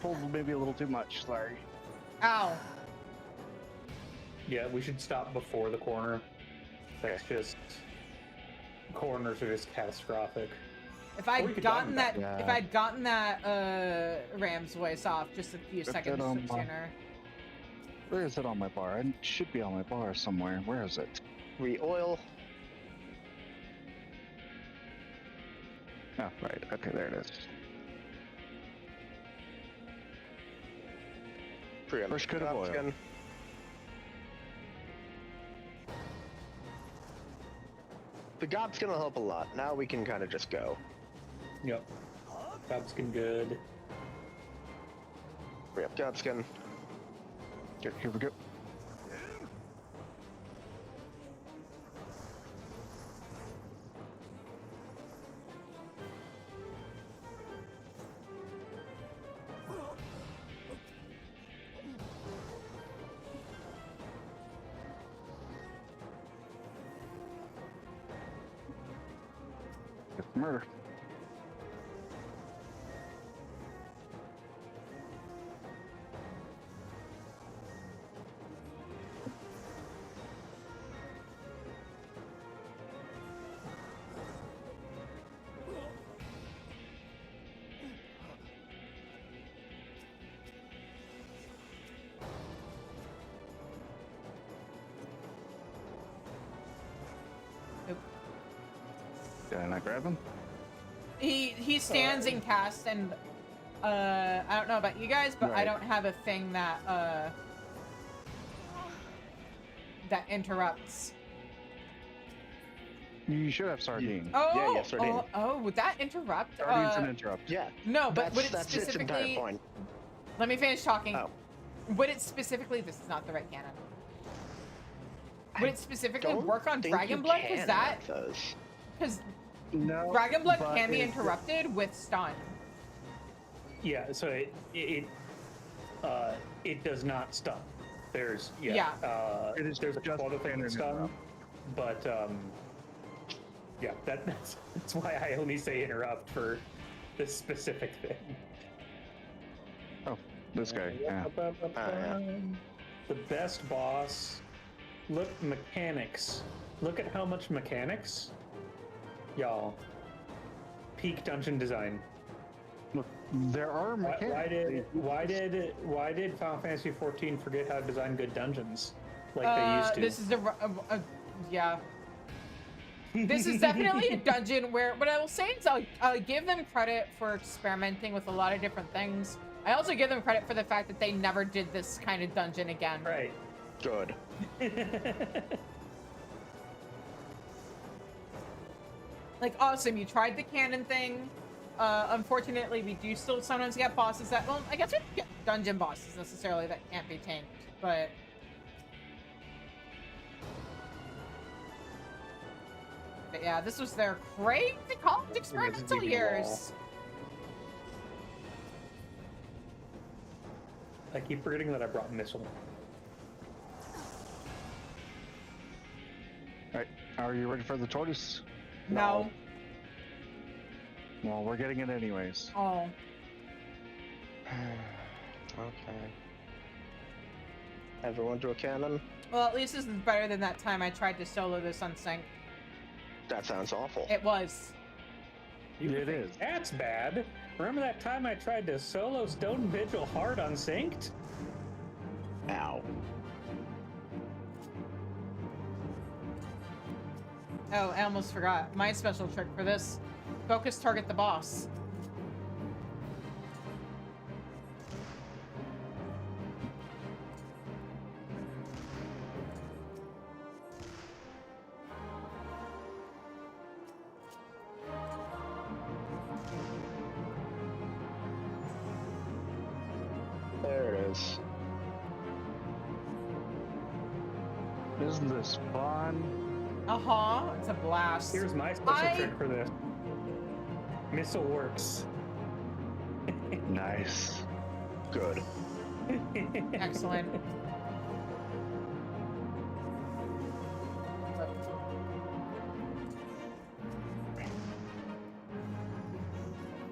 Pulled maybe a little too much. Sorry. Ow. Yeah, we should stop before the corner. That's just... Corners are just catastrophic. If I'd gotten that Ram's voice off just a few seconds sooner. Where is it on my bar? It should be on my bar somewhere. Where is it? Re-oil. Oh, right. Okay, there it is. First coat of oil. The Gob's gonna help a lot. Now we can kind of just go. Yep. Gobskin good. Yep, Gobskin. Okay, here we go. Murder. Did I not grab him? He stands in cast, and I don't know about you guys, but I don't have a thing that that interrupts. You should have Sardine. Oh, yeah, Sardine. Would that interrupt? Sardine's an interrupt. Yeah. No, but would it that's its entire specifically? point. Let me finish talking. Oh. Would it specifically? This is not the right canon. Would it specifically Don't work on think Dragon you Blood? can Because that, have those. because No. Dragon Blood but can be interrupted with stun. Yeah, so it does not stun. there's It is there's a couple other things done, but yeah, that's why I only say interrupt for this specific thing. Oh, this guy. Yeah. The best boss. Look, mechanics. Look at how much mechanics, y'all. Peak dungeon design. Look, there are mechanics. Why did Final Fantasy XIV forget how to design good dungeons like they used to? This is yeah. This is definitely a dungeon where, what I will say is I'll give them credit for experimenting with a lot of different things. I also give them credit for the fact that they never did this kind of dungeon again. Right. Good. Like, awesome, you tried the cannon thing. Unfortunately, we do still sometimes get bosses that, well, I guess we don't get dungeon bosses necessarily that can't be tamed, but... But yeah, this was their crazy college experimental years. I keep forgetting that I brought missile. Alright, are you ready for the tortoise? No. Well, we're getting it anyways. Oh. Okay. Everyone do a cannon? Well, at least this is better than that time I tried to solo this on sync. That sounds awful. It was. It is. That's bad. Remember that time I tried to solo Stone Vigil hard unsynced? Ow. Oh, I almost forgot. My special trick for this. Focus target the boss. There it is. Isn't this fun? Uh-huh. It's a blast. Here's my special trick for this. Missile works. Nice. Good. Excellent.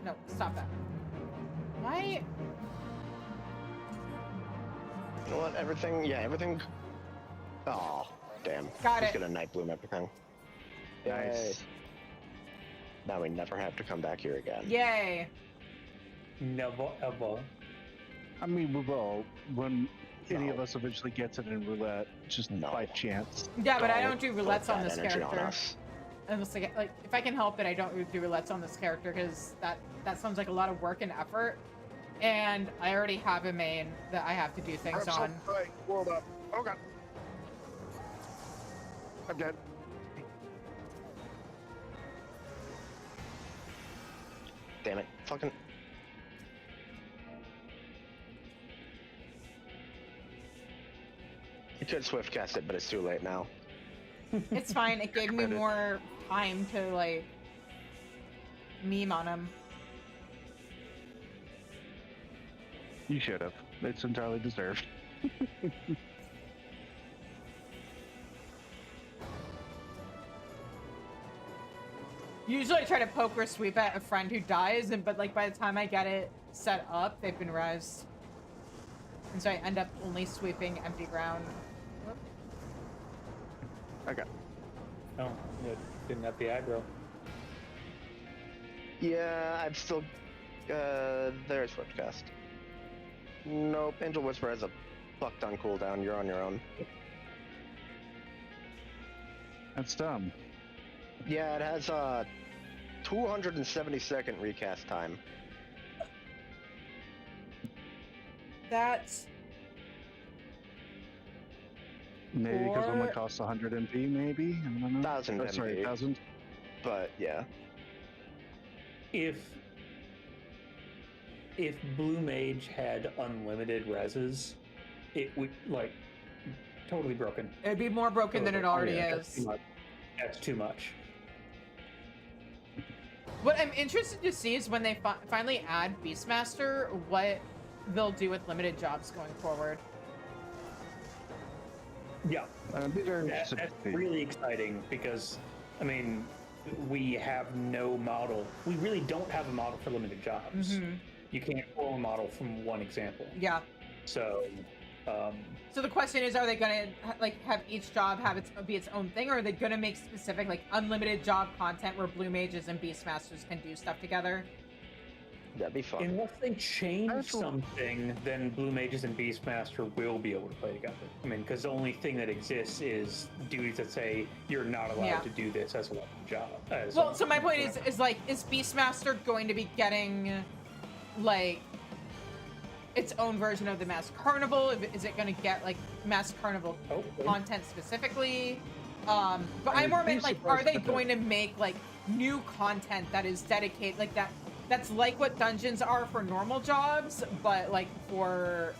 No, stop that. Why? You know what? Everything. Oh, damn. Got Just it. gonna night bloom everything. Nice. Now we never have to come back here again. Yay. Never ever. I mean, we will when any of us eventually gets it in roulette, just by chance. Yeah, but I don't do roulettes on that this energy character. on us. Unless like if I can help it, I don't do roulettes on this character because that sounds like a lot of work and effort. And I already have a main that I have to do things on. Right, world up. Oh god. I'm dead. Damn it. Fucking. You could swift cast it, but it's too late now. It's fine. It gave me more time to like meme on him. You should have. It's entirely deserved. Usually I try to poke or sweep at a friend who dies, but like by the time I get it set up, they've been rezzed. And so I end up only sweeping empty ground. Whoop. Okay. Oh, it didn't have the aggro. Yeah, I'm still. There's Swiftcast. Nope, Angel Whisper has a fucked on cooldown. You're on your own. That's dumb. Yeah, it has 270-second recast time. That's Maybe because one costs 100 MP, maybe? I don't know. 1,000 MP. Sorry, 1,000? But, yeah. If Blue Mage had unlimited reses, it would like totally broken. It'd be more broken than it already is. That's too much. What I'm interested to see is when they finally add Beastmaster, what they'll do with limited jobs going forward. Yeah, these are that's really exciting because, I mean, we have no model. We really don't have a model for limited jobs. You can't pull a model from one example. Yeah. So, so the question is, are they gonna like have each job have be its own thing, or are they gonna make specific like unlimited job content where blue mages and beastmasters can do stuff together? That'd be fun. Unless they change something, then blue mages and beastmaster will be able to play together. I mean, because the only thing that exists is duties that say you're not allowed to do this as a weapon job. Well, so my point is like, is beastmaster going to be getting like its own version of the Masked Carnival? Is it going to get like Masked Carnival content specifically? But I more meant like, are they going to make like new content that is dedicated like that? That's like what dungeons are for normal jobs, but like for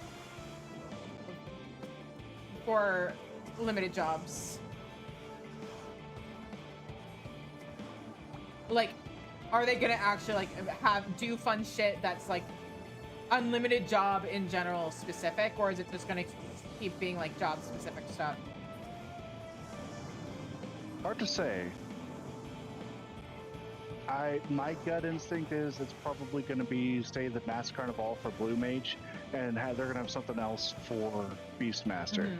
limited jobs. Like, are they gonna actually like do fun shit that's like unlimited job in general specific, or is it just gonna keep being like job specific stuff? Hard to say. My gut instinct is it's probably going to be the Masked Carnival for Blue Mage, and they're going to have something else for Beastmaster.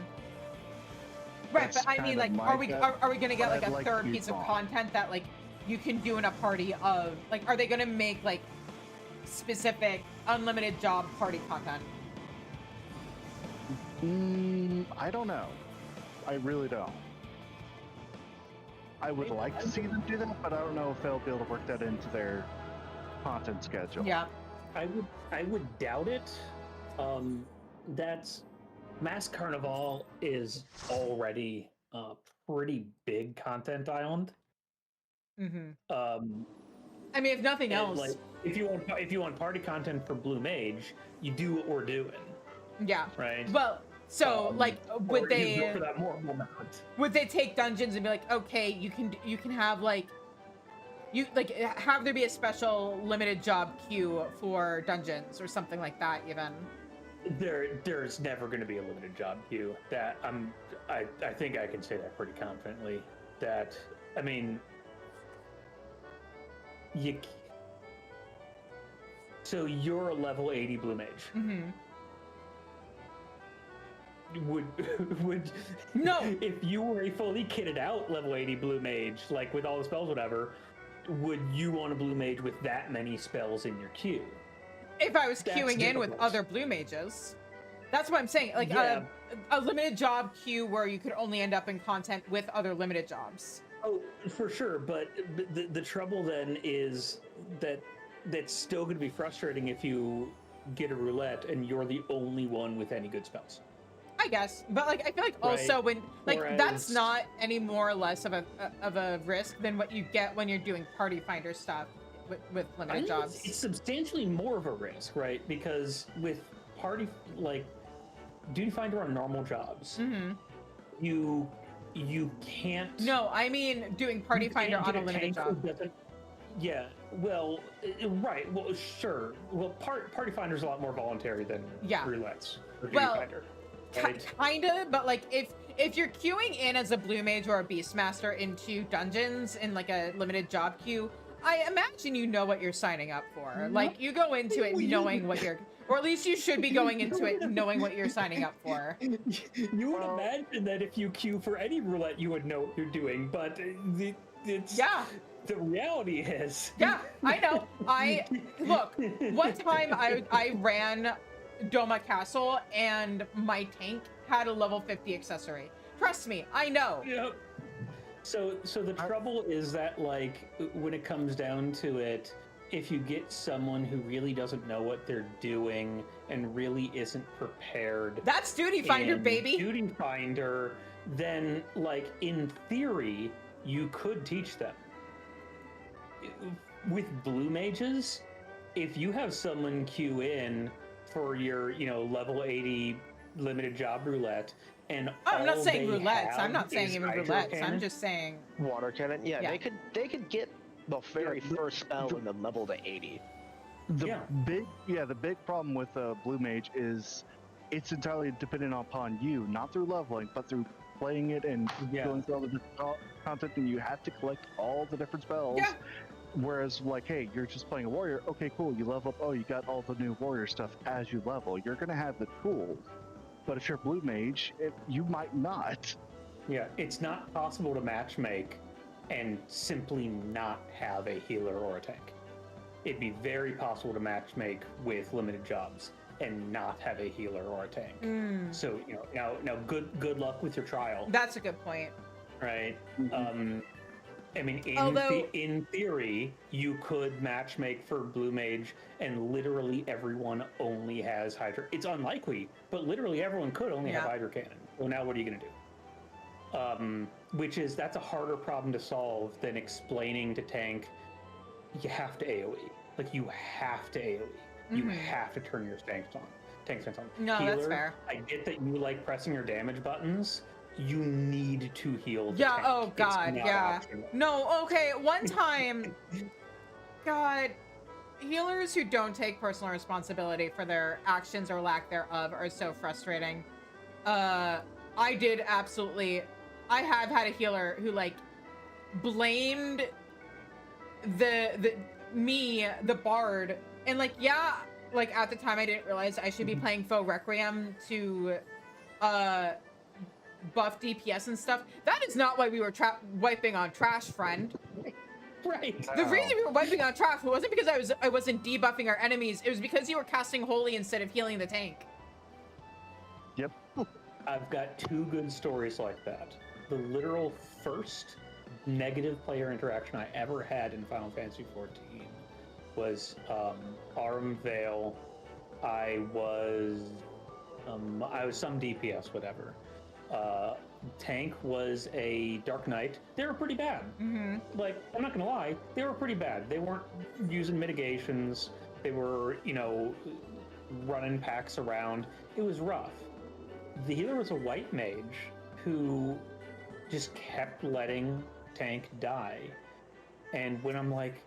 Right, but I mean, like, are we going to get like a third piece of content that like you can do in a party of like? Are they going to make like specific unlimited job party content? I don't know. I really don't. I would like to see them do that, but I don't know if they'll be able to work that into their content schedule. Yeah, I would doubt it. That's Masked Carnival is already a pretty big content island. I mean, if nothing else, like if you want party content for Blue Mage, you do what we're doing. Yeah. Right. Well. So, like, would they go for that more moment. Would they take dungeons and be like, okay, you can have like, have there be a special limited job queue for dungeons or something like that? Even there's never going to be a limited job queue. That I think I can say that pretty confidently. That I mean, so you're a level 80 blue mage. Would no, if you were a fully kitted out level 80 blue mage, like with all the spells, whatever, would you want a blue mage with that many spells in your queue? If I was queuing in with other blue mages, that's what I'm saying. Like a limited job queue where you could only end up in content with other limited jobs. Oh, for sure. But the trouble then is that that's still going to be frustrating if you get a roulette and you're the only one with any good spells. I guess, but like I feel like also when like that's not any more or less of a risk than what you get when you're doing party finder stuff with limited jobs. It's substantially more of a risk, right? Because with party like duty finder on normal jobs, you can't. No, I mean doing party finder on a limited job. Yeah, well, right. Well, sure. Well, party finder's a lot more voluntary than roulettes or duty finder. Kinda, but like if you're queuing in as a blue mage or a beastmaster into dungeons in like a limited job queue, I imagine you know what you're signing up for. Like you go into it knowing what you're, or at least you should be going into it knowing what you're signing up for. You would imagine that if you queue for any roulette, you would know what you're doing, but it's the reality is. Yeah, I know. Look. One time I ran Doma Castle and my tank had a level 50 accessory. Trust me, I know. Yep. So the trouble is that like when it comes down to it, if you get someone who really doesn't know what they're doing and really isn't prepared, that's duty finder, baby. Duty finder, then like in theory you could teach them. With blue mages, if you have someone queue in for your, level 80 limited job roulette, and I'm not saying roulettes. I'm not saying even roulettes. Cannon. I'm just saying water cannon. Yeah, they could get the very first spell in the level to 80. The big problem with Blue Mage is it's entirely dependent upon you, not through leveling, but through playing it and going through all the different content, and you have to collect all the different spells. Yeah. Whereas, like, hey, you're just playing a warrior. Okay, cool. You level up. Oh, you got all the new warrior stuff as you level. You're gonna have the tools, but if you're blue mage, you might not. Yeah, it's not possible to matchmake and simply not have a healer or a tank. It'd be very possible to matchmake with limited jobs and not have a healer or a tank. So now good luck with your trial. That's a good point. Right. I mean, in theory, you could matchmake for blue mage, and literally everyone only has Hydra. It's unlikely, but literally everyone could only have Hydra cannon. Well, now what are you going to do? That's a harder problem to solve than explaining to tank, you have to AoE. Like, you have to AoE. You have to turn your tank stance on. No, Healer, that's fair. I get that you like pressing your damage buttons. You need to heal the Yeah, tank. oh god, yeah. Optional. No, okay, one time, god, healers who don't take personal responsibility for their actions or lack thereof are so frustrating. I have had a healer who, like, blamed the bard, and, like, like, at the time I didn't realize I should be playing faux requiem to buff DPS and stuff. That is not why we were wiping on trash, friend. Right. The reason we were wiping on trash wasn't because I wasn't debuffing our enemies. It was because you were casting holy instead of healing the tank. Yep. I've got two good stories like that. The literal first negative player interaction I ever had in Final Fantasy XIV was Aurum Vale. I was some DPS, whatever. Tank was a Dark Knight. They were pretty bad. Like, I'm not gonna lie, they were pretty bad. They weren't using mitigations. They were, running packs around. It was rough. The healer was a white mage who just kept letting tank die. And when I'm like,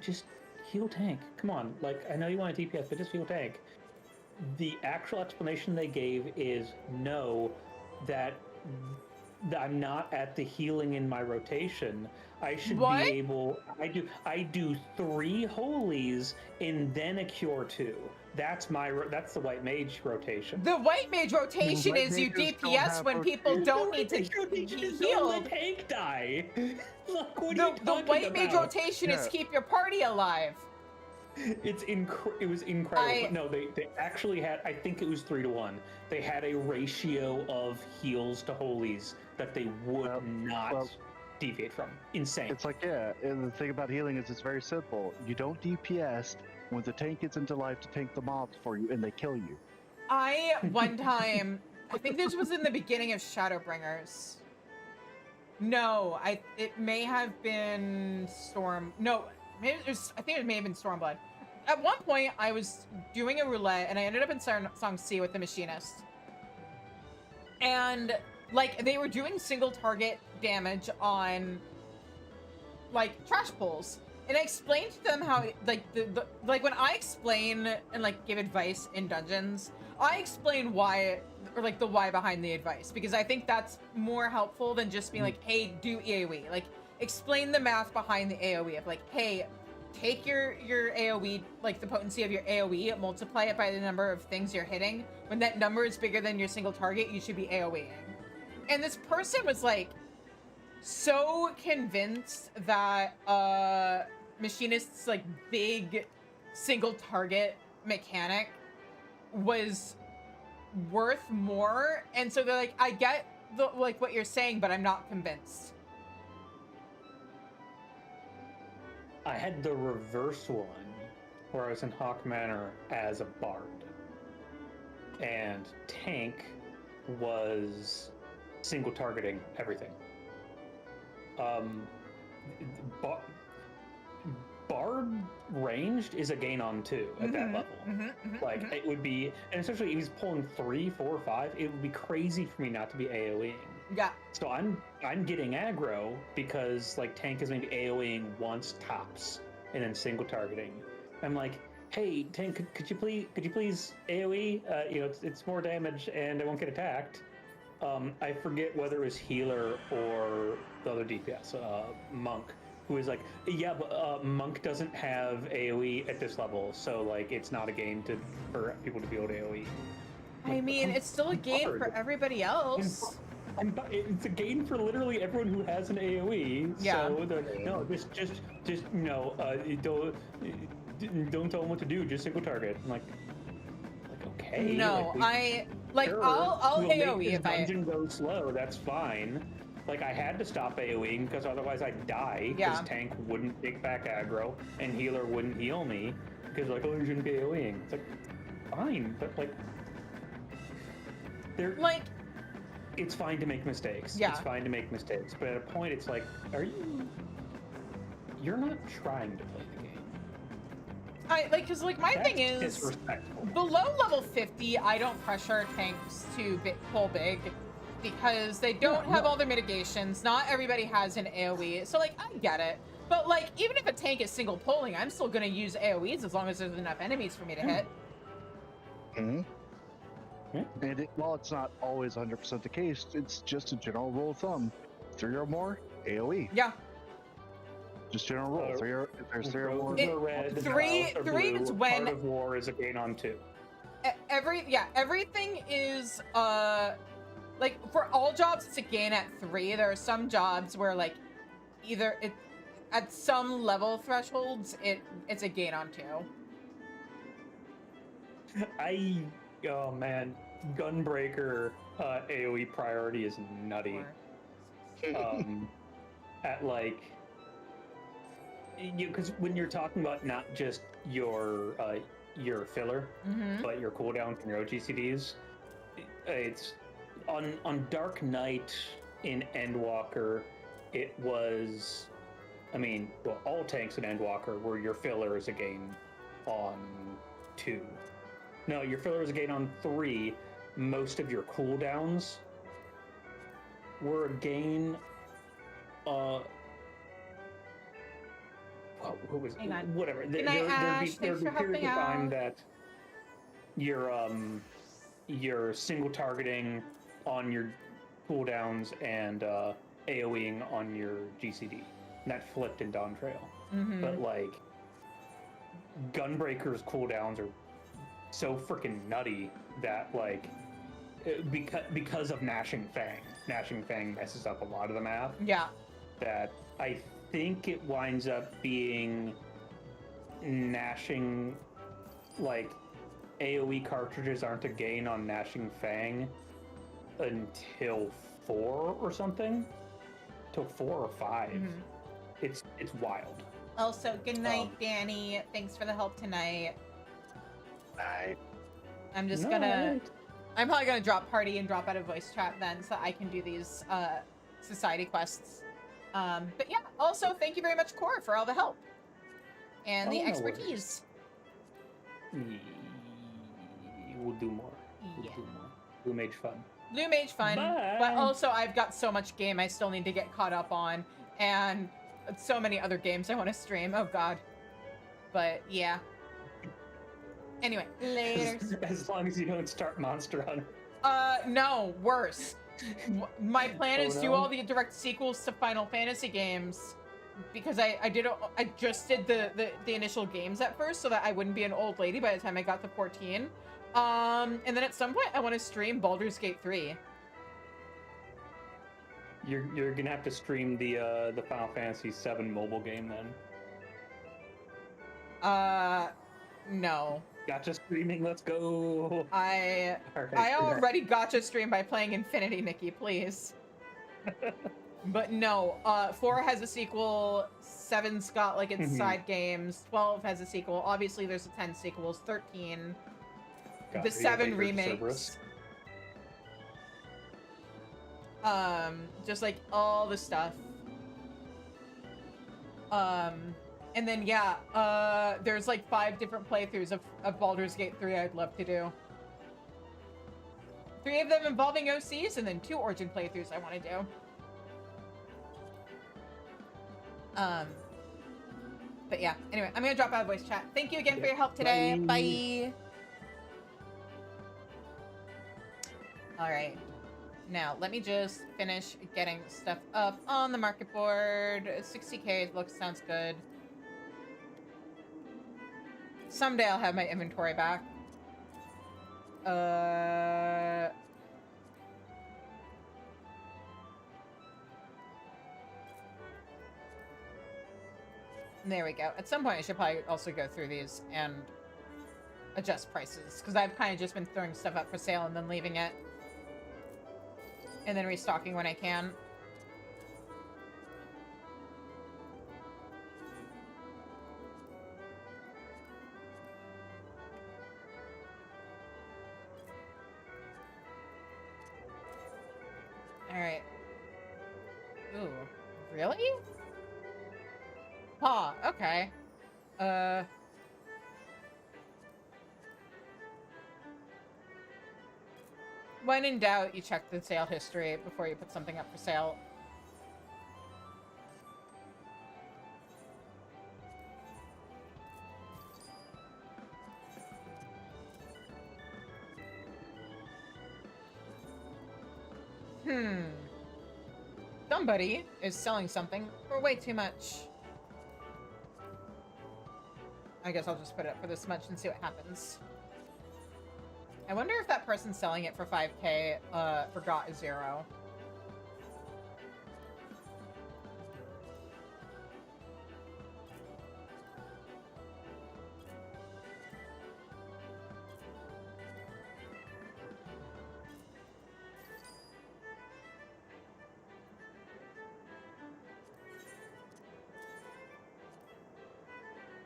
just heal tank, come on. Like, I know you want a DPS, but just heal tank. The actual explanation they gave is no, that I'm not at the healing in my rotation. I should be able. I do 3 holies and then a cure 2. That's the white mage rotation. The white mage rotation is you DPS when people don't need to heal. Let tank die. Look, what are you talking about? The white mage rotation is keep your party alive. It was incredible. No, they actually had, I think it was 3-1. They had a ratio of heals to holies that they would not deviate from. Insane. It's like, and the thing about healing is it's very simple. You don't DPS when the tank gets into life to tank the mobs for you and they kill you. One time, I think this was in the beginning of Shadowbringers. No, it may have been Storm. No, I think it may have been Stormblood. At one point, I was doing a roulette, and I ended up in Song C with the Machinist. And, like, they were doing single target damage on, like, trash pulls. And I explained to them how, like, like, when I explain and, like, give advice in dungeons, I explain why, or, like, the why behind the advice. Because I think that's more helpful than just being like, hey, do AoE. Like, explain the math behind the AoE of, like, hey, take your AoE, like, the potency of your AoE, multiply it by the number of things you're hitting. When that number is bigger than your single target, you should be AoEing. And this person was, like, so convinced that Machinist's, like, big single target mechanic was worth more, and so they're like, I get what you're saying, but I'm not convinced. I had the reverse one where I was in Hawk Manor as a bard, and tank was single targeting everything. Bard ranged is a gain on 2 at that level. Like, it would be, and especially if he's pulling 3, 4, 5, it would be crazy for me not to be AoEing. Yeah. So I'm getting aggro because, like, tank is maybe AoEing once tops and then single targeting. I'm like, hey tank, could you please AoE? It's more damage and I won't get attacked. I forget whether it was healer or the other DPS, monk, who is like, yeah, but monk doesn't have AoE at this level, so like it's not a game for people to be able to AoE. I mean, it's still a game for everybody else. It's a game for literally everyone who has an AoE. Yeah. So no, just don't tell them what to do. Just single target. I'm like okay. No, Sure, I'll we'll AoE make this if I dungeon go slow. That's fine. Like I had to stop AoEing because otherwise I'd die. Because tank wouldn't take back aggro and healer wouldn't heal me because like, oh, you shouldn't be AoEing. It's like fine, but like they're like. It's fine to make mistakes. Yeah. It's fine to make mistakes. But at a point, it's like, you're not trying to play the game. Because my thing is, disrespectful. Below level 50, I don't pressure tanks to pull big because they don't have all their mitigations. Not everybody has an AoE. So, like, I get it. But, like, even if a tank is single pulling, I'm still going to use AoEs as long as there's enough enemies for me to hit. Mm-hmm. And while it's not always 100% the case, it's just a general rule of thumb. 3 or more, AoE. Yeah. Just general rule. If there's 3 or more. Three is when Art of War is a gain on 2. Everything is like for all jobs it's a gain at 3. There are some jobs where like either it at some level thresholds it's a gain on 2. Oh man, Gunbreaker AoE priority is nutty. At like, because when you're talking about not just your filler, but your cooldowns and your OGCDs, it's on Dark Knight in Endwalker, it was, I mean, well, all tanks in Endwalker were your filler is a gain on 2. No, your filler is a gain on 3. Most of your cooldowns were a gain. What was Hang on. whatever? Good night, Ash. There'd be Thanks for periods of helping time out. that you're single targeting on your cooldowns and AoEing on your GCD. And that flipped in Dawn Trail. But like Gunbreaker's cooldowns are so freaking nutty that like because of Gnashing Fang messes up a lot of the math. Yeah. That I think it winds up being Gnashing, like AoE cartridges aren't a gain on Gnashing Fang until 4 or something. Till 4 or 5. It's wild. Also, good night, Danny. Thanks for the help tonight. I'm just I'm probably gonna drop party and drop out of voice chat then so I can do these society quests. But yeah, also thank you very much, Core, for all the help and the expertise. We'll do more. Blue Mage fun. Blue Mage fun, Bye. but also I've got so much game I still need to get caught up on, and so many other games I want to stream. Oh god. But yeah. Anyway, later. As long as you don't start Monster Hunter. No, worse. My plan is do all the direct sequels to Final Fantasy games because I just did the initial games at first so that I wouldn't be an old lady by the time I got to 14. And then at some point I want to stream Baldur's Gate 3. You're gonna have to stream the Final Fantasy VII mobile game then. No. Gotcha streaming, let's go. I already gotcha stream by playing Infinity, Nikki, please. But no, 4 has a sequel, 7's got like its side games, 12 has a sequel, obviously there's 10 sequels, 13, the 7 remakes. Just like all the stuff. And then yeah, there's like 5 different playthroughs of Baldur's Gate 3 I'd love to do. 3 of them involving OCs, and then 2 Origin playthroughs I want to do. But yeah, anyway, I'm gonna drop out of voice chat. Thank you again for your help today. Bye. All right. Now, let me just finish getting stuff up on the market board. 60k sounds good. Someday I'll have my inventory back. There we go. At some point, I should probably also go through these and adjust prices, because I've kind of just been throwing stuff up for sale and then leaving it. And then restocking when I can. Alright. Ooh. Really? Huh, okay. When in doubt, you check the sale history before you put something up for sale. Somebody is selling something for way too much. I guess I'll just put it up for this much and see what happens. I wonder if that person selling it for 5k forgot a 0.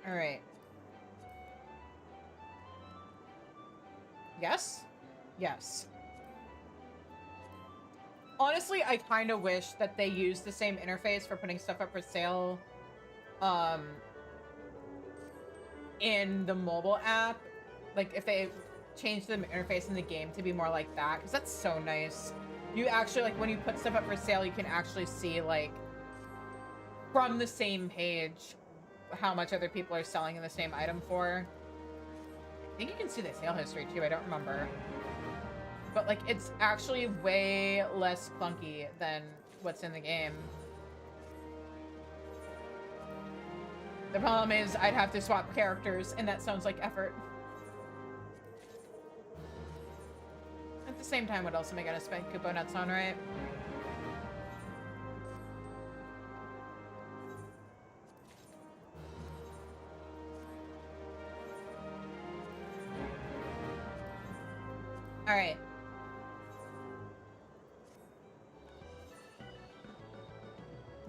All right. Yes? Yes. Honestly, I kind of wish that they used the same interface for putting stuff up for sale in the mobile app. Like, if they changed the interface in the game to be more like that, because that's so nice. You actually, like, when you put stuff up for sale, you can actually see, like, from the same page how much other people are selling in the same item for. I think you can see the sale history too, I don't remember. But like, it's actually way less clunky than what's in the game. The problem is I'd have to swap characters, and that sounds like effort. At the same time, what else am I gonna spend Kupo nuts on, right? All right.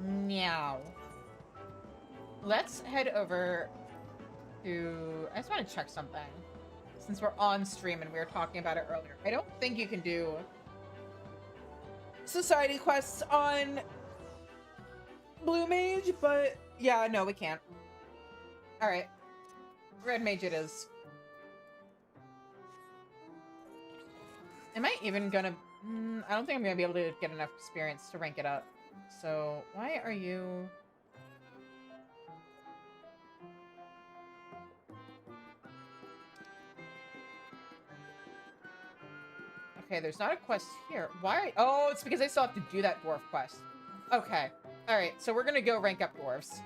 Now, let's head over to... I just want to check something. Since we're on stream and we were talking about it earlier. I don't think you can do society quests on Blue Mage, but yeah, no, we can't. All right. Red Mage it is. Am I even gonna... I don't think I'm gonna be able to get enough experience to rank it up. So, why are you... Okay, there's not a quest here. Why? Oh, it's because I still have to do that dwarf quest. Okay. Alright, so we're gonna go rank up dwarves.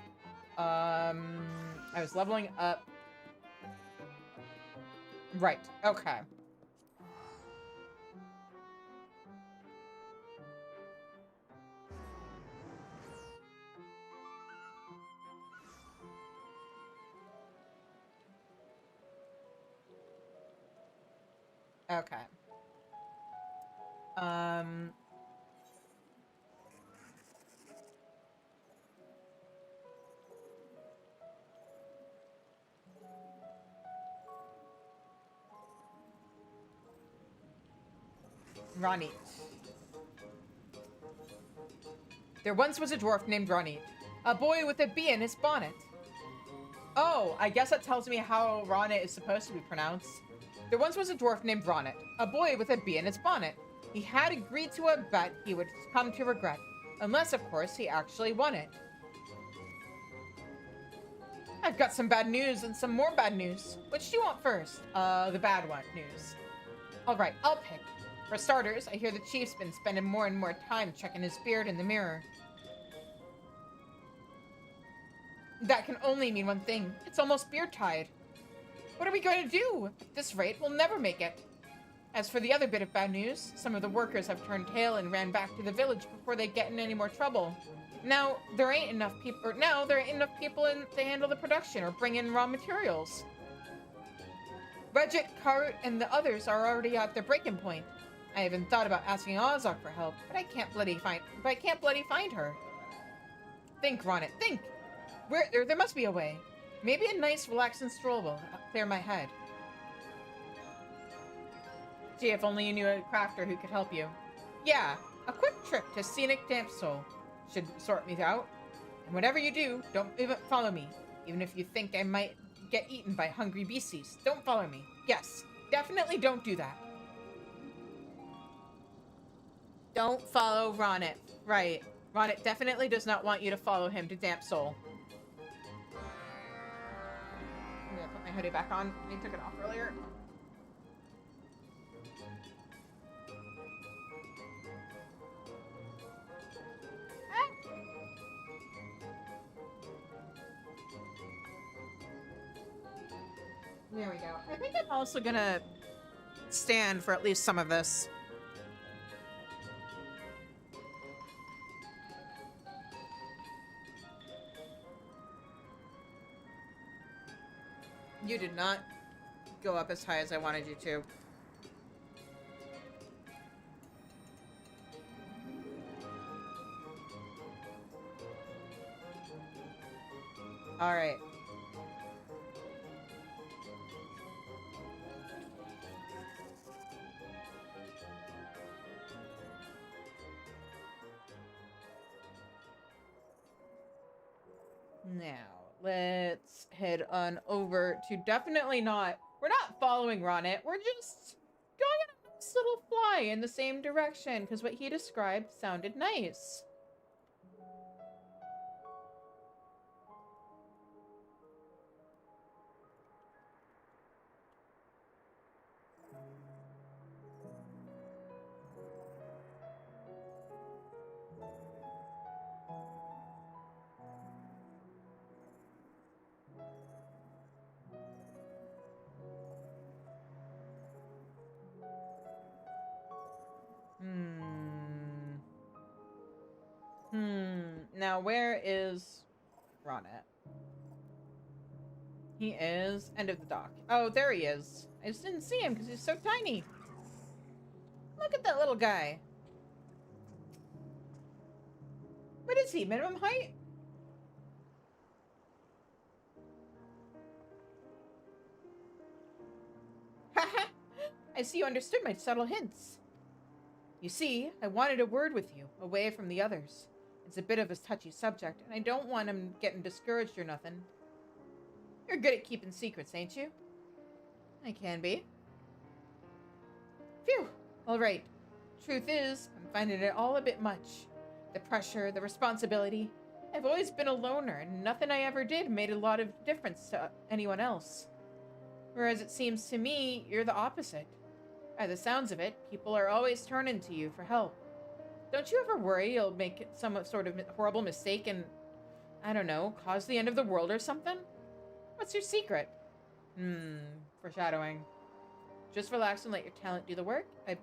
I was leveling up. Right, okay. Okay. Ronit. There once was a dwarf named Ronit, a boy with a bee in his bonnet. Oh, I guess that tells me how Ronit is supposed to be pronounced. There once was a dwarf named Ronit, a boy with a bee in his bonnet. He had agreed to a bet he would come to regret, unless, of course, he actually won it. I've got some bad news and some more bad news. Which do you want first? The bad one news. All right, I'll pick. For starters, I hear the chief's been spending more and more time checking his beard in the mirror. That can only mean one thing. It's almost beard-tide. What are we going to do? At this rate, we'll never make it. As for the other bit of bad news, some of the workers have turned tail and ran back to the village before they get in any more trouble. Now there ain't enough people to handle the production or bring in raw materials. Regit, Cart, and the others are already at their breaking point. I even thought about asking Ozark for help, but I can't bloody find her. Think, Ronit, think. There must be a way. Maybe a nice, relaxing stroll will clear my head. Gee, if only you knew a crafter who could help you. Yeah, a quick trip to scenic Damp Soul should sort me out. And whatever you do, don't even follow me. Even if you think I might get eaten by hungry beasties, don't follow me. Yes, definitely don't do that. Don't follow Ronit. Right. Ronit definitely does not want you to follow him to Damp Soul. I'm gonna put my hoodie back on. I took it off earlier. There we go. I think I'm also gonna stand for at least some of this. You did not go up as high as I wanted you to. All right. Now, let's head on over to definitely not... We're not following Ronit. We're just going on a nice little fly in the same direction because what he described sounded nice. Now, where is Ronit? He is end of the dock. Oh, there he is. I just didn't see him because he's so tiny. Look at that little guy. What is he? Minimum height? Haha! I see you understood my subtle hints. You see, I wanted a word with you, away from the others. It's a bit of a touchy subject, and I don't want him getting discouraged or nothing. You're good at keeping secrets, ain't you? I can be. Phew! Alright. Truth is, I'm finding it all a bit much. The pressure, the responsibility. I've always been a loner, and nothing I ever did made a lot of difference to anyone else. Whereas it seems to me, you're the opposite. By the sounds of it, people are always turning to you for help. Don't you ever worry you'll make some sort of horrible mistake and, I don't know, cause the end of the world or something? What's your secret? Foreshadowing. Just relax and let your talent do the work. I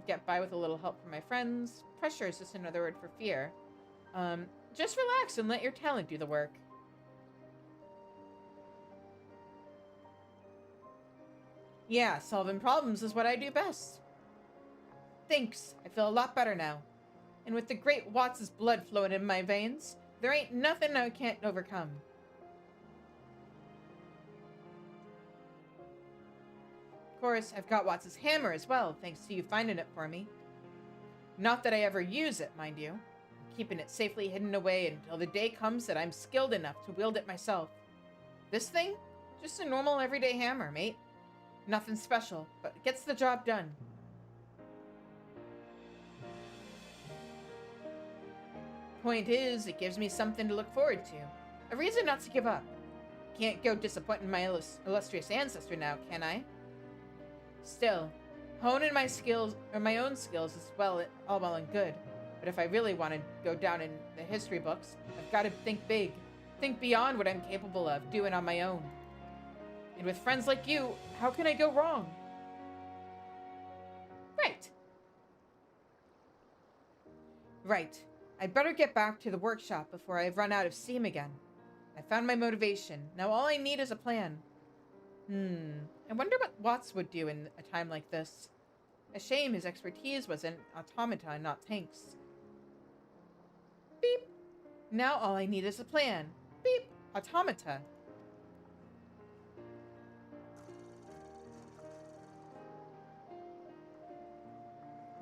get by with a little help from my friends. Pressure is just another word for fear. Just relax and let your talent do the work. Yeah, solving problems is what I do best. Thanks. I feel a lot better now. And with the great Watts' blood flowing in my veins, there ain't nothing I can't overcome. Of course, I've got Watts' hammer as well, thanks to you finding it for me. Not that I ever use it, mind you. I'm keeping it safely hidden away until the day comes that I'm skilled enough to wield it myself. This thing? Just a normal everyday hammer, mate. Nothing special, but it gets the job done. Point is, it gives me something to look forward to. A reason not to give up. Can't go disappointing my illustrious ancestor now, can I? Still, Honing my skills, or my own skills as well, all well and good. But if I really want to go down in the history books, I've got to think big. Think beyond what I'm capable of doing on my own. And with friends like you, how can I go wrong? Right. Right. I'd better get back to the workshop before I run out of steam again. I found my motivation. Now all I need is a plan. I wonder what Watts would do in a time like this. A shame his expertise was in automata and not tanks. Beep. Now all I need is a plan. Beep. Automata.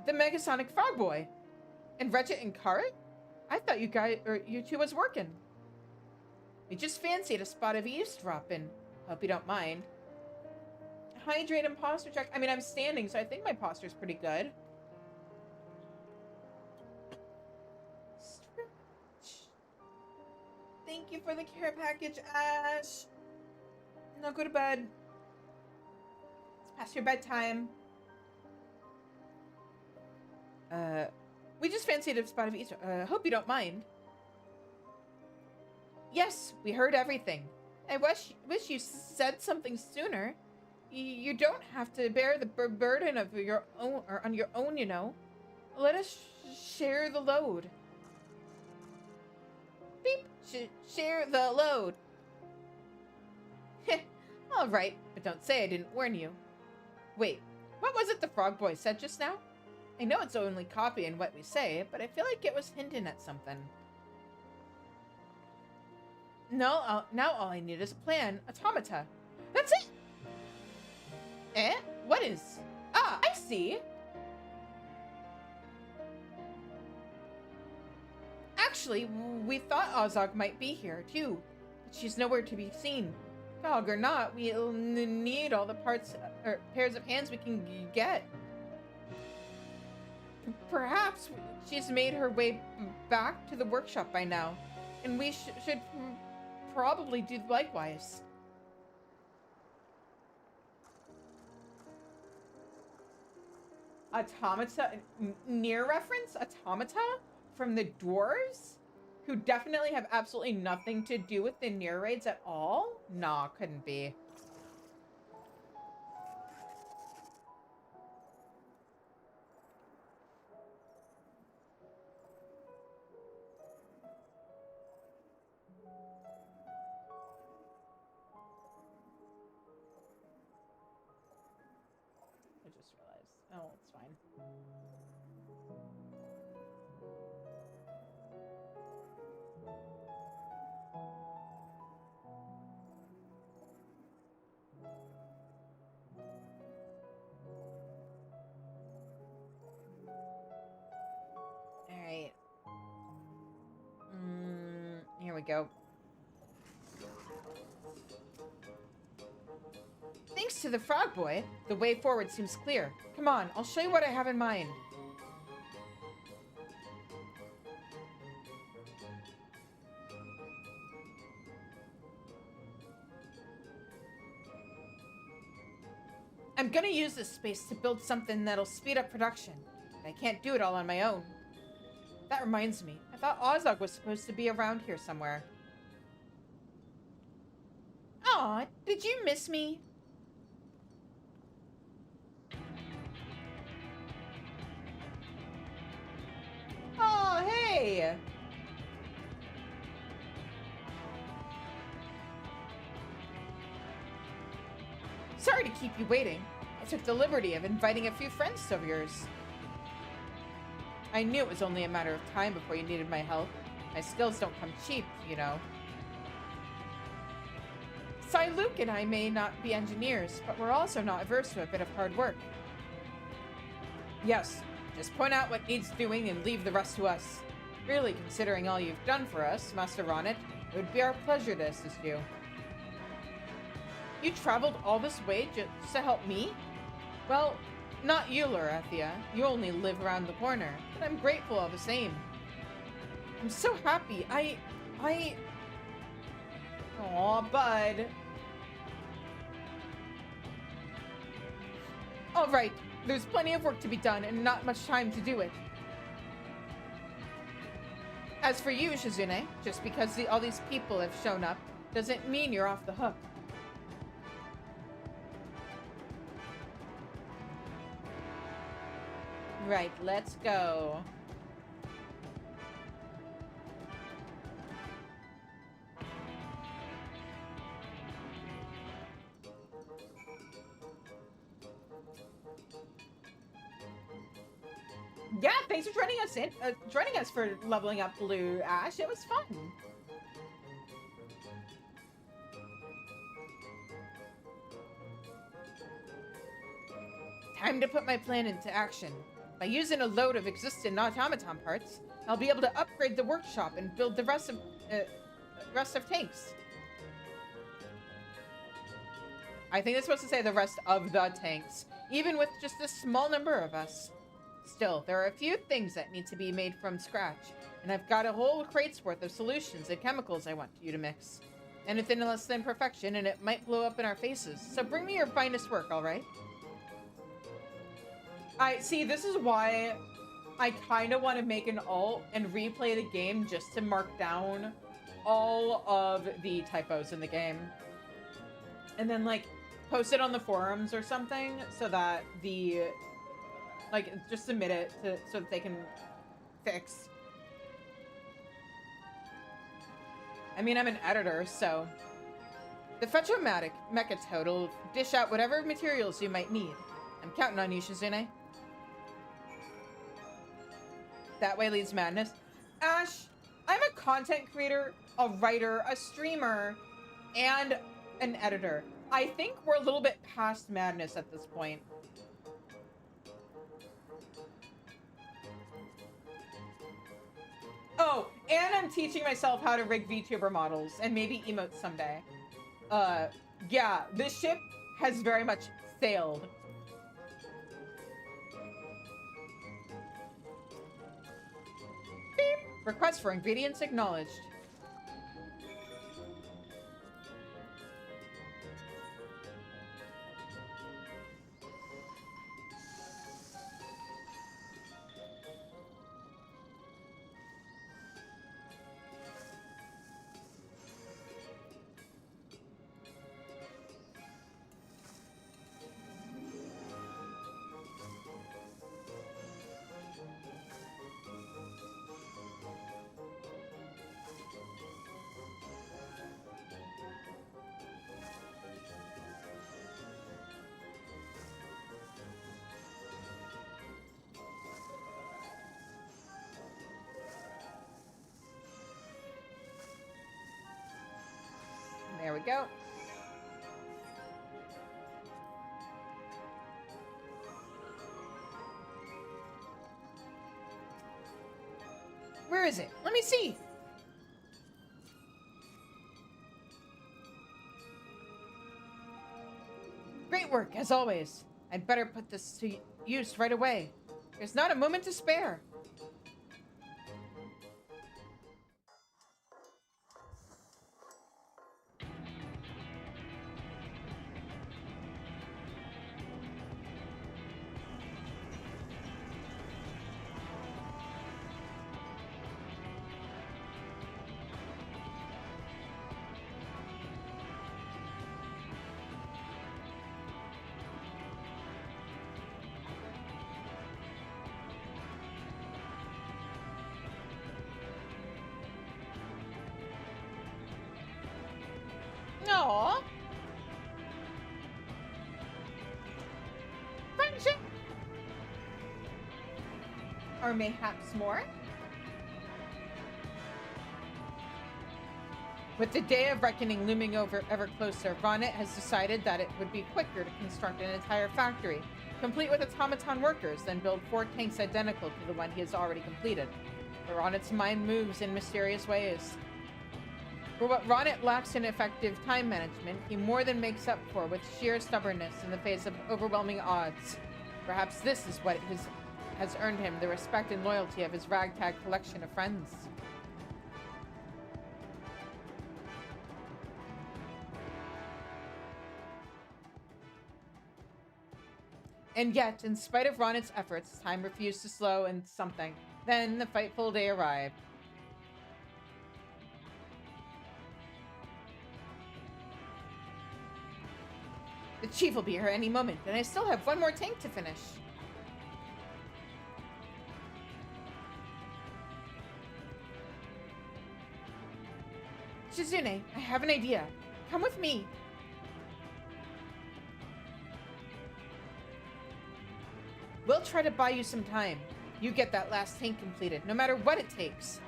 The Megasonic Frog Boy. And Regit and Karit? I thought you two was working. We just fancied a spot of eavesdropping. Hope you don't mind. Hydrate and posture check. I mean, I'm standing, so I think my posture's pretty good. Stretch. Thank you for the care package, Ash. Now go to bed. It's past your bedtime. We just fancied a spot of eavesdropping. Hope you don't mind. Yes, we heard everything. I wish you said something sooner. You don't have to bear the burden of your own, or on your own, you know. Let us share the load. Beep. Share the load. Heh. All right, but don't say I didn't warn you. Wait, what was it the Frog Boy said just now? I know it's only copying what we say, but I feel like it was hinting at something. No, now all I need is a plan. Automata. That's it! Eh? What is? Ah, I see. Actually, we thought Ozog might be here, too. But she's nowhere to be seen. Dog or not, we'll need all the parts, or pairs of hands we can get. Perhaps she's made her way back to the workshop by now. And we should probably do likewise. Automata, near reference? Automata? From the dwarves? Who definitely have absolutely nothing to do with the near raids at all? Nah, couldn't be. I just realized. Oh, it's fine. Alright. Here we go. Thanks to the Frog Boy, the way forward seems clear. Come on, I'll show you what I have in mind. I'm gonna use this space to build something that'll speed up production, but I can't do it all on my own. That reminds me, I thought Ozog was supposed to be around here somewhere. Aw, did you miss me? Oh, hey! Sorry to keep you waiting. I took the liberty of inviting a few friends of yours. I knew it was only a matter of time before you needed my help. My skills don't come cheap, you know. Luke and I may not be engineers, but we're also not averse to a bit of hard work. Yes, just point out what needs doing and leave the rest to us. Really, considering all you've done for us, Master Ronnet, it would be our pleasure to assist you. You traveled all this way just to help me? Well, not you, Lorethia. You only live around the corner, but I'm grateful all the same. I'm so happy. Aw, bud. All right, There's plenty of work to be done and not much time to do it. As for you, Shizune, just because all these people have shown up doesn't mean you're off the hook. Right, let's go. Yeah, thanks for joining us for leveling up Blue, Ash. It was fun. Time to put my plan into action. By using a load of existing automaton parts, I'll be able to upgrade the workshop and build the rest of tanks. I think it's supposed to say the rest of the tanks, even with just a small number of us. Still, there are a few things that need to be made from scratch, and I've got a whole crate's worth of solutions and chemicals I want you to mix. Anything less than perfection, and it might blow up in our faces. So bring me your finest work, all right? See, this is why I kind of want to make an alt and replay the game just to mark down all of the typos in the game. And then, like, post it on the forums or something so that just submit it so that they can fix. I mean, I'm an editor, so... The Fetch-O-Matic Mecha Toad will dish out whatever materials you might need. I'm counting on you, Shizune. That way leads madness. Ash, I'm a content creator, a writer, a streamer, and an editor. I think we're a little bit past madness at this point. Oh, and I'm teaching myself how to rig VTuber models and maybe emotes someday. Yeah, this ship has very much sailed. Beep. Request for ingredients acknowledged. There we go. Where is it? Let me see. Great work, as always. I'd better put this to use right away. There's not a moment to spare. Aww. Friendship. Or mayhaps more. With the day of reckoning looming over ever closer, Ronnet has decided that it would be quicker to construct an entire factory, complete with automaton workers, than build 4 tanks identical to the one he has already completed. But Ronnet's mind moves in mysterious ways. For what Ronnet lacks in effective time management, he more than makes up for with sheer stubbornness in the face of overwhelming odds. Perhaps this is what has earned him the respect and loyalty of his ragtag collection of friends. And yet, in spite of Ronit's efforts, time refused to slow and something. Then the fateful day arrived. The chief will be here any moment, and I still have one more tank to finish. Shizune, I have an idea. Come with me. We'll try to buy you some time. You get that last tank completed, no matter what it takes.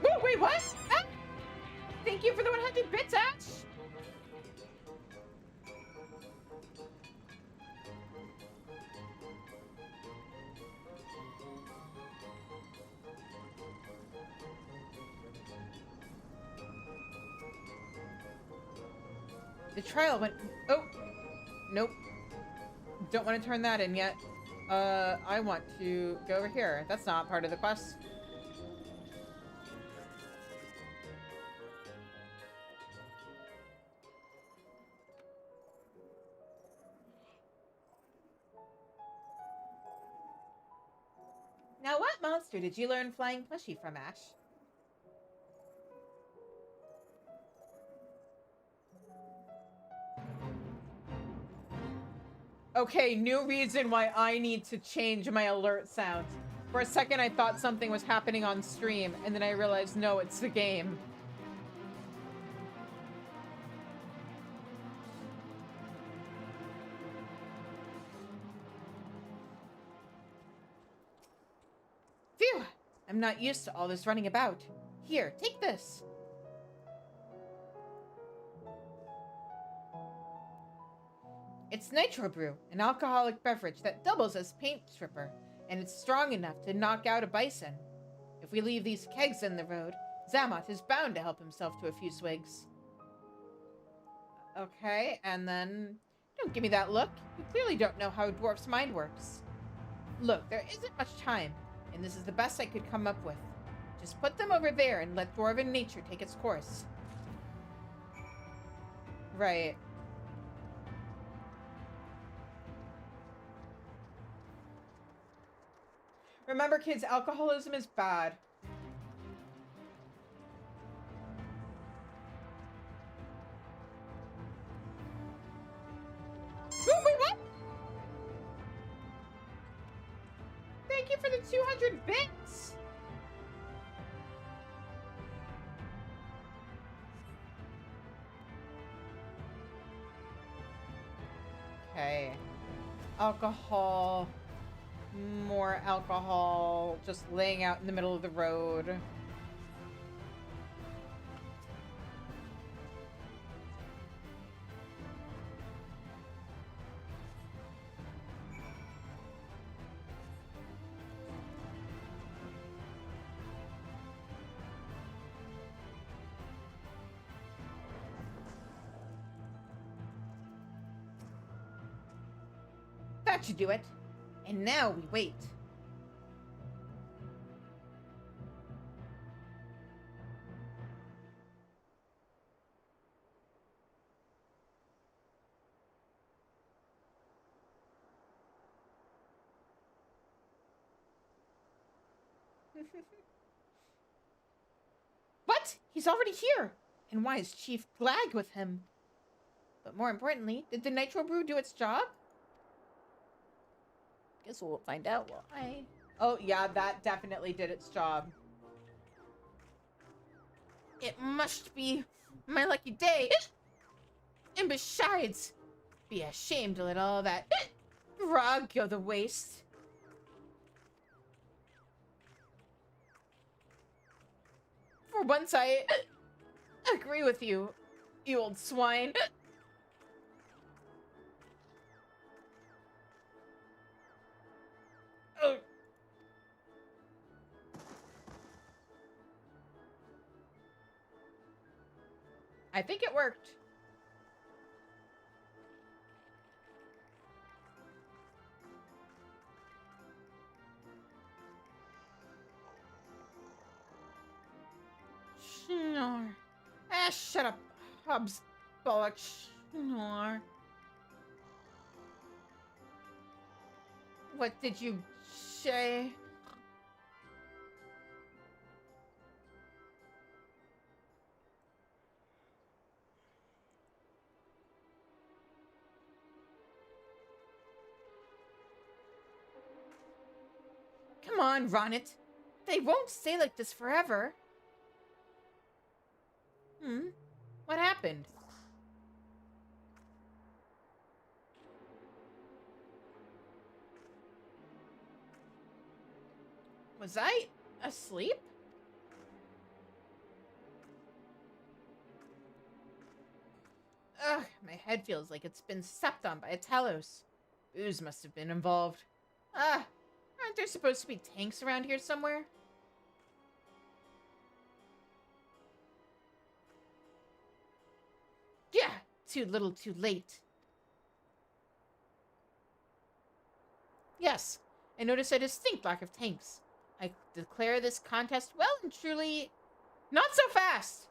Whoa, wait, what? Ah! Thank you for the 100 bits, Ash! The trial went... Oh! Nope. Don't want to turn that in yet. I want to go over here. That's not part of the quest. Now, what monster did you learn flying plushie from, Ash? Okay, new reason why I need to change my alert sound. For a second, I thought something was happening on stream, and then I realized, no, it's the game. Phew! I'm not used to all this running about. Here, take this. It's Nitro Brew, an alcoholic beverage that doubles as paint stripper, and it's strong enough to knock out a bison. If we leave these kegs in the road, Zamoth is bound to help himself to a few swigs. Okay, and then... Don't give me that look. You clearly don't know how a dwarf's mind works. Look, there isn't much time, and this is the best I could come up with. Just put them over there and let dwarven nature take its course. Right. Remember, kids, alcoholism is bad. Oh, wait, what? Thank you for the 200 bits. Okay. Alcohol. More alcohol. Just laying out in the middle of the road. That should do it. And now we wait. What? He's already here! And why is Chief Glag with him? But more importantly, did the Nitro Brew do its job? Guess we'll find out why. Oh, yeah, that definitely did its job. It must be my lucky day. And besides, be ashamed to let all that grog go to waste. For once, I agree with you, you old swine. Oh. I think it worked. Ah, shut up, Hubs. Bollocks. Snore. What did you say? Come on, Ronit. They won't stay like this forever. What happened? Was I asleep? Ugh, my head feels like it's been stepped on by a Talos. Booze must have been involved. Aren't there supposed to be tanks around here somewhere? Yeah, too little too late. Yes, I noticed a distinct lack of tanks. I declare this contest well and truly... Not so fast!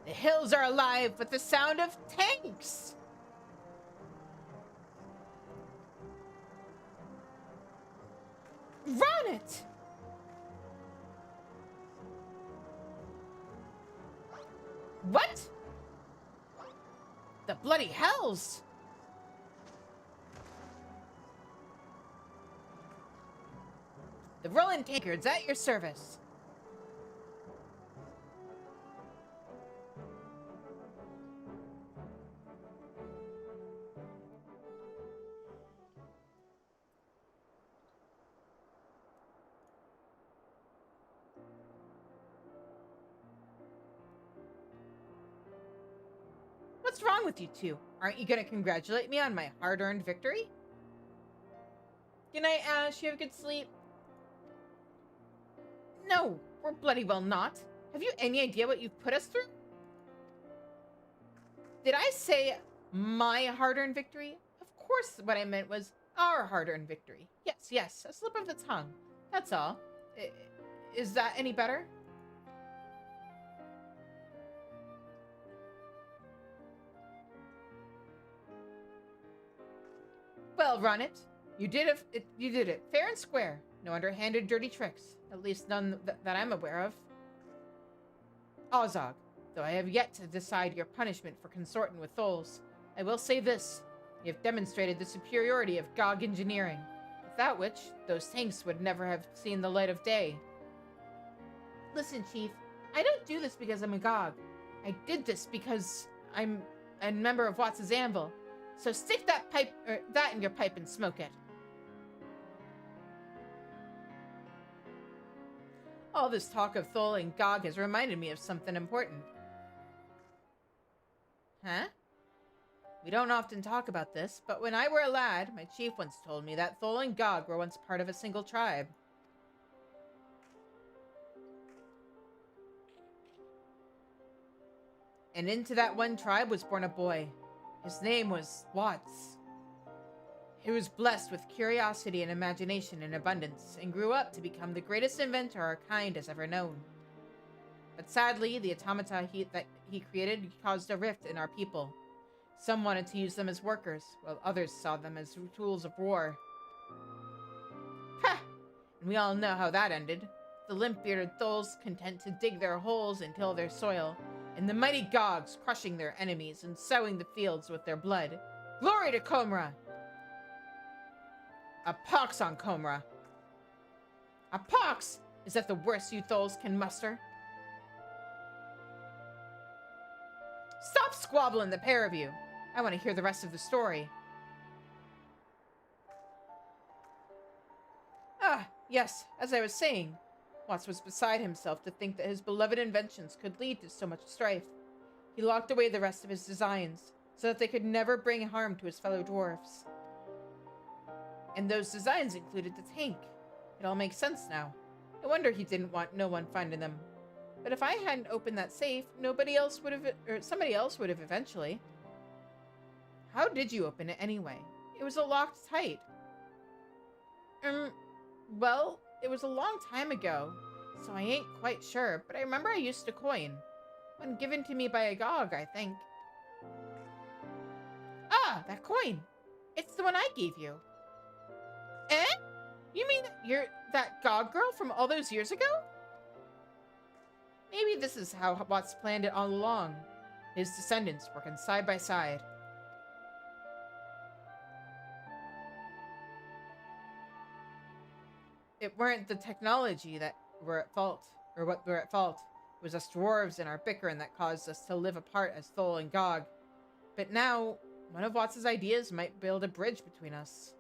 The hills are alive with the sound of tanks! Run it! What? The bloody hells! The Roland Tankards at your service. What's wrong with you two? Aren't you gonna congratulate me on my hard-earned victory? Good night, Ash. You have a good sleep. No, we're bloody well not. Have you any idea what you've put us through? Did I say my hard-earned victory? Of course what I meant was our hard-earned victory. Yes, a slip of the tongue. That's all. Is that any better? Well, run it. You did it fair and square. No underhanded, dirty tricks. At least none that I'm aware of. Ozog, though I have yet to decide your punishment for consorting with Tholes, I will say this. You have demonstrated the superiority of GOG engineering, without which those tanks would never have seen the light of day. Listen, Chief, I don't do this because I'm a GOG. I did this because I'm a member of Watts' Anvil. So stick that in your pipe and smoke it. All this talk of Thole and GOG has reminded me of something important. Huh? We don't often talk about this, but when I were a lad, my chief once told me that Thole and GOG were once part of a single tribe. And into that one tribe was born a boy. His name was Watts. He was blessed with curiosity and imagination in abundance, and grew up to become the greatest inventor our kind has ever known. But sadly, the automata that he created caused a rift in our people. Some wanted to use them as workers, while others saw them as tools of war. Ha! And we all know how that ended. The limp-bearded Tholes content to dig their holes and till their soil, and the mighty GOGs crushing their enemies and sowing the fields with their blood. Glory to Comra! A pox on Comra. A pox? Is that the worst you Tholes can muster? Stop squabbling, the pair of you. I want to hear the rest of the story. Ah, yes, as I was saying, Watts was beside himself to think that his beloved inventions could lead to so much strife. He locked away the rest of his designs, so that they could never bring harm to his fellow dwarfs. And those designs included the tank. It all makes sense now. No wonder he didn't want no one finding them. But if I hadn't opened that safe, somebody else would have eventually. How did you open it anyway? It was locked tight. Well, it was a long time ago, so I ain't quite sure, but I remember I used a coin. One given to me by a gog, I think. Ah, that coin! It's the one I gave you. Eh? You mean you're that gog girl from all those years ago? Maybe this is how Watts planned it all along. His descendants working side by side. It weren't the technology that were at fault, or what were at fault. It was us dwarves and our bickering that caused us to live apart as Thol and Gog. But now, one of Watts' ideas might build a bridge between us.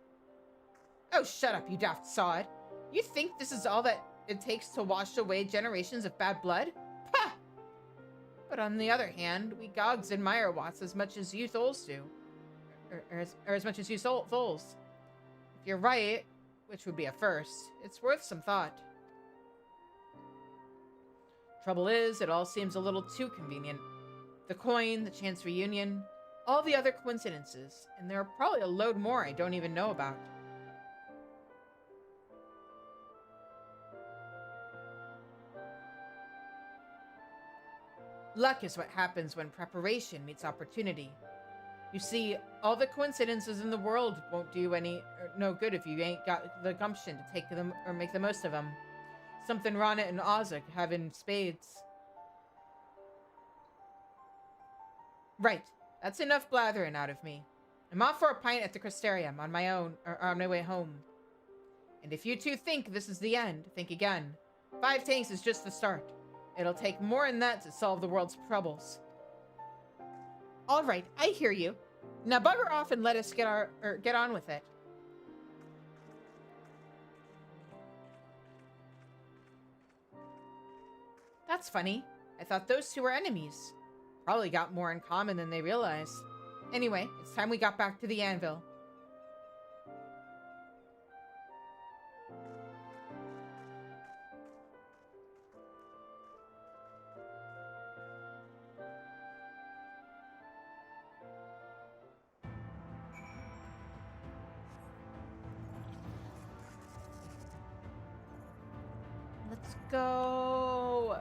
Oh, shut up, you daft sod. You think this is all that it takes to wash away generations of bad blood? Pah! But on the other hand, we Gogs admire Watts as much as you Thols do. Or as much as you Thols. If you're right, which would be a first, it's worth some thought. Trouble is, it all seems a little too convenient. The coin, the chance reunion, all the other coincidences, and there are probably a load more I don't even know about. Luck is what happens when preparation meets opportunity. You see, all the coincidences in the world won't do no good if you ain't got the gumption to take them or make the most of them. Something Ronnet and Ozzy have in spades. Right, that's enough blathering out of me. I'm off for a pint at the Crystarium on my way home. And if you two think this is the end, think again. 5 tanks is just the start. It'll take more than that to solve the world's troubles. All right, I hear you. Now bugger off and let us get on with it. That's funny. I thought those two were enemies. Probably got more in common than they realized. Anyway, it's time we got back to the anvil. Let's go.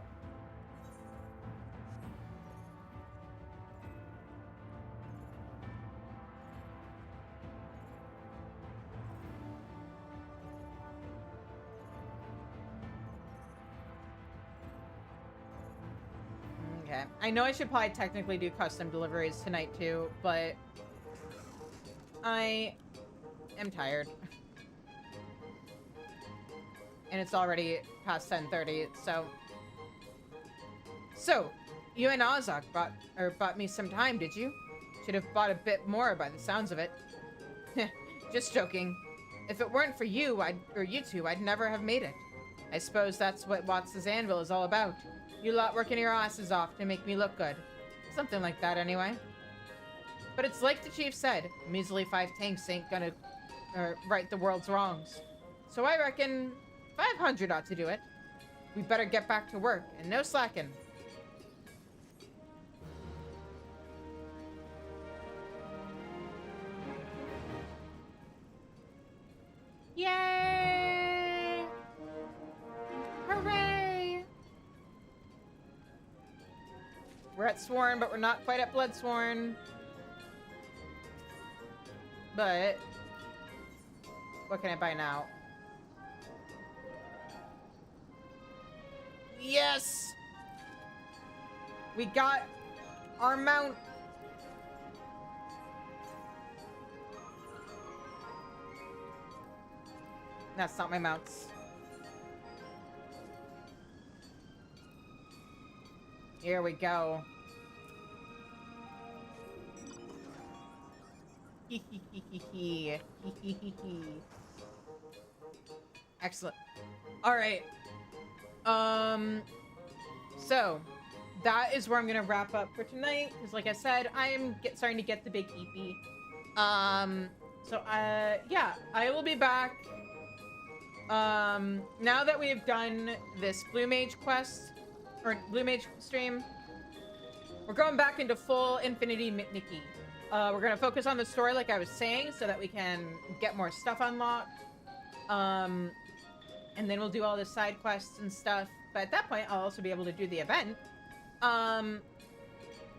Okay. I know I should probably technically do custom deliveries tonight too, but I am tired. And it's already past 10:30, so... So, you and Ozok bought me some time, did you? Should have bought a bit more by the sounds of it. Just joking. If it weren't for you, you two, I'd never have made it. I suppose that's what Watts' Anvil is all about. You lot working your asses off to make me look good. Something like that, anyway. But it's like the chief said, measly 5 tanks ain't gonna right the world's wrongs. So I reckon 500 ought to do it. We better get back to work, and no slacking. Yay! Hooray! We're at Sworn, but we're not quite at Bloodsworn. But what can I buy now? Yes! We got our mount. That's not my mounts. Here we go. Excellent. All right. So that is where I'm gonna wrap up for tonight, because like I said, I am starting to get the big EP. So, yeah, I will be back. Now that we've done this Blue Mage quest, or Blue Mage stream, we're going back into full Infinity Nikki. We're gonna focus on the story, like I was saying, so that we can get more stuff unlocked. And then we'll do all the side quests and stuff. But at that point, I'll also be able to do the event.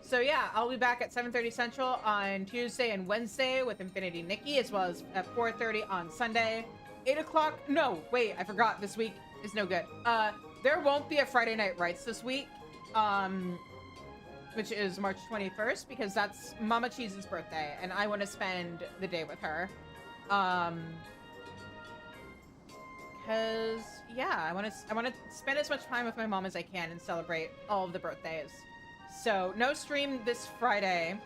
So yeah, I'll be back at 7:30 Central on Tuesday and Wednesday with Infinity Nikki, as well as at 4:30 on Sunday. 8 o'clock. No, wait, I forgot. This week is no good. There won't be a Friday Night Rights this week, which is March 21st, because that's Mama Cheese's birthday, and I want to spend the day with her. Because yeah, I want to spend as much time with my mom as I can and celebrate all of the birthdays. So no stream this Friday,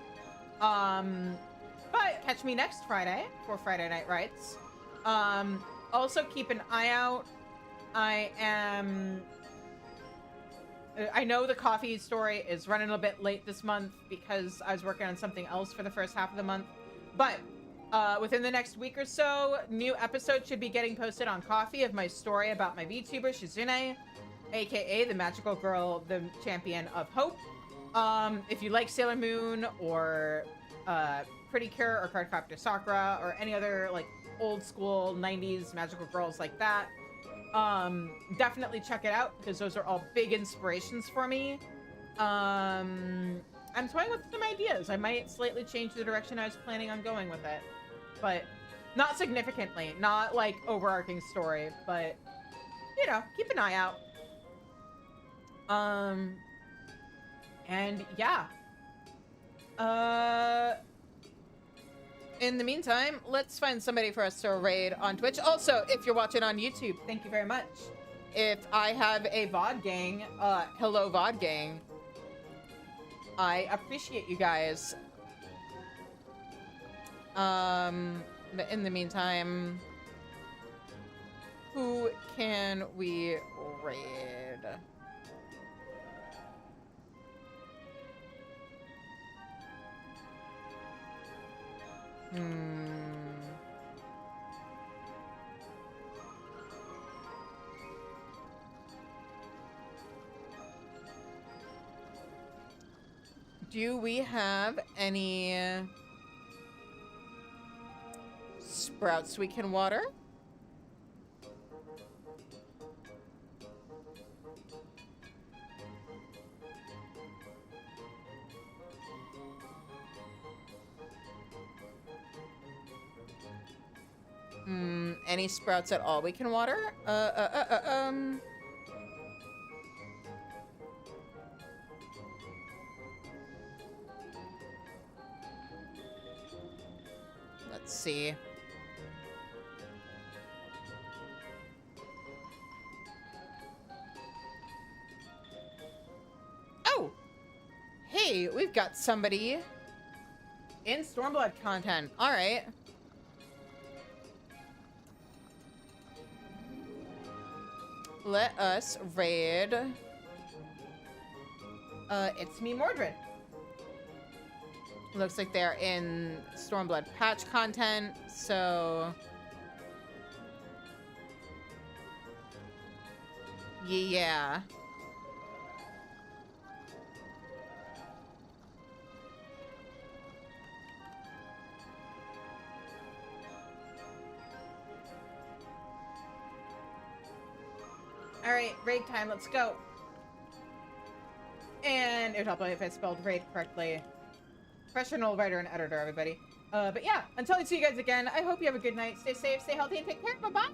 but catch me next Friday for Friday Night Rights. Also keep an eye out. I know the coffee story is running a bit late this month because I was working on something else for the first half of the month, but within the next week or so, new episodes should be getting posted on Coffee of my story about my VTuber Shizune, aka the magical girl, the champion of hope. If you like Sailor Moon or Pretty Cure or Cardcaptor Sakura or any other like old school 90s magical girls like that, definitely check it out because those are all big inspirations for me. I'm toying with some ideas. I might slightly change the direction I was planning on going with it, but not significantly, not like overarching story, but you know, keep an eye out. And yeah. In the meantime, let's find somebody for us to raid on Twitch. Also, if you're watching on YouTube, thank you very much. If I have a VOD gang, hello VOD gang. I appreciate you guys. But in the meantime, who can we raid? Do we have any sprouts we can water? Any sprouts at all we can water? Let's see. Oh! Hey, we've got somebody in Stormblood content. All right. Let us raid. It's me, Mordred. Looks like they're in Stormblood patch content, so yeah. All right, raid time. Let's go. And it'll help if I spelled raid correctly. Professional writer and editor, everybody. But yeah, until I see you guys again, I hope you have a good night. Stay safe, stay healthy, and take care. Bye-bye.